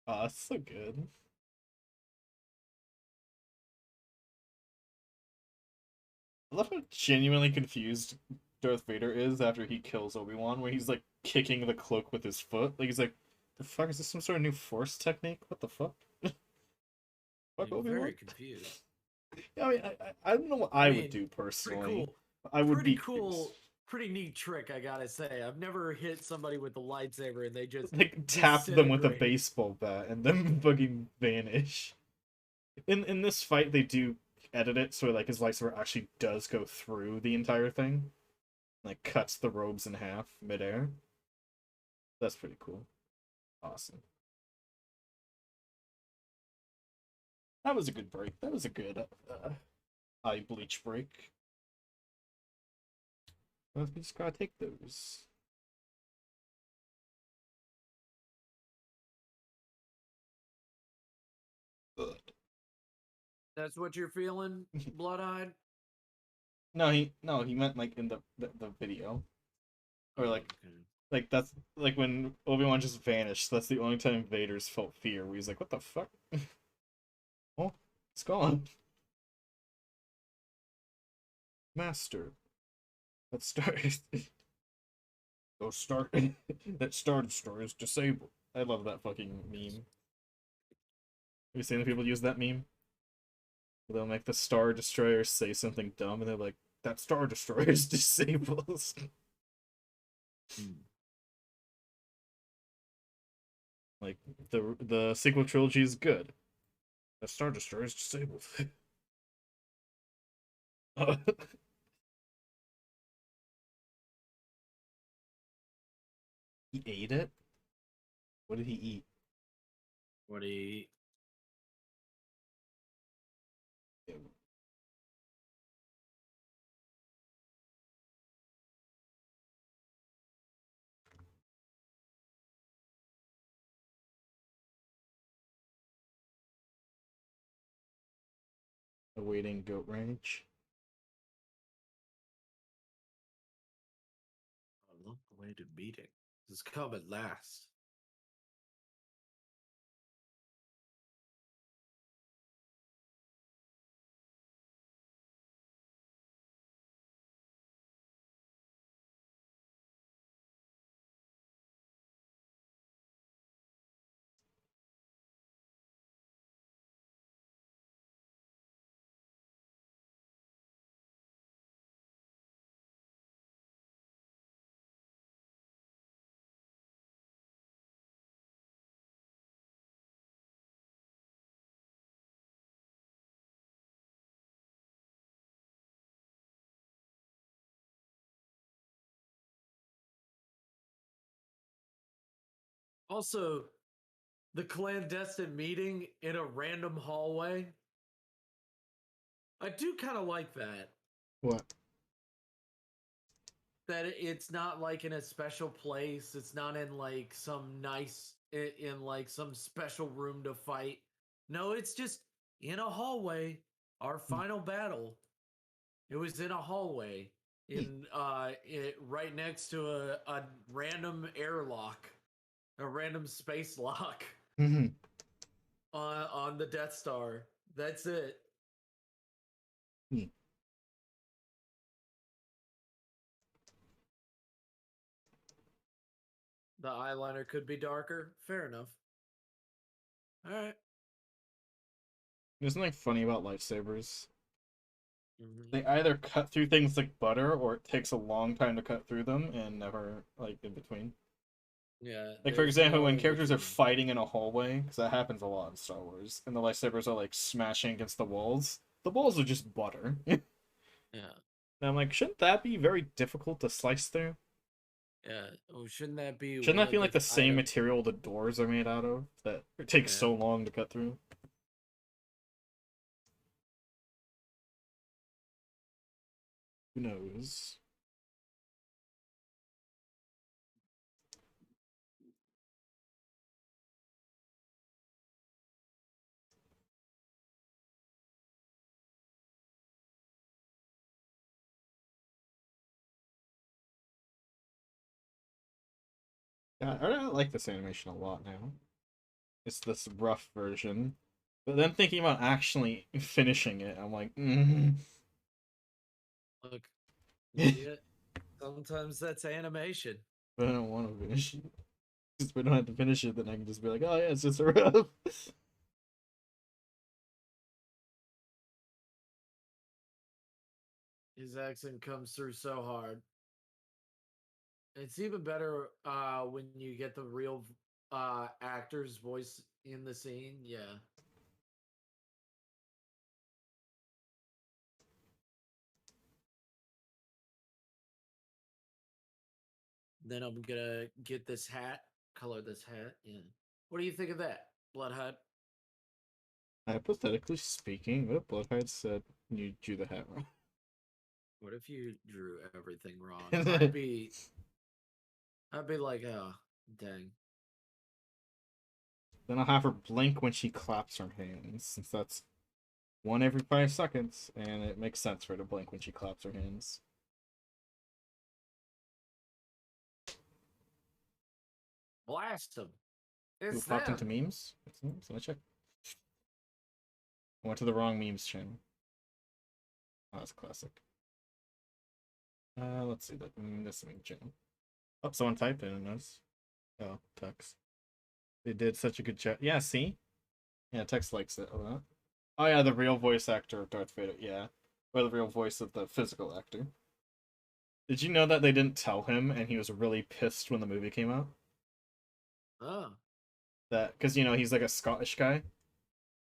That's so good. I love how genuinely confused Darth Vader is after he kills Obi-Wan, where he's like kicking the cloak with his foot. Like he's like, the fuck is this some sort of new force technique? What the fuck? Fuck Obi-Wan? very confused. Yeah, I mean, I don't know what I I would mean, do pretty personally. cool. I would Pretty be confused. cool. Pretty neat trick, I gotta say. I've never hit somebody with the lightsaber and they just Like tap them with a disintegrate. baseball bat and then fucking vanish. In this fight, they do edit it so like his lightsaber actually does go through the entire thing, like cuts the robes in half midair. That's pretty cool. Awesome. That was a good break. That was a good eye bleach break. We just gotta take those. Good. That's what you're feeling, blood-eyed? No, he meant like in the video, or Oh, like okay. that's like when Obi-Wan just vanished. That's the only time Vader's felt fear. Where he's like, "What the fuck? Oh, it's gone, Master. Let's start. Go start. That Star Destroyer is disabled." I love that fucking meme. Have you seen the people use that meme? They'll make the Star Destroyer say something dumb, and they're like, "That Star Destroyer is disabled." Hmm. Like the sequel trilogy is good. That Star Destroyer is disabled. He ate it. What did he eat? What do you eat? Awaiting goat ranch. A long way to meeting. This come at last. Also, the clandestine meeting in a random hallway. I do kind of like that. What? That it's not like in a special place. It's not in like some nice in like some special room to fight. No, it's just in a hallway. Our final battle. It was in a hallway right next to a random airlock, a random space lock Mhm. on the Death Star. That's it. Hmm. The eyeliner could be darker. Fair enough. All right. There's something funny about lightsabers. Mm-hmm. They either cut through things like butter, or it takes a long time to cut through them, and never like in between. Yeah, Like for there's example, no when in between are between. fighting in a hallway, because that happens a lot in Star Wars, and the lightsabers are like smashing against the walls are just butter. And Yeah, I'm like, shouldn't that be very difficult to slice through? yeah. Oh, shouldn't that be Shouldn't one that be of like the the same item? material the doors are made out of that it takes Yeah. so long to cut through? Who knows? Yeah, I like this animation a lot now. It's this rough version. But then thinking about actually finishing it, I'm like, Look, you but see it? Sometimes that's animation. I don't want to finish it. If we don't have to finish it, then I can just be like, oh yeah, it's just a rough. His accent comes through so hard. It's even better when you get the real actor's voice in the scene. Yeah. Then I'm gonna get this hat, color this hat. Yeah. What do you think of that, Blood Hut? Hypothetically speaking, what Bloodhead said you drew the hat wrong. What if you drew everything wrong? Then I'd be like, oh, dang. I'll have her blink when she claps her hands, since that's one every 5 seconds, and it makes sense for her to blink when she claps her hands. Blast them. Who It's popped into them. memes? So I check. I went to the wrong memes channel. Oh, that's classic. Let's see that. This meme channel. Oh, someone typed in a notice. Oh, Tux. They did such a good job. Yeah, see? Yeah, Tex likes it. Oh, that. Oh yeah, the real voice actor of Darth Vader. Yeah, or the real voice of the physical actor. Did you know that they didn't tell him, and he was really pissed when the movie came out? Oh, That because he's like a Scottish guy,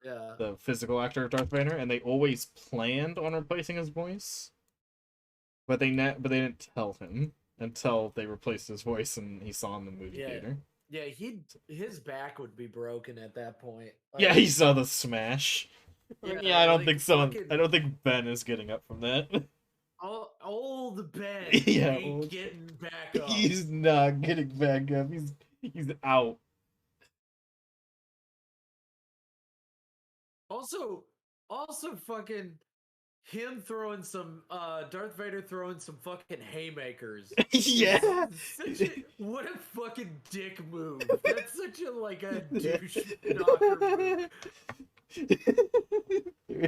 yeah. the physical actor of Darth Vader, and they always planned on replacing his voice, but they didn't tell him until they replaced his voice and he saw in the movie Yeah. theater. Yeah, his back would be broken at that point. Yeah, Like, he saw the smash. yeah, Yeah, I don't like think someone. fucking I don't think Ben is getting up from that. old Ben Yeah, ain't well, getting back up. he's not getting back up. He's out. Also, also fucking him throwing some Darth Vader throwing some fucking haymakers is Yeah. such a what a fucking dick move. That's such a like a douche knocker move.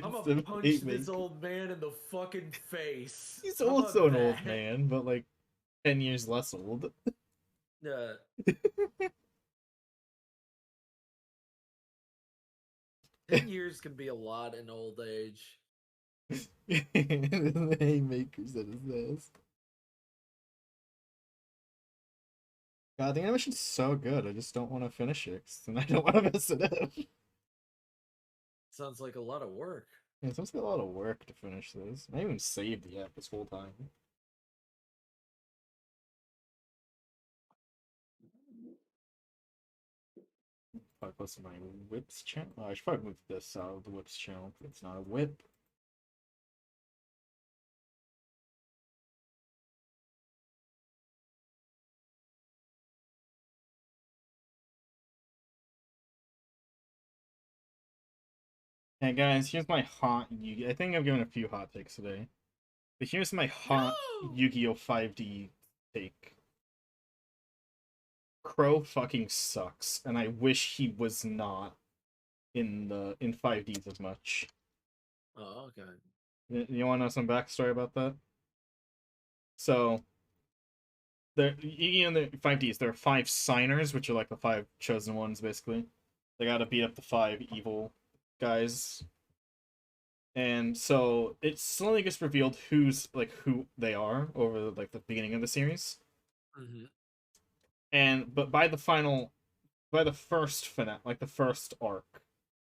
I'm It's gonna a punch hate this maker. old man in the fucking face. He's How also about an old that? man, but like 10 years less old. Uh, 10 years can be a lot in old age. The haymakers at his ass. God, the animation's so good. I just don't want to finish it, and I don't want to mess it up. Sounds like a lot of work. Yeah, it's supposed to be a lot of work to finish this. I haven't even saved yet this whole time. probably close to my whips channel. I should probably move this out of the whips channel. It's not a whip. Hey guys, here's my hot Yu-Gi. I think I've given a few hot takes today. But here's my hot No! Yu-Gi-Oh! 5D take. Crow fucking sucks, and I wish he was not in 5Ds as much. Oh, okay. You want to know some backstory about that? So, in the 5Ds, there are 5 signers, which are like the 5 chosen ones, basically. They gotta beat up the 5 evil guys. And so it slowly gets revealed who they are over like the beginning of the series. Mm-hmm. But by the first finale, like the first arc,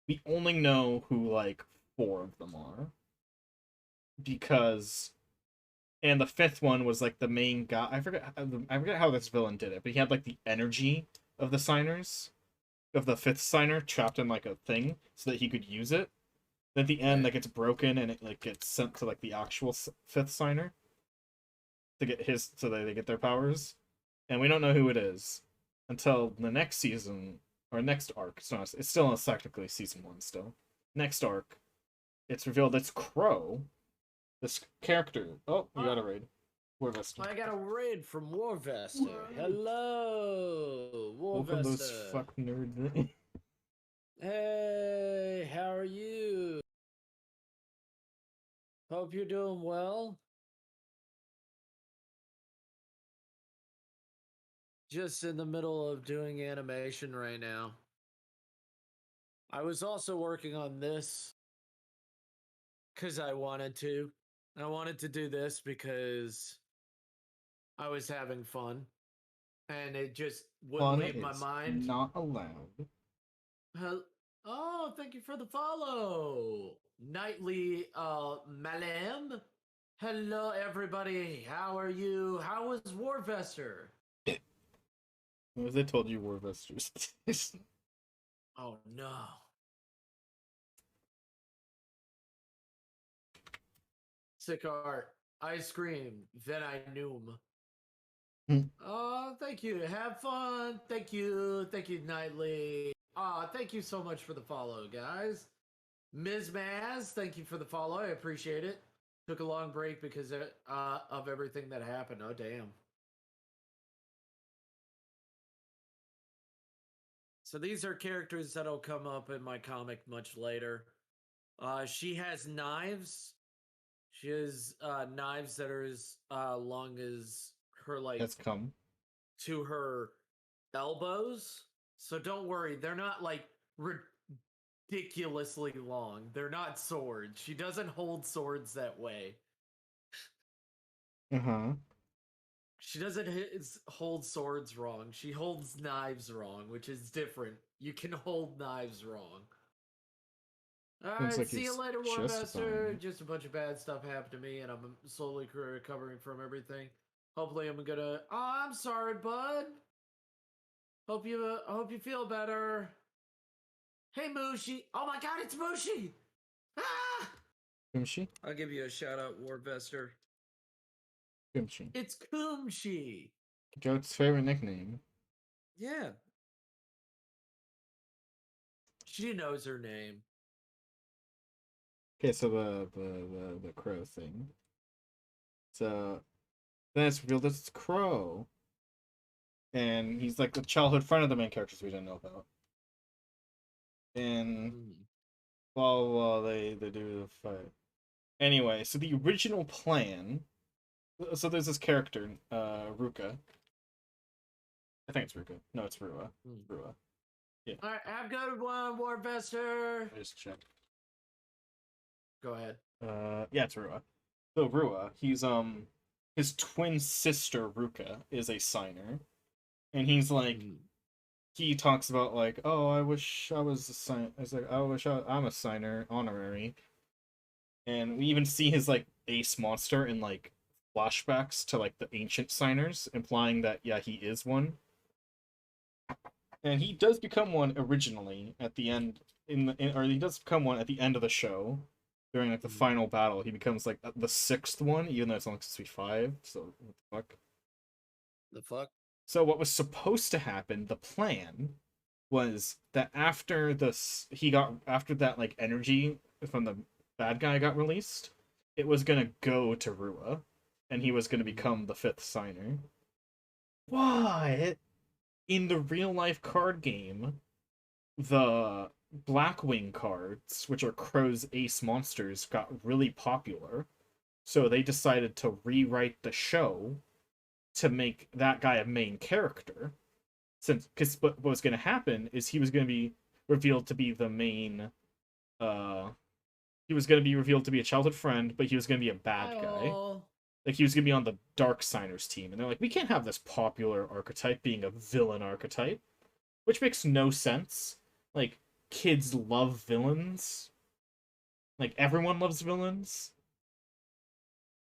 we only know who like 4 of them are. Because and the 5th one was like the main guy. I forget how this villain did it, but he had like the energy of the signers of the 5th signer trapped in like a thing so that he could use it. Then at the end, that gets broken and it like gets sent to like the actual 5th signer to get his so that they get their powers, and we don't know who it is until the next season or next arc. It's still technically season 1 still. Next arc, it's revealed it's Crow, this character. Oh, you got a raid. Warvester. I got a raid from Warvester. Hello, Welcome those Warvester. fuck nerds. Hey, how are you? Hope you're doing well. Just in the middle of doing animation right now. I was also working on this because I wanted to. I wanted to do this because I was having fun. And it just wouldn't Fun leave my is mind. not allowed. Oh, thank you for the follow. Nightly Malam. Hello everybody. How are you? How was Warvester? What if they told you Warvesters? Oh no. Sick art. Ice cream. Then I knew him. Oh, thank you. Have fun. Thank you. Thank you, Nightly. Thank you so much for the follow, guys. Ms. Maz, thank you for the follow. I appreciate it. Took a long break because of everything that happened. Oh, damn. So these are characters that'll come up in my comic much later. She has knives. She has knives that are as long as her, like, Has come to her elbows. So don't worry, they're not like ridiculously long. They're not swords. She doesn't hold swords that way. Uh-huh. She doesn't hold swords wrong. She holds knives wrong, which is different. You can hold knives wrong. Looks Alright, like see you he's later, justifying Warvester. it. Just a bunch of bad stuff happened to me, and I'm slowly recovering from everything. Hopefully, I'm gonna. Oh, I'm sorry, bud. Hope you feel better. Hey, Mushi. Oh my God, it's Mushi. Ah! Kumshi? I'll give you a shout out, Warvester. Kumshi. It's Kumshi. Goat's favorite nickname. Yeah. She knows her name. Okay, so the crow thing. So then it's revealed it's Crow. And he's like the childhood friend of the main characters we didn't know about. And well, they do the fight. Anyway, so the original plan. So there's this character, Ruka. I think it's Ruka. No, it's Rua. Rua. Yeah. All right, have a good one, Warvester. I just checked. Go ahead. Yeah, it's Rua. So Rua, he's his twin sister Ruka is a signer, and he's like, he talks about like, oh, I wish I was a sign. I was like, I'm a signer, honorary, and we even see his like ace monster in like flashbacks to like the ancient signers, implying that yeah, he is one. And he does become one originally at the end or he does become one at the end of the show during like the Mhm. final battle. He becomes like the sixth one, even though it's only supposed to be five. So what the fuck? The fuck? So what was supposed to happen? The plan was that after that like energy from the bad guy got released, it was gonna go to Rua, and he was gonna Mhm. become the fifth signer. What? In the real life card game, the Blackwing cards, which are Crow's ace monsters, got really popular. So they decided to rewrite the show to make that guy a main character. Since because what was going to happen is he was going to be revealed to be the main. Uh, he was going to be revealed to be a childhood friend, but he was going to be a bad guy. Oh. Like he was going to be on the Dark Signers team, and they're like, we can't have this popular archetype being a villain archetype, which makes no sense. Like kids love villains. Like everyone loves villains.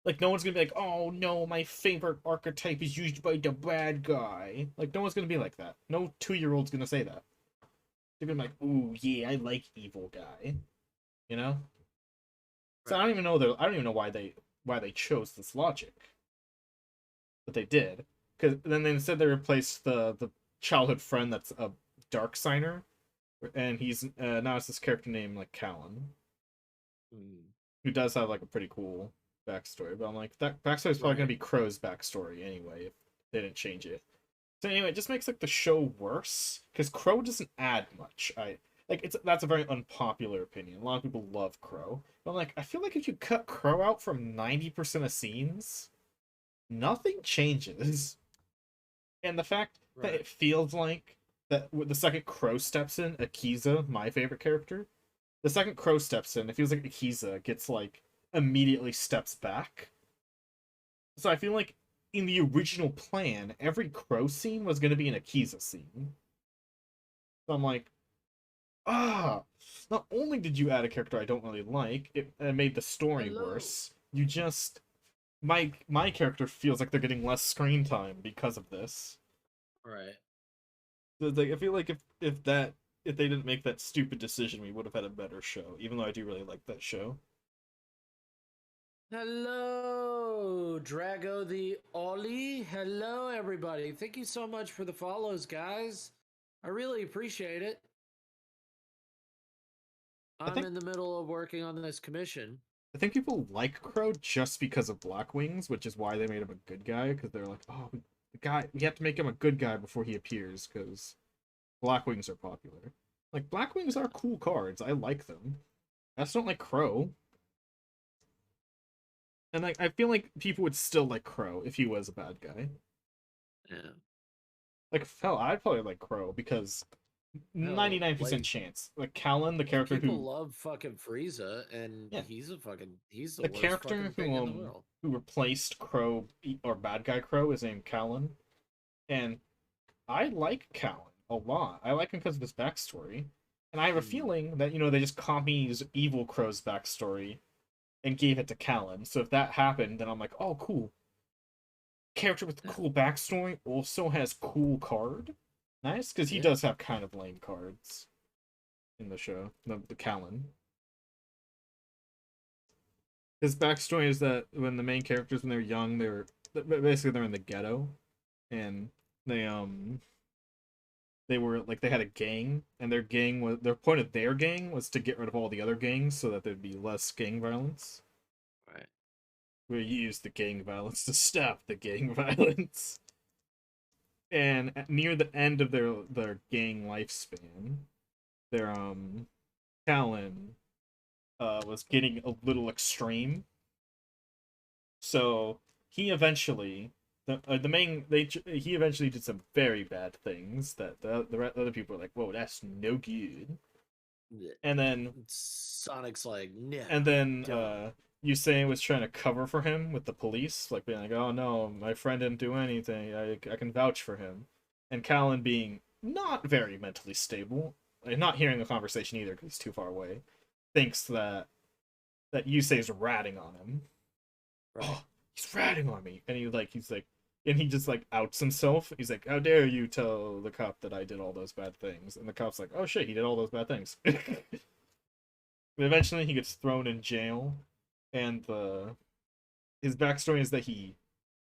Like no one's gonna be like, oh no, my favorite archetype is used by the bad guy. Like no one's gonna be like that. No 2-year-old's gonna say that. They're gonna be like, ooh yeah, I like evil guy. You know? So Right. I don't even know why they chose this logic. But they did. Cause then they instead they replaced the childhood friend that's a dark signer, and he's now it's this character named like Callan, Mm. who does have like a pretty cool backstory. But I'm like, that backstory is probably gonna Right. be Crow's backstory anyway if they didn't change it. So anyway, it just makes like the show worse because Crow doesn't add much. I like it's that's a very unpopular opinion. A lot of people love Crow, but I'm like, I feel like if you cut Crow out from 90% of scenes, nothing changes. And the fact that Right. it feels like that the second Crow steps in, Akiza, my favorite character, the second Crow steps in, it feels like Akiza gets like immediately steps back. So I feel like in the original plan, every Crow scene was going to be an Akiza scene. So I'm like, ah, not only did you add a character I don't really like, it made the story Hello. worse. You just my character feels like they're getting less screen time because of this. Right. So it's like, I feel like if they didn't make that stupid decision, we would have had a better show. Even though I do really like that show. Hello, Drago the Ollie. Hello, everybody. Thank you so much for the follows, guys. I really appreciate it. I I'm think in the middle of working on this commission. I think people like Crow just because of Black Wings, which is why they made him a good guy. Because they're like, oh, the guy, we have to make him a good guy before he appears because Black Wings are popular. Like Black Wings are cool cards. I like them. I just don't like Crow. And like I feel like people would still like Crow if he was a bad guy. Yeah. Like hell, I'd probably like Crow because Hell, 99% like chance. Like Callan, the character people who love fucking Frieza, and yeah, he's the the worst fucking character thing in the world. who replaced Crow or bad guy Crow is named Callan. And I like Callan a lot. I like him because of his backstory. And I have a Mm. feeling that, they just copied Evil Crow's backstory and gave it to Callan. So if that happened, then I'm like, oh, cool. Character with Yeah. cool backstory also has cool card. Nice, because he Yeah. does have kind of lame cards in the show. The Callan. His backstory is that when the main characters, when they're young, basically they're in the ghetto, and they they were like they had a gang, and their point of their gang was to get rid of all the other gangs so that there'd be less gang violence. Right. We used the gang violence to stop the gang violence. And near the end of their gang lifespan, their Callan was getting a little extreme. So he eventually the main he eventually did some very bad things that the other people were like, whoa, that's no good. Yeah. And then Sonic's like, no, and then don't. Usain was trying to cover for him with the police, like being like, oh no, my friend didn't do anything. I can vouch for him. And Callan being not very mentally stable, and not hearing the conversation either because he's too far away, thinks that Yusei's ratting on him. Right. Oh, he's ratting on me, and he's like, and he just like outs himself. He's like, "How dare you tell the cop that I did all those bad things?" And the cop's like, "Oh shit, he did all those bad things." Eventually, he gets thrown in jail, and the his backstory is that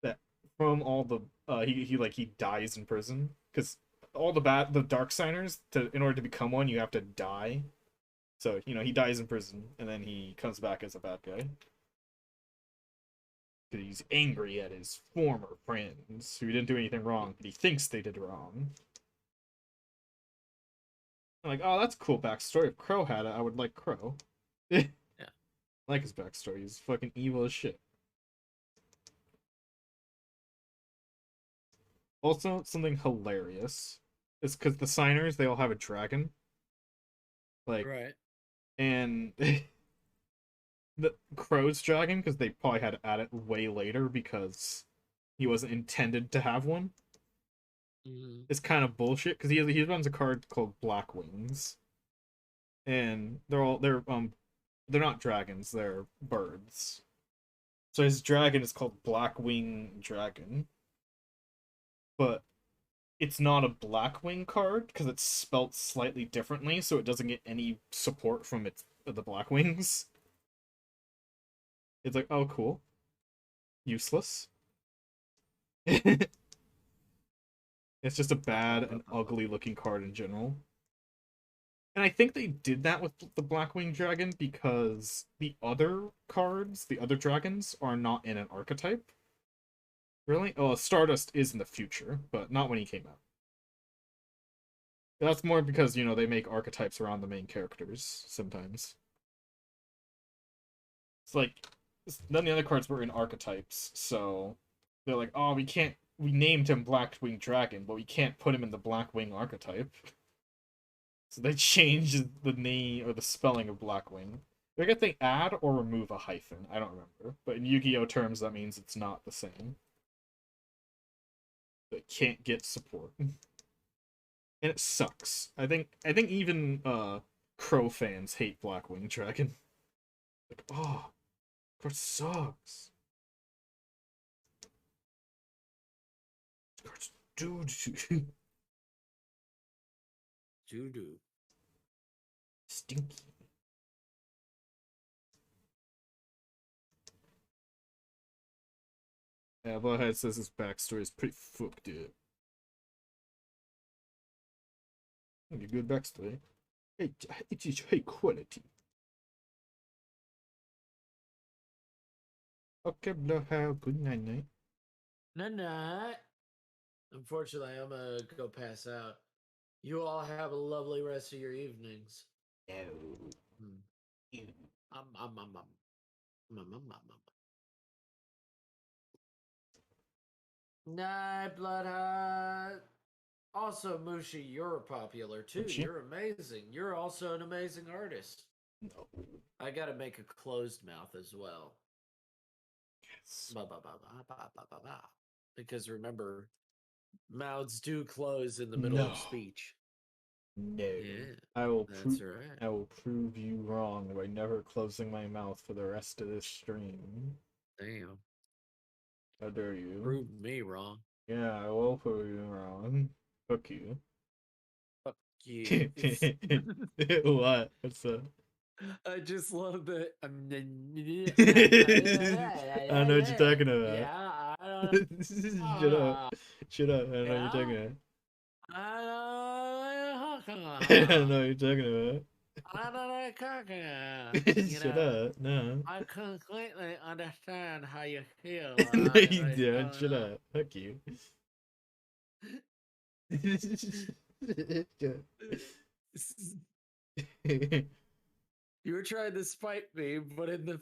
that from all the he dies in prison because all the dark signers to in order to become one you have to die. So he dies in prison and then he comes back as a bad guy because he's angry at his former friends who didn't do anything wrong but he thinks they did wrong. I'm like, oh, that's a cool backstory. If Crow had it, I would like Crow. I Yeah. like his backstory. He's fucking evil as shit. Also, something hilarious is because the signers they all have a dragon, like, Right. and the Crow's dragon because they probably had to add it way later because he wasn't intended to have one. Mm-hmm. It's kind of bullshit because he runs a card called Black Wings, and they're not dragons, they're birds. So his dragon is called Blackwing Dragon, but it's not a Blackwing card because it's spelt slightly differently, so it doesn't get any support from the Blackwings. It's like, oh, cool, useless. It's just a bad and ugly looking card in general. And I think they did that with the Blackwing Dragon because the other cards, the other dragons, are not in an archetype. Really? Oh, Stardust is in the future, but not when he came out. That's more because, they make archetypes around the main characters sometimes. It's like, none of the other cards were in archetypes, so they're like, oh, we named him Blackwing Dragon, but we can't put him in the Blackwing archetype. So they changed the name or the spelling of Blackwing. I guess they add or remove a hyphen. I don't remember. But in Yu-Gi-Oh terms, that means it's not the same. It can't get support. And it sucks. I think even Crow fans hate Blackwing Dragon. Like, oh, card sucks. Card's dude. Doo-doo. Stinky. Yeah, Blowhead says his backstory is pretty fucked up. A good backstory. It is high quality. Okay, Blowhead, good night night. Night. Unfortunately, I'm gonna go pass out. You all have a lovely rest of your evenings. No. Hmm. Ew. Um, um, um, um. Night, Bloodheart. Also, Mushi, you're popular too. Gucci? You're amazing. You're also an amazing artist. No. I gotta make a closed mouth as well. Yes. Ba, ba, ba, ba, ba, ba, ba, ba. Because remember, mouths do close in the middle No. of speech. No. Yeah, I will that's prove right. I will prove you wrong by never closing my mouth for the rest of this stream. Damn. How dare you? Prove me wrong. Yeah, I will prove you wrong. Fuck you. Fuck you. It's What? What's up? I just love that. I don't know what you're talking about. Yeah, I don't Shut up. know. Shut up. I don't know what you're Yeah, talking about. I I don't know don't what you're talking I don't know. about. You Shut know, up. No. I completely understand how you feel. No, you What's don't. going Shut on. up. Fuck you. You were trying to spite me, but in the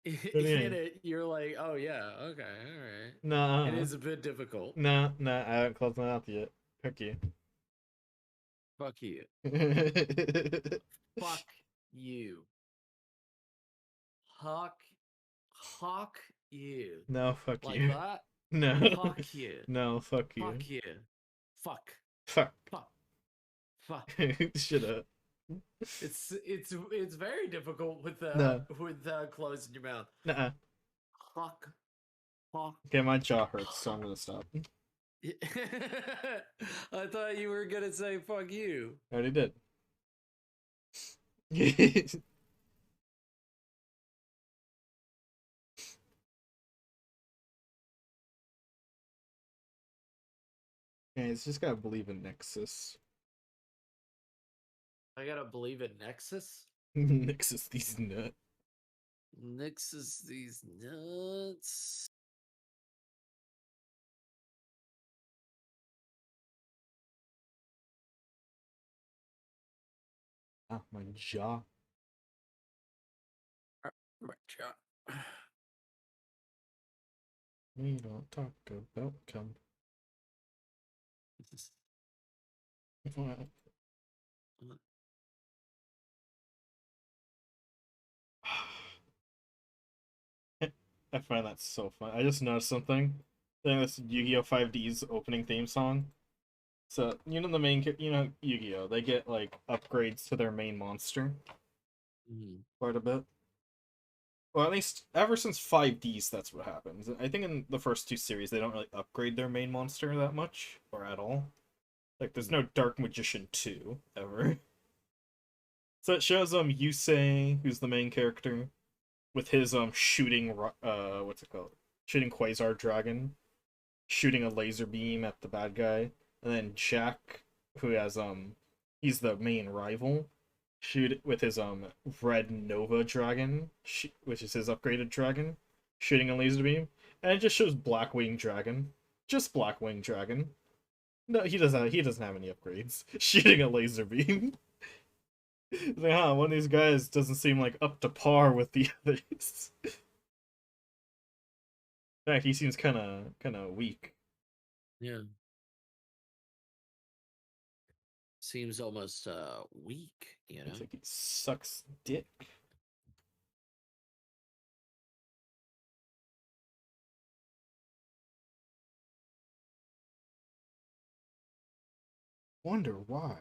What do you in mean? it, you're like, oh yeah, okay, all right. It Nah. is a bit difficult. Nah, I haven't closed my mouth yet. Fuck you. Fuck you. Fuck you. Huck. Huck you. No, fuck Like you. that? No. Fuck you. No, fuck you. Fuck you. Fuck. Fuck. Fuck. Fuck. Shut up. It's very difficult with No. closing your mouth. Nuh-uh. Fuck. Okay, my jaw hurts, so I'm gonna stop. I thought you were gonna say fuck you. I already did. Yeah, it's just gotta believe in Nexus. I gotta believe in Nexus. Nexus these nuts. Nexus these nuts. Ah, my jaw. My jaw. We don't talk about cum. I find that so fun. I just noticed something. I think this Yu-Gi-Oh! 5D's opening theme song. So, you know the main, Yu-Gi-Oh! They get, like, upgrades to their main monster quite a bit. Well, at least ever since 5Ds, that's what happens. I think in the first two series, they don't really upgrade their main monster that much, or at all. Like, there's no Dark Magician 2, ever. So it shows, Yusei, who's the main character, with his, shooting, what's it called? Shooting Quasar Dragon, shooting a laser beam at the bad guy, and then Jack, who has he's the main rival, shoot with his red Nova Dragon, which is his upgraded dragon, shooting a laser beam, and it just shows Blackwing Dragon, just Blackwing Dragon. No, he doesn't have any upgrades. Shooting a laser beam. Like, huh, one of these guys doesn't seem like up to par with the others. In fact, he seems kind of weak. Yeah. Seems almost weak, you know? Looks like he sucks dick. Wonder why.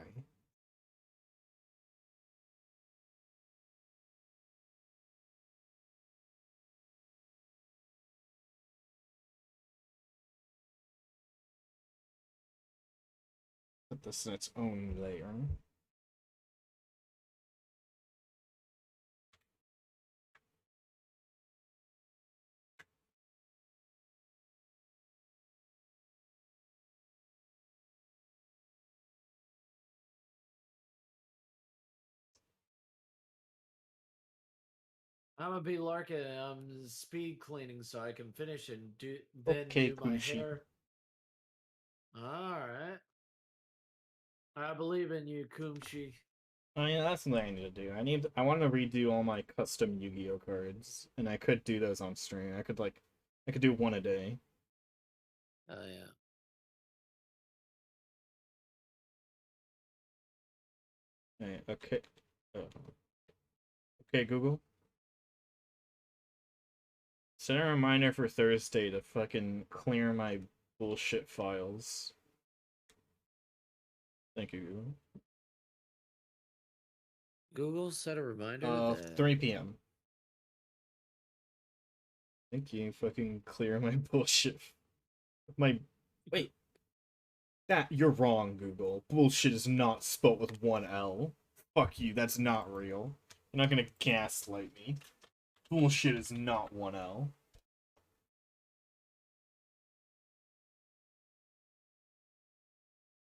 Put this in its own layer. I'm gonna be Larkin. I'm speed cleaning so I can finish and then Okay, do my Kushi. hair. All right. I believe in you, Kumshi. Oh yeah, that's something I need to do. I want to redo all my custom Yu-Gi-Oh cards, and I could do those on stream. I could do one a day. Oh yeah. Alright, okay. Okay, Google. Set a reminder for Thursday to fucking clear my bullshit files. Thank you, Google. Google set a reminder that 3 p.m. Thank you. Fucking clear my bullshit. My wait. That you're wrong, Google. Bullshit is not spelt with one L. Fuck you. That's not real. You're not gonna gaslight me. Bullshit is not one L.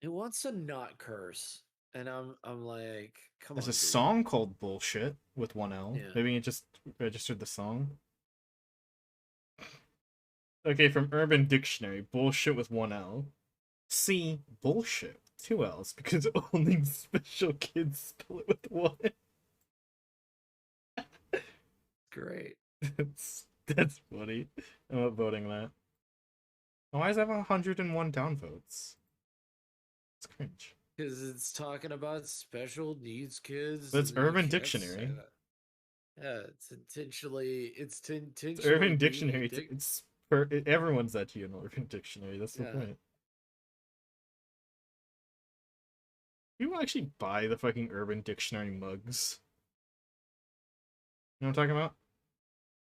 it wants to not curse, and I'm like, come There's on, a Google. song called Bullshit with one L. Yeah. Maybe it just registered the song. Okay, from Urban Dictionary, bullshit with one L. C, bullshit, two L's, because only special kids spell it with one. Great. That's funny. I'm not voting that. Why does it have 101 downvotes? It's cringe. Because it's talking about special needs kids. That's and you Urban can't say Dictionary. that. Yeah, it's intentionally. It's intentionally. It's Urban being Dictionary. Everyone's at you in Urban Dictionary. That's the Yeah. point. People actually buy the fucking Urban Dictionary mugs. You know what I'm talking about?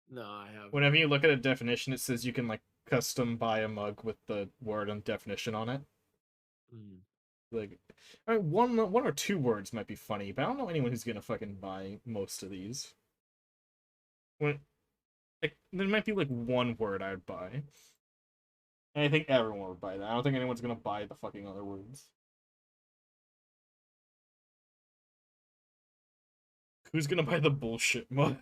No, I haven't. Whenever you look at a definition, it says you can like custom buy a mug with the word and definition on it. Mm. Like, I mean, one or two words might be funny, but I don't know anyone who's gonna fucking buy most of these. When like, there might be like one word I'd buy. And I think everyone would buy that. I don't think anyone's gonna buy the fucking other words. Who's gonna buy the bullshit mug?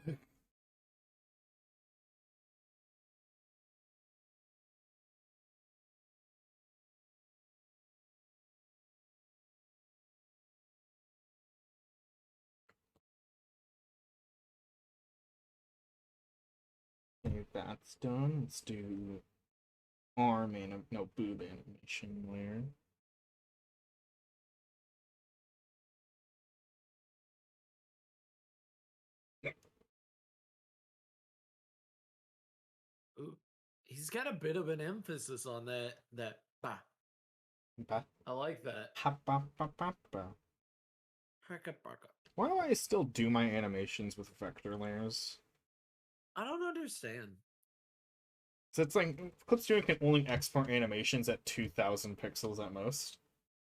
Okay, that's done. Let's do arm anim no boob animation layer. Ooh, he's got a bit of an emphasis on that bah. Ba- I like that. ha- ba- ba- ba- ba. Haka baka. Why do I still do my animations with vector layers? I don't understand. So it's like Clip Studio can only export animations at 2,000 pixels at most,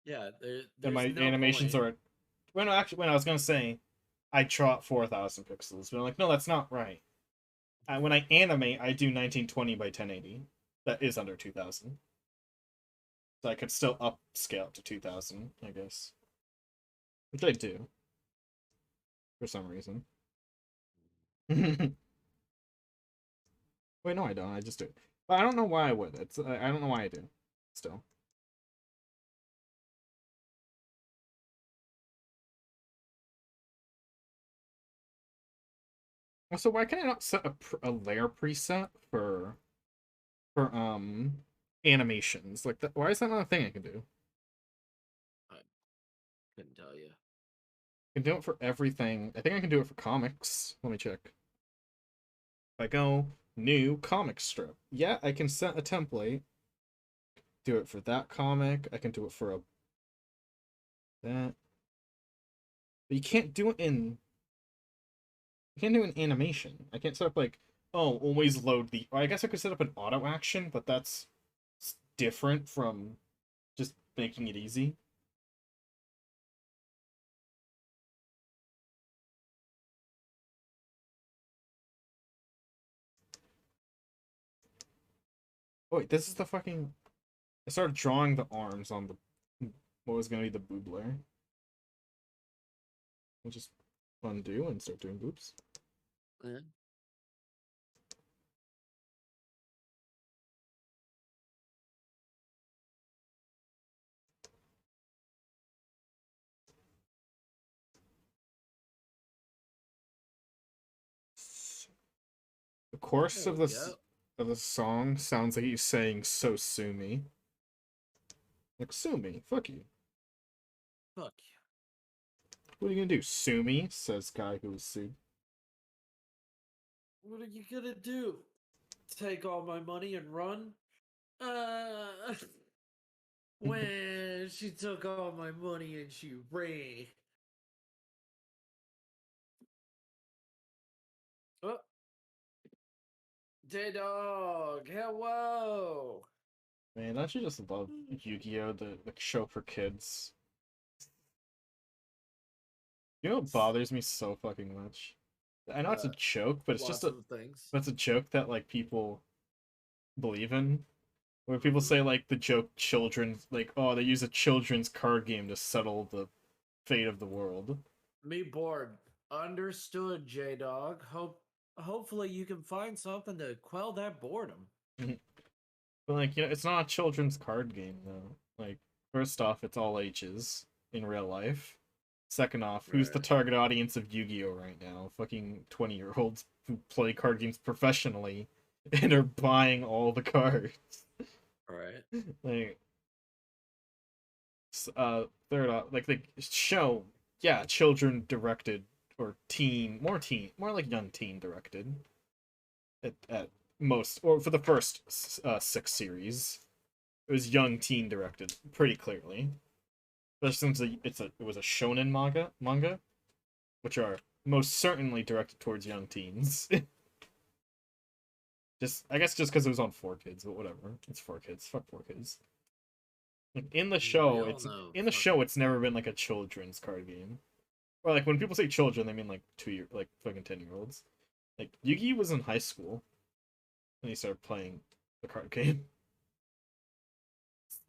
Yeah, and there's my no animations point. are at when I was gonna say I draw at 4,000 pixels, but I'm like, no, that's not right. When I animate, I do 1920 by 1080. That is under 2,000. So I could still upscale to 2,000, I guess. Which I do. For some reason. Wait, no, I don't. I just do. But I don't know why I would. I don't know why I do. Still. Also, why can I not set a layer preset for animations? Like that, why is that not a thing I can do? I couldn't tell you. I can do it for everything. I think I can do it for comics. Let me check. If I go new comic strip. Yeah, I can set a template. Do it for that comic. I can do it for that. But you can't do an animation. I can't set up like, oh, always load the. Or I guess I could set up an auto action, but that's different from just making it easy. Oh wait, this is the fucking. I started drawing the arms on the what was gonna be the boob layer. We'll just undo and start doing boobs. Eh. The chorus There of we this go. of the song sounds like he's saying "so sue me." Like sue me, fuck you. Fuck you. What are you gonna do? Sue me? Says guy who was sued. What are you gonna do? Take all my money and run? Uh, when she took all my money and she ran. Oh, J-Dog, hello. Man, don't you just love Yu-Gi-Oh, the show for kids? You know what bothers me so fucking much? I know it's a joke, but it's just Lots a of things. but it's a joke that like people believe in. Where people Mm-hmm. say like the joke children's like, oh, they use a children's card game to settle the fate of the world. Me bored. Understood, J-Dog. Hopefully you can find something to quell that boredom. But like, it's not a children's card game though. Like, first off, it's all ages in real life. Second off, who's the Right. target audience of Yu-Gi-Oh right now? Fucking 20-year-olds who play card games professionally and are buying all the cards. Right. Like, third off, like the show, yeah, children directed or more like young teen directed at most, or for the first six series. It was young teen directed pretty clearly. Especially since it was a shonen manga, which are most certainly directed towards young teens. Just I guess just because it was on 4Kids, but whatever. It's 4Kids. Fuck 4Kids. Like We all know. in the show it's never been like a children's card game. Or like when people say children, they mean like 2 year like fucking 10-year-olds. Like Yugi was in high school and he started playing the card game.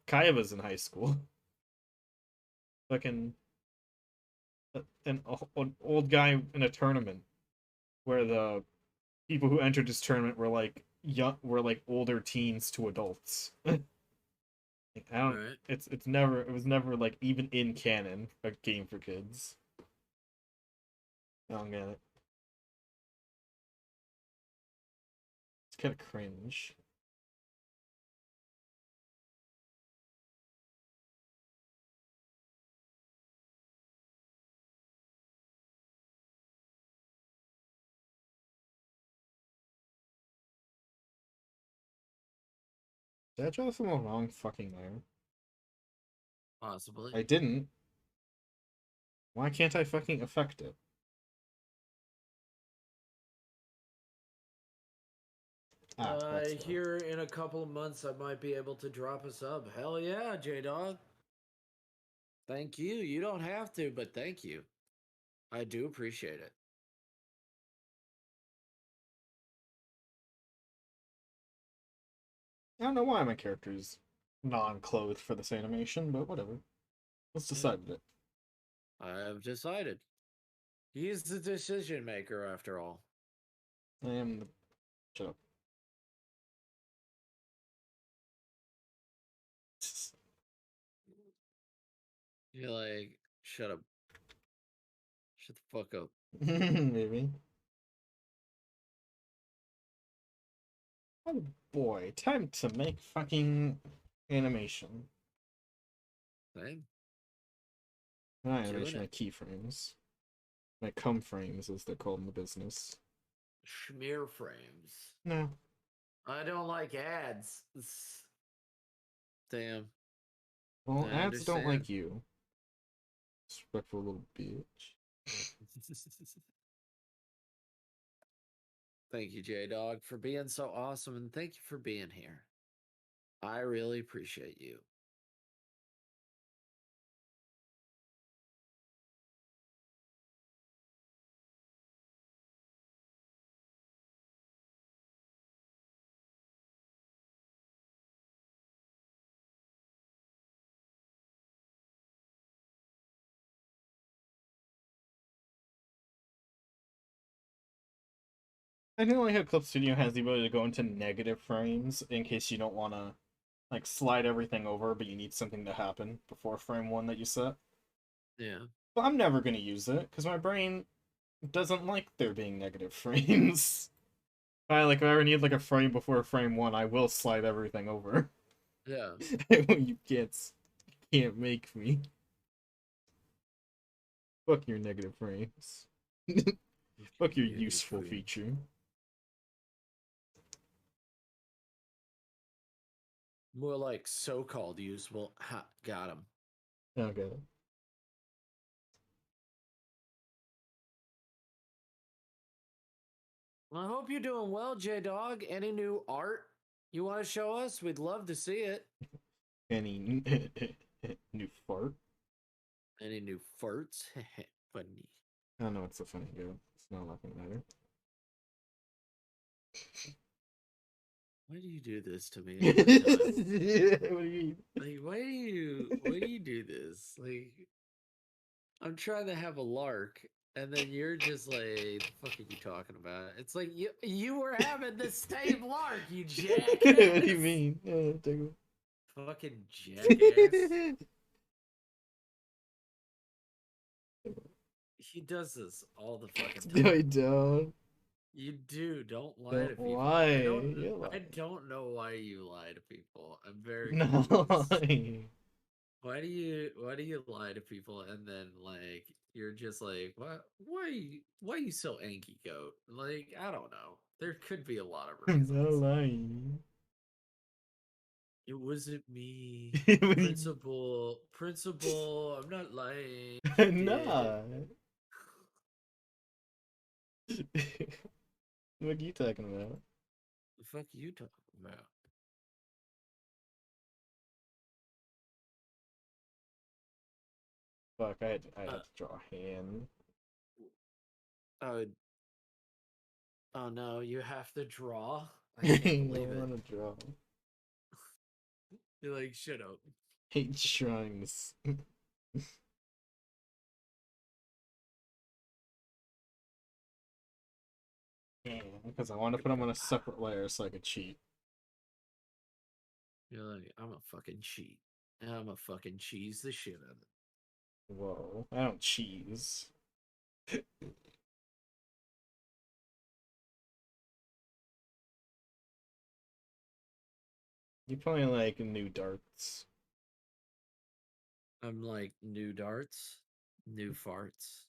Kaya was in high school. Fucking an old guy in a tournament where the people who entered this tournament were like older teens to adults. Like, I don't. Right. It was never like even in canon a game for kids. I don't get it. It's kind of cringe. Did I draw from a wrong fucking layer? Possibly. I didn't. Why can't I fucking affect it? Ah, that's why. Here in a couple of months, I might be able to drop a sub. Hell yeah, J Dog. Thank you. You don't have to, but thank you. I do appreciate it. I don't know why my character's non-clothed for this animation, but whatever. Let's decide it. I have decided. He's the decision maker, after all. I am the. Shut up. You're like, shut up. Shut the fuck up. Maybe. Oh boy, time to make fucking animation. Same. Not Doing animation, my it. keyframes. My cum frames, as they're called in the business. Schmear frames. No. I don't like ads. Damn. Well, I ads don't understand. like you. Disrespectful little bitch. Thank you, J Dog, for being so awesome, and thank you for being here. I really appreciate you. I think only how Clip Studio has the ability to go into negative frames in case you don't want to like slide everything over, but you need something to happen before frame one that you set. Yeah. But I'm never gonna use it because my brain doesn't like there being negative frames. If I ever need like a frame before frame one, I will slide everything over. Yeah. You can't make me. Fuck your negative frames. Fuck your useful feature. More like so-called useful. Ha, got him. Okay. Well, I hope you're doing well, J Dog. Any new art you want to show us? We'd love to see it. Any new fart? Any new farts? Funny. I don't know what's the funny go. It's not looking matter. Why do you do this to me? What do you mean? Like, why do you do this? Like, I'm trying to have a lark, and then you're just like, the fuck are you talking about? It's like you were having the same lark, you jackass. What do you mean? Fucking jackass. He does this all the fucking time. No, I don't. You do. Don't lie Don't to people. lie. I don't know why you lie to people. I'm very No. confused. Why do you lie to people and then like you're just like why are you so anky goat? Like, I don't know. There could be a lot of I'm reasons. not lying. It wasn't me. What do you- Principal, I'm not lying. She I'm did. not. What are you talking about? fuck you talking about? Fuck, I had to draw a hand. Oh, oh no, you have to draw? I I can't believe don't it. want to draw. You're like, shut up. Hate shrines. Yeah, because I want to put them on a separate layer so I could cheat. You're like, I'm a fucking cheat. I'm a fucking cheese the shit out of it. Whoa, I don't cheese. You probably like new darts. I'm like, new darts, new farts.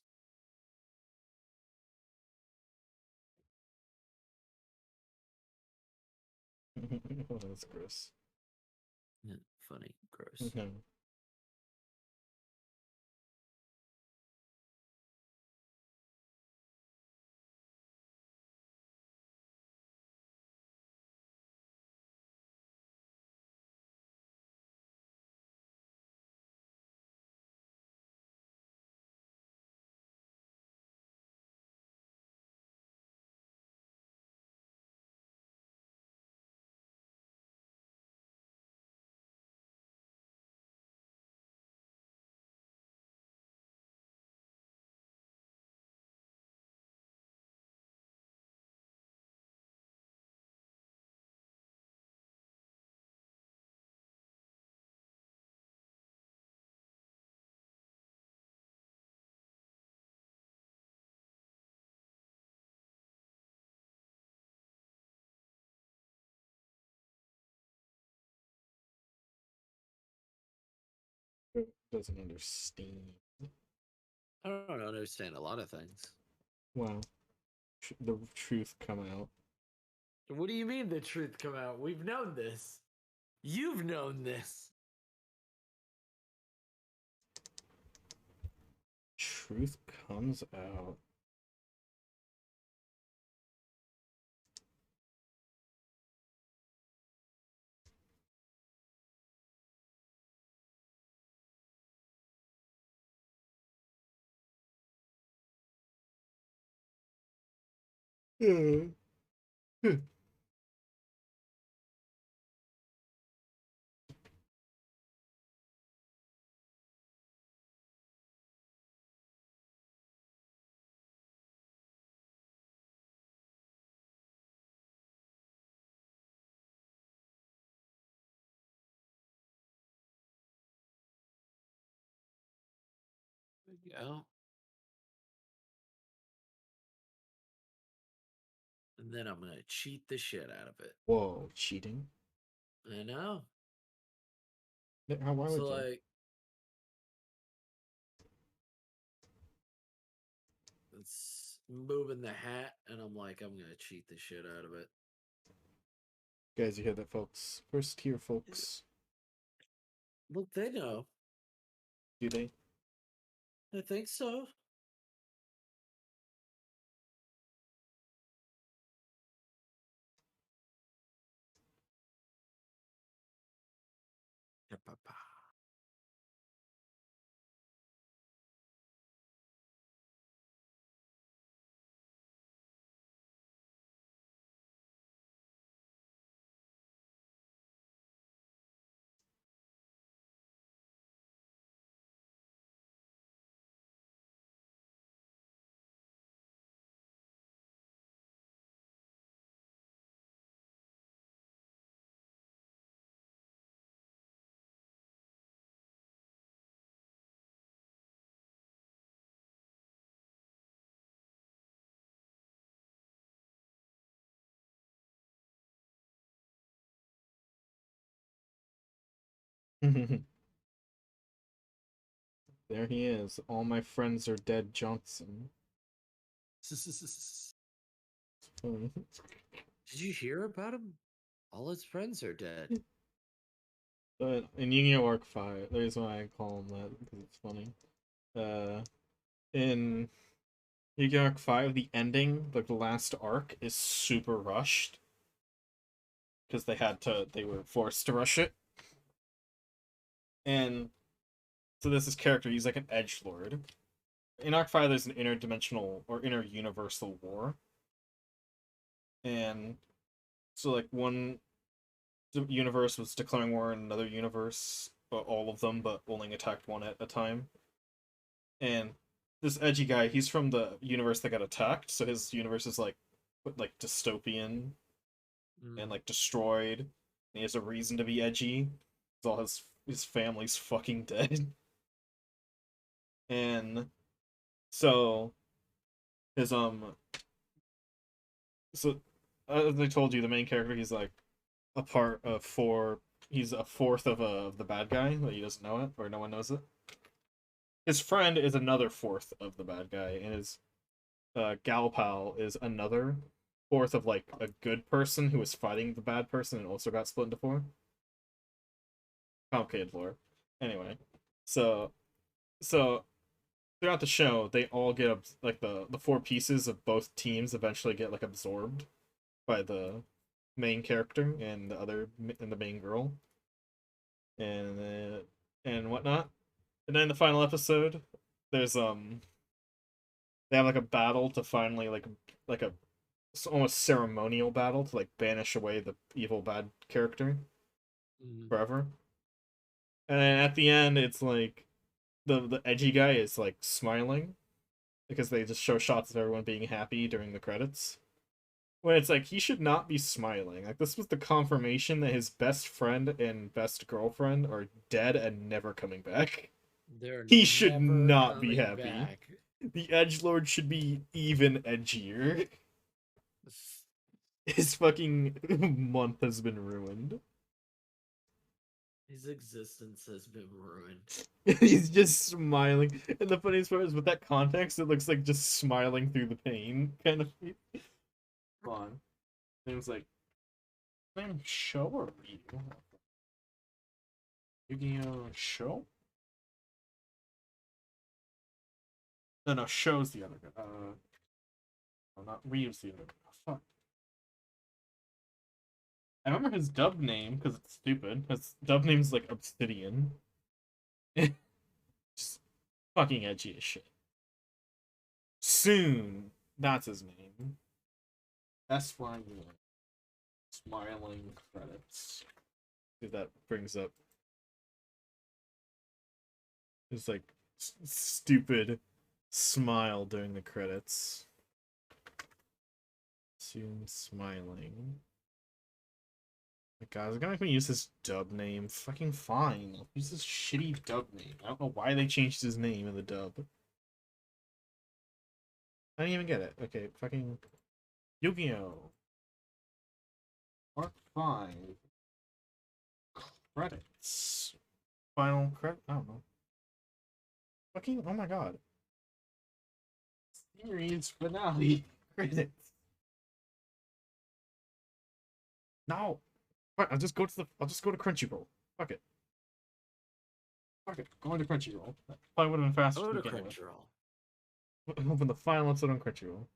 Oh, that's gross. Yeah, funny, gross. Doesn't understand. I don't understand a lot of things. Wow. The truth come out. What do you mean the truth come out? We've known this. You've known this. Truth comes out. There you go. And then I'm gonna cheat the shit out of it. Whoa, cheating? I know. Why So would you? like, it's moving the hat, and I'm like, I'm gonna cheat the shit out of it. Guys, you hear that, folks? First tier, folks. Look, they know. Do they? I think so. There he is. All my friends are dead, Johnson. Funny. Did you hear about him? All his friends are dead. But in Yu-Gi-Oh! Arc 5, the reason why I call him that because it's funny. In Yu-Gi-Oh! Arc 5, the ending, like the last arc, is super rushed. because they were forced to rush it. And so there's this character, he's like an edgelord. In Arc 5, there's an interdimensional or inter-universal war. And so, like, one universe was declaring war in another universe, all of them, but only attacked one at a time. And this edgy guy, he's from the universe that got attacked, so his universe is like dystopian and like destroyed. And he has a reason to be edgy. Cause all his family's fucking dead. And so his so as I told you, the main character, he's like a part of four. He's a fourth of the bad guy, but he doesn't know it, or no one knows it. His friend is another fourth of the bad guy, and his gal pal is another fourth of like a good person who was fighting the bad person and also got split into four. Complicated lore. Anyway, so so throughout the show, they all get like the four pieces of both teams eventually get like absorbed by the main character and the main girl, and whatnot. And then in the final episode, there's they have like a battle to finally like a almost ceremonial battle to like banish away the evil bad character forever. And then at the end, it's like the edgy guy is like smiling because they just show shots of everyone being happy during the credits. When it's like he should not be smiling. Like this was the confirmation that his best friend and best girlfriend are dead and never coming back. They're He should never not be coming happy. back. The edgelord should be even edgier. His fucking month has been ruined. His existence has been ruined. He's just smiling. And the funniest part is with that context, it looks like just smiling through the pain, kind of. Come on. Name's like, name show or read? Yu-Gi-Oh! Show? No, show's the other guy. No, not Ryu's the other guy. Oh, fuck. I remember his dub name because it's stupid. His dub name's like Obsidian. Just fucking edgy as shit. Soon. That's his name. That's why you smiling credits. If that brings up his like stupid smile during the credits. Soon smiling. Guys, I'm gonna make me use his dub name. Fucking fine. I'll use this shitty dub name. I don't know why they changed his name in the dub. I didn't even get it. Okay, fucking Yu-Gi-Oh! Part 5. Credits. Final credit? I don't know. Fucking, oh my god. Series finale credits. No! I'll just go to Crunchyroll. Fuck it. Fuck it. Going to Crunchyroll. That probably would have been faster Go to to begin with. Crunchyroll. Open the final episode on Crunchyroll.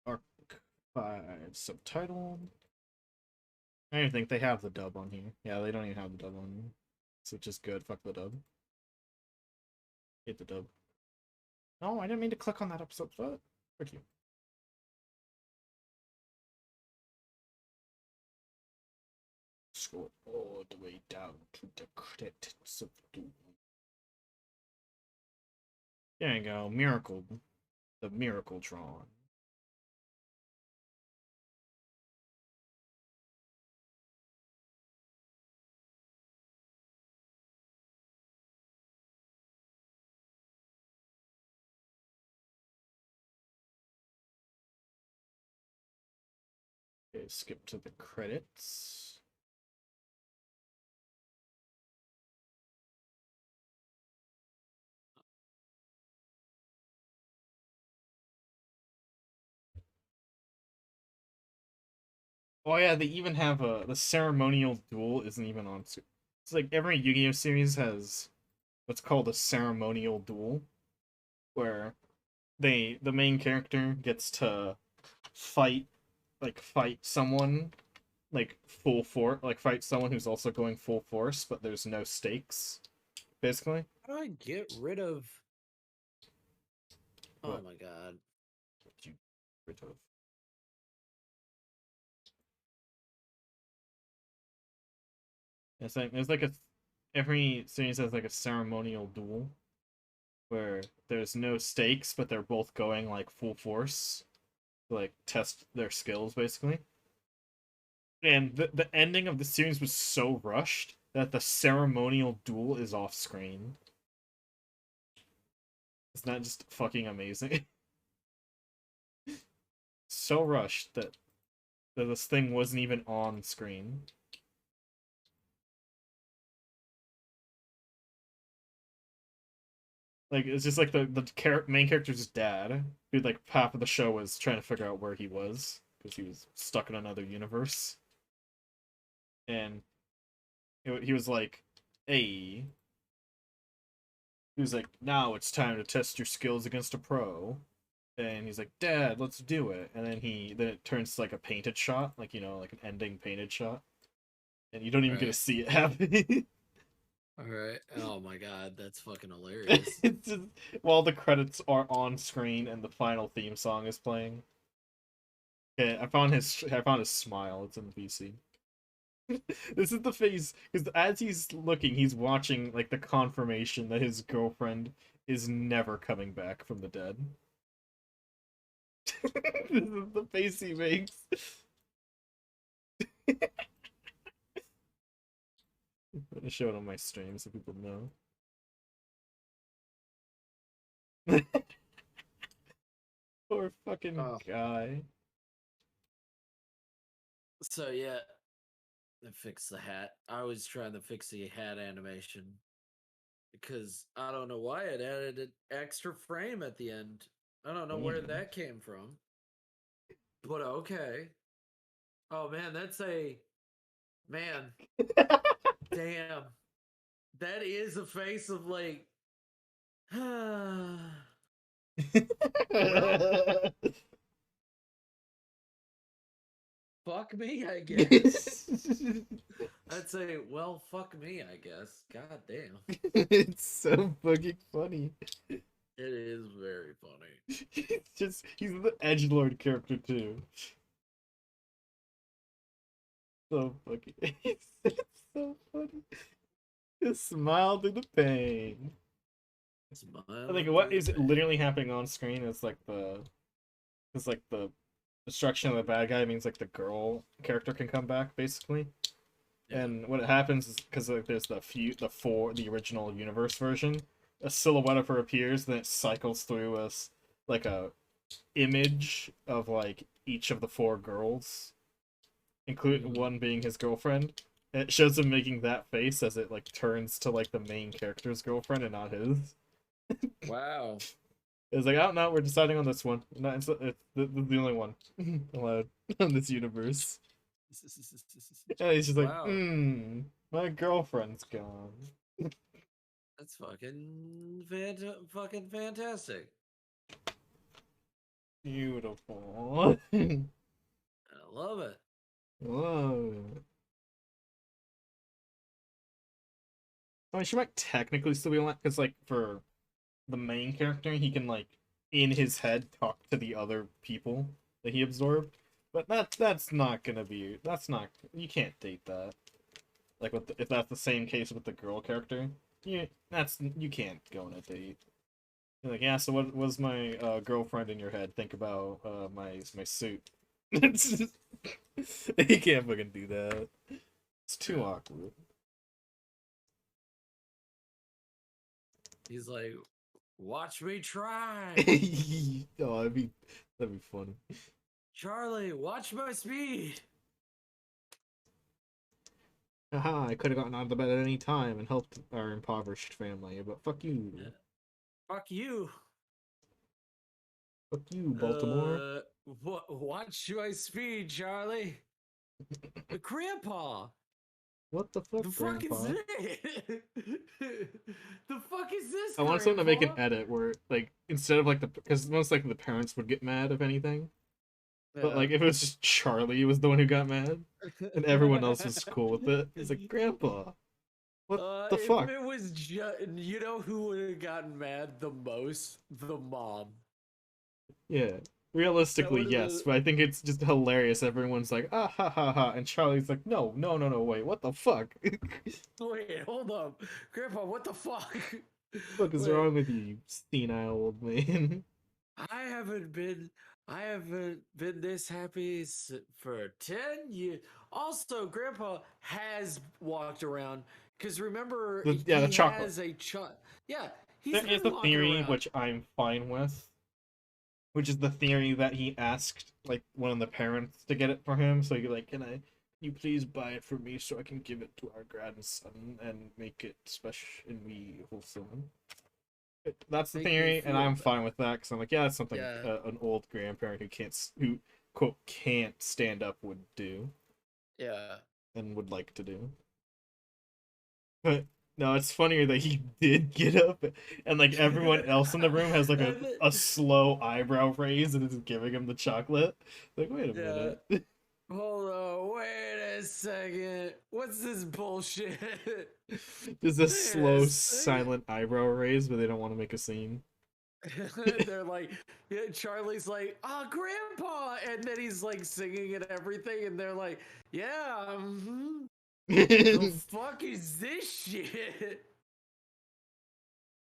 Arc 5 subtitled. I don't even think they have the dub on here. Yeah, they don't even have the dub on here. So it's just good. Fuck the dub. Hate the dub. No, I didn't mean to click on that episode. Fuck you. Scroll all the way down to the credits of Doom. There you go. Miracle. The Miracle Tron. Okay, skip to the credits. Oh yeah, they even have the ceremonial duel isn't even on. It's like every Yu-Gi-Oh series has what's called a ceremonial duel, where the main character gets to fight fight someone like full force, like fight someone who's also going full force, but there's no stakes, basically. How do I get rid of? Oh What my god. did you get rid of? There's like a every series has like a ceremonial duel where there's no stakes, but they're both going like full force to like test their skills basically. And the ending of the series was so rushed that the ceremonial duel is off screen. Isn't that just fucking amazing? So rushed that this thing wasn't even on screen. Like it's just like the main character's dad, who like half of the show was trying to figure out where he was because he was stuck in another universe, and he was like, "Hey," he was like, "Now it's time to test your skills against a pro." And he's like, "Dad, let's do it." And then it turns to like a painted shot, like like an ending painted shot, and you don't even get to Right. see it happening. All right. Oh my god, that's fucking hilarious. It's just while the credits are on screen and the final theme song is playing. Okay, I found his smile. It's in the PC. This is the face because as he's looking, he's watching like the confirmation that his girlfriend is never coming back from the dead. This is the face he makes. I'm gonna show it on my stream so people know. Poor fucking Oh, guy. so yeah, I fixed the hat. I was trying to fix the hat animation because I don't know why it added an extra frame at the end. I don't know where Mm. that came from, but okay. Oh man, that's a man. Damn, that is a face of like. Well, fuck me, I guess. I'd say, well, fuck me, I guess. God damn. It's so fucking funny. It is very funny. He's the edge lord character too. So fucking it's so funny. Just smile through the pain. I think Smiling what through the is pain. literally happening on screen is like the destruction of the bad guy means like the girl character can come back basically. Yeah. And what happens is because like, there's the original universe version, a silhouette of her appears, then it cycles through us like a image of like each of the four girls, include Mhm. one being his girlfriend. And it shows him making that face as it like turns to like the main character's girlfriend and not his. Wow. It's like, oh no, we're deciding on this one. Not the only one allowed on this universe. And he's just like, Wow. my girlfriend's gone. That's fucking fantastic. Beautiful. I love it. Whoa. I mean, she might technically still be alive because, like, for the main character, he can like in his head talk to the other people that he absorbed. But that's not gonna be that's not you can't date that. Like if that's the same case with the girl character, you can't go on a date. You're like, yeah, so what was my girlfriend in your head? Think about my suit. You can't fucking do that. It's too Yeah. awkward. He's like, watch me try. Oh, that'd be funny. Charlie, watch my speed. Haha, I could have gotten out of the bed at any time and helped our impoverished family, but fuck Yeah. you. Fuck you. Fuck you, Baltimore. Watch my speed, Charlie. Grandpa, What the fuck, the fuck is Grandpa? this? The fuck is this, I want someone to make an Grandpa? edit where, like, instead of like the, because most likely the parents would get mad if anything, but Yeah. like if it was just Charlie was the one who got mad and everyone else was cool with it, he's like, Grandpa, what the If fuck? it was just, you know who would have gotten mad the most? The mom. Yeah. That Realistically, would have yes, been. but I think it's just hilarious. Everyone's like, ah ha ha ha, and Charlie's like, no, no, no, no, wait, what the fuck? Wait, hold up, Grandpa. What the fuck? Fuck is Wait, wrong with you, you senile old man? I haven't been. I haven't been this happy for 10 years. Also, Grandpa has walked around because remember The he chocolate. has a child. Yeah, There he's is been a walking theory around. which I'm fine with, which is the theory that he asked like one of the parents to get it for him. So you're like, can you please buy it for me so I can give it to our grandson and make it special and be wholesome. That's the Make me theory, and feel I'm better. fine with that because I'm like, yeah, that's something Yeah, an old grandparent who quote can't stand up would do yeah. and would like to do. But no, it's funnier that he did get up and like everyone else in the room has like And a slow eyebrow raise and is giving him the chocolate. Like, wait a yeah. minute. Hold on, wait a second. What's this bullshit? There's a Wait a slow, second. silent eyebrow raise, but they don't want to make a scene. They're like, yeah, Charlie's like, oh, Grandpa. And then he's like singing and everything. And they're like, yeah, the fuck is this shit?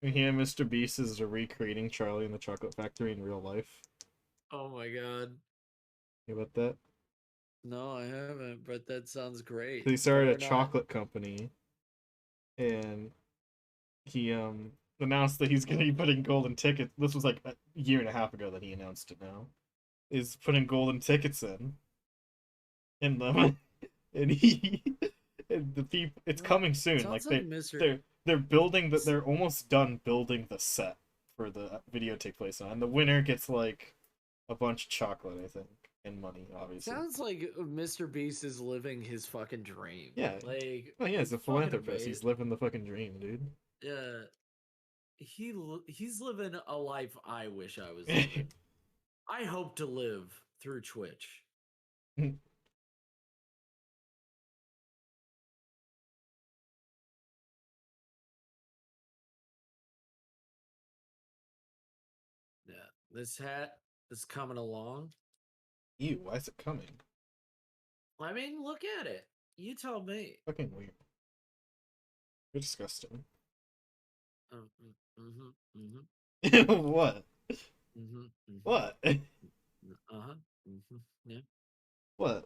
Yeah, Mr. Beast is recreating Charlie in the Chocolate Factory in real life. Oh my God. You about that? No, I haven't, but that sounds So great. he started a Better not. chocolate company, and he announced that he's gonna be putting golden tickets. This was like a year and a half ago that he announced it. Now is putting golden tickets in them, and he and the people. It's Well, coming soon. Like sounds like Mr. they're building that. They're almost done building the set for the video to take place on. And the winner gets like a bunch of chocolate, I think, and money, obviously. Sounds like Mr. Beast is living his fucking dream. Yeah. Like, Oh yeah, he's it's a fucking philanthropist. amazing. He's living the fucking dream, dude. Yeah, he's living a life I wish I was living. I hope to live through Twitch. Yeah, this hat is coming along. Ew, why is it coming? I mean, look at it. You tell me. Fucking weird. You're disgusting. Mm-hmm, mm-hmm, What? mm-hmm, mm-hmm. What? Uh-huh. Mm-hmm. Yeah. What?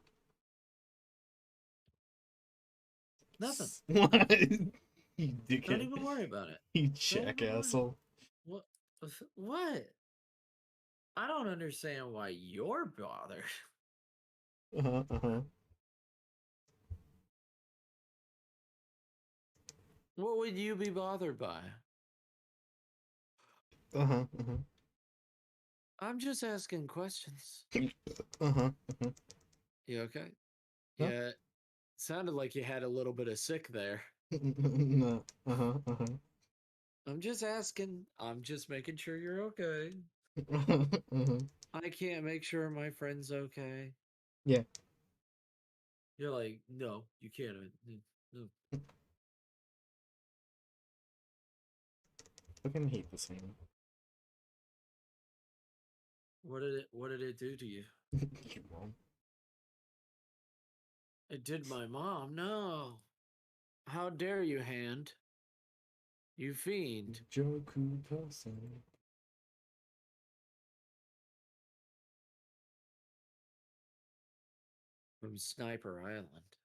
Nothing. What? Nothing. You Don't dickhead. even worry about it. You Don't even worry. jackassle. What? What? I don't understand why you're bothered. Uh-huh, uh-huh. What would you be bothered by? Uh-huh, uh-huh. I'm just asking questions. Uh-huh, uh-huh. You okay? Huh? Yeah, sounded like you had a little bit of sick there. No. Uh-huh, uh-huh. I'm just asking. I'm just making sure you're okay. Uh-huh, uh-huh. I can't make sure my friend's okay. Yeah. You're like, no, you can't. No. Fucking hate this thing. What did it do to you? You won't. It did my mom. No. How dare you, Hand? You fiend. Joku person. From Sniper Island.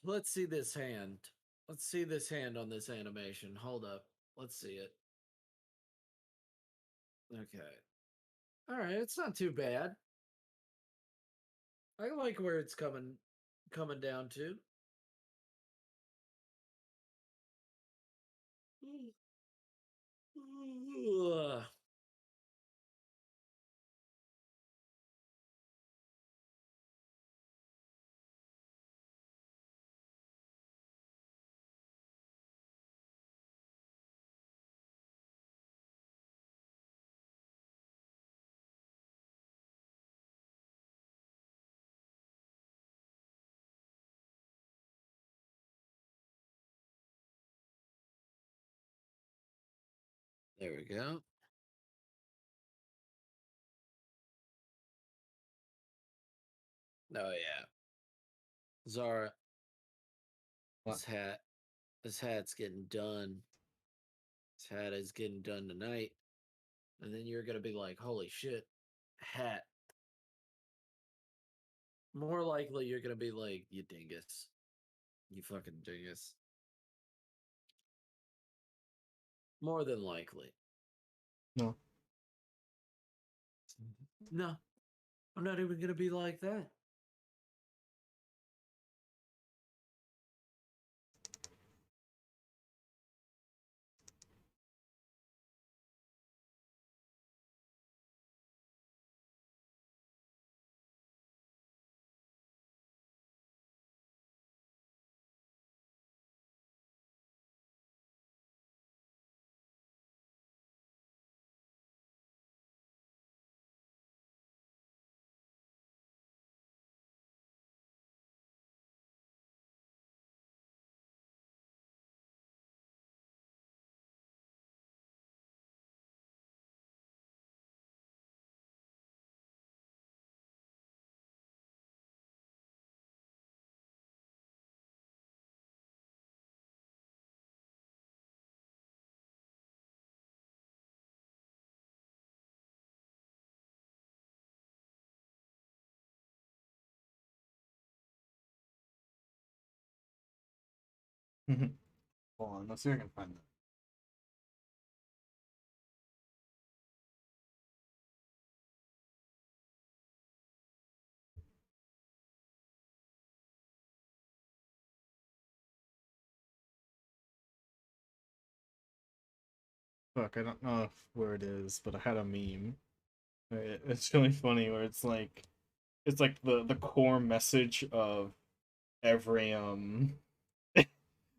Let's see this hand. Let's see this hand on this animation. Hold up. Let's see it. Okay. All right, it's not too bad. I like where it's coming down to. Ugh. There we go. Oh yeah. Zara, What? this hat's getting done. This hat is getting done tonight. And then you're gonna be like, holy shit, hat. More likely you're gonna be like, you dingus. You fucking dingus. More than likely. No. No, I'm not even gonna be like that. Hold on, let's see if I can find that. Fuck, I don't know where it is, but I had a meme. It's really funny where it's like the core message of every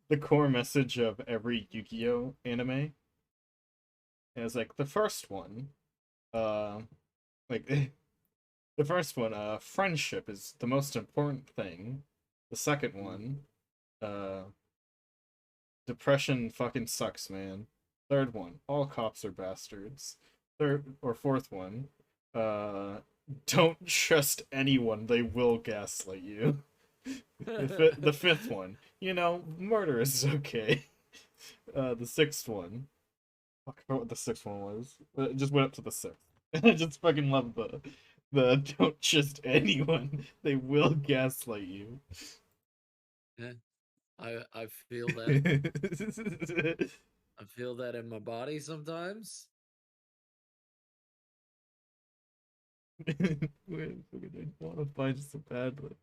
the core message of every Yu-Gi-Oh anime. And it's like the first one, uh, like the first one, friendship is the most important thing. The second one, uh, depression fucking sucks, man. Third one, all cops are bastards. Third or fourth one, uh, don't trust anyone, they will gaslight you. The fifth one, murder is okay. The sixth one, fuck, I forgot what the sixth one was. But it just went up to the sixth. I just fucking love the don't trust anyone, they will gaslight you. Yeah, I feel that. I feel that in my body sometimes. Where the fuck did I want to find so badly?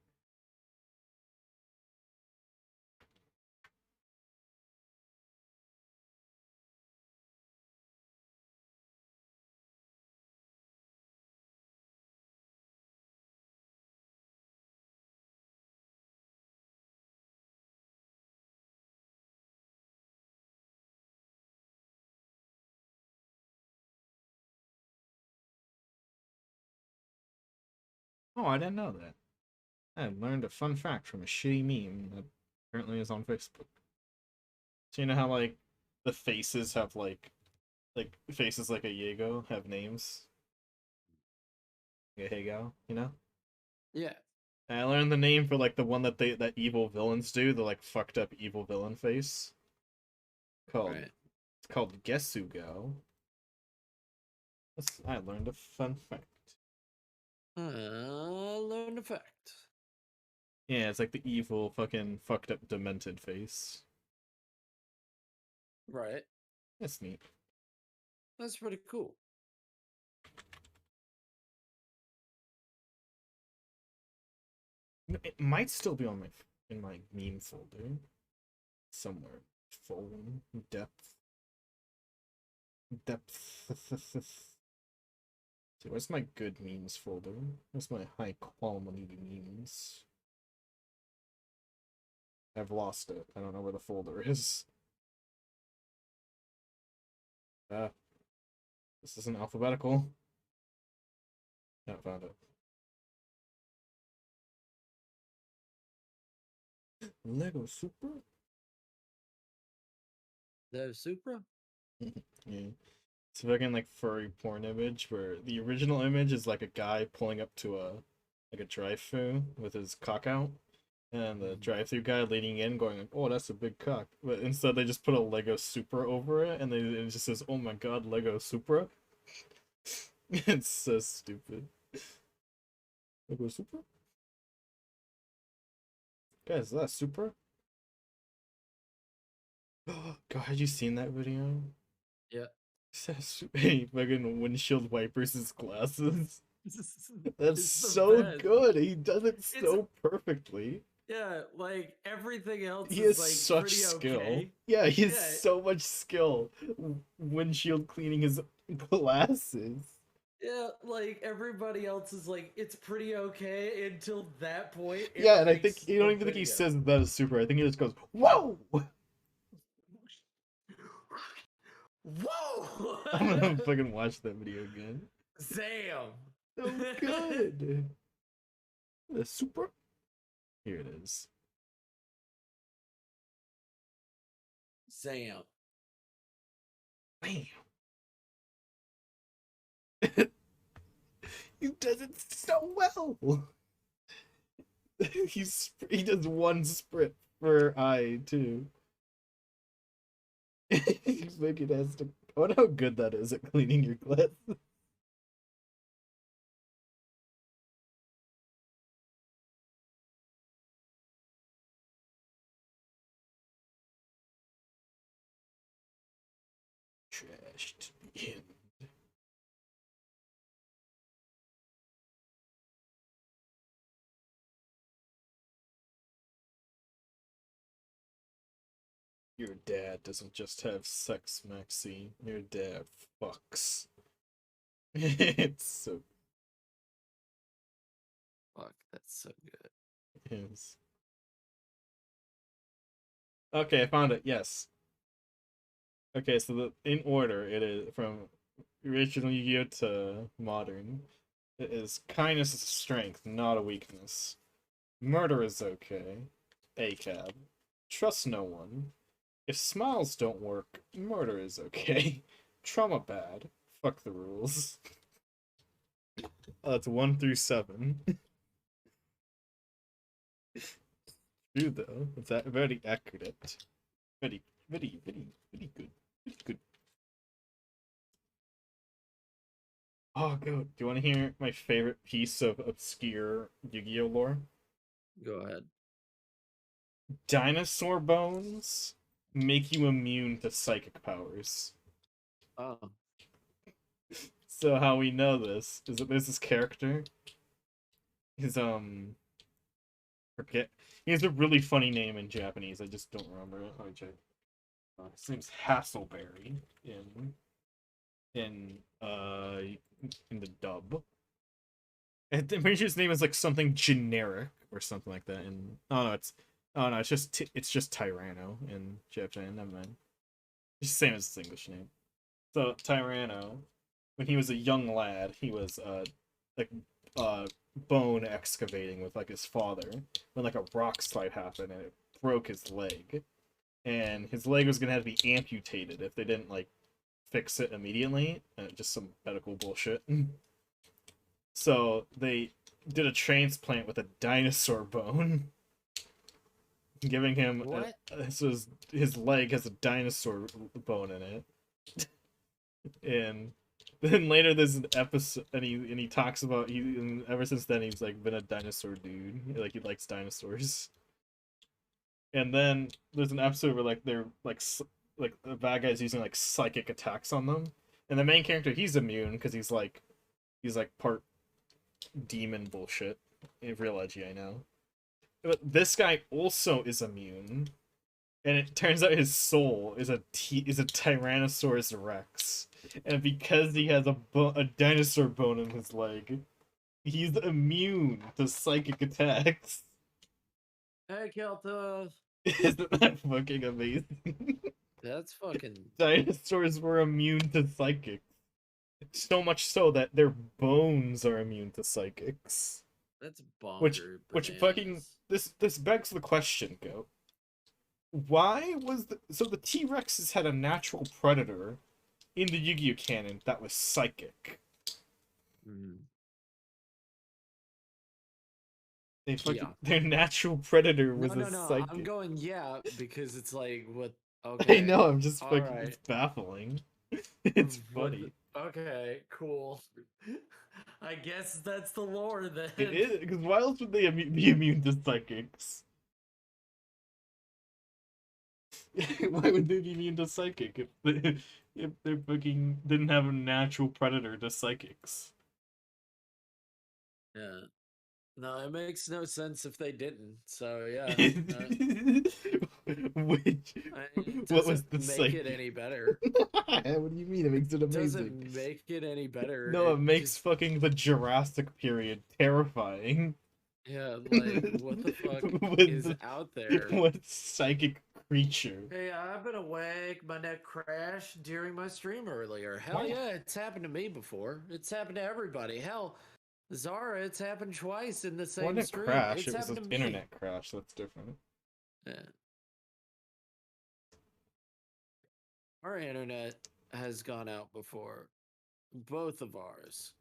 Oh, I didn't know that. I learned a fun fact from a shitty meme that apparently is on Facebook. So you know how like the faces have like faces like a Yago have names? Like a Hago, you know? Yeah. And I learned the name for like the one that evil villains do, the like fucked up evil villain face. Called Right. It's called Gesugo. I learned a fun fact. Learn a fact. Yeah, it's like the evil, fucking fucked up, demented face. Right. That's neat. That's pretty cool. It might still be on my in my meme folder somewhere. Phone depth. See, where's my good memes folder? Where's my high quality memes? I've lost it. I don't know where the folder is. This isn't alphabetical. I found it. Lego Super? The Supra? Yeah. It's a fucking like furry porn image where the original image is like a guy pulling up to a drive-through with his cock out, and the drive-through guy leaning in going like, "Oh, that's a big cock." But instead they just put a Lego Supra over it, and it just says, "Oh my god, Lego Supra." It's so stupid. Lego Supra? Guys, is that Supra? God, had you seen that video? Yeah. He fucking windshield wipers his glasses. That's It's the so best. good. He does it It's so perfectly. yeah, like everything else He is has like such pretty skill. okay. Yeah, he has Yeah, so much skill. Windshield cleaning his glasses. yeah, like everybody else is like it's pretty okay until that point. Yeah, It and I think makes you the don't even think he video. says that is super. I think he just goes, "Whoa!" Whoa! I'm gonna fucking watch that video again. Sam. So good. The super. Here it is. Sam. Bam. He does it so well. He does one sprint per eye too. He fucking has to. I wonder how good that is at cleaning your glasses. Trash to the end. Your dad doesn't just have sex, Maxine. Your dad fucks. It's so Fuck, that's so good. is. Okay, I found it. Yes. Okay, so in order it is from original Yu-Gi-Oh to modern. It is kindness is a strength, not a weakness. Murder is okay. ACAB. Trust no one. If smiles don't work, murder is okay. Trauma bad. Fuck the rules. That's 1 through 7. True though. It's very accurate. Very, very good. Very good. Oh, go. Do you want to hear my favorite piece of obscure Yu-Gi-Oh lore? Go ahead. Dinosaur bones make you immune to psychic powers. Oh. So how we know this is that there's this character. His forget. He has a really funny name in Japanese. I just don't remember it. Let me check. His name's Hasselberry in uh in the dub. I'm pretty sure his name is like something generic or something like that. And oh no, it's just Tyranno in Japan. Never mind. It's the same as his English name. So Tyranno, when he was a young lad, he was like uh bone excavating with like his father when like a rock slide happened and it broke his leg. And his leg was gonna have to be amputated if they didn't like fix it immediately. Just some medical bullshit. So they did a transplant with a dinosaur bone, giving him What? so his leg has a dinosaur bone in it, and then later there's an episode, and he talks about and ever since then he's like been a dinosaur dude. Like he likes dinosaurs. And then there's an episode where like they're like the bad guys using like psychic attacks on them, and the main character he's immune because he's like part demon bullshit. Real edgy, I know. But this guy also is immune, and it turns out his soul is a Tyrannosaurus Rex, and because he has a dinosaur bone in his leg, he's immune to psychic attacks. Hey, Kelta. Isn't that fucking amazing? That's fucking. Dinosaurs were immune to psychics, so much so that their bones are immune to psychics. That's Which bonkers. which fucking this begs the question, Go. Why was the T-Rexes had a natural predator in the Yu-Gi-Oh canon that was psychic? Mm. They their natural predator was no, a no. psychic. I'm going because it's like what. I Okay. know. I'm just fucking. Right. It's baffling. It's funny. Okay, cool. I guess that's the lore then. It is because why else would they be immune to psychics? Why would they be immune to psychic if they fucking didn't have a natural predator to psychics? Yeah. No, it makes no sense if they didn't. So yeah. Which what was the make it any better? What do you mean? It makes it amazing. Doesn't make it any better. No, it makes fucking the Jurassic period terrifying. Yeah, like what the fuck is out there? What psychic creature? Hey, I've been awake. My neck crashed during my stream earlier. Hell yeah, it's happened to me before. It's happened to everybody. Hell, Zara, it's happened twice in the same stream. Crash. It's it was happened an to me. internet crash. That's different. Yeah. Our internet has gone out before. Both of ours.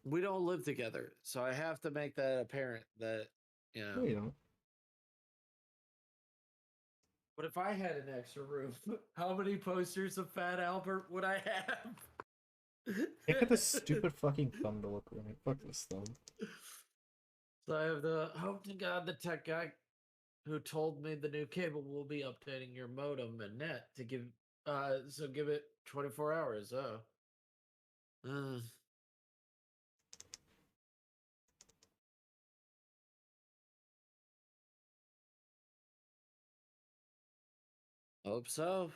We don't live together, so I have to make that apparent that, you know. No, you don't. But if I had an extra room, how many posters of Fat Albert would I have? Look at this stupid fucking thumb to look at me. Fuck this thumb. So I have the hope to God the tech guy who told me the new cable will be updating your modem and net to give so give it 24 hours. Hope so.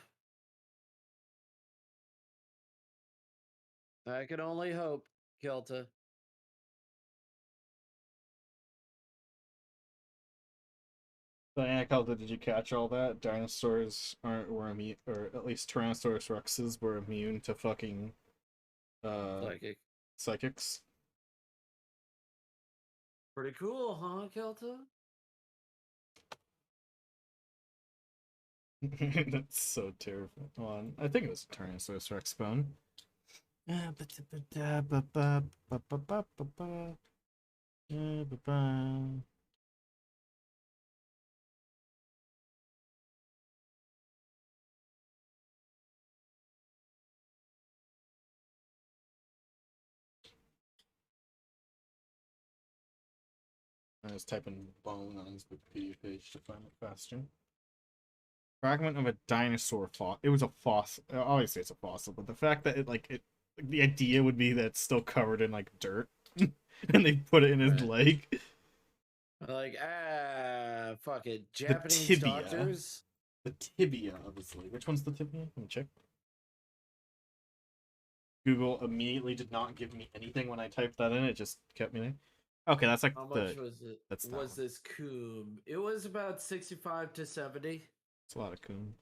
I can only hope, Kelta. So, yeah, Calda, did you catch all that? Dinosaurs were immune, or at least Tyrannosaurus Rexes were immune to fucking psychics. Pretty cool, huh, Kelta? That's so terrifying. Hold on. I think it was Tyrannosaurus Rex bone. I was typing bone on his Wikipedia page to find it faster. Fragment of a dinosaur fossil. It was a fossil. Obviously, it's a fossil, but the fact that the idea would be that it's still covered in like dirt, and they put it in his leg. Like, fuck it. Japanese doctors. The tibia, obviously. Which one's the tibia? Let me check. Google immediately did not give me anything when I typed that in. It just kept me there. Okay, that's like how much was it? Was this coom? It was about 65 to 70. It's a lot of coom.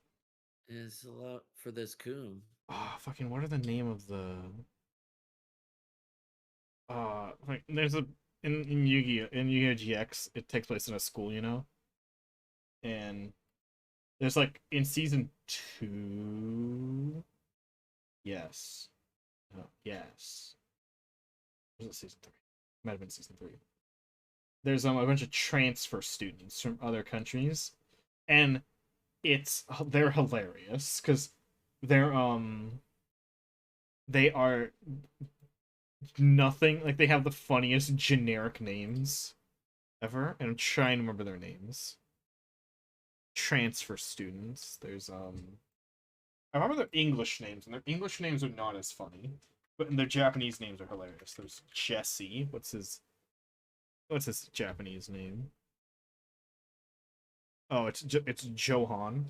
It's a lot for this coom. Oh, fucking! What are the name of the? Like there's in Yu-Gi-Oh! In Yu-Gi-Oh! GX, it takes place in a school, you know. And there's like in season 2. Yes. No, yes. Was it season 3? Might have been season 3. There's a bunch of transfer students from other countries, and they're hilarious because they're They are nothing like they have the funniest generic names ever, and I'm trying to remember their names. Transfer students. There's I remember their English names, and their English names are not as funny, but their Japanese names are hilarious. There's Jesse. What's his Japanese name? Oh, it's Johan.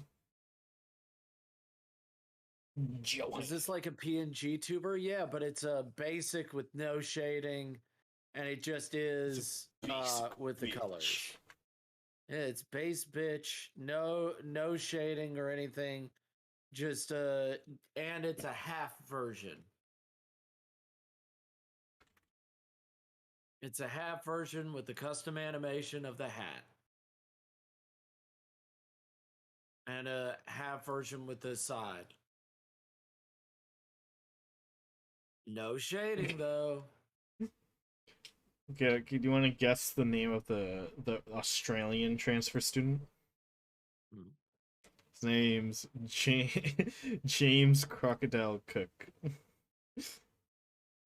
Johan. Is this like a PNG tuber? Yeah, but it's a basic with no shading, and it just is with the colors. Yeah, it's base bitch, no shading or anything. Just and it's a half version. It's a half version with the custom animation of the hat. And a half version with the side. No shading though. Okay, do you want to guess the name of the Australian transfer student? Hmm. His name's James Crocodile Cook.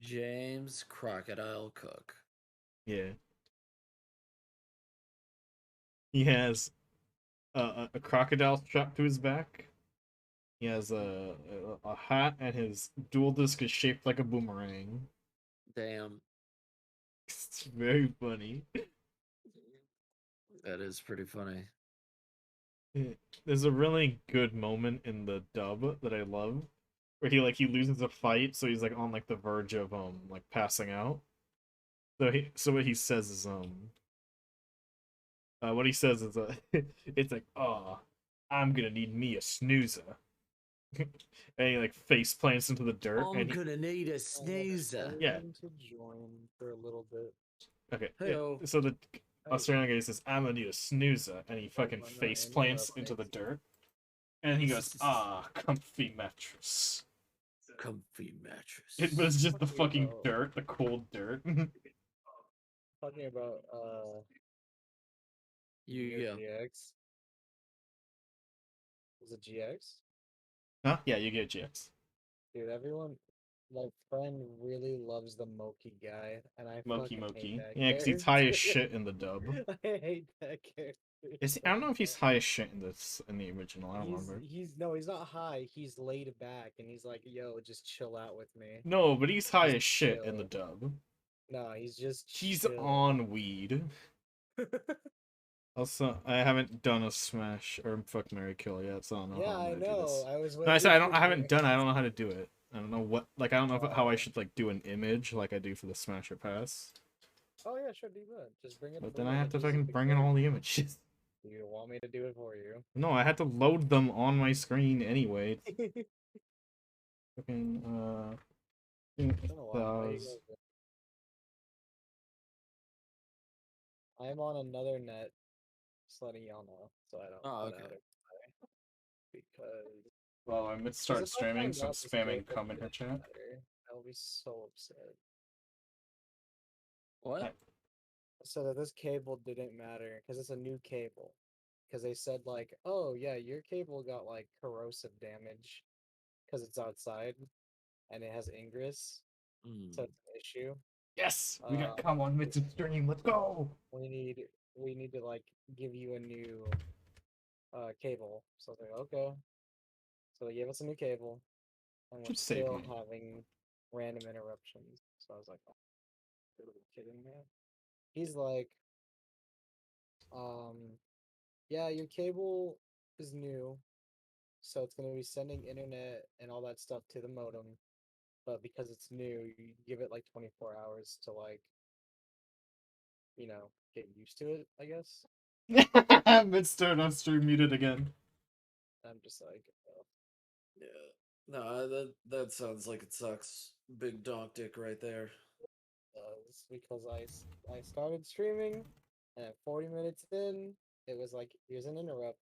James Crocodile Cook. Yeah. He has a crocodile strapped to his back. He has a hat, and his dual disc is shaped like a boomerang. Damn. It's very funny. That is pretty funny. There's a really good moment in the dub that I love, where he loses a fight, so he's like on like the verge of like passing out. So what he says is what he says is it's like, oh, I'm gonna need me a snoozer. And he like face plants into the dirt, I'm and gonna need a snoozer. yeah. To join for a little bit. Okay, yeah. Hey-o. So the Australian guy says, I'm gonna need a snoozer, and he fucking I'm not face plants into the dirt, and he goes, ah, comfy mattress. Comfy mattress. It was just the Talking fucking about- dirt, the cold dirt. Talking about Yu-Gi-Oh. GX. Is it GX? Huh? Yeah, you get GX. Dude, everyone, my friend really loves the Moki guy, and I Moki fucking hate Moki. that Yeah, because he's high as character. shit in the dub. I hate that character. I don't know if he's high as shit in the original. I don't He's remember. he's no, he's not high. He's laid back, and he's like, "Yo, just chill out with me." No, but he's high Just as shit in the chill. dub. No, he's just He's chill. on weed. Also, I haven't done a smash or fuck Mary Kill yet, so I don't know Yeah, how I'm I gonna do know. this. I was No, I waiting said I for haven't you. done it. I don't know how to do it. I don't know what I don't know how I should like do an image like I do for the Smasher Pass. Oh yeah, sure, do that. Just bring it. But bring then I have to images fucking of the bring in all the images. You want me to do it for you? No, I had to load them on my screen anyway. Fucking It's been a while. How you those. guys doing? I'm on another net, just letting y'all know, so I don't Oh, run okay. out of time. Because Well, I'm gonna 'cause start if I streaming, find so I'm out this cable spamming come in her didn't chat. matter, I'll be so upset. What? So that this cable didn't matter because it's a new cable. Because they said like, oh yeah, your cable got like corrosive damage because it's outside and it has ingress, so Mm. it's an issue. Yes, we got Uh, come on mid stream. Let's go. we need we need to like give you a new cable. So I was like, okay. So they gave us a new cable, and we're Should save still money. having random interruptions. So I was like, oh, you're kidding me? He's like, yeah, your cable is new, so it's gonna be sending internet and all that stuff to the modem. But because it's new, you give it like 24 hours to like, get used to it, I guess. Mid start on stream muted again. I'm just like, Yeah. No, that sounds like it sucks. Big donk dick right there. it's because I started streaming, and at 40 minutes in, it was like, here's an interrupt.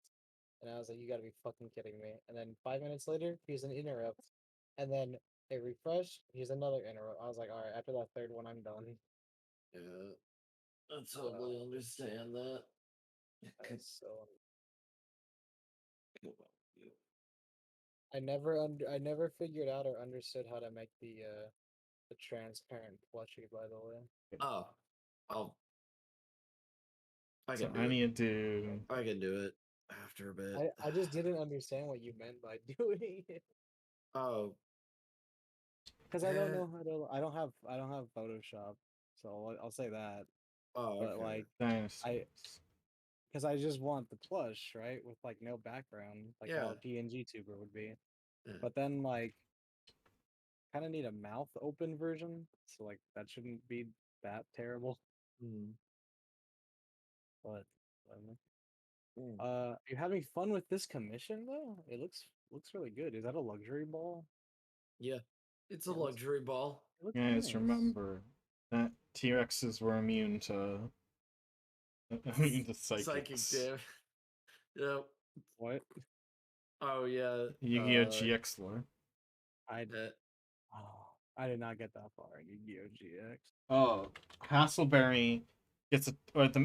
And I was like, you gotta be fucking kidding me. And then 5 minutes later, here's an interrupt. And then it refreshed, here's another interrupt. I was like, alright, after that third one, I'm done. Yeah. I totally understand that. I was so I never figured out or understood how to make the transparent plushie. By the way, Oh, I'll. I So can do I it. need to. I can do it after a bit. I just didn't understand what you meant by doing it Oh, because I don't eh, know how to. I don't have Photoshop, so I'll say that. oh, But okay. like Dinosaurs. because I just want the plush, right, with like no background, like how Yeah. a PNG tuber would be. Yeah. But then like kind of need a mouth open version, so like that shouldn't be that terrible. Hmm. But whatever. Hmm. You having fun with this commission though? It looks really good. Is that a luxury ball? Yeah, it's a Yeah, luxury ball. it looks Guys, nice. remember that T-Rexes were immune to immune to Psychic psychics. damn. Yep. What? Oh yeah. Yu-Gi-Oh! GX lore. I Uh, oh, I did not get that far in Yu-Gi-Oh! GX. Oh, Hasselberry gets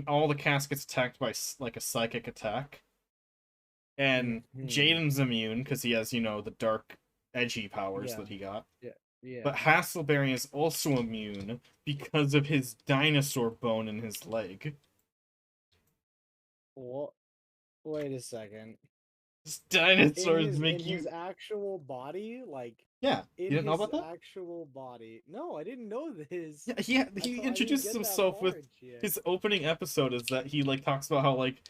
all the cast gets attacked by like a psychic attack, and Hmm. Jaden's immune because he has the dark, edgy powers Yeah. that he got. Yeah. Yeah. But Hasselberry is also immune because of his dinosaur bone in his leg. What? Wait a second. His dinosaurs In make his you. actual body, like Yeah, in you didn't know his about that? actual body. No, I didn't know this. Yeah, I he thought I didn't introduces get that himself far with in GX. his opening episode is that he like talks about how like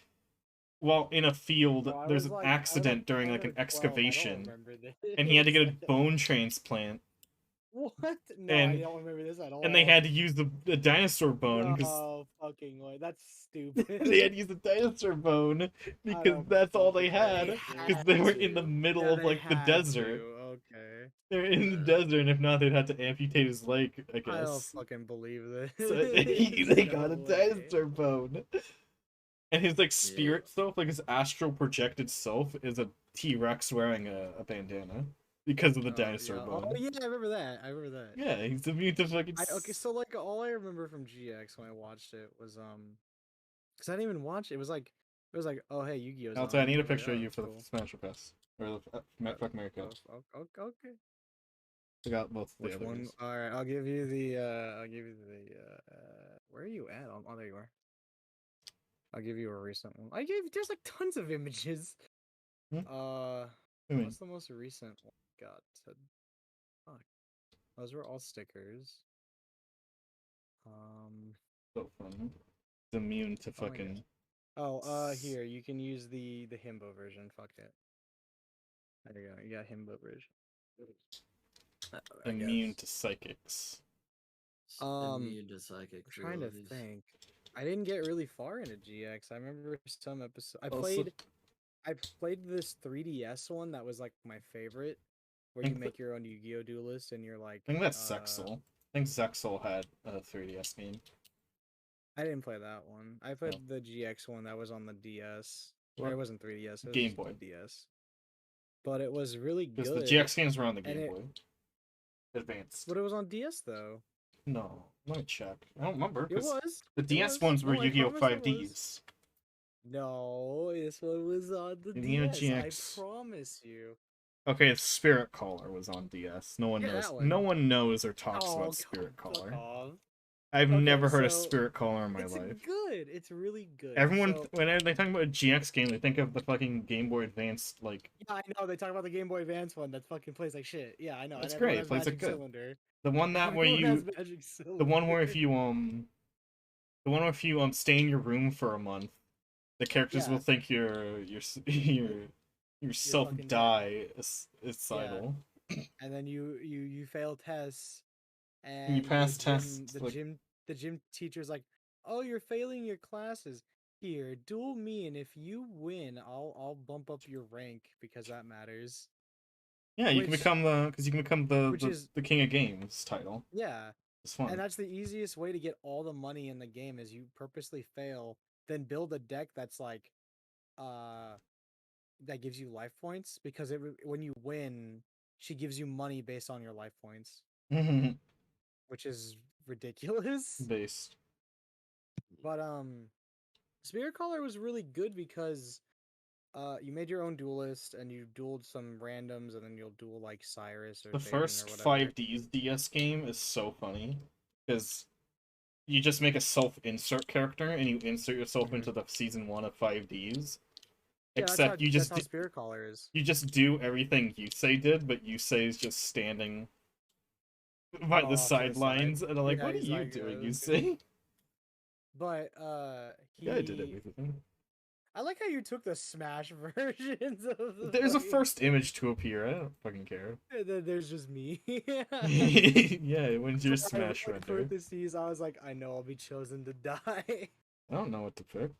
while in a field Oh, there's an I was like accident during 10 like or an 12. I don't excavation remember this. and he had to get a bone transplant What? No, I and don't remember this at and they all. had to use the dinosaur bone because No fucking way. That's stupid. they had to use the dinosaur bone I because don't that's all they fucking they had believe because this. had they were in the to. middle Yeah, of they like the had desert. to. Okay. They're in the Uh, desert, and if not, they'd have to amputate his leg, I I don't guess. fucking believe this. So they got a No way. dinosaur bone. And his like yeah. spirit self, like his astral projected self, is a T-Rex wearing a bandana because of the Oh dinosaur yeah. Oh bone. yeah, I remember that. I remember that. Yeah, he's immune to fucking. Okay, so like all I remember from GX when I watched it was because I didn't even watch it. It was like, oh hey, Yu-Gi-Oh's Also, I on. need a I was like, picture oh of you that's for the cool. Smash Pass or the Fuck Mary Kill. Okay. I got both the Which one? others. All right, I'll give you the. I'll give you the. Where are you at? Oh, there you are. I'll give you a recent one. There's like tons of images. Hmm? I mean, What's the most recent one I got? Fuck. Those were all stickers. Um. so fun. It's immune to Oh my god. fucking. Here you can use the himbo version. Fuck it. There you go. You got himbo version. I Immune guess. to psychics. Immune to psychic I'm trying to abilities. think. I didn't get really far into GX. I remember some episode. Also, I played this 3DS one that was like my favorite, where I you think, make your own Yu-Gi-Oh duelist and you're like, I think that's Zexal. I think Zexal had a 3DS game. I didn't play that one. I No. played the GX one that was on the DS. Or What? it wasn't 3DS. It was Game just Boy. the DS. But it was really Because the good. GX games were on the and Game it, Boy Advanced. but it was on DS though. No, let me check. I don't remember It because was. the It DS was. ones were No, I Yu-Gi-Oh! promise it was. 5Ds. No, this one was on the Yu-Gi-Oh! DS. I GX. promise you. Okay, Spirit Caller was on DS. No one Yeah, knows. that No one. one knows or talks Oh, about Spirit fuck Caller. off. I've Okay, never heard of so Spirit Caller in my it's life. good. It's really good. Everyone, So when they talk about a GX game, they think of the fucking Game Boy Advanced. Like, yeah, I know they talk about the Game Boy Advance one that fucking plays like shit. Yeah, I know. that's And everyone great. It has plays like Magic good. Cylinder. The one that where Everyone has you, Magic Cylinder. the one where if you the one where if you stay in your room for a month, the characters will Yeah. think your self fucking dead. die suicidal. And then you fail tests, And you and pass tests. the gym teacher's like, "Oh, you're failing your classes. Here, duel me, and if you win, I'll bump up your rank because that matters." Yeah, you can Which become which is the king of games title. yeah, It's fun. and that's the easiest way to get all the money in the game is you purposely fail, then build a deck that's like, uh, that gives you life points because when you win, she gives you money based on your life points, which is ridiculous. Based. But Spirit Caller was really good because you made your own duelist and you dueled some randoms and then you'll duel like Cyrus or The Jaden or first whatever. 5D's DS game is so funny because you just make a self-insert character and you insert yourself Mhm. into the season 1 of 5D's. Yeah, Except you that's just how Spirit Caller is. you just do everything Yusei did, but Yusei is just standing by the Off to the side. sidelines, and I'm like, Yeah, "What are he's you like, doing, this is good. Yusei?" But Yeah, I did he. everything. I like how you took the Smash versions of the There's a fucking- first image to appear. I don't fucking care. And then there's just me. Yeah, when's your So I wrote Smash render? parentheses. I was like, I know I'll be chosen to die. I don't know what to pick.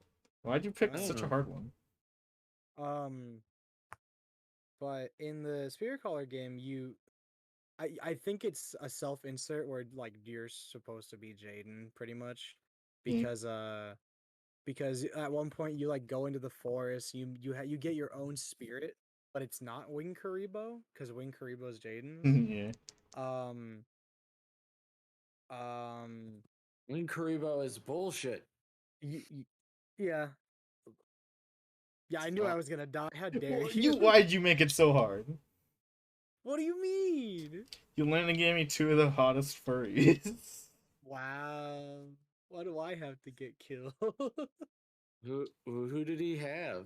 Why'd you pick I don't such a know. hard one? Um, but in the Spirit Caller game, I think it's a self insert where like you're supposed to be Jaden pretty much, Mm. because at one point you like go into the forest, you get your own spirit, but it's not Wing Karibo because Wing Karibo is Jaden's. Yeah. Um, um, Link Karibo is bullshit. yeah, yeah. I knew I was gonna die. How dare Well, you? why'd you make it so hard? What do you mean? You landed gave me two of the hottest furries. Wow. Why do I have to get killed? Who did he have?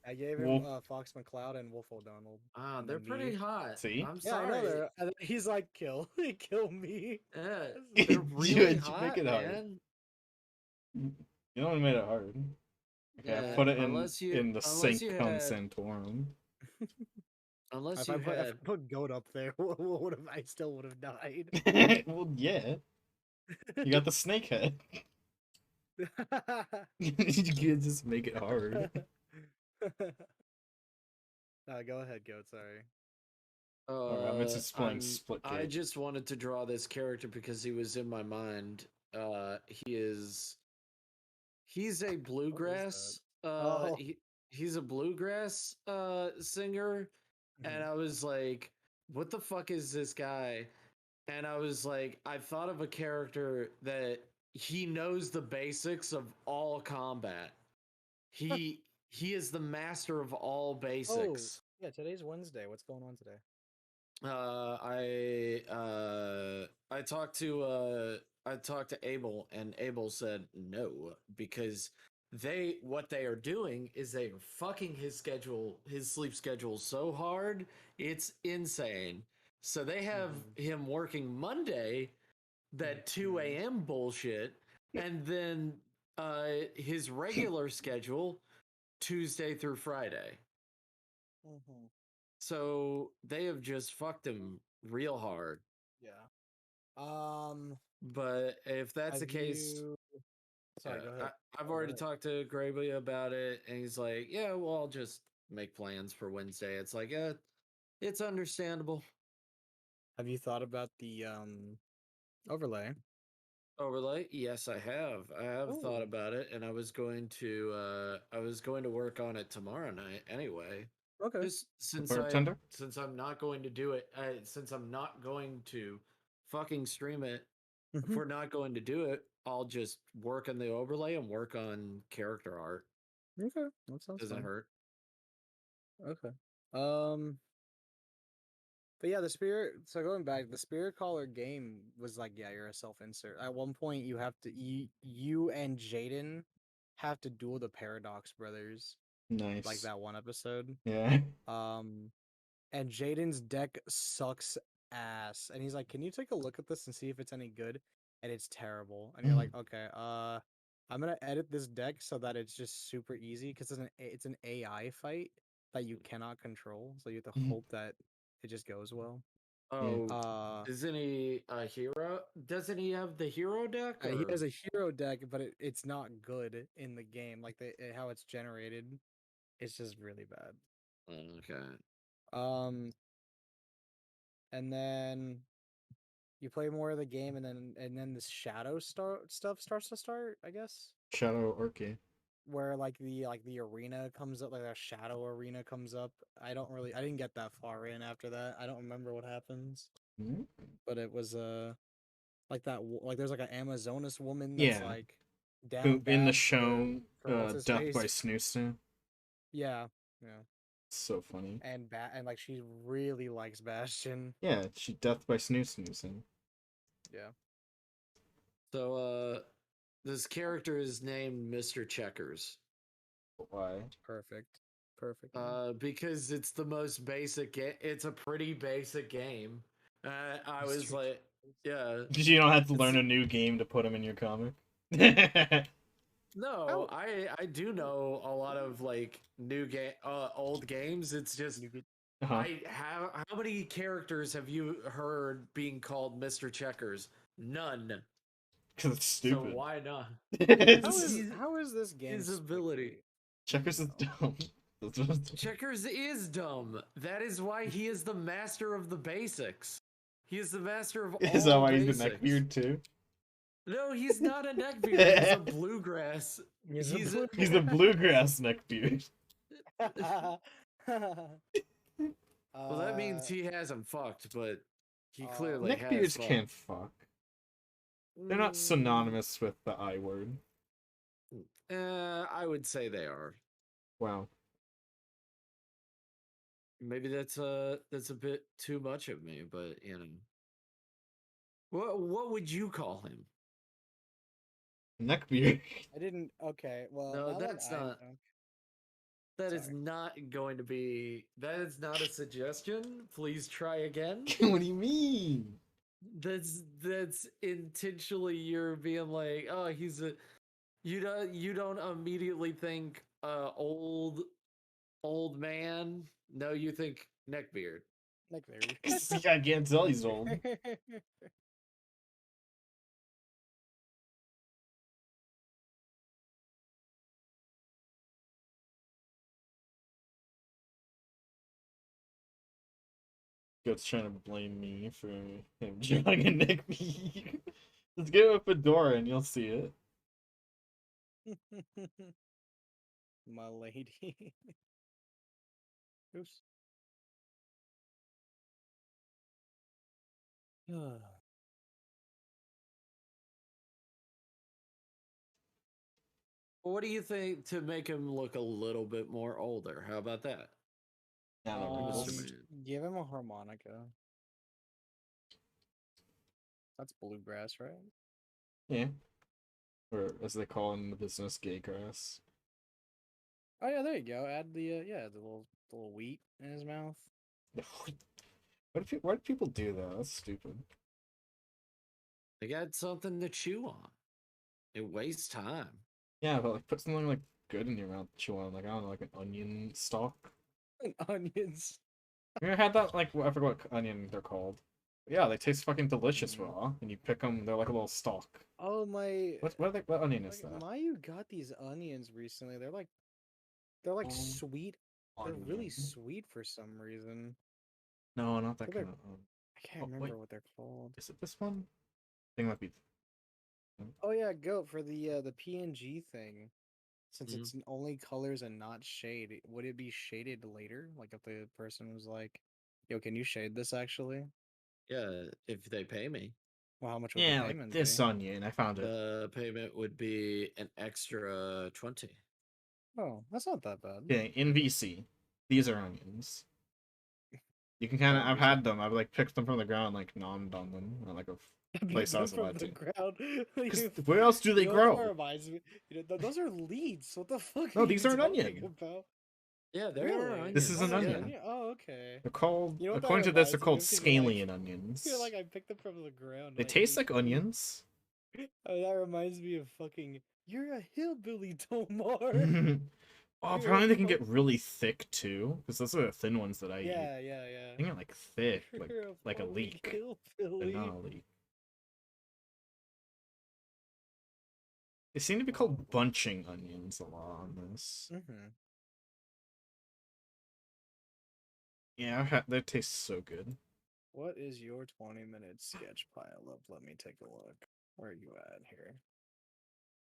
I gave him Wolf. Fox McCloud and Wolf O'Donnell. Ah, And they're then pretty me. hot. See? I'm Yeah, I sorry. know they're. And then he's like, kill, kill me. Yeah, Dude, they're you really make hot, it hard. man. You only made it hard. Okay, I Yeah, put it unless you in the unless sink you on had Santorum. unless If you I had put Goat up there, I still would have died. Well, yeah. You got the snake head. You can just make it hard. Go ahead, Goat. Sorry. Alright, I'm just playing Split I Cake. just wanted to draw this character because he was in my mind. He's a bluegrass Oh. he's a bluegrass singer, and I was like, what the fuck is this guy? And I was like, I thought of a character that he knows the basics of all combat. He is the master of all Oh, basics. yeah. Today's Wednesday. What's going on today? I talked to Abel, and Abel said no, because what they are doing is they are fucking his sleep schedule so hard, it's insane. So they have him working Monday, that 2 a.m. bullshit, and then his regular schedule Tuesday through Friday. So they have just fucked him real hard. Yeah. But if that's the Have case, you? Sorry, go ahead. I've Go already ahead. talked to Gravely about it, and he's like, "Yeah, well, I'll just make plans for Wednesday." It's like, it's understandable. Have you thought about the overlay? Overlay? Yes, I have. I have thought Oh, about it, and I was going to work on it tomorrow night anyway. okay. Just Bartender? since I'm not going to do it, since I'm not going to fucking stream it. If Mhm. we're not going to do it, I'll just work on the overlay and work on character art. Okay, that sounds Doesn't fun. hurt. Okay. Um, but yeah, the spirit. So going back, the Spirit Caller game was like, yeah, you're a self-insert. At one point, you and Jaden have to duel the Paradox Brothers, like Nice. that one episode. Yeah. Um, and Jaden's deck sucks ass, and he's like, "Can you take a look at this and see if it's any good?" And it's terrible. And you're like, "Okay, I'm gonna edit this deck so that it's just super easy because it's an AI fight that you cannot control, so you have to hope that it just goes well." Oh, Uh, isn't he a hero? Doesn't he have the hero deck? he Or has a hero deck, but it's not good in the game. Like how it's generated, it's just really bad. okay. Um, and then you play more of the game, and then the stuff starts to start, I guess, Shadow Orchid. where like the arena comes up, like a shadow arena comes up. I didn't get that far in after that. I don't remember what happens, but it was like like there's like an Amazonas woman that's Yeah. like down Who in the bad show for what's his Death by face. Snooze. Yeah, Yeah. So funny. And like she really likes Bastion. Yeah, she death by snoozing. Yeah. So, this character is named Mr. Checkers. Why? Perfect. Perfect. Because it's the most basic game. It's a pretty basic game. I was Mr. like, yeah. Because you don't have to learn It's- a new game to put them in your comic. No, I do know a lot of like old games. It's just Uh-huh. how many characters have you heard being called Mr. Checkers? None. Because it's So stupid. why not? How is this game his ability? Checkers is dumb. Checkers is dumb. That is why he is the master of the basics. He is the master of all Is that why basics. he's the neckbeard too? No, he's not a neckbeard. He's a bluegrass. He's He's the bluegrass neckbeard. Well, that means he hasn't fucked, but he clearly has Neckbeards fucked. can't fuck. They're not synonymous with the I word. I would say they are. Wow. Maybe that's a bit too much of me, but you know. What would you call him? Neckbeard. I didn't. Okay, well, No, now that's that I not- know- That is Sorry. not going to be. That is not a suggestion. Please try again. What do you mean? That's intentionally you're being like, oh, he's a. You don't immediately think old man. No, you think neckbeard. Neckbeard. I can't tell he's old. Goat's trying to blame me for him drawing a neckbeard. Let's give him a fedora and you'll see it. My lady. Oops. What do you think to make him look a little bit more older? How about that? Now that Um, wrinkles. Man. Give him a harmonica. That's bluegrass, right? Yeah. Or as they call in the business, gay grass. Oh yeah, there you go. Add the the little wheat in his mouth. Why do people do that? That's stupid. They got something to chew on. It wastes time. Yeah, but like put something like good in your mouth to chew on, like I don't know, like an onion stalk. Onions. You ever had that? Like I forgot what onion they're called. Yeah, they taste fucking delicious Mm. raw, and you pick them. They're like a little stalk. Oh my. What onion is that? Mayu got these onions recently. They're like sweet. They're really Onion. sweet for some reason. No, not that They're- kind of. I can't Oh, remember wait. what they're called. Is it this one? I think it might be. Oh yeah, goat for the PNG thing. Since Mhm. it's only colors and not shade, would it be shaded later? Like if the person was like, "Yo, can you shade this actually?" Yeah, if they pay me. Well, how much would Yeah, the like payment this be? onion. I found it. The payment would be an extra 20. Oh, that's not that bad. Okay, in VC, these are onions. You can kind of. Oh, I've these are- had them. I've like picked them from the ground, like nommed on them, or like a place I was From allowed the to. ground. 'Cause You- where else do they you know what that grow? reminds me? Those are leads. What the fuck? No, are these you are an talking onion. About? Yeah, there Really? are onions. This is an Oh, onion. Oh, okay. They're called, You know what that according to this, they're called reminds me of? 'Cause you're scalene onions. You're like, I picked them from the ground. They and I taste ate like them." onions. Oh, that reminds me of fucking. You're a hillbilly, Tomar. Oh, You're apparently they a can get really thick too, because those are the thin ones that I eat. Yeah, yeah, yeah. They get like thick, You're like a fucking leek, but hillbilly. not a leek. They seem to be called bunching onions a lot on this. Mm-hmm. Yeah, I've had, they taste so good. What is your 20-minute sketch pile up? Let me take a look. Where are you at here?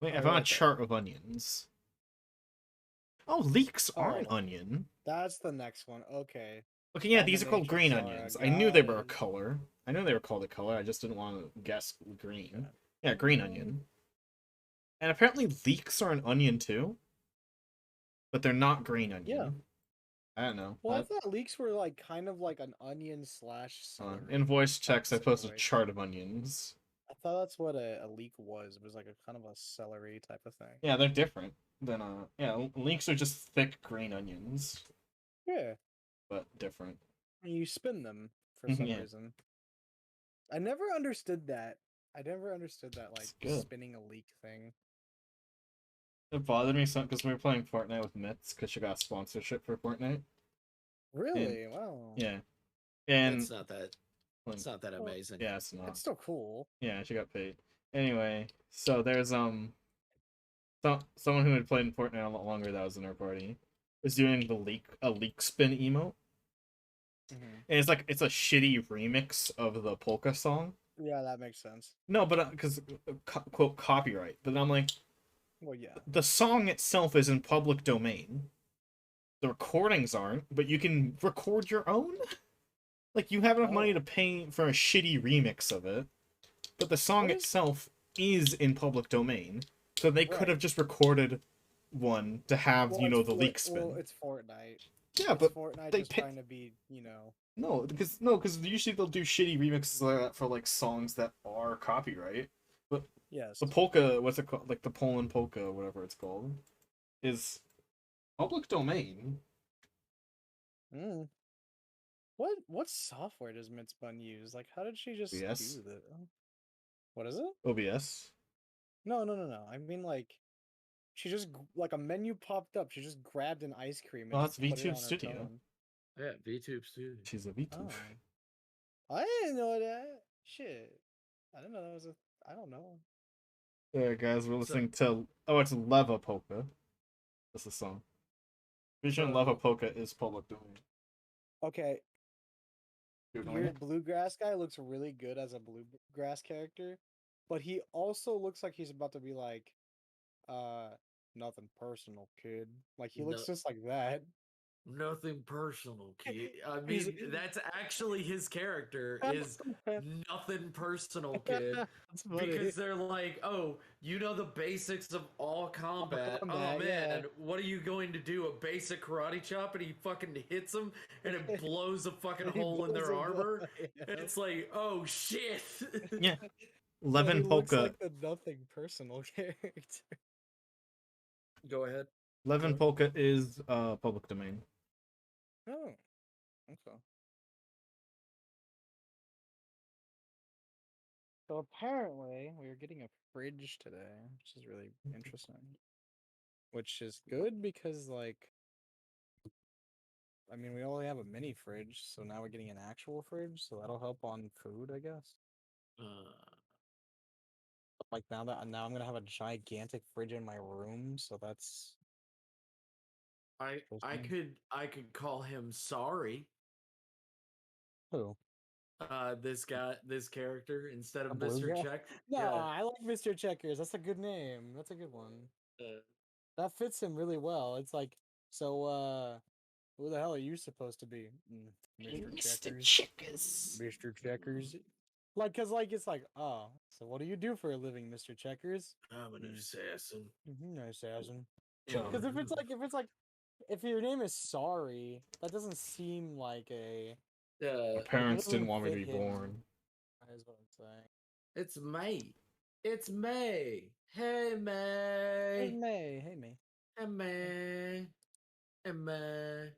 Wait, Oh, I found a right there. chart of onions. Oh, leeks are an Oh. onion. That's the next one. Okay. Okay, yeah, these are called green Dominatrix are a onions. I knew they were a god. color. I knew they were called a color. I just didn't want to guess green. Yeah. Yeah, green onion. And apparently leeks are an onion too. But they're not green onion. Yeah. I don't know. Well, I thought leaks were like kind of like an onion slash celery. In voice checks, I posted a Celery. chart of onions. I thought that's what a leek was. It was like a kind of a celery type of thing. Yeah, they're different than leeks are just thick green onions, Yeah. but different. And you spin them for some Yeah. reason. I never understood that. I never understood that like It's good. spinning a leek thing. It bothered me some because we were playing Fortnite with Mitz because she got sponsorship for Fortnite. Really? Wow. Yeah, and It's not that. It's not that Well, amazing. yeah, it's not. It's still cool. Yeah, she got paid. Anyway, so there's someone who had played in Fortnite a lot longer that was in our party was doing a leak spin emote. Mhm. And it's a shitty remix of the polka song. Yeah, that makes sense. No, but because quote copyright. But I'm like, Well, yeah. the song itself is in public domain. The recordings aren't, but you can record your own. Like you have enough money to pay for a shitty remix of it, but the song itself is in public domain. So they could have just recorded one to have the leak spin. Well, it's Fortnite. Yeah, It's but Fortnite they just trying to be, No, because usually they'll do shitty remixes like that for like songs that are copyright. But yes. the polka, what's it called? Like the Poland polka, whatever it's called, is public domain. Mm. What software does Mitzbun use? Like, how did she just OBS? do that? What is it? OBS. No. I mean, like, she just like a menu popped up. She just grabbed an ice cream and Well, just that's put it VTube on her Studio. tongue. Yeah, VTube Studio. She's a VTube. Oh. I didn't know that. Shit. I didn't know that was a. I don't know. Yeah, guys, we're listening to. Oh, it's Leva Polka. That's the song. Vision Leva Polka is public domain. Okay. Your Your bluegrass guy looks really good as a bluegrass character, but he also looks like he's about to be like, nothing personal, kid. Like he looks just like that. Nothing personal, kid. I mean, that's actually his character is nothing personal, kid. Because they're like, oh, you know the basics of all combat. Oh man, yeah. what are you going to do? A basic karate chop, and he fucking hits them, and it blows a fucking hole in their armor. And it's like, oh shit. Yeah, Levin Polka. Looks like the nothing personal character. Go ahead. Levin Polka is public domain. Oh, okay. So apparently we are getting a fridge today, which is really interesting. Which is good because, like, I mean, we only have a mini fridge, so now we're getting an actual fridge, so that'll help on food, I guess. Like now I'm gonna have a gigantic fridge in my room, so that's. I could call him Sorry. Who? This character instead of A Mr. bluegrass? Check. No, Yeah. I like Mr. Checkers. That's a good name. That's a good one. That fits him really well. It's like, so, who the hell are you supposed to be? Mr. Checkers. Mr. Checkers. Like, cause like it's like, oh, so what do you do for a living, Mr. Checkers? I'm an assassin. Assassin. Because if your name is Sorry, that doesn't seem like a. My parents didn't want me to be born. That is what I'm saying. It's May. It's May. Hey May. Hey May. Hey May. Hey May. Hey May.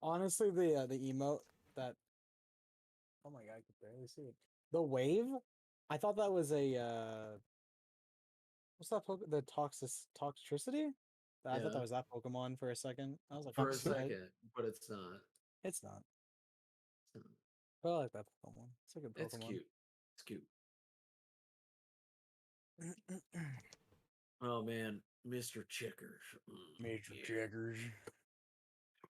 Honestly, the emote that. Oh my god, I could barely see it. The wave. I thought that was a. What's that? The toxicity. I thought that was that Pokemon for a second. I was like, for a second, but it's not. It's not. But I like that Pokemon. It's a good Pokemon. It's cute. It's cute. Oh man, Mr. Checkers. Mr. Checkers.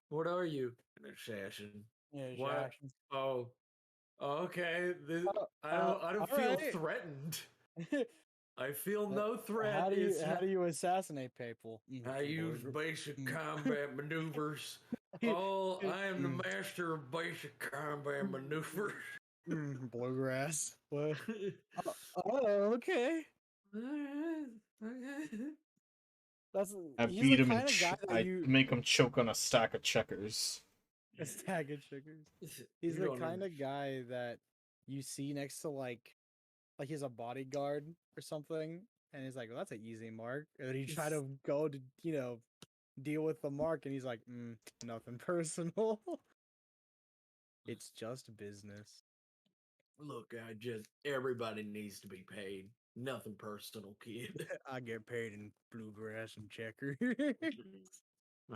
What are you? An assassin. Yeah, what? Oh, okay. I don't feel threatened. I feel no threat. How do you assassinate people? I use basic combat maneuvers. Oh, I am the master of basic combat maneuvers. Bluegrass. What? Oh, okay. I beat him and make him choke on a stack of checkers. A stack of sugars. He's You the don't kind of guy that you see next to like he's a bodyguard or something, and he's like, "Well, that's an easy mark." And then he try to go to deal with the mark, and he's like, "Nothing personal. It's just business." Look, everybody needs to be paid. Nothing personal, kid. I get paid in bluegrass and checker.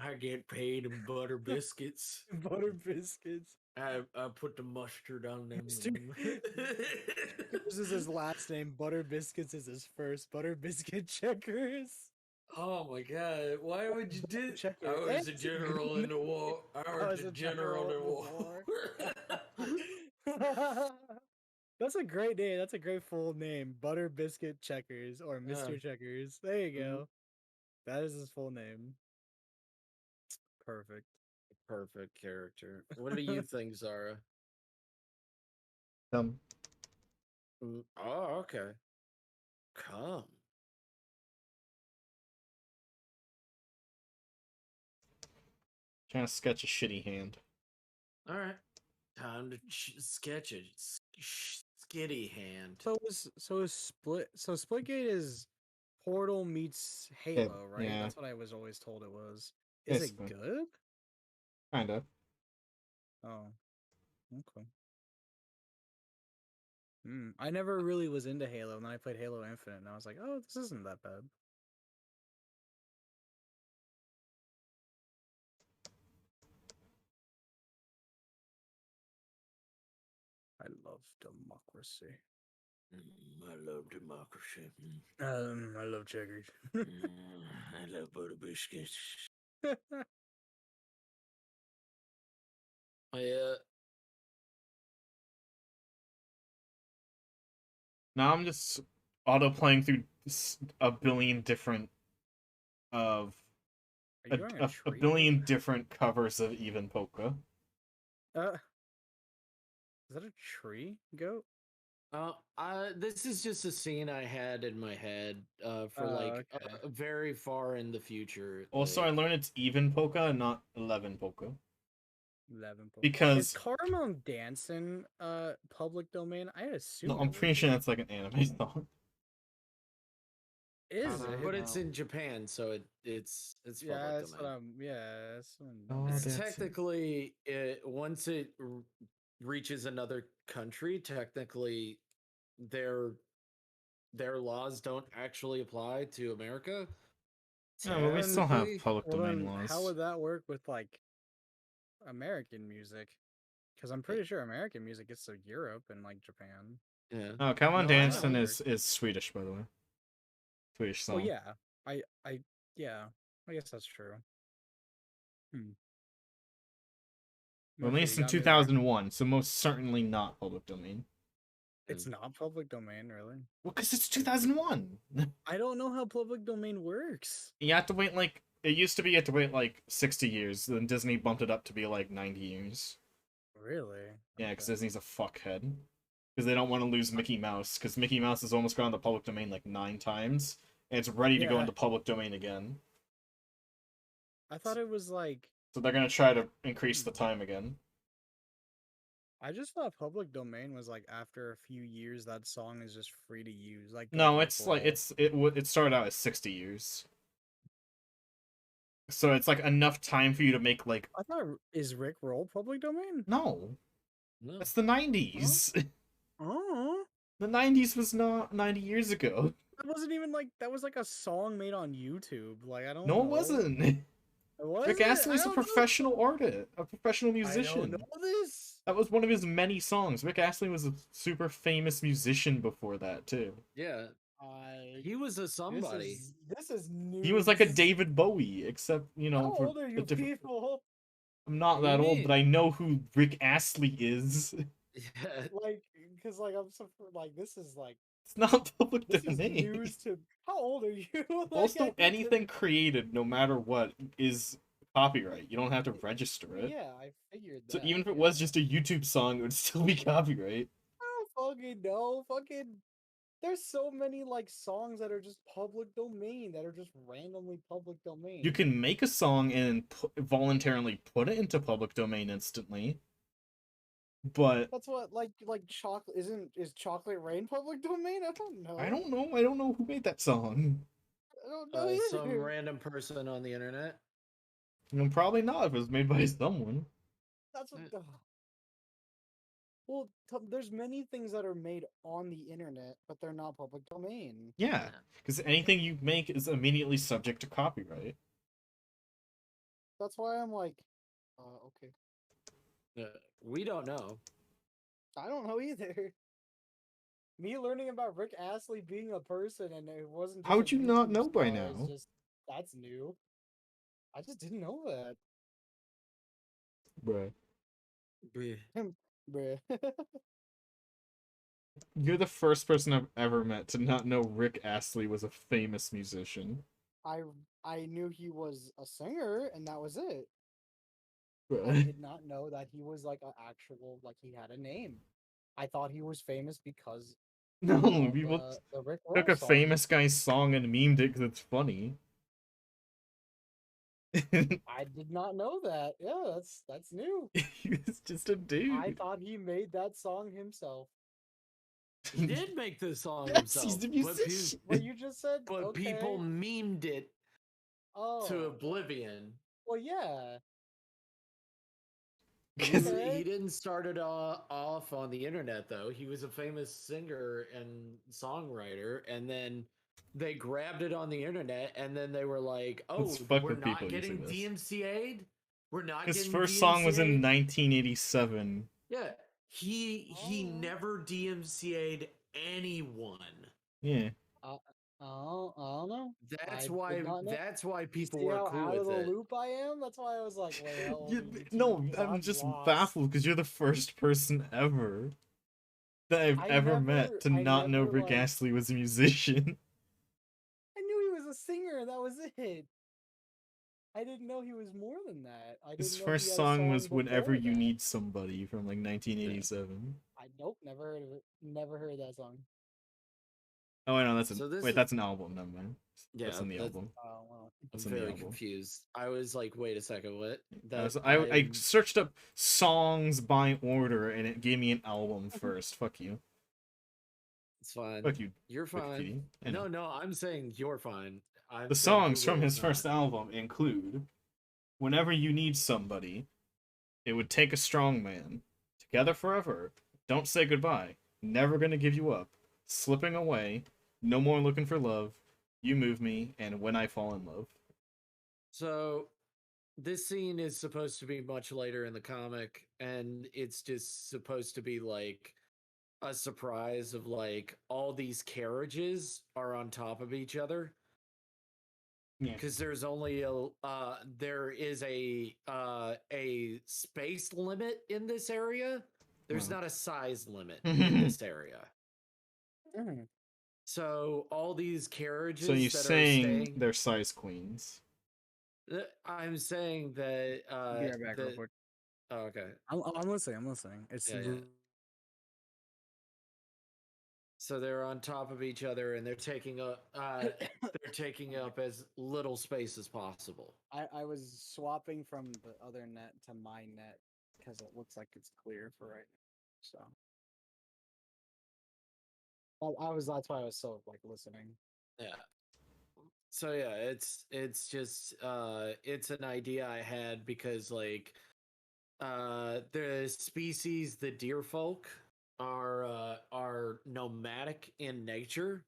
I get paid in butter biscuits. Butter biscuits. I put the mustard on them. This is his last name. Butter biscuits is his first. Butter biscuit checkers. Oh my god! Why would you do? Checker. I was a That's a general good in the war. I was a general in the war. That's a great name. That's a great full name. Butter Biscuit Checkers or Mr. Checkers. There you go. That is his full name. Perfect. Perfect character. What do you think, Zara? Um, Oh, okay. Come. trying to sketch a shitty hand. All right. Time to sketch a skitty hand. So is Split. So Splitgate is Portal meets Halo, right? yeah. That's what I was always told it was. Is it Basically. good? Kinda. Oh, okay. I never really was into Halo, and then I played Halo Infinite, and I was like, oh, this isn't that bad. I love democracy. I love democracy. I love checkers. I love butter biscuits. Now I'm just auto playing through a billion different of Are you wearing a tree? billion different covers of Even Polka. Is that a tree goat? This is just a scene I had in my head for okay. very far in the future. Also, I learned it's Even Polka and not 11 Polka. 11 polka. Because is Caramel Dancing public domain? I assume. no, I'm pretty sure that's like an anime song. Is it? But it's in Japan, so it's Yeah, public that's domain. what I'm. Yeah, that's what Oh, I'm. It's technically once it reaches another country, technically their laws don't actually apply to America. No, but we still have Technically. public Well, domain then laws. how would that work with like American music? Because I'm pretty sure American music gets to Europe and like Japan. Yeah. Oh, Come On No, I Dancing know. is Swedish, by the way. Swedish song. Oh yeah, yeah, I guess that's true. Released in 2001, so most certainly not public domain. It's not public domain, really. Well, because it's 2001. I don't know how public domain works. You have to wait like it used to be. You had to wait like 60 years. Then Disney bumped it up to be like 90 years. Really? Yeah, because Disney's a fuckhead. Because they don't want to lose Mickey Mouse. Because Mickey Mouse has almost gone to public domain like 9 times, and it's ready to go into public domain again. I thought it was like. So they're gonna try to increase the time again. I just thought public domain was like after a few years that song is just free to use. Like no, it's like it started out as 60 years. So it's like enough time for you to make like. I thought is Rick Roll public domain? No, that's the 90s. Oh, The 90s was not 90 years ago. that wasn't even like that was like a song made on YouTube. Like I don't. No, know. it wasn't. Rick Astley's a professional artist, a professional musician. I don't know this. That was one of his many songs. Rick Astley was a super famous musician before that too. Yeah. He was a somebody. This is new. He was like a David Bowie, except How old are you people? I'm not that old, but I know who Rick Astley is. Yeah. Like, because like I'm so like this is like It's not public this domain. is news to. How old are you? Like, Also, anything created, no matter what, is copyright. You don't have to register it. Yeah, I figured that. So even if it was just a YouTube song, it would still be copyright. I don't fucking know. Fucking there's so many like songs that are just public domain that are just randomly public domain. You can make a song and voluntarily put it into public domain instantly, but That's what like chocolate is chocolate rain public domain? I don't know. I don't know. I don't know who made that song. I don't know Some either. random person on the internet. Probably not if it was made by someone. That's what. Well, there's many things that are made on the internet, but they're not public domain. Yeah, because anything you make is immediately subject to copyright. That's why I'm like, okay. We don't know. I don't know either. Me learning about Rick Astley being a person and it wasn't. How would you not know by now? now? That's new. I just didn't know that. Bruh. Bruh. You're the first person I've ever met to not know Rick Astley was a famous musician. I knew he was a singer, and that was it. I Bruh. did not know that he was like an actual, like he had a name. I thought he was famous because No, of, people the Rick took Roll a song. famous guy's song and memed it because it's funny. I did not know that. Yeah, that's new. He was just a dude. I thought he made that song himself. He did make this song Yes, himself. he's the musician. What you just said? But Okay. people memed it Oh. to oblivion. Well, yeah. Because Okay. He didn't start it off on the internet, though. He was a famous singer and songwriter, and then they grabbed it on the internet, and then they were like, "Oh, Let's fuck we're with not people getting using this." DMCA'd. We're not his getting first song was in DMCA'd." 1987. Yeah, he Oh. never DMCA'd anyone. Yeah. I don't know. That's I why. did not know. That's why people See were how cool out of with the it. loop I am? That's why I was like, wait, how old are you two? No, Because I'm just lost. baffled because you're the first person ever that I've I ever never- met to I not know never, Rick like- Astley was a musician. I knew he was a singer. That was it. I didn't know he was more than that. I His didn't know first he had a song was before Whenever You that. Need Somebody from like 1987. Nope, never heard of it. Never heard that song. Oh, I know that's So this wait, is- that's an album. Never mind. Yeah, That's in the that's- album. Oh well. That's I'm in the very album. confused. I was like, wait a second, what? I searched up songs by order and it gave me an album first. Fuck you. It's fine. Fuck you. You're fine. Wikipedia. I know. No, I'm saying you're fine. I'm The saying songs from Google his is first not. album include Whenever You Need Somebody, It Would Take a Strong Man, Together Forever, Don't Say Goodbye, Never Gonna Give You Up, Slipping Away, No More Looking for Love, You Move Me, and When I Fall in Love. So this scene is supposed to be much later in the comic, and it's just supposed to be like a surprise of like all these carriages are on top of each other. Yeah. Because there's only there is a space limit in this area. There's Wow. not a size limit in this area. Mhm. So all these carriages So you're that are saying staying, they're size queens. I'm saying that Be right back, real that- quick. oh, okay. I'm listening. I'm listening. It's Yeah, yeah. So they're on top of each other and they're taking up as little space as possible. I was swapping from the other net to my net because it looks like it's clear for right now. So that's why I was so like listening. Yeah. So yeah, it's just it's an idea I had because like the species, the deer folk, are nomadic in nature.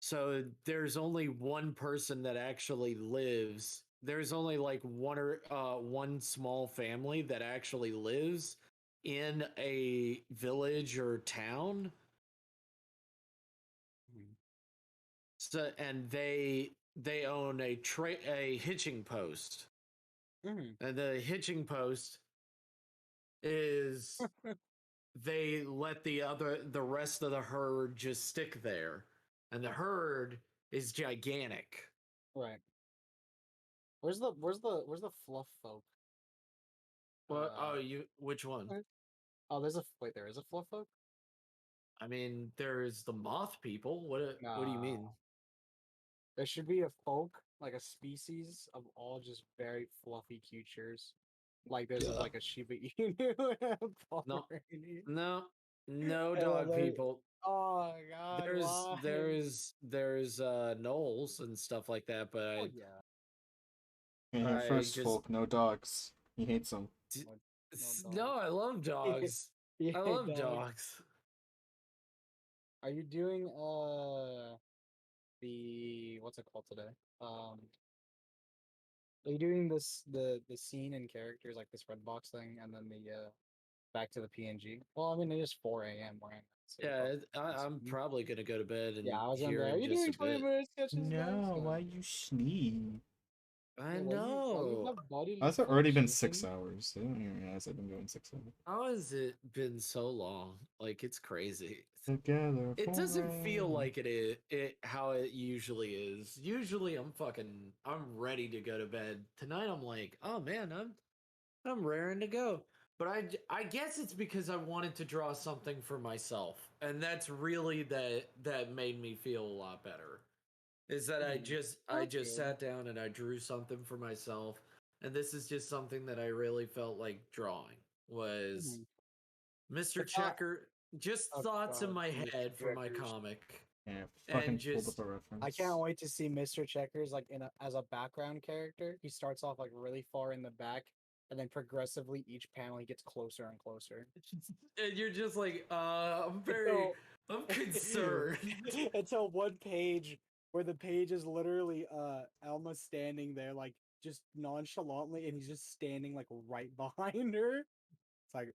So there's only one person that actually lives. There's only like one small family that actually lives in a village or town. So and they own a hitching post. Mm-hmm. And the hitching post is they let the rest of the herd just stick there. And the herd is gigantic. Right. Where's the fluff folk? Well, which one? Oh, there is a fluff folk. I mean, there's the moth people. What do you mean? There should be a folk, like a species of all just very fluffy creatures. Like there's Yeah. like a Shiba Inu and a No, Pomeranian. no, no And dog there- people. Oh God, There's why? there's Knowles and stuff like that, but Oh yeah. And here I first, just folk, no dogs. He hates them. d- No no, dog. I love dogs. Yeah, I love dog. dogs. Are you doing the what's it called today? Are you doing the scene and characters like this red box thing and then the back to the PNG? Well, I mean it is 4 a.m. where I'm at, so you're Yeah, probably I'm sleeping. probably gonna go to bed Yeah, and I was in here there. Are in you just doing a 20 bit. minute sketches, guys? No, why you sleep? I Why you know. have body That's full already been shaking? 6 hours. I didn't even realize I've been going 6 hours. How has it been so long? Like it's crazy. Together. It doesn't feel forever. like it how it usually is. Usually I'm ready to go to bed. Tonight I'm like, oh man, I'm raring to go. But I guess it's because I wanted to draw something for myself, and that's really that made me feel a lot better. Is that I just That's good. sat down and I drew something for myself, and this is just something that I really felt like drawing was Mr. It's not- Checker. Just Oh, thoughts in God, my Mr. head for my Checkers. comic. Yeah, And fucking pulled just up a reference. I can't wait to see Mr. Checkers like as a background character. He starts off like really far in the back, and then progressively each panel he gets closer and closer. and you're just like, I'm I'm Until- concerned. Until one page where the page is literally Elma standing there like just nonchalantly, and he's just standing like right behind her. It's like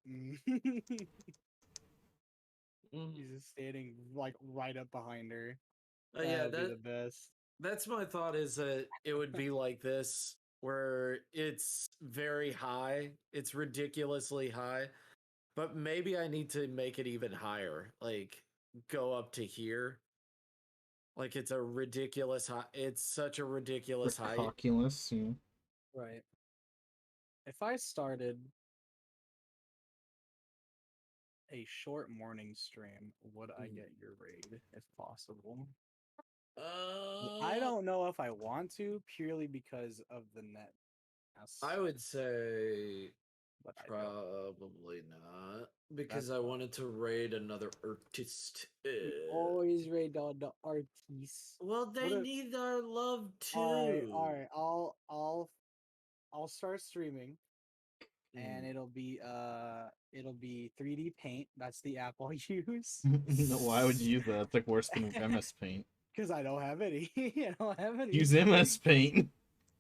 he's just standing like right up behind her. Yeah, That would be the best. that's my thought is that it would be like this where it's very high, it's ridiculously high, but maybe I need to make it even higher, like go up to here. Like it's a ridiculous high, it's such a ridiculous height. Ridiculous, yeah. Right. If I started a short morning stream, would I get your raid if possible? I don't know if I want to, purely because of the net. I would say But I don't. probably not because That's I fine. wanted to raid another artist. We always raid on the artists. Well, they What if- need our love too. Alright. I'll start streaming, and it'll be 3D Paint. That's the app I'll use. No, why would you use that? It's like worse than MS Paint. Because I don't have any. I don't have any. Use MS Paint.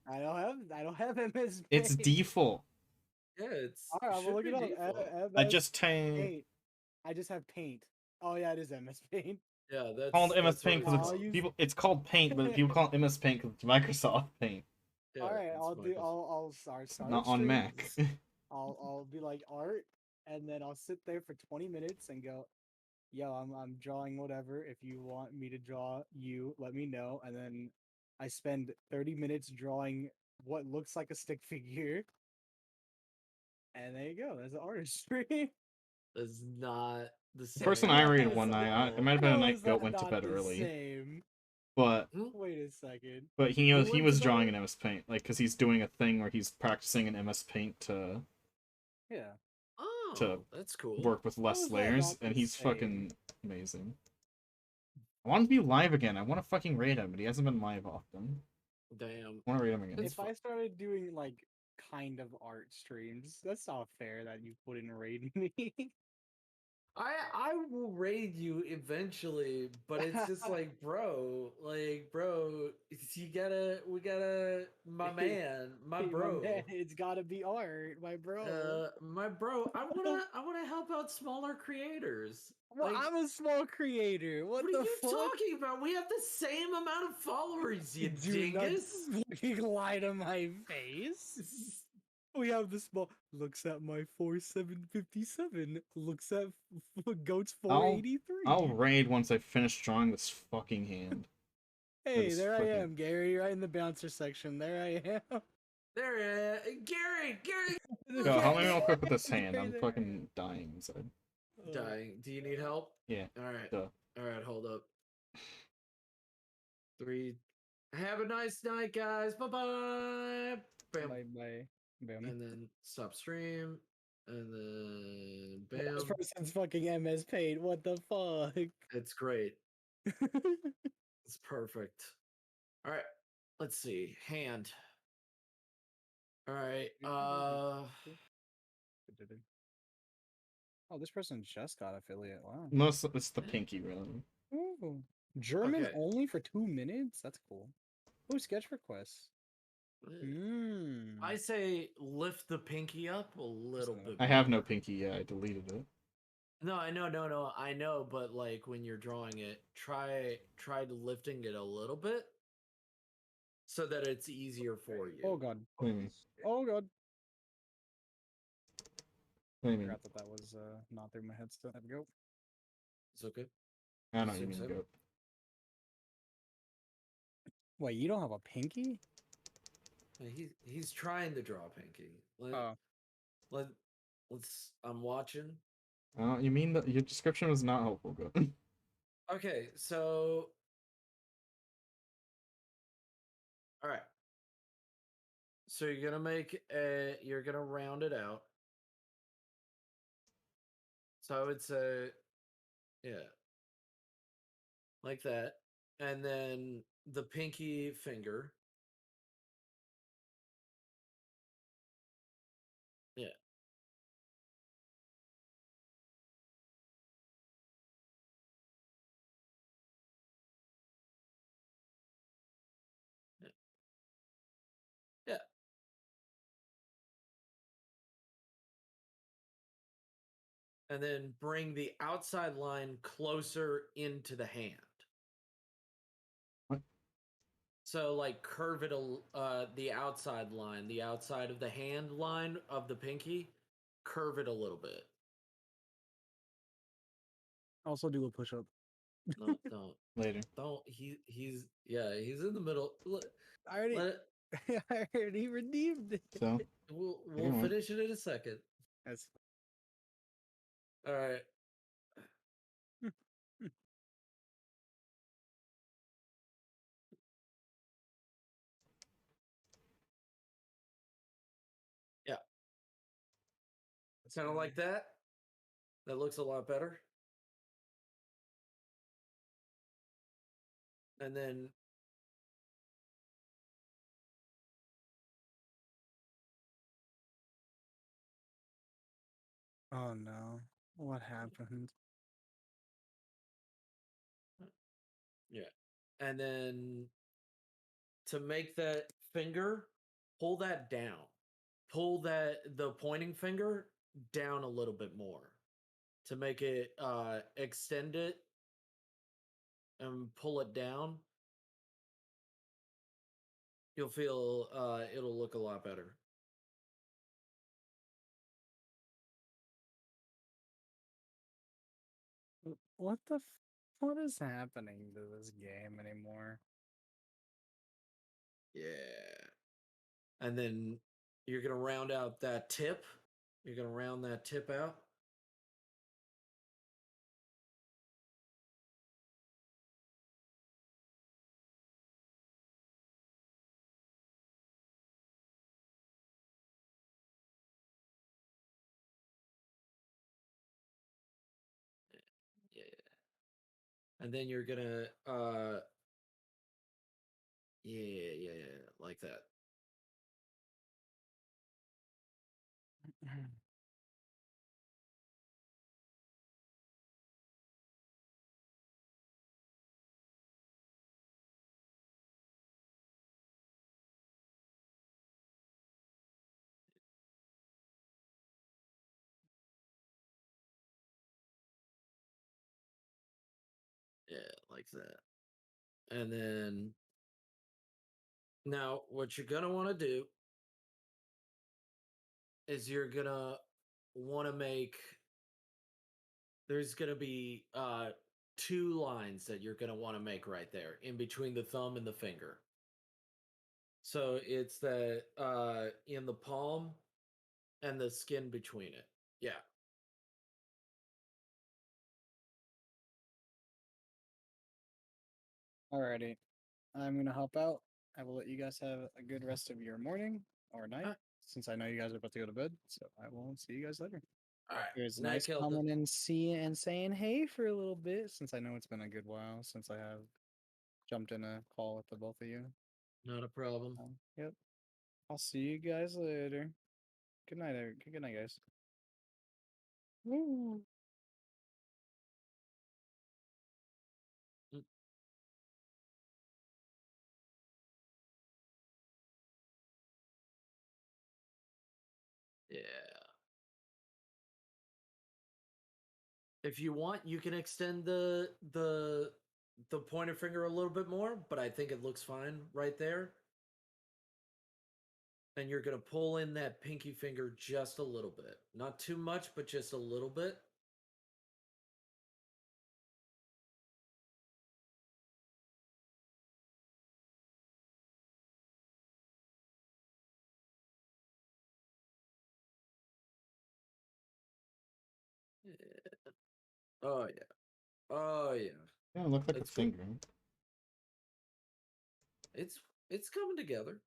I don't have MS Paint. It's default. Yeah, it's. Alright, I'm gonna look it up. I MS just Paint. I just have Paint. Oh yeah, it is MS Paint. Yeah, that's called MS that's what Paint it's because I'll it's use- people. It's called Paint, but people call it MS Paint because it's Microsoft Paint, Yeah, Alright, it's Microsoft. I'll start not on stream. Mac. I'll be like art, and then I'll sit there for 20 minutes and go, yo, I'm drawing whatever. If you want me to draw you, let me know. And then I spend 30 minutes drawing what looks like a stick figure. And there you go. That's an artistry. That's not the The same. person I rated It's one night, all. it might have been a How night is Goat that went to not bed the early, same? but Wait a second. he Who was went to drawing bed? in MS Paint, like because he's doing a thing where he's practicing in MS Paint to Yeah. Oh, that's cool. work with How less is that layers, not and the he's same? fucking amazing. I want him to be live again. I want to fucking raid him, but he hasn't been live often. Damn. I want to raid him again. It's If I started doing like kind of art streams, that's not fair that you wouldn't raid me. I will raid you eventually, but it's just like, bro, we gotta, my man, my Hey, bro, man, it's gotta be art, my bro. my bro. I wanna help out smaller creators. Well, Like, I'm a small creator. What what the are you fuck? talking about? We have the same amount of followers, you Do not dingus. fucking lie to my face. We have the small. Looks at my 4757. Looks at Goat's 483. I'll raid once I finish drawing this fucking hand. Hey, this there fucking- I am, Gary, right in the bouncer section. There I am. There, Gary. Yo, help me real quick with this Gary, hand. I'm there. fucking dying inside. dying. Do you need help? Yeah. All right. Duh. All right. Hold up. 3. Have a nice night, guys. Bye bye. Bam. Bye. Bam. And then stop stream. And then This bam. person's fucking MS Paint. What the fuck? It's great. It's perfect. All right. Let's see. Hand. All right. Oh, this person just got affiliate. Wow. Most it's the pinky really. Ooh. German Okay. only for 2 minutes? That's cool. Oh, sketch request. I say lift the pinky up a little bit. I have no pinky yet. I deleted it. No, I know, no, I know, but like when you're drawing it, try lifting it a little bit so that it's easier for you. Oh god. What do you mean? Oh god. What do I you mean? forgot that was not through my headset. There we go. It's okay. I don't know what you Seems mean so. go. Wait, you don't have a pinky? He's trying to draw pinky. Oh. Let's. I'm watching. You mean that your description was not helpful, go. Okay, so. All right. So you're gonna you're gonna round it out. So I would say, yeah, like that, and then the pinky finger. Yeah. Yeah. And then bring the outside line closer into the hand. What? So like curve it the outside line, the outside of the hand line of the pinky, curve it a little bit. Also do a push up. No, don't. Later. Don't. He's in the middle. I already I already redeemed it. So We'll finish it in a second. That's All right. Yeah. Sound like that? That looks a lot better. And then oh no. What happened? yeah. And then to make that finger, pull that down. Pull the pointing finger down a little bit more to make it extend it and pull it down. You'll feel it'll look a lot better. What is happening to this game anymore? Yeah. And then you're going to round out that tip. You're going to round that tip out. Yeah. And then you're going to yeah, like that. Yeah, like that. And then now what you're going to want to do is you're going to want to make there's going to be 2 lines that you're going to want to make right there in between the thumb and the finger. So it's the in the palm and the skin between it. Yeah. Alrighty. I'm gonna hop out. I will let you guys have a good rest of your morning or night, since I know you guys are about to go to bed. So I will see you guys later. All right. It was Night, nice Kelton. coming and seeing and saying hey for a little bit, since I know it's been a good while since I have jumped in a call with the both of you. Not a problem. Yep. I'll see you guys later. Good night, good night, guys. Woo. Yeah. If you want, you can extend the pointer finger a little bit more, but I think it looks fine right there. And you're gonna pull in that pinky finger just a little bit. Not too much, but just a little bit. Yeah. Oh yeah. Oh yeah. Yeah, it looks like It's a cool. finger. It's coming together.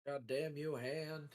God damn you, hand.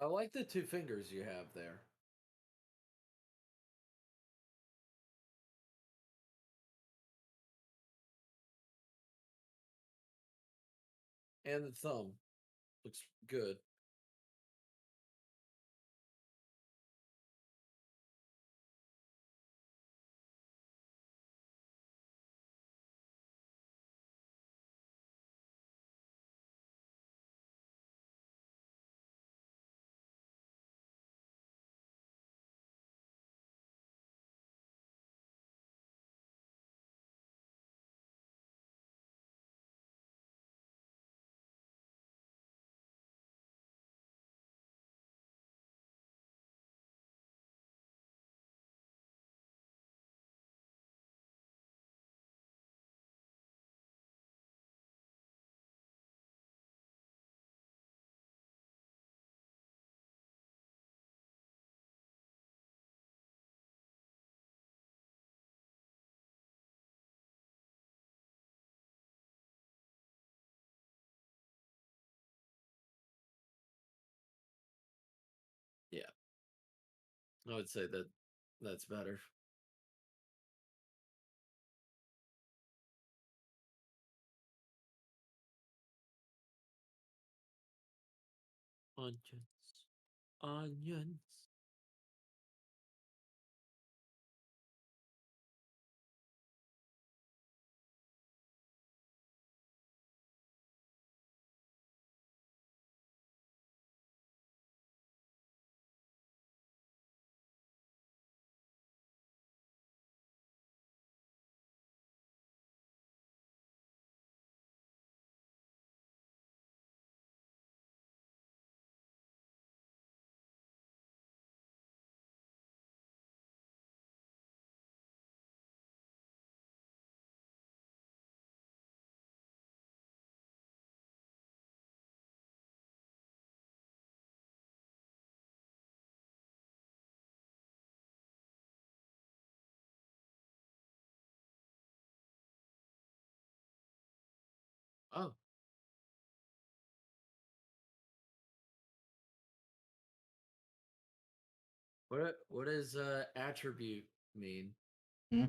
I like the two fingers you have there. And the thumb. Looks good. I would say that that's better. Onions. Onions. Oh. What does attribute mean? Hmm?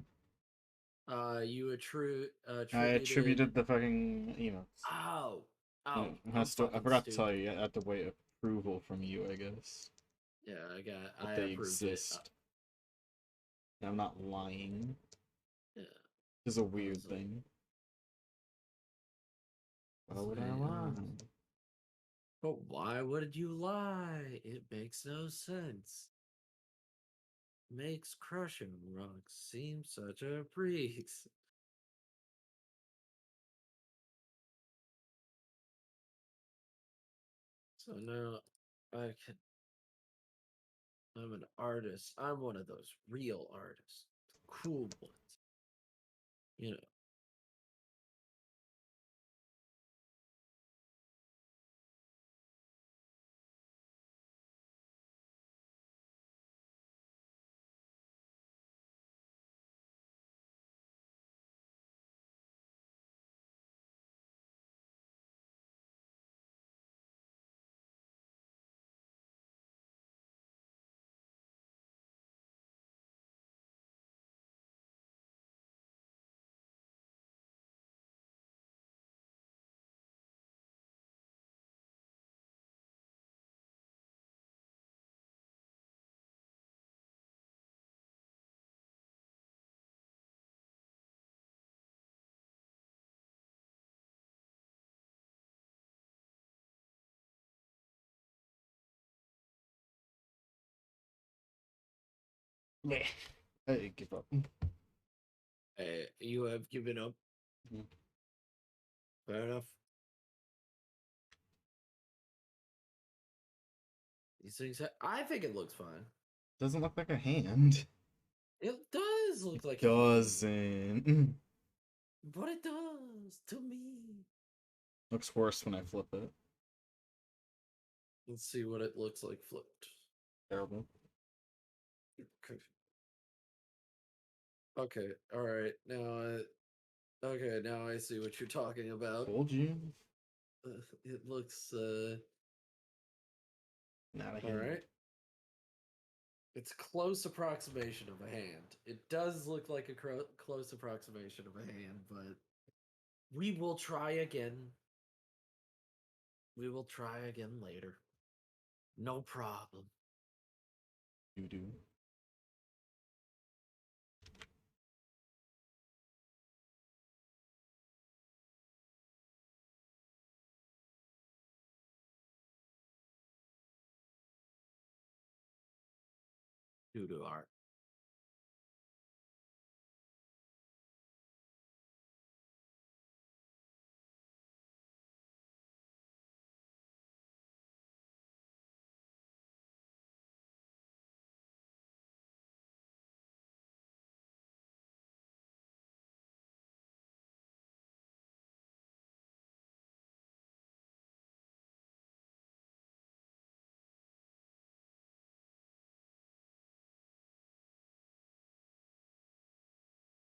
You I attributed. attributed the fucking emotes. Oh. It Oh. has I'm to, I fucking forgot to stupid. tell you, I had to wait approval from you, I guess. Yeah, That I they approved it. exist. I'm not lying. Yeah. It's a I weird was like- thing. Why was would I like, lie? But why would you lie? It makes no sense. Makes crushing rocks seem such a breeze. So now I can. I'm an artist. I'm one of those real artists, the cool ones. You know. Yeah. I give up. You have given up. Mhm. Fair enough. These things. I think it looks fine. Doesn't look like a hand. It does look like Doesn't. but it does to me. Looks worse when I flip it. Let's see what it looks like flipped. Terrible. Okay. Okay. All right. Okay. Now I see what you're talking about. Told you. It looks. Not a All hand. right. It's close approximation of a hand. It does look like a close approximation of a hand, but we will try again. We will try again later. No problem. You do. Due to art.